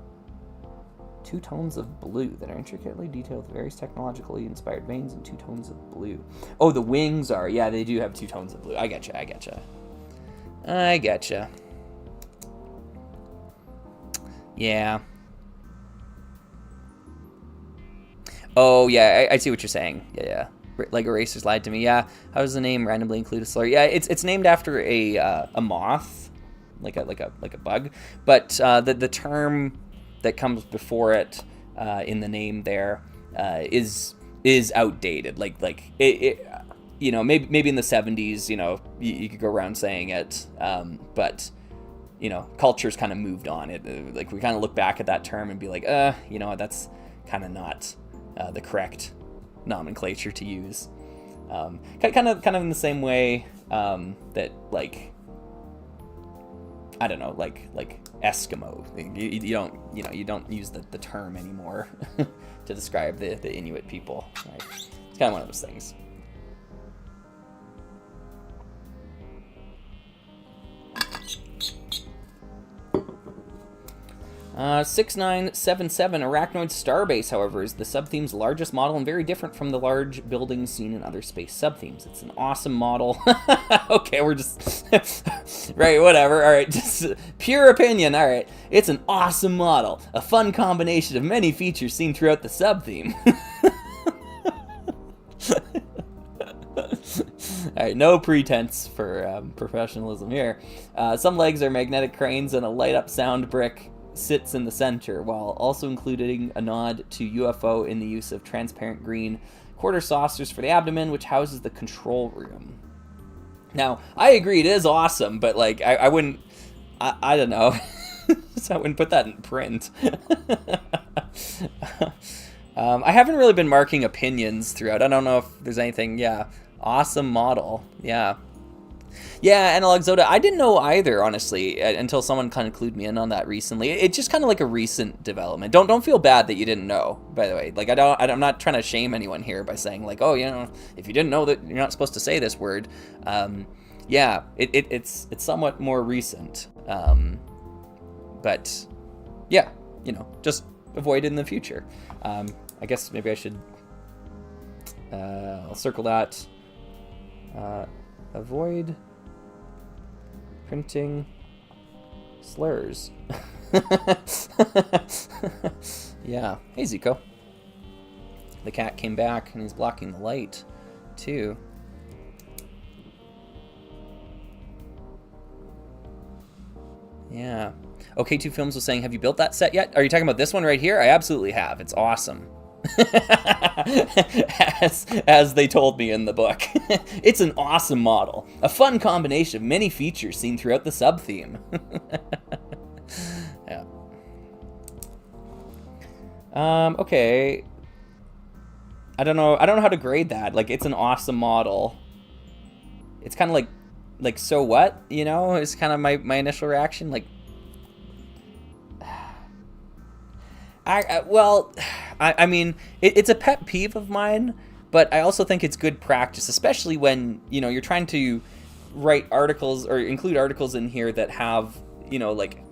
2 tones of blue that are intricately detailed with various technologically inspired veins and 2 tones of blue. Oh, the wings are. Yeah, they do have 2 tones of blue. I getcha. Yeah. Oh, yeah, I see what you're saying. Yeah. Lego Racers lied to me. Yeah, how does the name randomly include a slur? Yeah, it's named after a moth, like a bug. But the term that comes before it in the name there is outdated. Like it you know, maybe in the 70s, you know, you could go around saying it, but you know, culture's kind of moved on. It like we kind of look back at that term and be like, you know, that's kind of not the correct nomenclature to use. Kind of in the same way that like, I don't know, like Eskimo. You don't use the term anymore to describe the Inuit people. Right? It's kind of one of those things. 6977 Arachnoid Starbase, however, is the sub-theme's largest model and very different from the large buildings seen in other space sub-themes. It's an awesome model. Okay, we're just... right, whatever. All right, just pure opinion. All right, it's an awesome model. A fun combination of many features seen throughout the sub-theme. All right, no pretense for professionalism here. Some legs are magnetic cranes and a light-up sound brick sits in the center, while also including a nod to UFO in the use of transparent green quarter saucers for the abdomen, which houses the control room. Now, I agree it is awesome, but like I wouldn't, I don't know, so I wouldn't put that in print. I haven't really been marking opinions throughout. I don't know if there's anything. Yeah, awesome model. Yeah, Analog Zoda, I didn't know either, honestly, until someone kind of clued me in on that recently. It's just kind of like a recent development. Don't feel bad that you didn't know, by the way. Like, I'm not trying to shame anyone here by saying, like, oh, you know, if you didn't know that you're not supposed to say this word. Yeah, it's somewhat more recent. But, yeah, you know, just avoid it in the future. I guess maybe I should, I'll circle that. Avoid printing slurs. Yeah. Hey, Zico. The cat came back and he's blocking the light, too. Yeah. OK2 Films was saying, have you built that set yet? Are you talking about this one right here? I absolutely have. It's awesome. as they told me in the book. It's an awesome model. A fun combination of many features seen throughout the sub-theme. Yeah. Okay. I don't know how to grade that. Like, it's an awesome model. It's kind of like, so what? You know, it's kind of my initial reaction. Like, I mean, it's a pet peeve of mine, but I also think it's good practice, especially when, you know, you're trying to write articles or include articles in here that have, you know, like,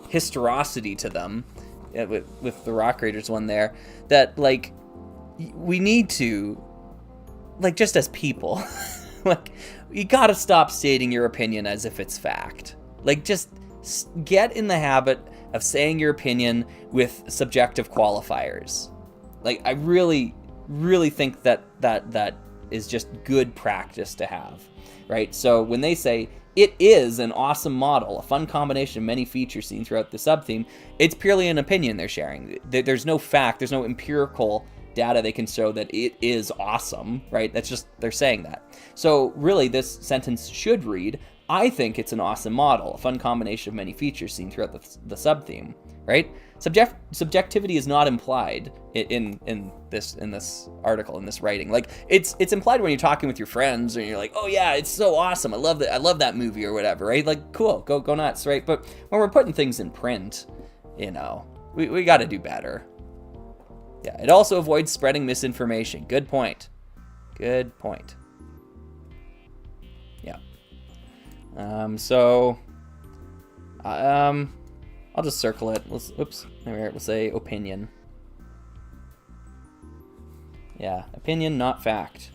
historicity to them, with the Rock Raiders one there, that, like, we need to, like, just as people, like, you gotta stop stating your opinion as if it's fact. Like, just get in the habit of saying your opinion with subjective qualifiers. Like, I really, really think that is just good practice to have, right? So when they say, it is an awesome model, a fun combination of many features seen throughout the sub-theme, it's purely an opinion they're sharing. There's no fact, there's no empirical data they can show that it is awesome, right? That's just, they're saying that. So really, this sentence should read, I think it's an awesome model, a fun combination of many features seen throughout the sub-theme, right? Subjectivity is not implied in this article, in this writing. Like, it's implied when you're talking with your friends and you're like, oh yeah, it's so awesome, I love that movie or whatever, right? Like, cool, go nuts, right? But when we're putting things in print, you know, we got to do better. Yeah, it also avoids spreading misinformation. Good point. Good point. Yeah. I'll just circle it. Oops. We'll say opinion. Yeah, opinion, not fact.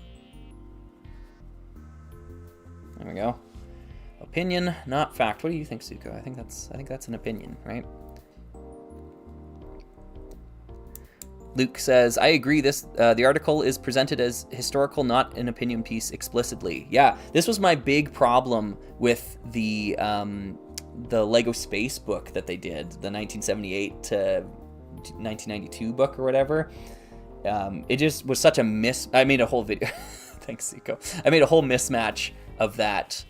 There we go. Opinion, not fact. What do you think, Suko? I think that's an opinion, right? Luke says, I agree, the article is presented as historical, not an opinion piece explicitly. Yeah, this was my big problem with the Lego Space book that they did, the 1978 to 1992 book or whatever. It just was such a I made a whole video. Thanks, Zico. I made a whole mismatch of that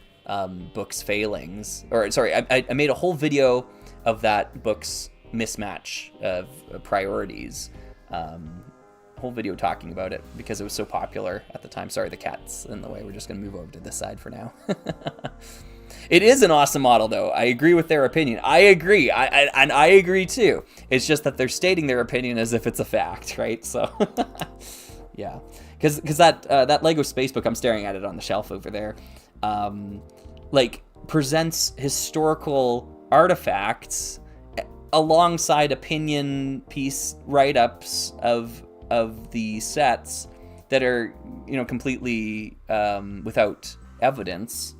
book's failings. Or, sorry, I made a whole video of that book's mismatch of priorities. Whole video talking about it because it was so popular at the time. Sorry, the cat's in the way. We're just going to move over to this side for now. It is an awesome model, though. I agree with their opinion. I agree. And I agree, too. It's just that they're stating their opinion as if it's a fact, right? So, yeah. Because that Lego Space book, I'm staring at it on the shelf over there, like, presents historical artifacts alongside opinion piece write-ups of the sets that are, you know, completely without evidence.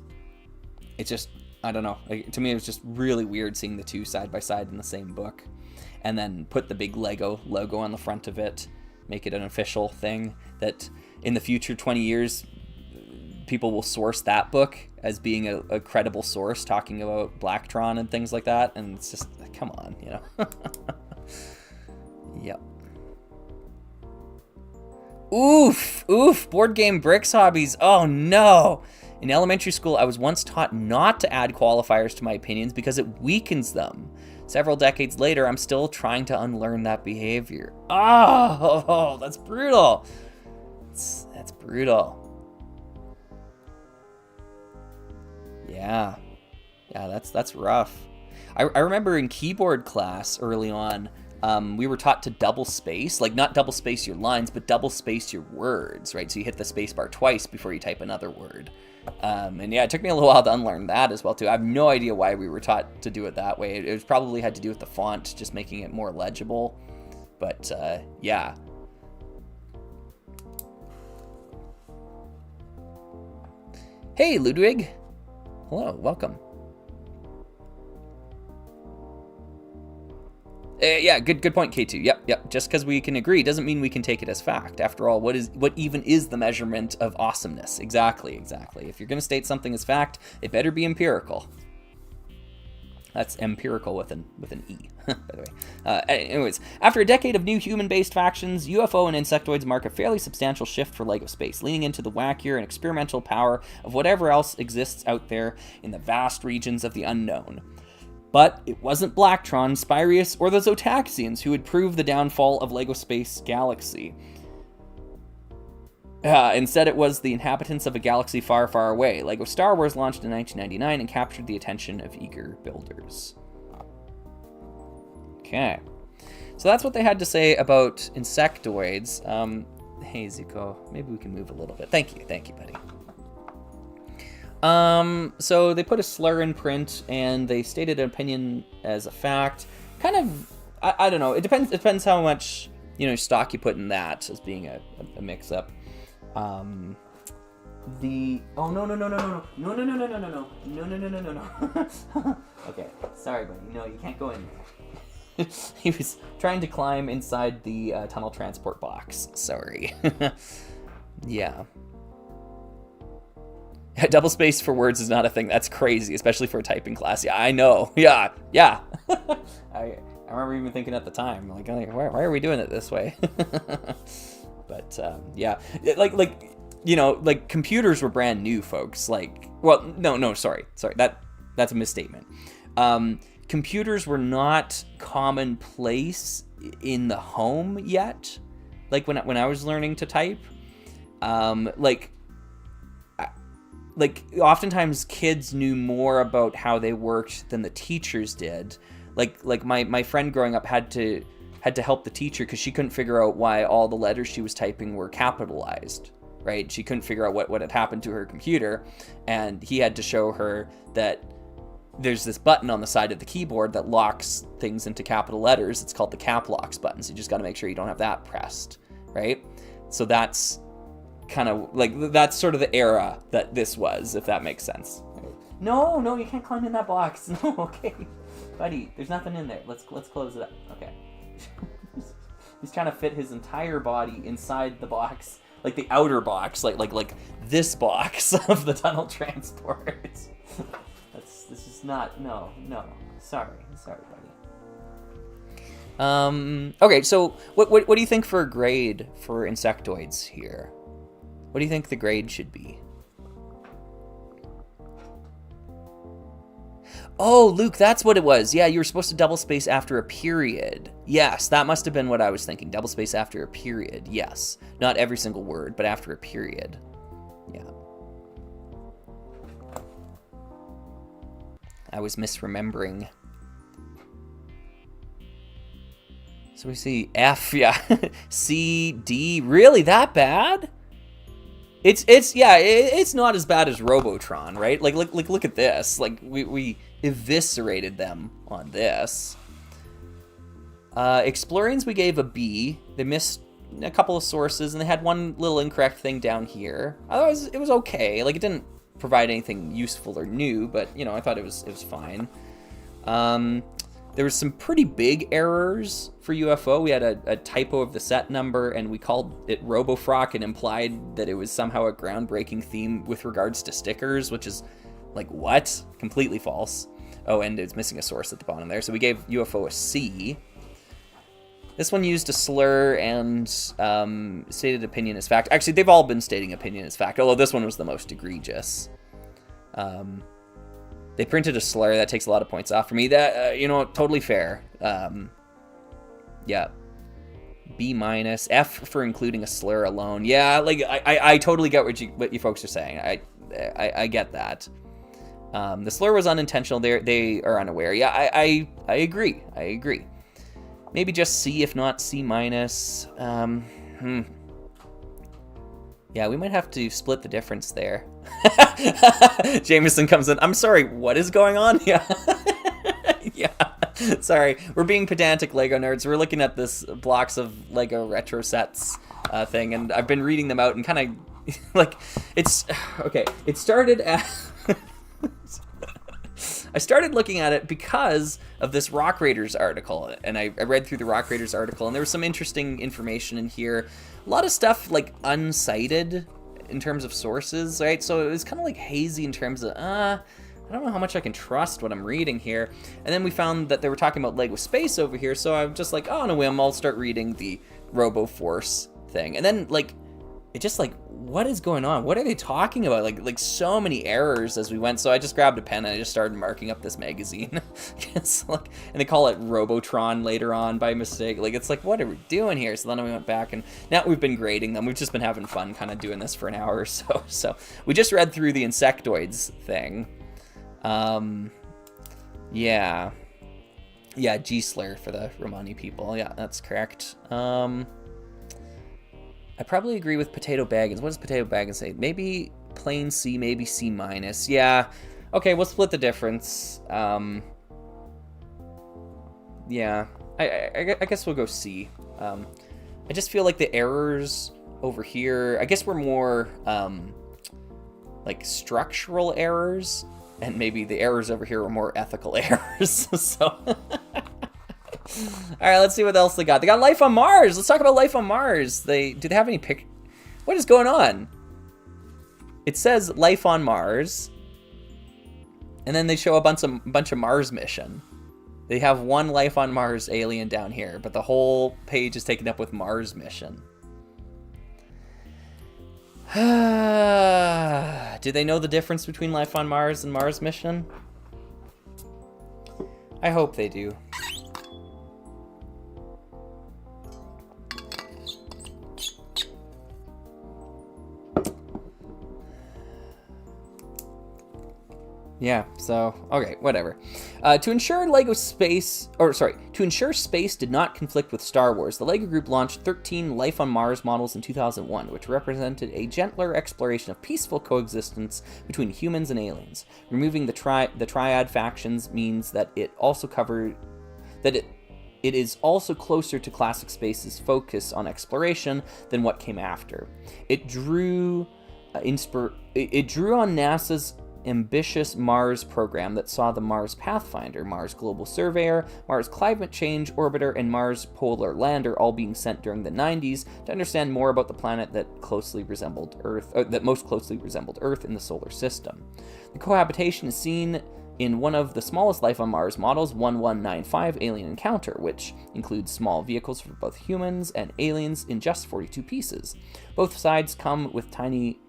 It's just, I don't know. To me, it was just really weird seeing the two side by side in the same book, and then put the big Lego logo on the front of it, make it an official thing that in the future 20 years people will source that book as being a credible source talking about Blacktron and things like that. And it's just, come on, you know. Yep. Oof, board game bricks hobbies. Oh no. In elementary school, I was once taught not to add qualifiers to my opinions because it weakens them. Several decades later, I'm still trying to unlearn that behavior. Oh, that's brutal. That's brutal. Yeah, that's rough. I remember in keyboard class early on, we were taught to double space, like not double space your lines, but double space your words, right? So you hit the space bar twice before you type another word. And yeah, it took me a little while to unlearn that as well too. I have no idea why we were taught to do it that way. It was probably had to do with the font, just making it more legible. But yeah. Hey, Ludwig. Hello, welcome. Yeah, good point, K2. Yep. Just because we can agree doesn't mean we can take it as fact. After all, what even is the measurement of awesomeness? Exactly. If you're going to state something as fact, it better be empirical. That's empirical with an E, by the way. Anyways, after a decade of new human-based factions, UFO and insectoids mark a fairly substantial shift for LEGO Space, leaning into the wackier and experimental power of whatever else exists out there in the vast regions of the unknown. But it wasn't Blacktron, Spyrius, or the Zotaxians who would prove the downfall of LEGO Space Galaxy. Instead, it was the inhabitants of a galaxy far, far away. LEGO Star Wars launched in 1999 and captured the attention of eager builders. Okay. So that's what they had to say about insectoids. Hey, Zuko, maybe we can move a little bit. Thank you, buddy. So they put a slur in print, and they stated an opinion as a fact. Kind of, I don't know. It depends how much, stock you put in that as being a mix-up. Oh, no. Okay, sorry, buddy. No, you can't go in there. He was trying to climb inside the tunnel transport box. Sorry. Yeah. Double space for words is not a thing. That's crazy, especially for a typing class. Yeah, I know. Yeah. I remember even thinking at the time, like, why are we doing it this way? But yeah, like computers were brand new, folks. Sorry. That's a misstatement. Computers were not commonplace in the home yet. Like when I was learning to type, oftentimes kids knew more about how they worked than the teachers did. Like my friend growing up had to help the teacher because she couldn't figure out why all the letters she was typing were capitalized, right? She couldn't figure out what had happened to her computer, and he had to show her that there's this button on the side of the keyboard that locks things into capital letters. It's called the cap locks button, so you just got to make sure you don't have that pressed, right? So that's kind of that's sort of the era that this was, if that makes sense. No, you can't climb in that box. No, okay, buddy, there's nothing in there. Let's close it up. Okay. He's trying to fit his entire body inside the box, like the outer box, like this box of the tunnel transport. This is not, no. Sorry, buddy. Okay, so what do you think for a grade for insectoids here? What do you think the grade should be? Oh, Luke, that's what it was. Yeah, you were supposed to double space after a period. Yes, that must have been what I was thinking. Double space after a period. Yes. Not every single word, but after a period. Yeah. I was misremembering. So we see F, yeah. C, D. Really that bad? It's not as bad as Robotron, right? Like look at this. Like we eviscerated them on this. Explorians we gave a B. They missed a couple of sources, and they had one little incorrect thing down here. Otherwise, it was okay. Like, it didn't provide anything useful or new, but I thought it was fine. There was some pretty big errors for UFO. We had a typo of the set number, and we called it RoboFrock and implied that it was somehow a groundbreaking theme with regards to stickers, which is like, what? Completely false. Oh, and it's missing a source at the bottom there. So we gave UFO a C. This one used a slur and stated opinion as fact. Actually, they've all been stating opinion as fact, although this one was the most egregious. They printed a slur. That takes a lot of points off for me. That, totally fair. Yeah. B-. F for including a slur alone. Yeah, like, I totally get what you folks are saying. I get that. The slur was unintentional. They are unaware. Yeah, I agree. Maybe just C, if not C-. Yeah, we might have to split the difference there. Jameson comes in. I'm sorry, what is going on? Yeah. Yeah. Sorry, we're being pedantic Lego nerds. We're looking at this blocks of Lego retro sets thing, and I've been reading them out and kind of like, it's okay. It started at I started looking at it because of this Rock Raiders article, and I read through the Rock Raiders article, and there was some interesting information in here. A lot of stuff like uncited in terms of sources, right? So it was kind of like hazy in terms of, I don't know how much I can trust what I'm reading here. And then we found that they were talking about Lego Space over here, so I'm just like, oh, on a whim, I'll start reading the RoboForce thing. And then, like, it just like, what is going on? What are they talking about? Like so many errors as we went. So I just grabbed a pen and I just started marking up this magazine. Just like, and they call it Robotron later on by mistake. Like, it's like, what are we doing here? So then we went back and now we've been grading them. We've just been having fun kind of doing this for an hour or so. So we just read through the insectoids thing. Yeah. Yeah, G-Slur for the Romani people. Yeah, that's correct. I probably agree with Potato Baggins. What does Potato Baggins say? Maybe plain C, maybe C minus. Yeah. Okay, we'll split the difference. Yeah. I guess we'll go C. I just feel like the errors over here, I guess we're more like structural errors, and maybe the errors over here are more ethical errors. So all right, let's see what else they got. They got life on Mars. Let's talk about life on Mars. Do they have any What is going on? It says life on Mars, and then they show a bunch of Mars mission. They have one life on Mars alien down here, but the whole page is taken up with Mars mission. Do they know the difference between life on Mars and Mars mission? I hope they do. Yeah, so, okay, whatever. To ensure space did not conflict with Star Wars, the LEGO Group launched 13 Life on Mars models in 2001, which represented a gentler exploration of peaceful coexistence between humans and aliens. Removing the triad factions means that it is also closer to classic space's focus on exploration than what came after. It drew on NASA's ambitious Mars program that saw the Mars Pathfinder, Mars Global Surveyor, Mars Climate Change Orbiter, and Mars Polar Lander all being sent during the 90s to understand more about the planet that most closely resembled Earth in the solar system. The cohabitation is seen in one of the smallest life on Mars models, 1195 Alien Encounter, which includes small vehicles for both humans and aliens in just 42 pieces. Both sides come with tiny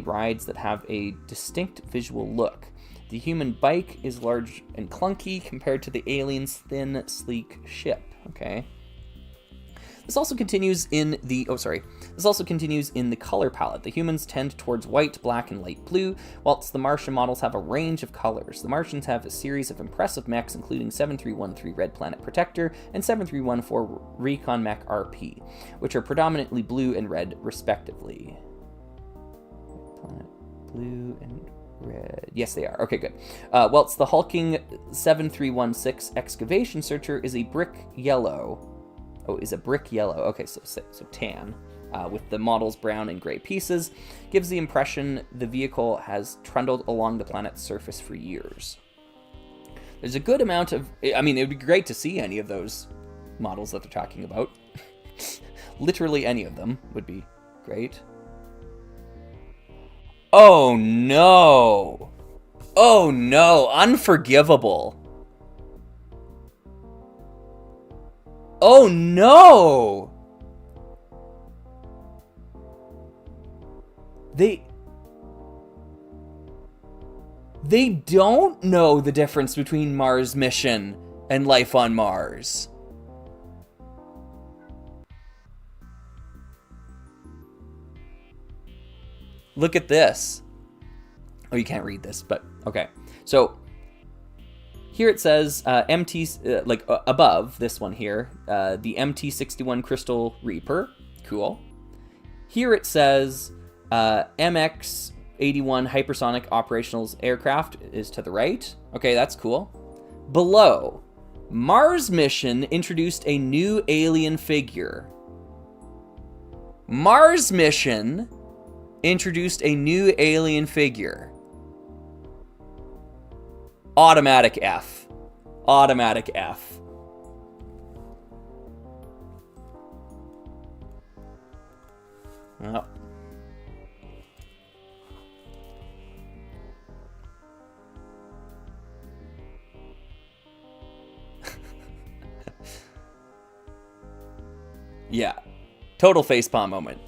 rides that have a distinct visual look. The human bike is large and clunky compared to the alien's thin, sleek ship. Okay. This also continues in the color palette. The humans tend towards white, black, and light blue, whilst the Martian models have a range of colors. The Martians have a series of impressive mechs, including 7313 Red Planet Protector and 7314 Recon Mech RP, which are predominantly blue and red, respectively. Blue and red. Yes, they are. Okay, good. Whilst the hulking 7316 Excavation Searcher is a brick yellow. Okay, so tan. With the model's brown and gray pieces, gives the impression the vehicle has trundled along the planet's surface for years. There's a good amount of... I mean, it would be great to see any of those models that they're talking about. Literally any of them would be great. Oh no! Oh no! Unforgivable! Oh no! They don't know the difference between Mars mission and life on Mars. Look at this. Oh, you can't read this, but okay. So here it says above this one here, the MT-61 Crystal Reaper. Cool. Here it says MX-81 Hypersonic Operational Aircraft is to the right. Okay, that's cool. Below, Mars mission introduced a new alien figure. Mars mission introduced a new alien figure. Automatic F. Automatic F. Oh. Yeah. Total facepalm moment.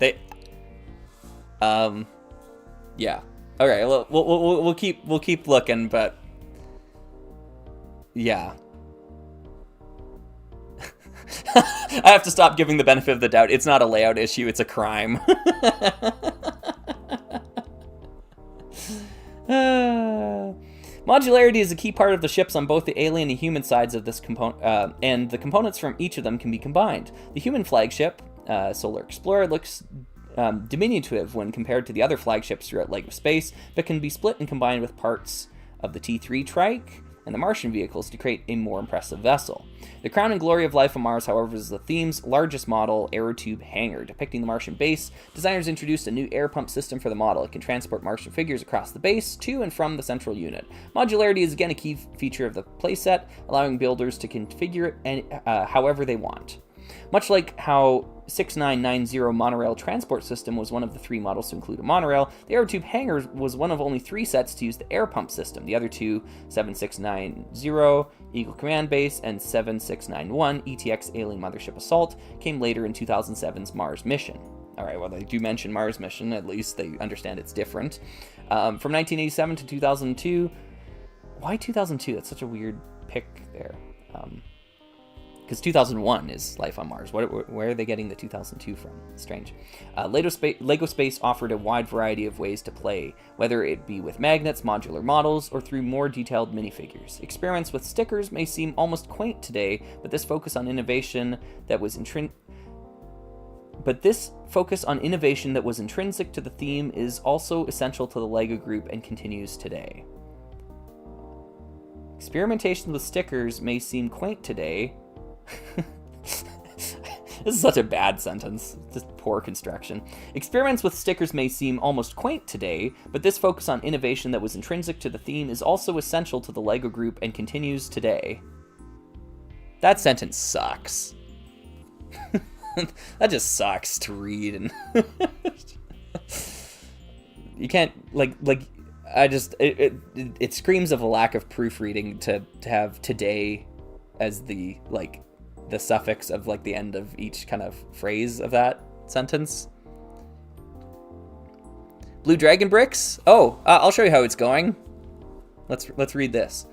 Yeah. Okay, we'll keep looking, but yeah. I have to stop giving the benefit of the doubt. It's not a layout issue, it's a crime. Modularity is a key part of the ships on both the alien and human sides of this component, and the components from each of them can be combined. The human flagship, Solar Explorer, looks diminutive when compared to the other flagships throughout LEGO space, but can be split and combined with parts of the T3 trike and the Martian vehicles to create a more impressive vessel. The crown and glory of life on Mars, however, is the theme's largest model, Aerotube Hangar. Depicting the Martian base, designers introduced a new air pump system for the model. It can transport Martian figures across the base to and from the central unit. Modularity is again a key feature of the playset, allowing builders to configure it however they want. Much like how 6990 monorail transport system was one of the 3 models to include a monorail, the Aerotube Hangar was one of only 3 sets to use the air pump system. The other 2, 7690 Eagle Command Base and 7691 ETX Alien Mothership Assault, came later in 2007's Mars mission. Alright, well, they do mention Mars mission, at least they understand it's different. From 1987 to 2002, why 2002? That's such a weird pick there. Because 2001 is Life on Mars. Where are they getting the 2002 from? Strange. LEGO Space offered a wide variety of ways to play, whether it be with magnets, modular models, or through more detailed minifigures. Experiments with stickers may seem almost quaint today, but this focus on innovation that was intrinsic to the theme is also essential to the LEGO group and continues today. Experimentation with stickers may seem quaint today. This is such a bad sentence. Just poor construction. Experiments with stickers may seem almost quaint today, but this focus on innovation that was intrinsic to the theme is also essential to the LEGO group and continues today. That sentence sucks. That just sucks to read, and you can't it screams of a lack of proofreading to have today as the suffix of the end of each kind of phrase of that sentence. Blue Dragon bricks? I'll show you how it's going. Let's read this.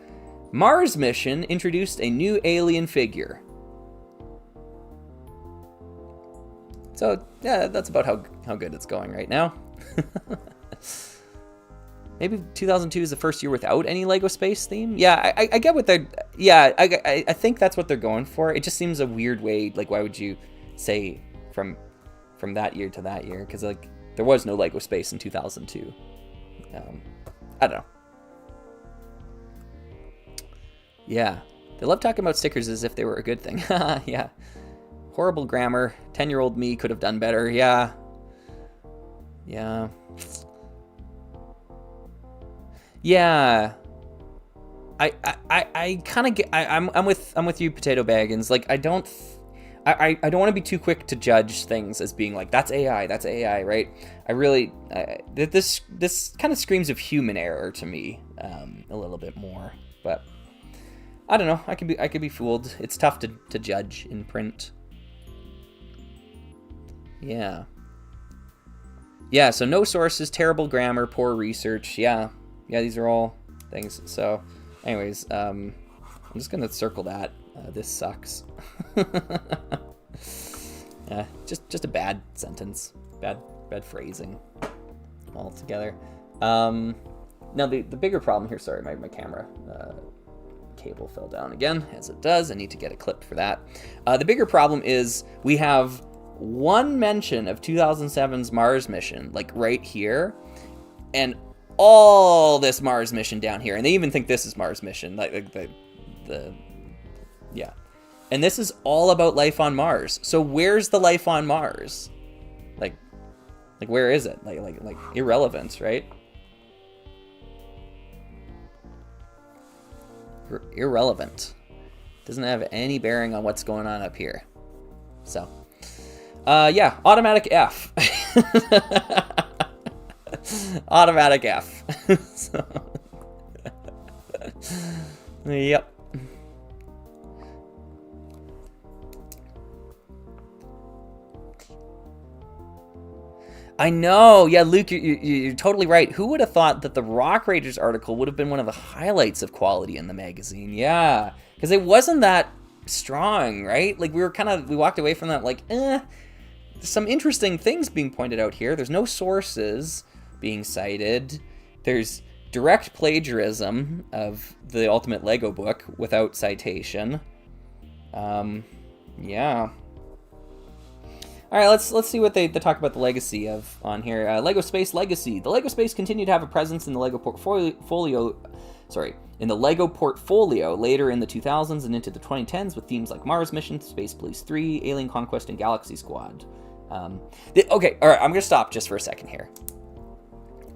Mars mission introduced a new alien figure. So yeah, that's about how good it's going right now. Maybe 2002 is the first year without any LEGO Space theme. Yeah, I get what they're. Yeah, I think that's what they're going for. It just seems a weird way. Why would you say from that year to that year? Because there was no LEGO Space in 2002. I don't know. Yeah, they love talking about stickers as if they were a good thing. Yeah, horrible grammar. 10-year-old me could have done better. Yeah. Yeah, I kind of get. I'm with you, Potato Baggins. I don't want to be too quick to judge things as being that's AI, right? I really this kind of screams of human error to me a little bit more, but I don't know. I could be fooled. It's tough to judge in print. Yeah. So no sources, terrible grammar, poor research. Yeah, these are all things. So, anyways, I'm just gonna circle that. This sucks. Yeah, just a bad sentence, bad phrasing altogether. Now the bigger problem here. Sorry, my camera cable fell down again, as it does. I need to get a clip for that. The bigger problem is we have one mention of 2007's Mars mission, right here, and all this Mars mission down here, and they even think this is Mars mission, yeah, and this is all about life on Mars. So where's the life on Mars? Where is it? Irrelevant, right? Irrelevant. Doesn't have any bearing on what's going on up here. So, yeah, automatic F. Automatic F. So, yep. I know. Yeah, Luke, you're totally right. Who would have thought that the Rock Raiders article would have been one of the highlights of quality in the magazine? Yeah, because it wasn't that strong, right? Like, we walked away from that like, there's some interesting things being pointed out here. There's no sources being cited. There's direct plagiarism of the Ultimate Lego book without citation. Yeah. All right, let's see what they talk about the legacy of on here. Lego Space Legacy. The Lego Space continued to have a presence in the Lego portfolio. In the Lego portfolio later in the 2000s and into the 2010s with themes like Mars Mission, Space Police 3, Alien Conquest, and Galaxy Squad. Okay, all right, I'm gonna stop just for a second here.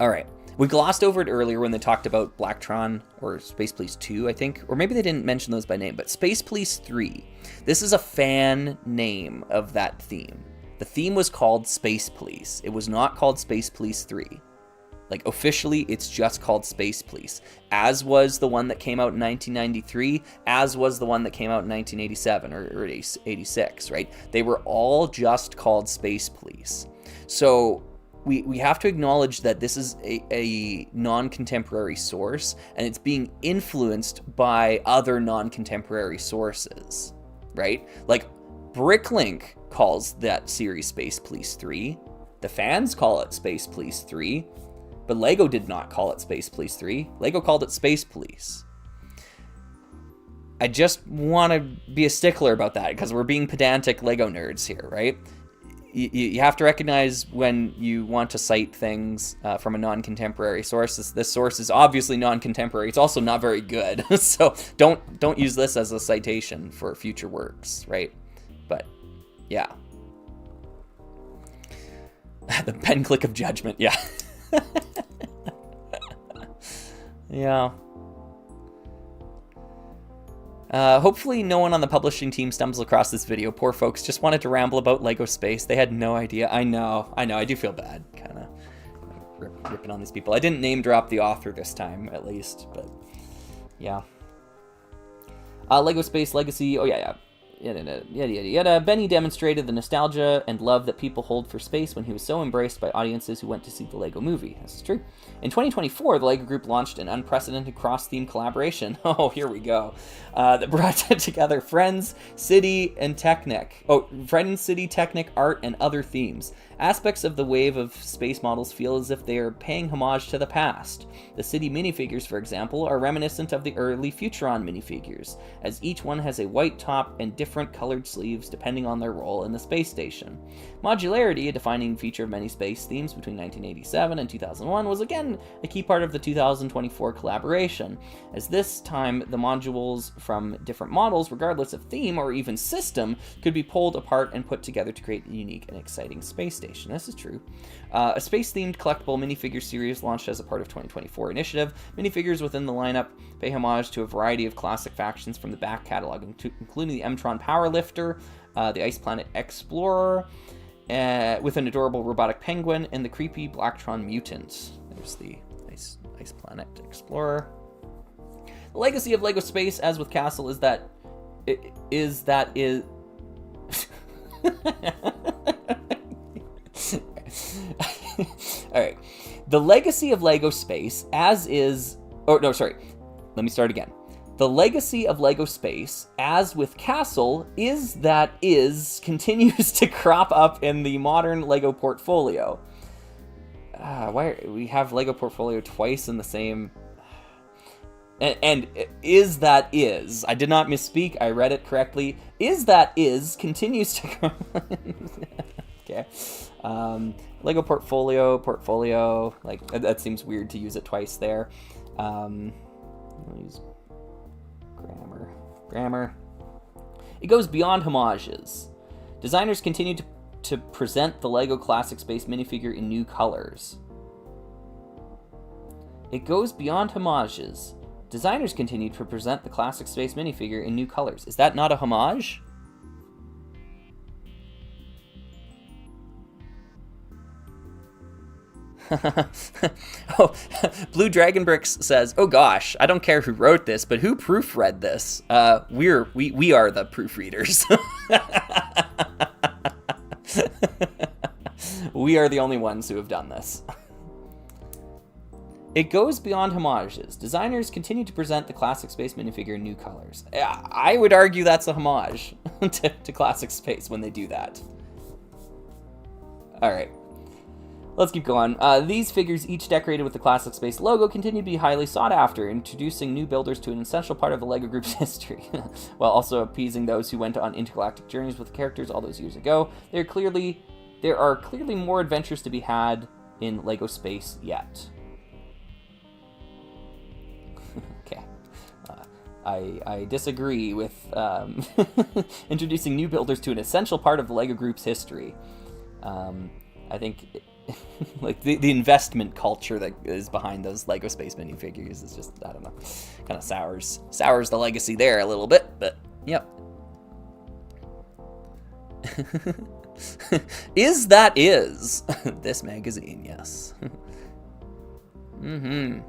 All right, we glossed over it earlier when they talked about Blacktron or Space Police 2, I think, or maybe they didn't mention those by name, but Space Police 3. This is a fan name of that theme. The theme was called Space Police. It was not called Space Police 3. Like, officially, it's just called Space Police. As was the one that came out in 1993, as was the one that came out in 1987 or 86, right? They were all just called Space Police. So we have to acknowledge that this is a non-contemporary source, and it's being influenced by other non-contemporary sources, right? Like, Bricklink calls that series Space Police 3. The fans call it Space Police 3. But LEGO did not call it Space Police 3. LEGO called it Space Police. I just want to be a stickler about that because we're being pedantic LEGO nerds here, right? You have to recognize when you want to cite things from a non-contemporary source. This source is obviously non-contemporary. It's also not very good. So don't use this as a citation for future works, right? But yeah. The pen click of judgment, yeah. Yeah. Hopefully no one on the publishing team stumbles across this video. Poor folks just wanted to ramble about Lego Space. They had no idea. I know. I do feel bad, kind of ripping on these people. I didn't name drop the author this time, at least, but yeah. Lego Space Legacy. Oh, yeah. Yada. Benny demonstrated the nostalgia and love that people hold for space when he was so embraced by audiences who went to see the Lego movie. This is true. In 2024, the Lego Group launched an unprecedented cross-theme collaboration. Oh, here we go. That brought together Friends, City, and Technic. Oh, Friends, City, Technic, Art, and other themes. Aspects of the wave of space models feel as if they are paying homage to the past. The City minifigures, for example, are reminiscent of the early Futuron minifigures, as each one has a white top and different colored sleeves depending on their role in the space station. Modularity, a defining feature of many space themes between 1987 and 2001, was again a key part of the 2024 collaboration, as this time the modules from different models, regardless of theme or even system, could be pulled apart and put together to create a unique and exciting space station. This is true. A space-themed collectible minifigure series launched as a part of 2024 initiative. Minifigures within the lineup pay homage to a variety of classic factions from the back catalog, including the M-Tron Powerlifter, the Ice Planet Explorer, with an adorable robotic penguin, and the creepy Blacktron Mutant. There's the Ice Planet Explorer. The legacy of Lego Space, as with Castle, is that all right. The legacy of Lego Space, as is... Oh, no, sorry. Let me start again. The legacy of Lego Space, as with Castle, continues to crop up in the modern Lego portfolio. Why we have Lego portfolio twice in the same... And I did not misspeak. I read it correctly. Continues to... Okay. Lego portfolio, like, that seems weird to use it twice there. Use grammar. It goes beyond homages. Designers continue to present the Lego Classic Space minifigure in new colors. It goes beyond homages. Designers continue to present the Classic Space minifigure in new colors. Is that not a homage? Oh, Blue Dragon Bricks says, "Oh gosh, I don't care who wrote this, but who proofread this? We are the proofreaders." We are the only ones who have done this. It goes beyond homages. Designers continue to present the Classic Space minifigure in new colors. I would argue that's a homage to Classic Space when they do that. All right. Let's keep going. These figures, each decorated with the Classic Space logo, continue to be highly sought after, introducing new builders to an essential part of the LEGO Group's history, while also appeasing those who went on intergalactic journeys with the characters all those years ago. There are clearly more adventures to be had in LEGO Space yet. Okay. I disagree with introducing new builders to an essential part of the LEGO Group's history. I think like the investment culture that is behind those LEGO Space minifigures is just, I don't know, kind of sours the legacy there a little bit, but yep. Is this magazine? Yes. Mm-hmm.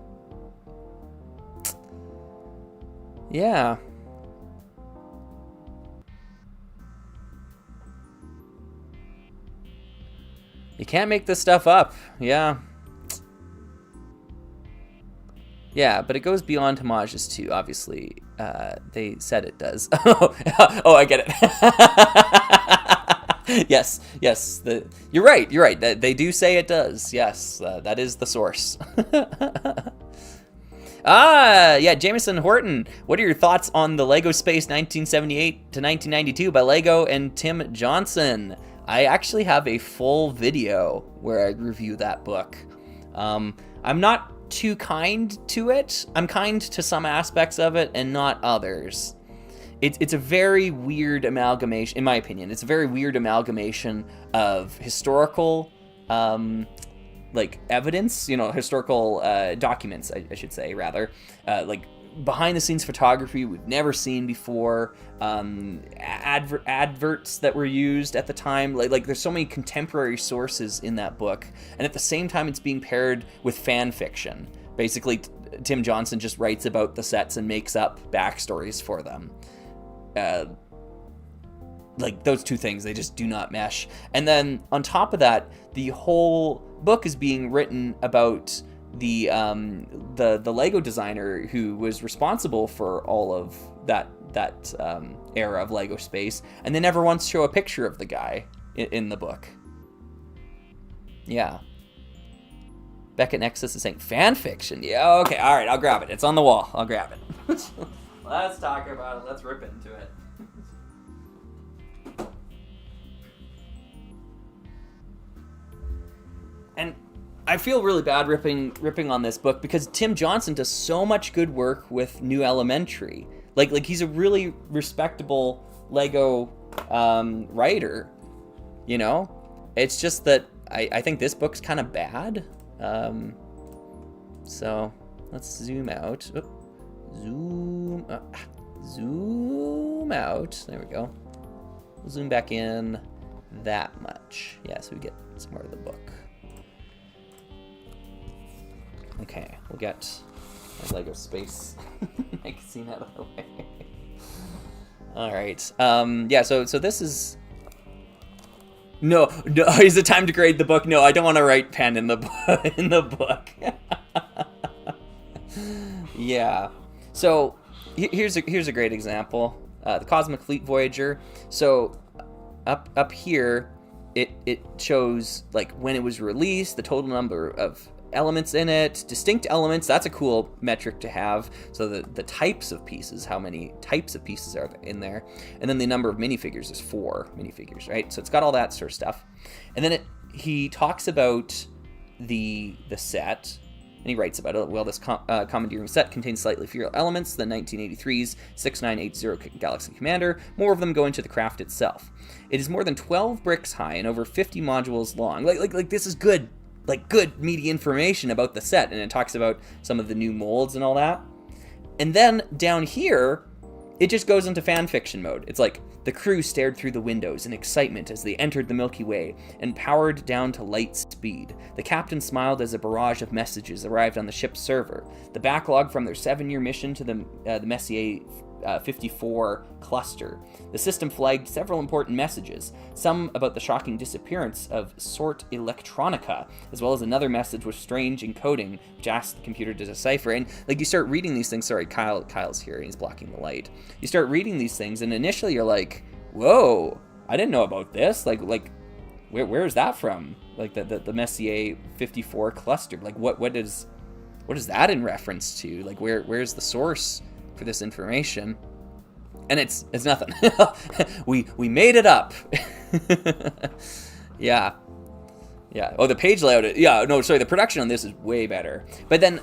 Yeah. You can't make this stuff up. Yeah. Yeah, but it goes beyond homages too, obviously. They said it does. Oh, I get it. Yes. You're right. They do say it does. Yes, that is the source. Yeah, Jameson Horton. What are your thoughts on the LEGO Space 1978 to 1992 by LEGO and Tim Johnson? I actually have a full video where I review that book. I'm not too kind to it. I'm kind to some aspects of it and not others. It's a very weird amalgamation, in my opinion. It's a very weird amalgamation of historical like evidence, historical documents, I should say, rather, like behind the scenes photography we've never seen before, adverts that were used at the time, like there's so many contemporary sources in that book, and at the same time it's being paired with fan fiction. Basically, Tim Johnson just writes about the sets and makes up backstories for them. Like those two things, they just do not mesh. And then on top of that, the whole book is being written about the Lego designer who was responsible for all of that era of Lego Space, and they never once show a picture of the guy in the book. Yeah. Beckett Nexus is saying fan fiction. Yeah, okay, all right, I'll grab it. It's on the wall. I'll grab it. Let's talk about it. Let's rip into it. And I feel really bad ripping on this book because Tim Johnson does so much good work with New Elementary. Like he's a really respectable Lego writer, It's just that I think this book's kind of bad. So let's zoom out. Zoom out. There we go. We'll zoom back in that much. Yeah, so we get some more of the book. Okay, we'll get a Lego Space magazine out of the way. All right. Yeah, so this is... No, is it time to grade the book? No, I don't want to write pen in the book. Yeah. So here's a great example. The Cosmic Fleet Voyager. So up here, it shows like when it was released, the total number of elements in it, distinct elements. That's a cool metric to have. So the types of pieces, how many types of pieces are in there, and then the number of minifigures is 4 minifigures, right? So it's got all that sort of stuff, and then he talks about the set, and he writes about it. Well, this commandeering set contains slightly fewer elements than 1983's 6980 Galaxy Commander. More of them go into the craft itself. It is more than 12 bricks high and over 50 modules long. Like this is good. Like good meaty information about the set, and it talks about some of the new molds and all that. And then down here, it just goes into fan fiction mode. It's like the crew stared through the windows in excitement as they entered the Milky Way and powered down to light speed. The captain smiled as a barrage of messages arrived on the ship's server. The backlog from their 7-year mission to the Messier 54 cluster. The system flagged several important messages, some about the shocking disappearance of Sort Electronica, as well as another message with strange encoding, which asked the computer to decipher. And like you start reading these things, sorry, Kyle's here and he's blocking the light. You start reading these things and initially you're like, whoa, I didn't know about this. Like where's that from? Like the Messier 54 cluster. Like what is that in reference to? Like where's the source for this information? And it's nothing. we made it up. Yeah. Oh, the page layout. The production on this is way better. But then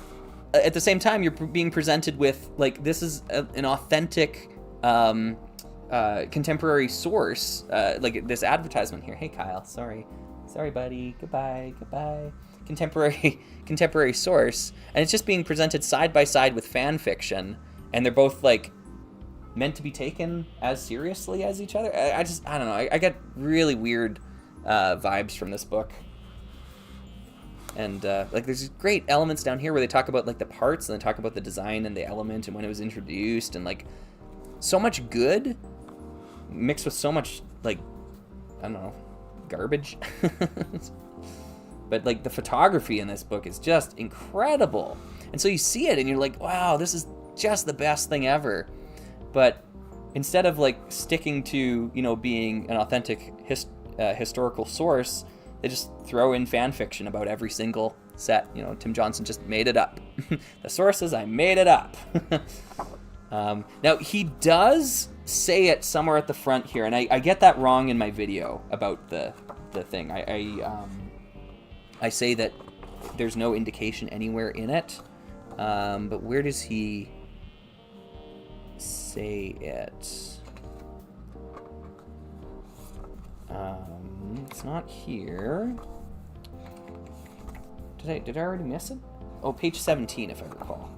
at the same time, you're being presented with like this is an authentic contemporary source. Like this advertisement here. Hey Kyle, sorry buddy. Goodbye. Contemporary source, and it's just being presented side by side with fan fiction, and they're both like meant to be taken as seriously as each other. I don't know. I get really weird vibes from this book, and like there's great elements down here where they talk about like the parts and they talk about the design and the element and when it was introduced, and like so much good mixed with so much like I don't know garbage. But like the photography in this book is just incredible. And so you see it and you're like, wow, this is just the best thing ever. But instead of like sticking to, being an authentic historical source, they just throw in fan fiction about every single set. Tim Johnson just made it up. The sources, I made it up. Now he does say it somewhere at the front here, and I get that wrong in my video about the thing. I say that there's no indication anywhere in it, but where does he say it? It's not here. Did I already miss it? Oh, page 17, if I recall.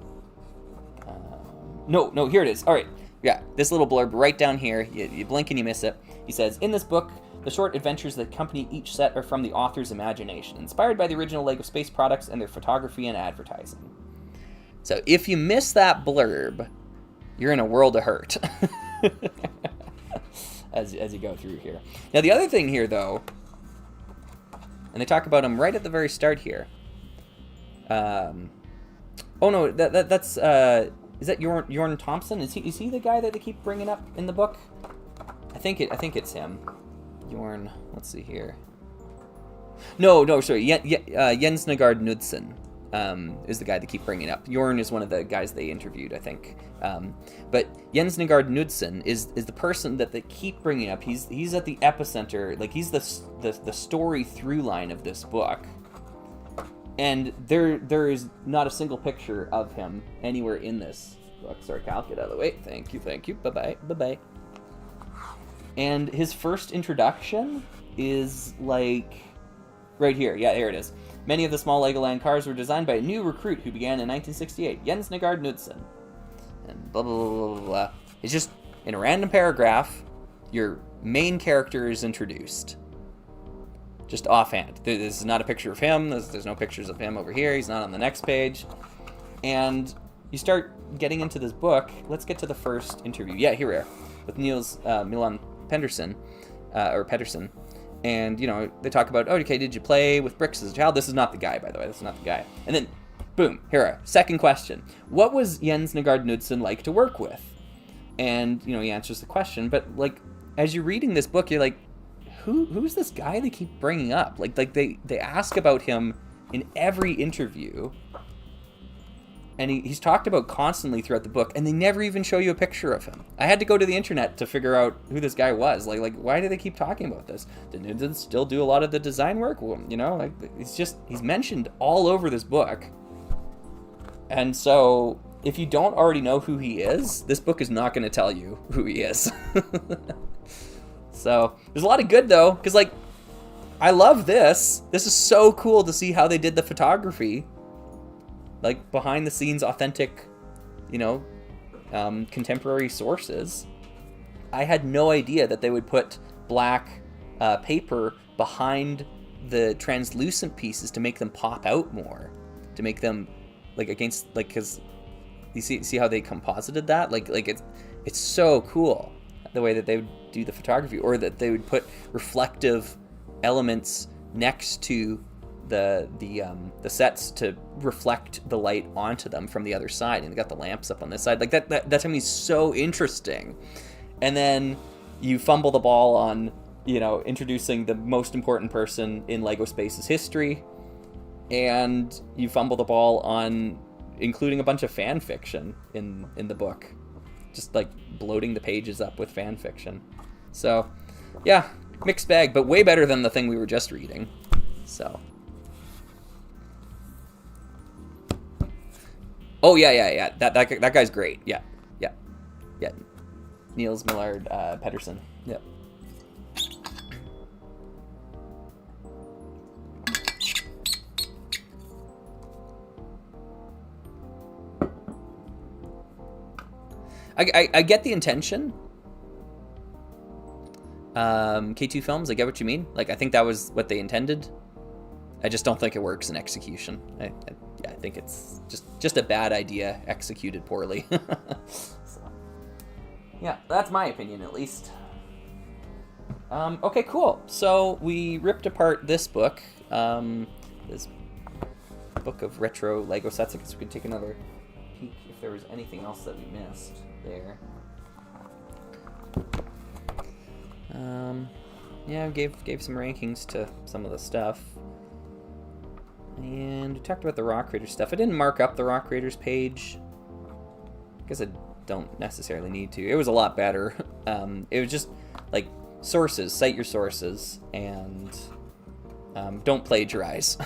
No, here it is. All right, yeah, this little blurb right down here. You blink and you miss it. He says, in this book, the short adventures that accompany each set are from the author's imagination, inspired by the original LEGO Space products and their photography and advertising. So if you miss that blurb, you're in a world of hurt as you go through here. Now the other thing here, though, and they talk about him right at the very start here. Oh no, that's is that Jorn Thompson? Is he the guy that they keep bringing up in the book? I think it's him. Jorn, let's see here. No, sorry. Jens Nagard Knudsen is the guy they keep bringing up. Jorn is one of the guys they interviewed, I think. But Jens Nagard Knudsen is the person that they keep bringing up. He's at the epicenter. Like he's the story through line of this book. And there is not a single picture of him anywhere in this book. Sorry, Cal, get out of the way. Thank you. Bye-bye. And his first introduction is like right here. Yeah, here it is. Many of the small Legoland cars were designed by a new recruit who began in 1968, Jens Nagard Knudsen. And blah, blah, blah, blah, blah. It's just, in a random paragraph, your main character is introduced. Just offhand. This is not a picture of him. There's no pictures of him over here. He's not on the next page. And you start getting into this book. Let's get to the first interview. Yeah, here we are. With Niels Milan Pedersen. And, they talk about, okay, did you play with bricks as a child? This is not the guy, by the way. This is not the guy. And then, boom, here we are. Second question. What was Jens Nagard Knudsen like to work with? And, he answers the question. But, as you're reading this book, you're like, who's this guy they keep bringing up? Like they ask about him in every interview. And he's talked about constantly throughout the book, and they never even show you a picture of him. I had to go to the internet to figure out who this guy was. Like why do they keep talking about this? Did Knudsen still do a lot of the design work? Well, he's mentioned all over this book. And so, if you don't already know who he is, this book is not going to tell you who he is. So, there's a lot of good, though, because, I love this. This is so cool to see how they did the photography. Behind the scenes, authentic, contemporary sources. I had no idea that they would put black paper behind the translucent pieces to make them pop out more. To make them, against, because you see how they composited that? It's so cool the way that they would do the photography, or that they would put reflective elements next to the sets to reflect the light onto them from the other side, and they got the lamps up on this side. Like that to me is so interesting. And then you fumble the ball on, you know, introducing the most important person in LEGO Space's history, and you fumble the ball on including a bunch of fan fiction in the book, just like bloating the pages up with fan fiction. So yeah, mixed bag, but way better than the thing we were just reading. So oh yeah, that guy's great. Yeah Niels Millard Pedersen. Yep. I get the intention. K2 Films, I get what you mean. Like, I think that was what they intended. I just don't think it works in execution. I think it's just a bad idea executed poorly. So, yeah, that's my opinion at least. Okay, cool. So we ripped apart this book, this book of retro LEGO sets. I guess we could take another peek if there was anything else that we missed there. Yeah, gave some rankings to some of the stuff. And we talked about the Rock Raiders stuff. I didn't mark up the Rock Raiders page because I don't necessarily need to. It was a lot better. It was just like sources, cite your sources, and don't plagiarize.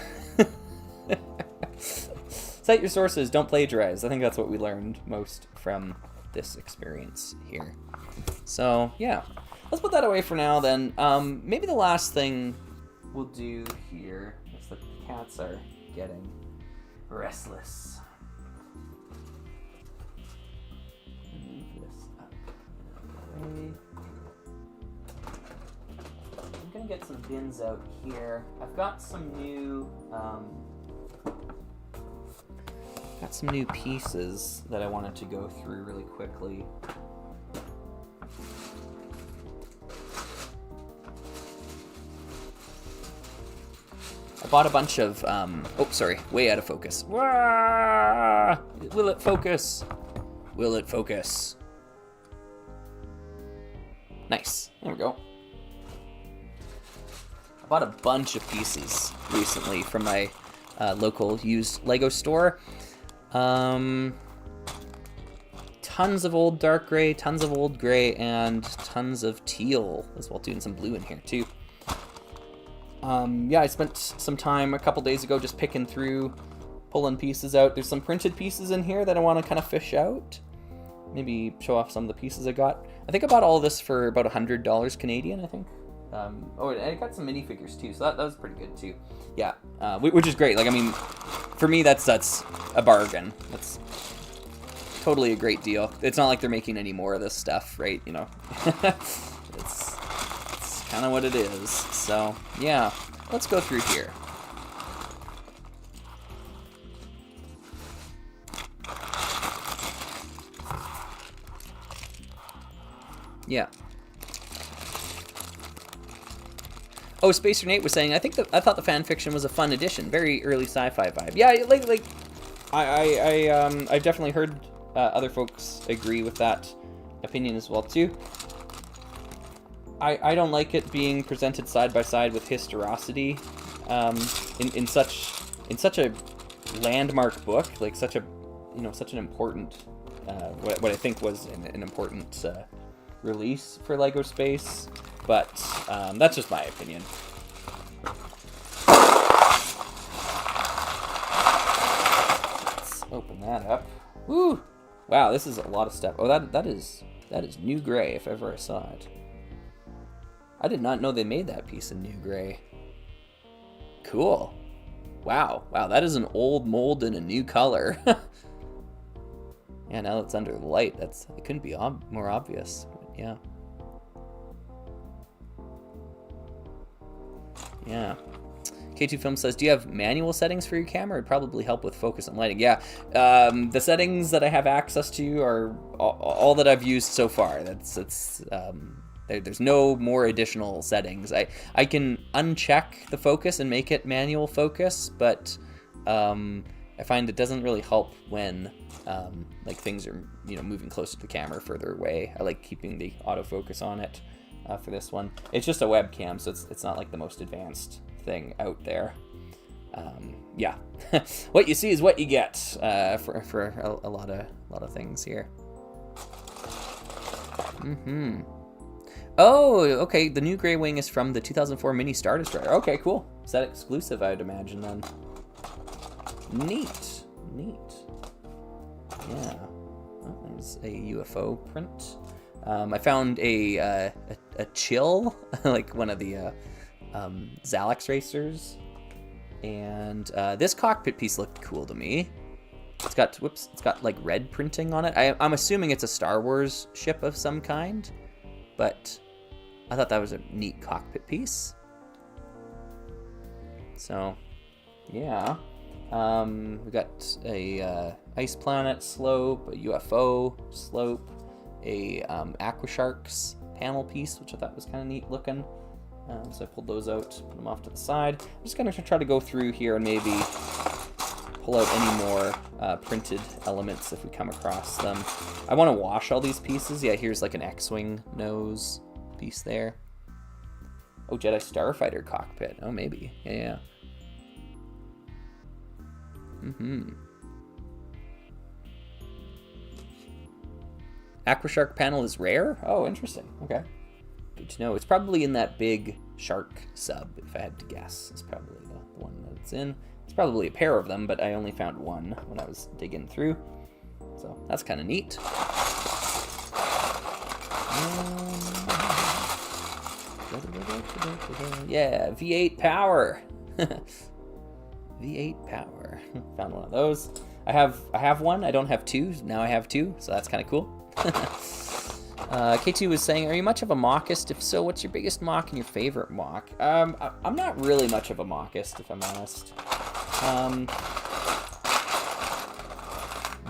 Cite your sources, don't plagiarize. I think that's what we learned most from this experience here. So yeah, let's put that away for now then. Maybe the last thing we'll do here, is the cats are getting restless. Move this up and I'm gonna get some bins out here. I've got some new pieces that I wanted to go through really quickly. I bought a bunch of, oh, sorry, way out of focus. Wah! Will it focus? Will it focus? Nice, there we go. I bought a bunch of pieces recently from my local used LEGO store. Tons of old dark gray, tons of old gray, and tons of teal as well, doing some blue in here too. Yeah, I spent some time a couple days ago just picking through, pulling pieces out. There's some printed pieces in here that I want to kind of fish out. Maybe show off some of the pieces I got. I think I bought all of this for about $100 Canadian, I think. Oh, and I got some minifigures too, so that was pretty good too. Yeah, which is great. Like, I mean, for me, that's a bargain. That's totally a great deal. It's not like they're making any more of this stuff, right? You know, it's kind of what it is. So yeah, let's go through here. Yeah. Oh, Spacer Nate was saying, I thought the fan fiction was a fun addition, very early sci-fi vibe. Yeah, like I've definitely heard other folks agree with that opinion as well too. I don't like it being presented side by side with Historicity, in such a landmark book, like such an important what I think was an important release for LEGO Space. But that's just my opinion. Let's open that up. Woo! Wow, this is a lot of stuff. Oh, that is new gray if ever I saw it. I did not know they made that piece in new gray. Cool. Wow, that is an old mold in a new color. Yeah, now it's under the light. It couldn't be more obvious. But yeah. Yeah. K2 Film says, do you have manual settings for your camera? It'd probably help with focus and lighting. Yeah, the settings that I have access to are all that I've used so far. There's no more additional settings. I can uncheck the focus and make it manual focus, but I find it doesn't really help when like things are moving closer to the camera, further away. I like keeping the autofocus on it for this one. It's just a webcam, so it's not like the most advanced thing out there. Yeah, what you see is what you get for a lot of things here. Oh, okay. The new Grey Wing is from the 2004 Mini Star Destroyer. Okay, cool. Is that exclusive? I'd imagine then. Neat. Yeah. Oh, there's a UFO print. I found a chill, like one of the Zalax racers, and this cockpit piece looked cool to me. It's got like red printing on it. I'm assuming it's a Star Wars ship of some kind, but I thought that was a neat cockpit piece. So, yeah. We got a ice planet slope, a UFO slope, a Aquasharks panel piece, which I thought was kind of neat looking. So I pulled those out, put them off to the side. I'm just going to try to go through here and maybe pull out any more printed elements if we come across them. I want to wash all these pieces. Yeah, here's like an X-Wing nose piece there. Oh, Jedi Starfighter cockpit. Oh, maybe. Yeah. Aquashark panel is rare? Oh, interesting. Okay. Good to know. It's probably in that big shark sub, if I had to guess. It's probably the one that it's in. It's probably a pair of them, but I only found one when I was digging through. So that's kind of neat. Yeah, V8 power. V8 power. Found one of those. I have one. I don't have two. Now I have two, so that's kind of cool. K2 was saying, are you much of a mockist? If so, what's your biggest mock and your favorite mock? I'm not really much of a mockist, if I'm honest.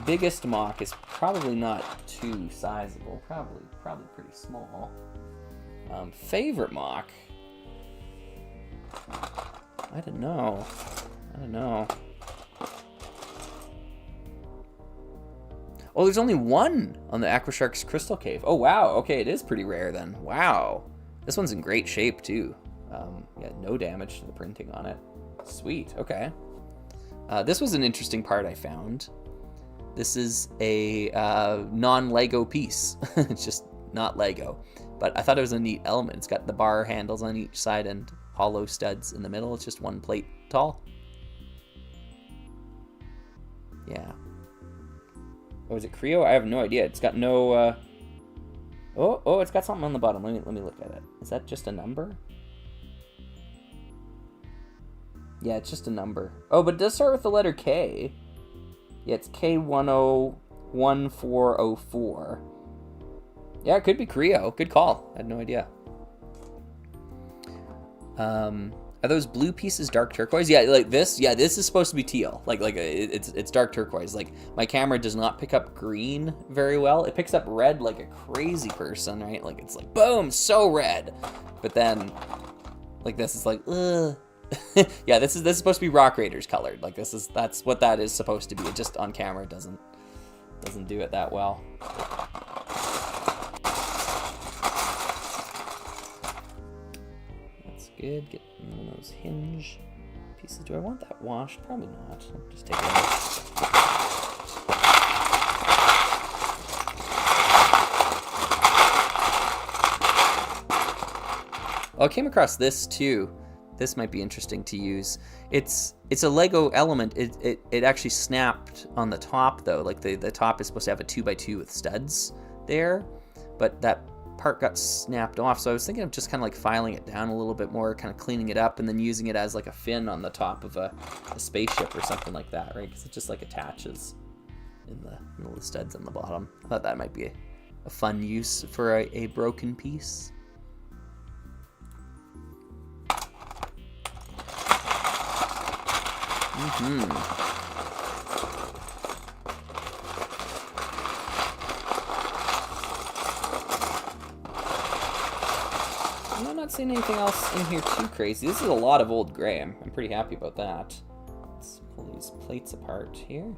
Biggest mock is probably not too sizable. Probably pretty small. Favorite mock? I don't know. Oh, there's only one on the Aquashark's Crystal Cave. Oh, wow. Okay, it is pretty rare then. Wow. This one's in great shape, too. Yeah, no damage to the printing on it. Sweet. Okay. This was an interesting part I found. This is a non-Lego piece. It's just not Lego. But I thought it was a neat element. It's got the bar handles on each side and hollow studs in the middle. It's just one plate tall. Yeah. Oh, is it Creo? I have no idea. It's got no, Oh, it's got something on the bottom. Let me look at it. Is that just a number? Yeah, it's just a number. Oh, but it does start with the letter K. Yeah, it's K101404. Yeah, it could be Creo. Good call. I had no idea. Are those blue pieces dark turquoise? Yeah, like this. Yeah, this is supposed to be teal. It's dark turquoise. Like, my camera does not pick up green very well. It picks up red like a crazy person, right? Like, it's like, boom, so red. But then, like, this is like, ugh. Yeah, this is supposed to be Rock Raiders colored. Like, that's what that is supposed to be. It just on camera doesn't do it that well. That's good. Get one of those hinge pieces. Do I want that washed? Probably not. I'll just take it out. Oh, I came across this too. This might be interesting to use. It's a Lego element. It actually snapped on the top though. Like the top is supposed to have a 2x2 with studs there, but that part got snapped off. So I was thinking of just kind of like filing it down a little bit more, kind of cleaning it up, and then using it as like a fin on the top of a spaceship or something like that, right? Because it just like attaches in the middle of the studs on the bottom. I thought that might be a fun use for a broken piece. I'm not seeing anything else in here too crazy. This is a lot of old gray. I'm pretty happy about that. Let's pull these plates apart here.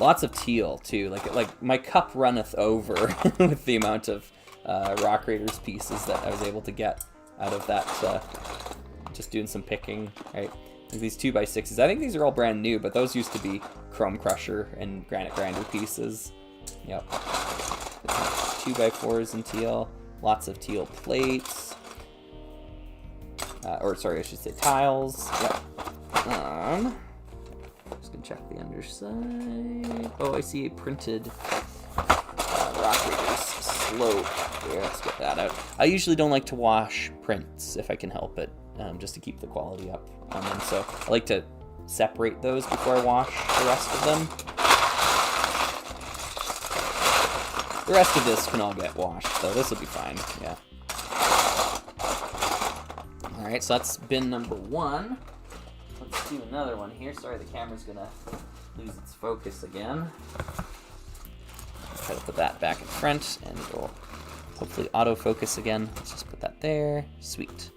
Lots of teal too. Like my cup runneth over with the amount of Rock Raiders pieces that I was able to get out of that. Just doing some picking, right? Like these 2x6s. I think these are all brand new, but those used to be Chrome Crusher and Granite Grinder pieces. Yep. 2x4s in teal. Lots of teal plates. Or sorry, I should say tiles. Yep. Just gonna check the underside. Oh, I see a printed Rock Raiders slope. Here, let's get that out. I usually don't like to wash prints if I can help it, just to keep the quality up on them. So I like to separate those before I wash the rest of them. The rest of this can all get washed, so this will be fine. Yeah. All right, so that's bin number 1. Let's do another one here. Sorry, the camera's gonna lose its focus again. Try to put that back in front, and it'll hopefully autofocus again. Let's just put that there. Sweet.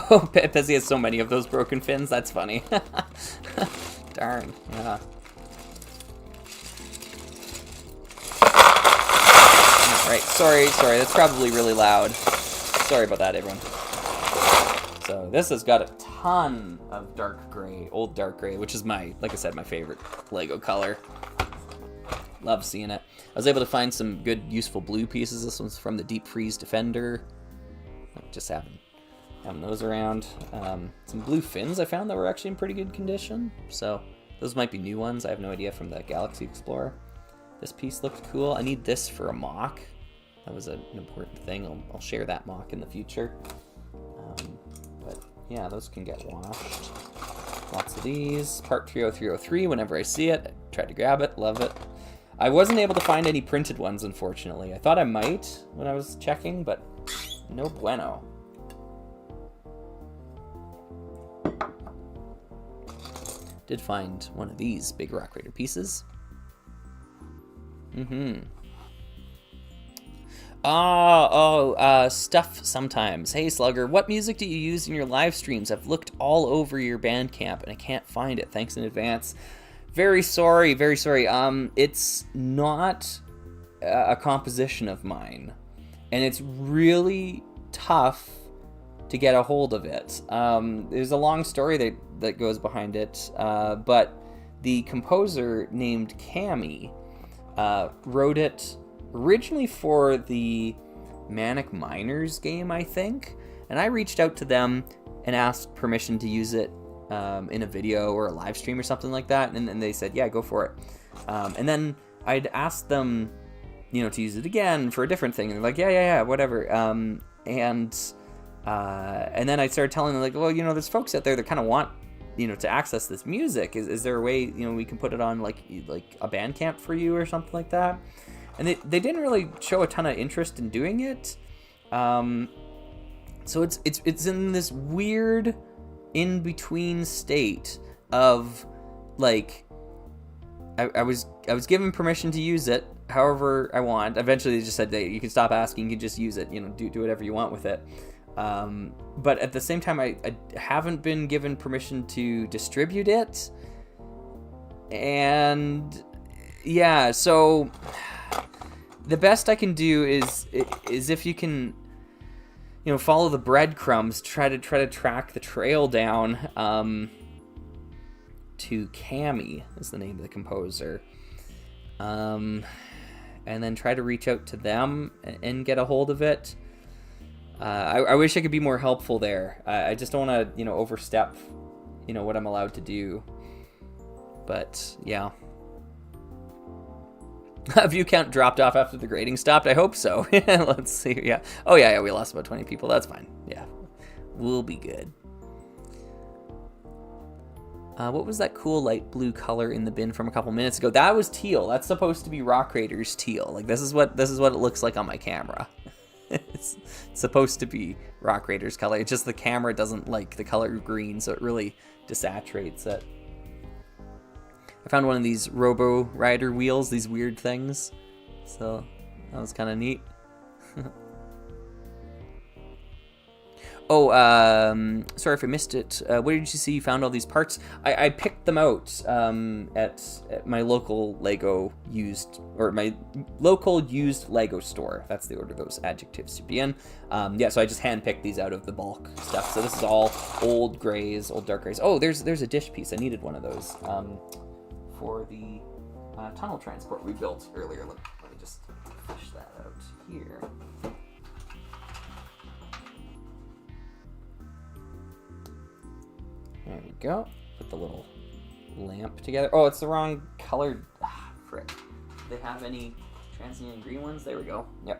Oh, Pezzy has so many of those broken fins. That's funny. Darn. Yeah. All right. Sorry. That's probably really loud. Sorry about that, everyone. So this has got a ton of dark gray, old dark gray, which is like I said, my favorite Lego color. Love seeing it. I was able to find some good, useful blue pieces. This one's from the Deep Freeze Defender. Just having those around. Some blue fins I found that were actually in pretty good condition. So those might be new ones. I have no idea, from the Galaxy Explorer. This piece looked cool. I need this for a mock. That was an important thing. I'll share that mock in the future. But yeah, those can get washed. Lots of these. Part 30303, whenever I see it, I try to grab it, love it. I wasn't able to find any printed ones, unfortunately. I thought I might when I was checking, but no bueno. Did find one of these big Rock Raider pieces. Stuff sometimes. Hey Slugger, what music do you use in your live streams? I've looked all over your Bandcamp and I can't find it. Thanks in advance. Very sorry. It's not a composition of mine, and it's really tough to get a hold of it. There's a long story that goes behind it, but the composer named Cammy wrote it originally for the Manic Miners game, I think, and I reached out to them and asked permission to use it in a video or a live stream or something like that, and they said, yeah, go for it. And then I'd asked them, to use it again for a different thing, and they're like, yeah, whatever. And then I started telling them, like, well, there's folks out there that kind of want, to access this music. Is there a way, we can put it on like a Bandcamp for you or something like that? And they didn't really show a ton of interest in doing it. So it's in this weird in-between state of, like, I was given permission to use it however I want. Eventually they just said, hey, you can stop asking, you can just use it, do whatever you want with it. But at the same time, I haven't been given permission to distribute it. And yeah, so the best I can do is if you can, follow the breadcrumbs, try to track the trail down to Cammy is the name of the composer, and then try to reach out to them and get a hold of it. I wish I could be more helpful there. I just don't want to, overstep, what I'm allowed to do. But yeah. View count dropped off after the grading stopped. I hope so. Let's see. Yeah. Oh yeah. We lost about 20 people. That's fine. Yeah. We'll be good. What was that cool light blue color in the bin from a couple minutes ago? That was teal. That's supposed to be Rock Raiders teal. Like this is what it looks like on my camera. It's supposed to be Rock Raiders color. It's just the camera doesn't like the color green, so it really desaturates it. I found one of these Robo Rider wheels, these weird things. So that was kind of neat. Oh, sorry if I missed it. Where did you see you found all these parts? I picked them out at my local Lego used, or my local used Lego store. That's the order those adjectives should be in. Yeah, so I just handpicked these out of the bulk stuff. So this is all old grays, old dark grays. Oh, there's a dish piece. I needed one of those for the tunnel transport we built earlier. Let me just fish that out here. There we go. Put the little lamp together. Oh, it's the wrong colored. Frick. Do they have any trans-neon green ones? There we go. Yep.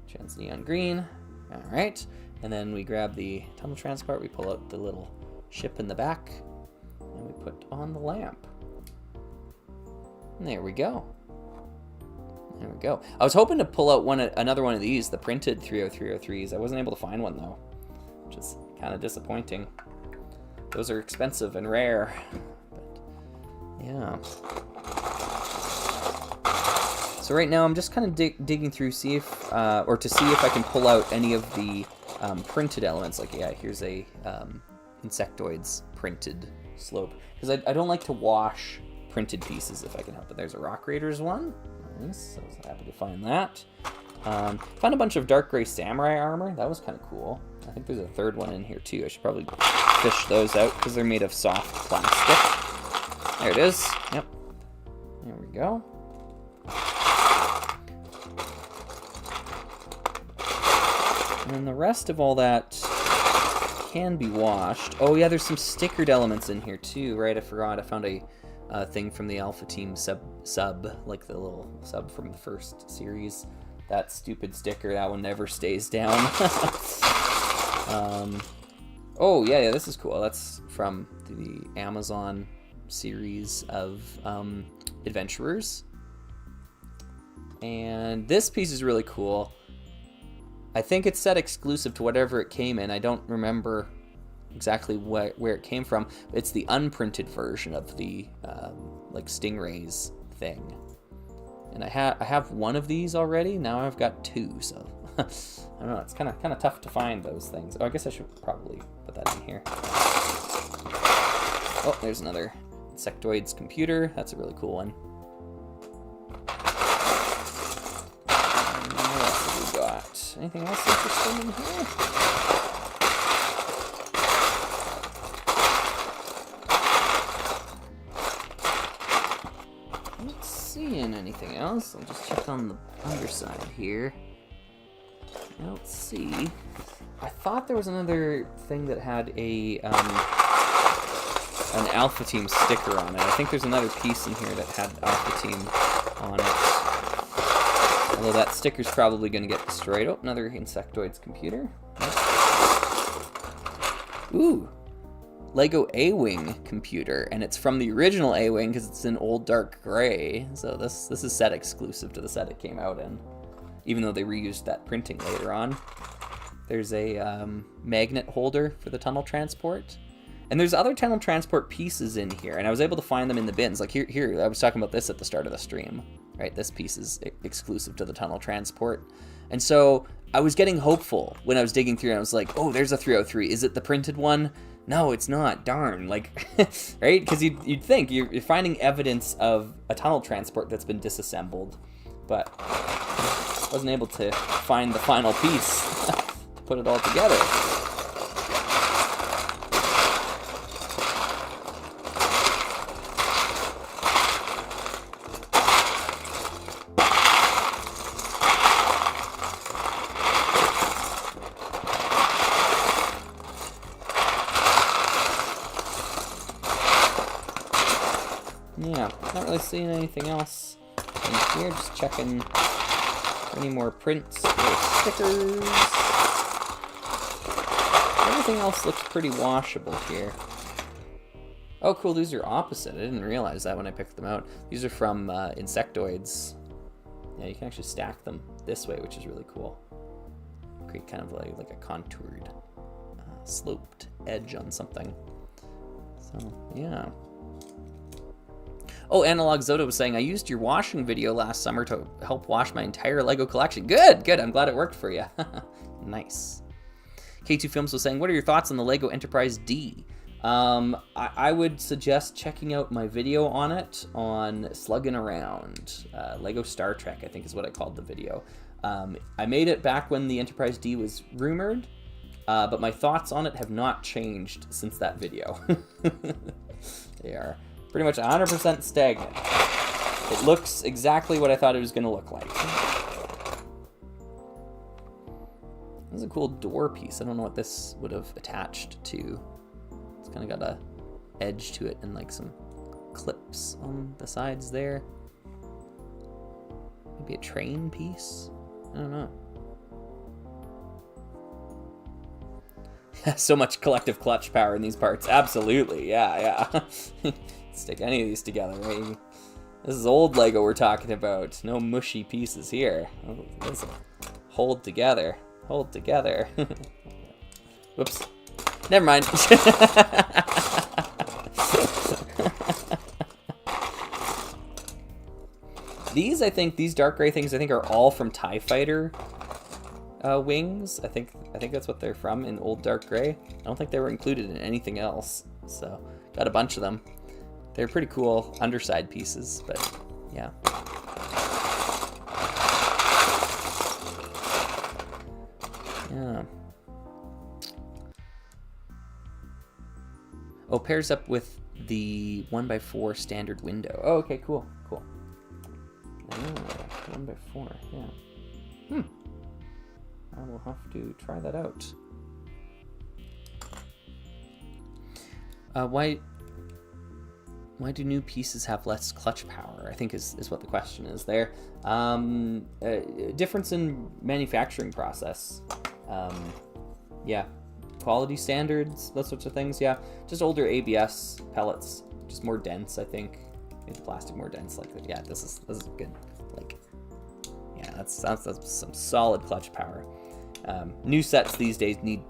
Trans-neon green. All right. And then we grab the tunnel transport. We pull out the little ship in the back. And we put on the lamp. And there we go. There we go. I was hoping to pull out another one of these, the printed 30303s. I wasn't able to find one, though, which is kind of disappointing. Those are expensive and rare, but yeah. So right now I'm just kind of digging through, see if I can pull out any of the printed elements. Like, yeah, here's a insectoids printed slope, because I don't like to wash printed pieces if I can help it. There's a Rock Raiders one. Nice. So I was happy to find that. Found a bunch of dark gray samurai armor. That was kind of cool. I think there's a third one in here too. I should probably fish those out because they're made of soft plastic. There it is. Yep. There we go. And the rest of all that can be washed. Oh yeah, there's some stickered elements in here too, right? I forgot. I found a thing from the Alpha Team sub, like the little sub from the first series. That stupid sticker, that one never stays down. Oh, yeah, this is cool. That's from the Amazon series of adventurers. And this piece is really cool. I think it's set exclusive to whatever it came in. I don't remember exactly where it came from. It's the unprinted version of the like Stingrays thing. And I have one of these already. Now I've got two, so I don't know. It's kind of tough to find those things. Oh, I guess I should probably put that in here. Oh, there's another insectoids computer. That's a really cool one. And what else have we got? Anything else interesting in here? Not seeing anything else. I'll just check on the underside here. I don't see. I thought there was another thing that had an Alpha Team sticker on it. I think there's another piece in here that had Alpha Team on it. Although that sticker's probably going to get destroyed. Oh, another insectoids computer. Ooh, Lego A-Wing computer, and it's from the original A-Wing because it's in old dark gray. So this is set exclusive to the set it came out in, even though they reused that printing later on. There's a magnet holder for the tunnel transport. And there's other tunnel transport pieces in here, and I was able to find them in the bins. Like here, I was talking about this at the start of the stream, right? This piece is exclusive to the tunnel transport. And so I was getting hopeful when I was digging through, and I was like, oh, there's a 303. Is it the printed one? No, it's not. Darn. Like, right? Because you'd think you're finding evidence of a tunnel transport that's been disassembled, but wasn't able to find the final piece to put it all together. Yeah, not really seeing anything else in here. Just checking for any more prints or stickers. Everything else looks pretty washable here. Oh, cool. These are opposite. I didn't realize that when I picked them out. These are from insectoids. Yeah, you can actually stack them this way, which is really cool. Create kind of like a contoured, sloped edge on something. So, yeah. Oh, Analog Zoda was saying, I used your washing video last summer to help wash my entire Lego collection. Good, good. I'm glad it worked for you. Nice. K2 Films was saying, what are your thoughts on the Lego Enterprise D? I would suggest checking out my video on it on Slugging Around. Lego Star Trek, I think is what I called the video. I made it back when the Enterprise D was rumored, but my thoughts on it have not changed since that video. They are pretty much 100% stagnant. It looks exactly what I thought it was going to look like. This is a cool door piece. I don't know what this would have attached to. It's kind of got a edge to it and like some clips on the sides there. Maybe a train piece? I don't know. So much collective clutch power in these parts. Absolutely, yeah. Stick any of these together, right? This is old Lego we're talking about. No mushy pieces here. Let's hold together. Hold together. Whoops. Never mind. These dark gray things, I think, are all from TIE Fighter wings. I think that's what they're from in old dark gray. I don't think they were included in anything else. So got a bunch of them. They're pretty cool underside pieces, but yeah. Yeah. Oh, pairs up with the 1x4 standard window. Oh, okay, cool. Oh, 1x4, yeah. I will have to try that out. Why do new pieces have less clutch power? I think is what the question is there. Difference in manufacturing process. Yeah. Quality standards, those sorts of things, yeah. Just older ABS pellets, just more dense, I think. Made the plastic more dense, like that. Yeah, this is good. Like, yeah, that's some solid clutch power. New sets these days need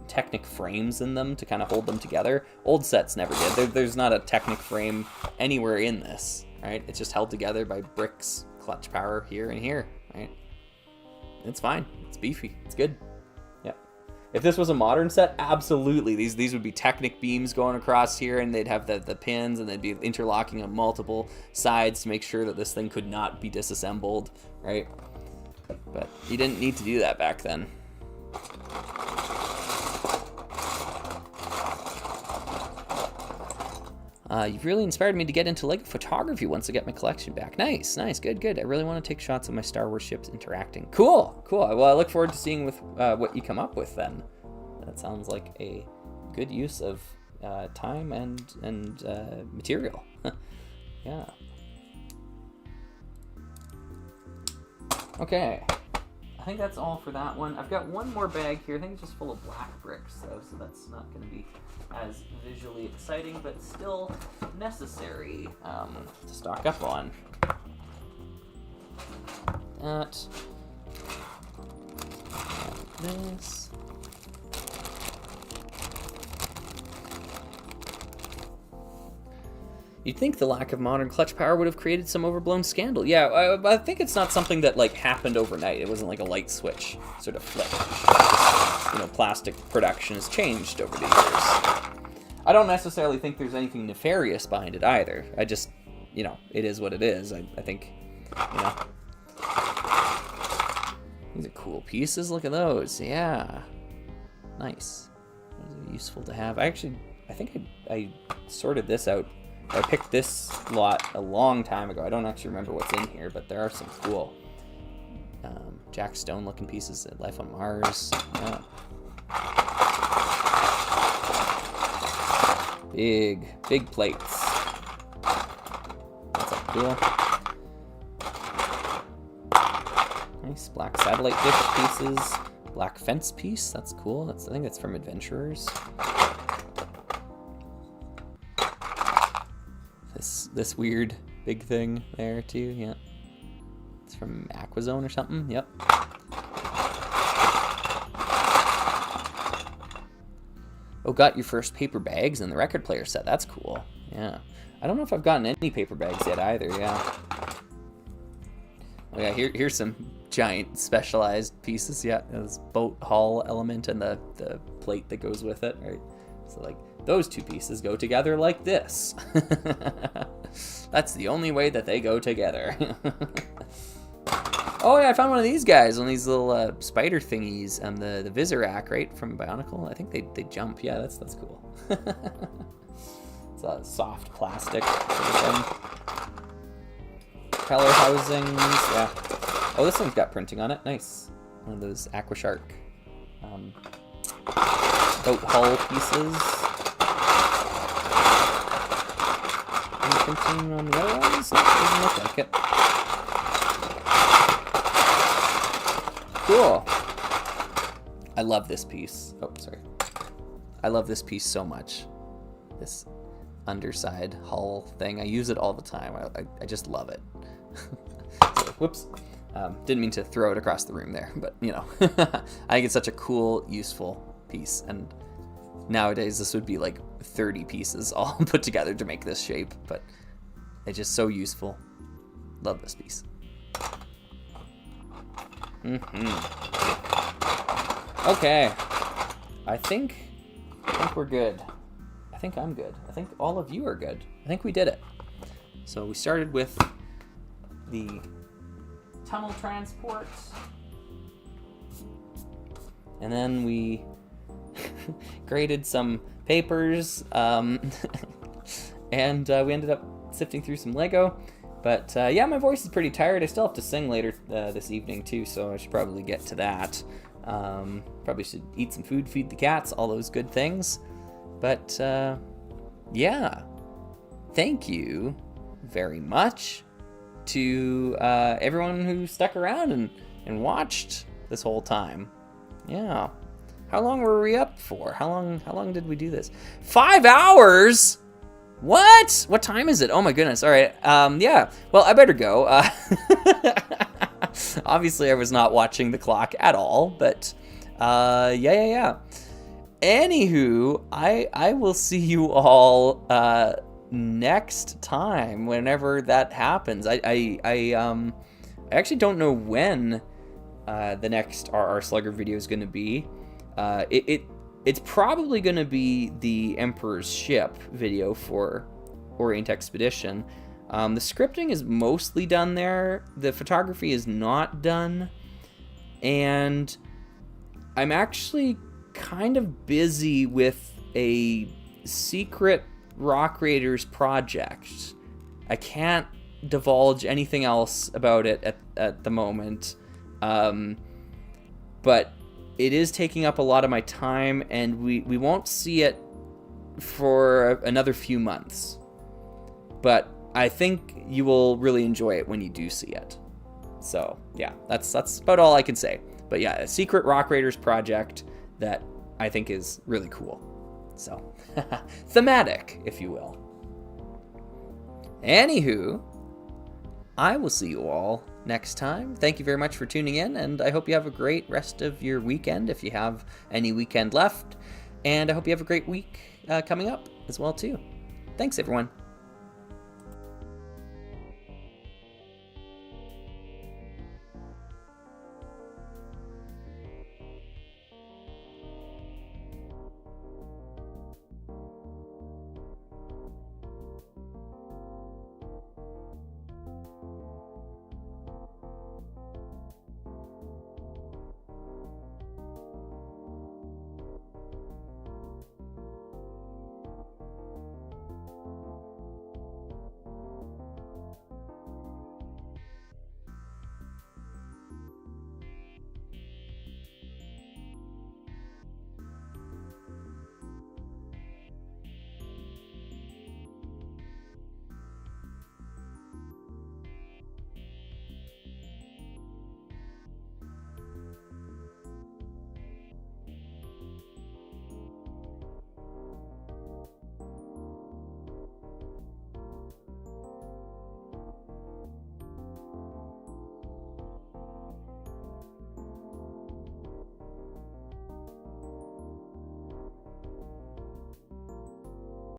Technic frames in them to kind of hold them together. Old sets never did. There's not a Technic frame anywhere in this, right? It's just held together by bricks, clutch power here and here, right? It's fine. It's beefy. It's good. Yeah. If this was a modern set, absolutely. These would be Technic beams going across here, and they'd have the pins, and they'd be interlocking on multiple sides to make sure that this thing could not be disassembled, right? But you didn't need to do that back then. You've really inspired me to get into Lego photography once I get my collection back. Nice, good. I really want to take shots of my Star Wars ships interacting. Cool. Well, I look forward to seeing what you come up with then. That sounds like a good use of time and material. Yeah. Okay. I think that's all for that one. I've got one more bag here. I think it's just full of black bricks, though, so that's not going to be as visually exciting, but still necessary to stock up on. This. You'd think the lack of modern clutch power would have created some overblown scandal. Yeah, I think it's not something that like happened overnight. It wasn't like a light switch sort of flip. Just, plastic production has changed over the years. I don't necessarily think there's anything nefarious behind it either. I just, it is what it is. I think, these are cool pieces. Look at those. Yeah, nice. Those are useful to have. I think I sorted this out. I picked this lot a long time ago. I don't actually remember what's in here, but there are some cool Jack Stone looking pieces at Life on Mars. Yeah. Big plates. That's cool. Nice black satellite dish pieces. Black fence piece. That's cool. I think that's from Adventurers. this weird big thing there too. Yeah, it's from Aquazone or something. Yep. Oh, got your first paper bags and the record player set. That's cool. Yeah. I don't know if I've gotten any paper bags yet either. Yeah. Oh yeah, here's some giant specialized pieces. Yeah, this boat hull element and the plate that goes with it. Right. So like those two pieces go together like this. That's the only way that they go together. Oh yeah, I found one of these guys, one of these little spider thingies, the Vizirac, right, from Bionicle. I think they jump. Yeah, that's cool. It's a soft plastic sort of thing. Propeller housings, yeah. Oh, this one's got printing on it. Nice. One of those Aqua Shark boat hull pieces. Any printing on the other ones? No, doesn't look like it. Cool. I love this piece. Oh, sorry. I love this piece so much. This underside hull thing. I use it all the time. I just love it. So, whoops. Didn't mean to throw it across the room there, but you know. I think it's such a cool, useful piece. And nowadays this would be like 30 pieces all put together to make this shape, but it's just so useful. Love this piece. Okay, I think we're good. I think I'm good. I think all of you are good. I think we did it. So we started with the tunnel transport, and then we graded some papers, and we ended up sifting through some Lego. But yeah, my voice is pretty tired. I still have to sing later this evening too, so I should probably get to that. Probably should eat some food, feed the cats, all those good things. But yeah, thank you very much to everyone who stuck around and watched this whole time. Yeah. How long were we up for? How long did we do this? 5 hours? What? What time is it? Oh my goodness. All right. Yeah. Well, I better go. Obviously, I was not watching the clock at all, but yeah. Anywho, I will see you all next time, whenever that happens. I actually don't know when the next RR Slugger video is going to be. It's probably going to be the Emperor's Ship video for Orient Expedition. The scripting is mostly done there. The photography is not done. And I'm actually kind of busy with a secret Rock Raiders project. I can't divulge anything else about it at the moment. But it is taking up a lot of my time, and we won't see it for another few months. But I think you will really enjoy it when you do see it. So yeah, that's about all I can say. But yeah, a secret Rock Raiders project that I think is really cool. So thematic, if you will. Anywho, I will see you all next time. Thank you very much for tuning in, and I hope you have a great rest of your weekend if you have any weekend left. And I hope you have a great week coming up as well too. Thanks everyone.